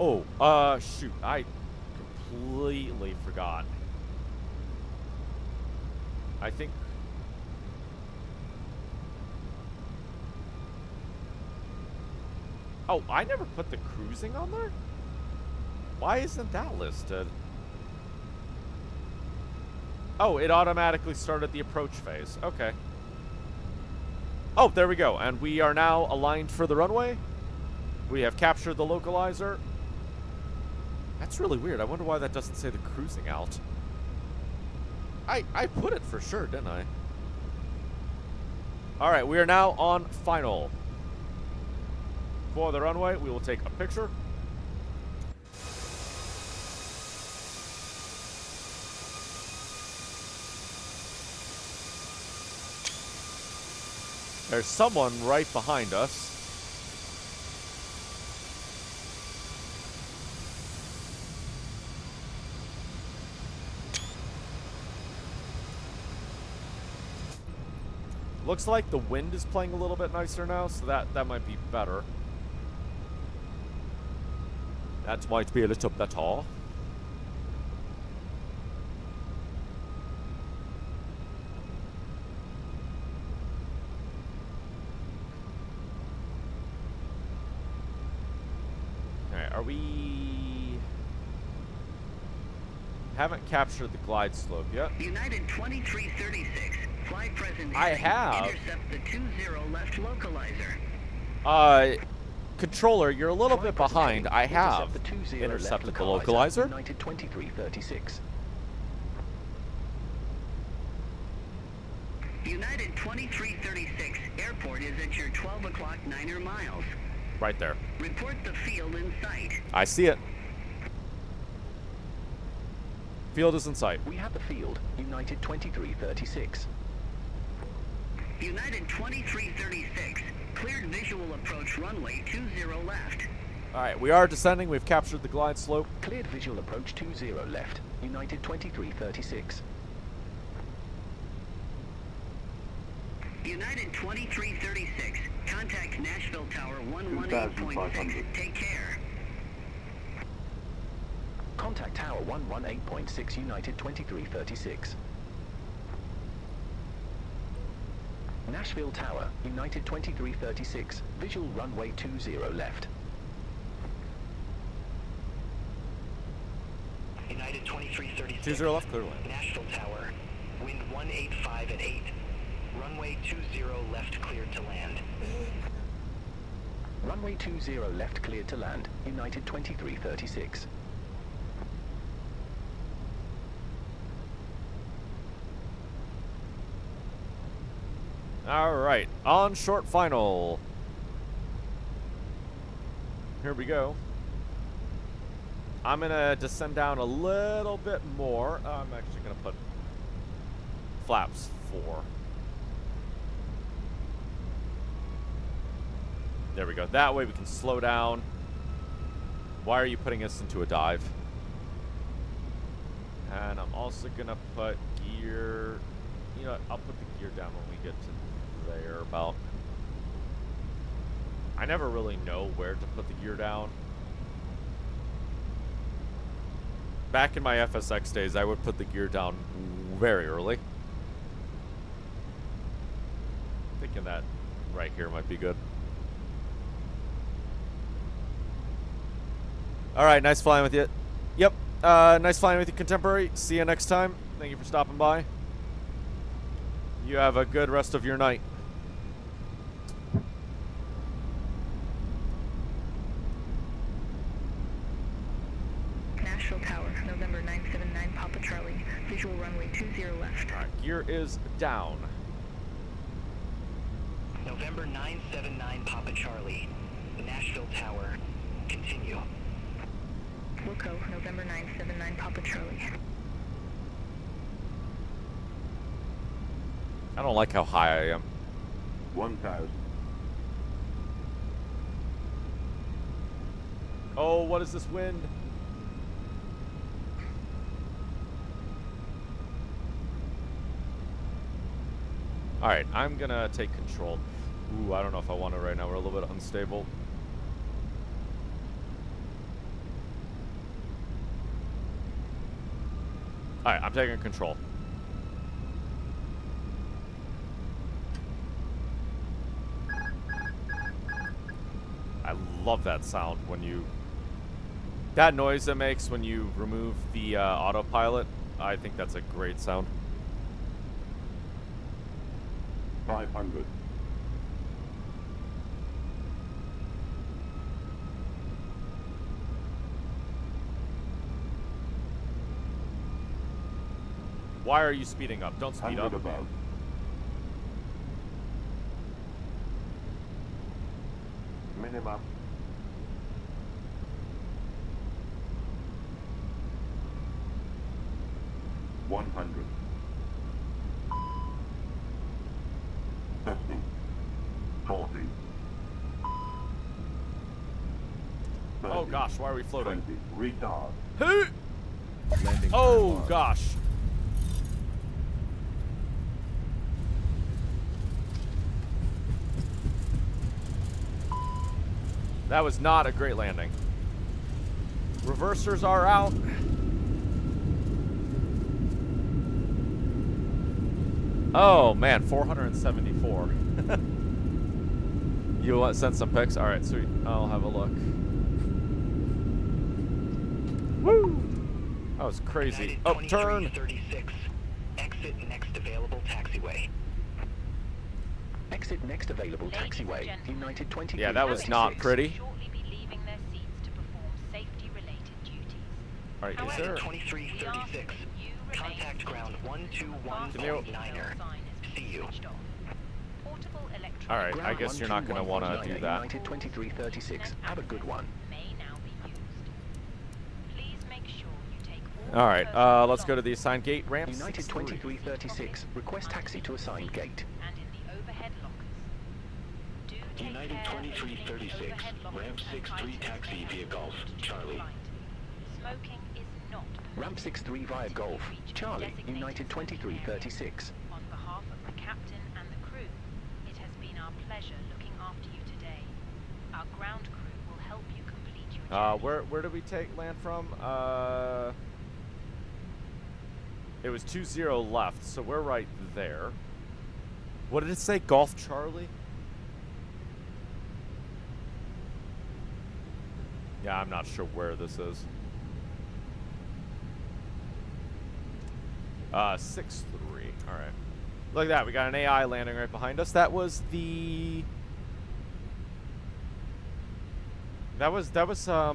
Oh, shoot. I completely forgot. I think... Oh, I never put the cruising on there? Why isn't that listed? Oh, it automatically started the approach phase. Okay. Oh, there we go. And we are now aligned for the runway. We have captured the localizer. That's really weird. I wonder why that doesn't say the cruising out. I put it for sure, didn't I? All right, we are now on final. For the runway, we will take a picture. There's someone right behind us. Looks like the wind is playing a little bit nicer now, so that might be better. That might be a little better. Alright, are we... Haven't captured the glide slope yet. United 2336, fly present. I have. Intercept the 20 left localizer. Controller, you're a little bit behind. I have intercepted the localizer. United 2336. United 2336, airport is at your 12 o'clock 9er miles. Right there. Report the field in sight. I see it. Field is in sight. We have the field, United 2336. United 2336, cleared visual approach runway 20 left. Alright, we are descending. We've captured the glide slope. Cleared visual approach 20 left, United 2336. United 2336, contact Nashville Tower 118.6. Take care. Contact Tower 118.6, United 2336. Nashville Tower, United 2336, visual runway 20 left. United 2336. 20 left, clear land. Nashville Tower, wind 185 at 8. Runway 20 left cleared to land. Runway 20 left cleared to land, United 2336. Alright, on short final. Here we go. I'm gonna descend down a little bit more. I'm actually gonna put flaps 4. There we go. That way we can slow down. Why are you putting us into a dive? And I'm also gonna put gear... You know what? I'll put the gear down when we get to there about... I never really know where to put the gear down. Back in my FSX days, I would put the gear down very early. Thinking that right here might be good. Alright, nice flying with you. Yep, nice flying with you, Contemporary. See you next time. Thank you for stopping by. You have a good rest of your night. Nashville Tower, November 979, Papa Charlie. Visual runway 20 left. Alright, gear is down. November 979, Papa Charlie. Nashville Tower. Continue. Wilco, November 979, Papa Charlie. I don't like how high I am. 1,000. Oh, what is this wind? Alright, I'm gonna take control. Ooh, I don't know if I want to right now. We're a little bit unstable. Alright, I'm taking control. I love that sound when you... That noise it makes when you remove the autopilot. I think that's a great sound. 500. Why are you speeding up? Don't speed up. 100 above. Minimum. $100. 50. 40. Oh gosh, why are we floating? 20. Retard. Landing Oh time gosh. That was not a great landing. Reversers are out. Oh man, 474. You want send some pics? All right, sweet. I'll have a look. Woo! That was crazy. Oh, turn. 36. Exit next available taxiway. Exit next available taxiway. United 23. Yeah, that was not pretty. Shortly be leaving their seats to perform safety-related duties. All right, is However, there? 2336. Contact ground 121.9er. See you. All right, I guess you're not going to want to do that. United 2336. Have a good one. All right, let's go to the assigned gate ramp. United 2336. Request taxi to assigned gate. United 2336. Ramp 63 taxi via Golf. Charlie. Smoking is not Ramp 63 via Golf. Charlie. United 2336. On behalf of the captain and the crew, it has been our pleasure looking after you today. Our ground crew will help you complete your journey. Where did we take land from? It was 20 left, so we're right there. What did it say? Golf Charlie? Yeah, I'm not sure where this is. 6-3. All right. Look at that. We got an AI landing right behind us. That was the... That was I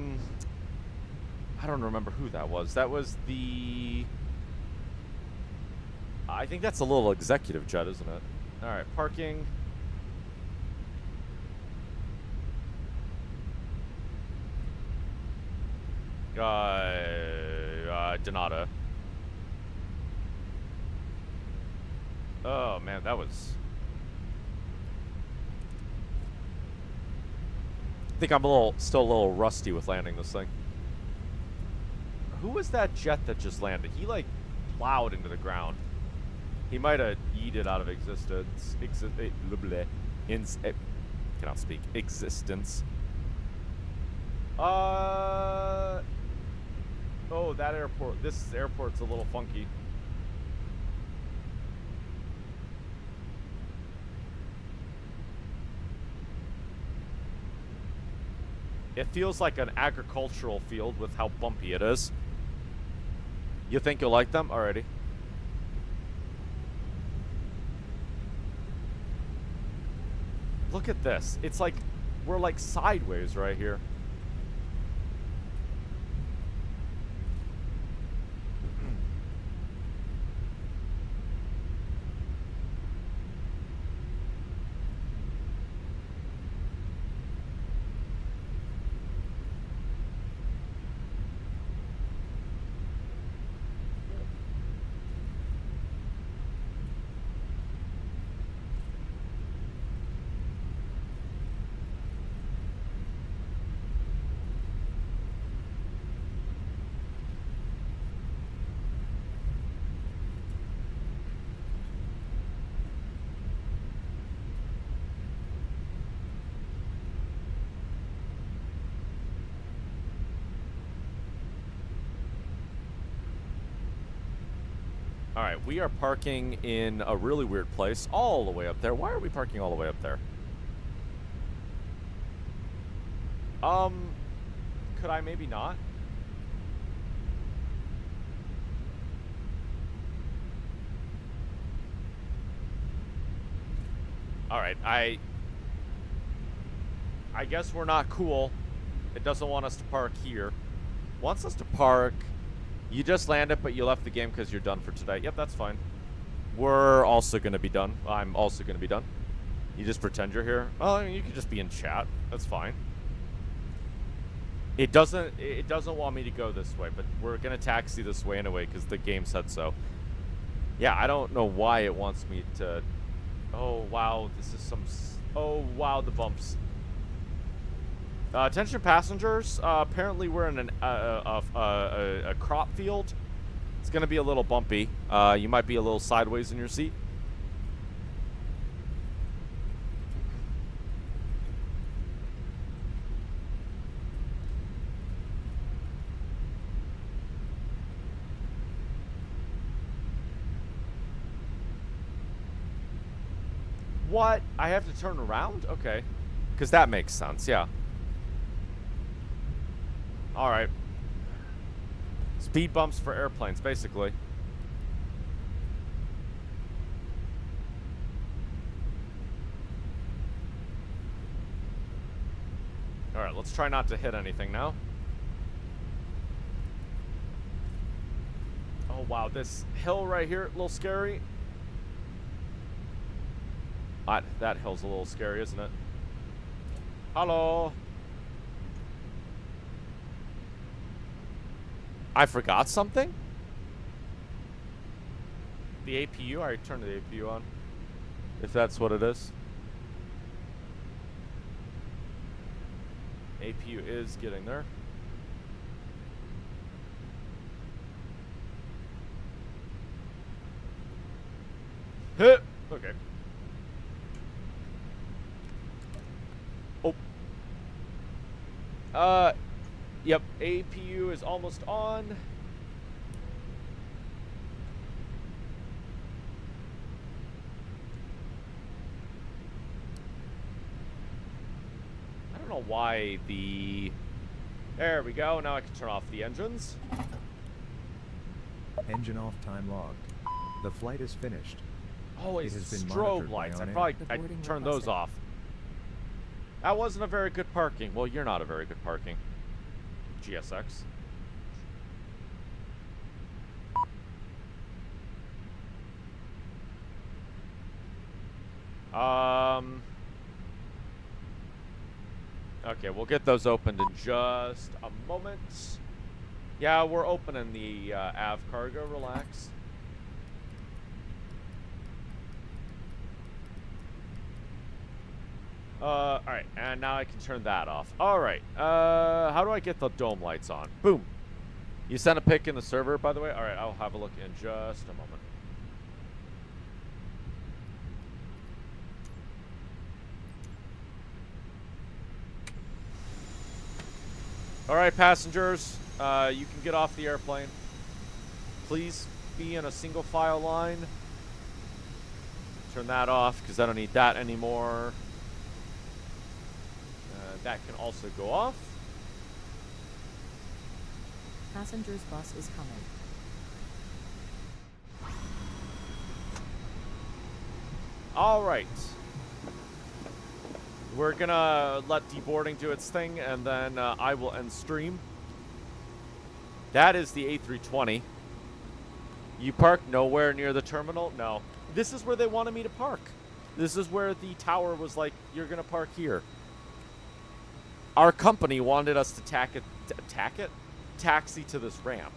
don't remember who that was. That was the... I think that's a little executive jet, isn't it? All right, parking. Donata. Oh man, that was... I think I'm still a little rusty with landing this thing. Who was that jet that just landed? He like plowed into the ground. He might have yeeted out of existence. Cannot speak. Existence. Oh, that airport. This airport's a little funky. It feels like an agricultural field with how bumpy it is. You think you'll like them? Alrighty. Look at this. It's like, we're like sideways right here. Alright, we are parking in a really weird place all the way up there. Why are we parking all the way up there? Could I maybe not? Alright, I guess we're not cool. It doesn't want us to park here. Wants us to park. You just landed, but you left the game because you're done for today. Yep, that's fine. We're also going to be done. I'm also going to be done. You just pretend you're here. Oh, you can just be in chat. That's fine. It doesn't want me to go this way, but we're going to taxi this way anyway because the game said so. Yeah, I don't know why it wants me to... Oh, wow. This is some... Oh, wow, the bumps. Attention passengers. Apparently we're in a crop field. It's going to be a little bumpy. You might be a little sideways in your seat. What? I have to turn around? Okay. Because that makes sense, yeah. Alright. Speed bumps for airplanes, basically. Alright, let's try not to hit anything now. Oh, wow. This hill right here, a little scary. That hill's a little scary, isn't it? Hello. I forgot something? The APU? I turned the APU on. If that's what it is. APU is getting there. Hit! Okay. Oh. Yep, APU is almost on. I don't know why the... There we go, now I can turn off the engines. Engine off, time logged. The flight is finished. Oh, it's strobe lights. I turned those off. That wasn't a very good parking. Well, you're not a very good parking. GSX. Okay, we'll get those opened in just a moment. Yeah, we're opening the AV cargo. Relax. Alright, and now I can turn that off. Alright, how do I get the dome lights on? Boom. You sent a pic in the server, by the way? Alright, I'll have a look in just a moment. Alright, passengers, you can get off the airplane. Please be in a single file line. Turn that off, because I don't need that anymore. That can also go off. Passengers bus is coming. All right. We're gonna let deboarding do its thing, and then I will end stream. That is the A320. You park nowhere near the terminal? No. This is where they wanted me to park. This is where the tower was like, you're gonna park here. Our company wanted us to taxi to this ramp.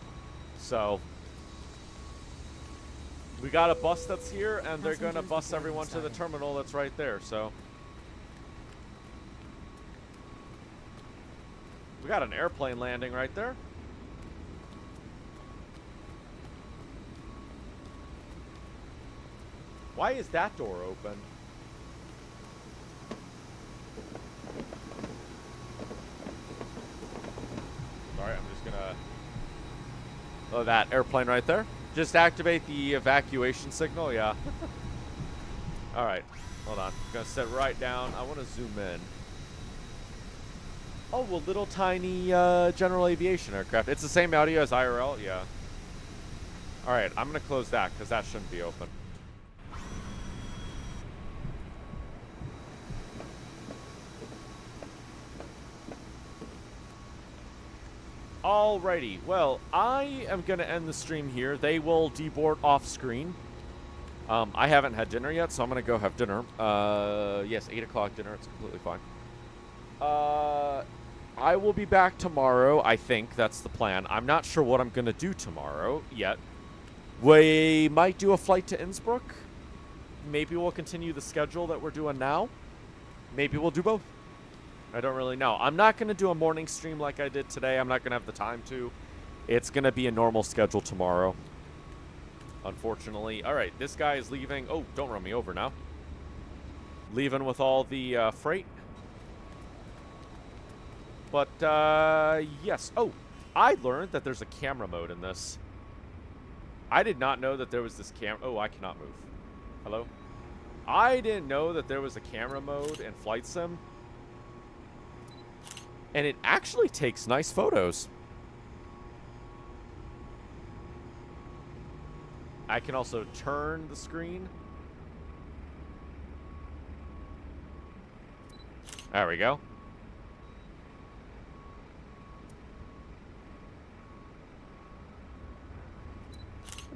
So we got a bus that's here, and they're going to bus everyone to the terminal that's right there. So we got an airplane landing right there. Why is that door open? Sorry, I'm just gonna... Oh, that airplane right there. Just activate the evacuation signal, yeah. Alright, hold on. I'm gonna sit right down. I want to zoom in. Oh, a little tiny general aviation aircraft. It's the same audio as IRL, yeah. Alright, I'm gonna close that because that shouldn't be open. Alrighty, well, I am going to end the stream here. They will deboard off screen. I haven't had dinner yet, so I'm going to go have dinner. Yes, 8 o'clock dinner. It's completely fine. I will be back tomorrow, I think. That's the plan. I'm not sure what I'm going to do tomorrow yet. We might do a flight to Innsbruck. Maybe we'll continue the schedule that we're doing now. Maybe we'll do both. I don't really know. I'm not going to do a morning stream like I did today. I'm not going to have the time to. It's going to be a normal schedule tomorrow, unfortunately. All right, this guy is leaving. Oh, don't run me over now. Leaving with all the freight. But, yes. Oh, I learned that there's a camera mode in this. I did not know that there was this camera. Oh, I cannot move. Hello? I didn't know that there was a camera mode in Flight Sim. And it actually takes nice photos. I can also turn the screen. There we go.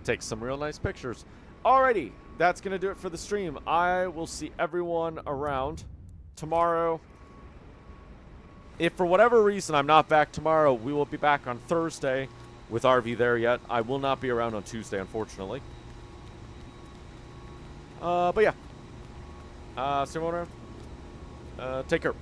Take some real nice pictures. Alrighty, that's going to do it for the stream. I will see everyone around tomorrow. If for whatever reason I'm not back tomorrow, we will be back on Thursday with RV there yet. I will not be around on Tuesday, unfortunately. But yeah. See you later. Take care.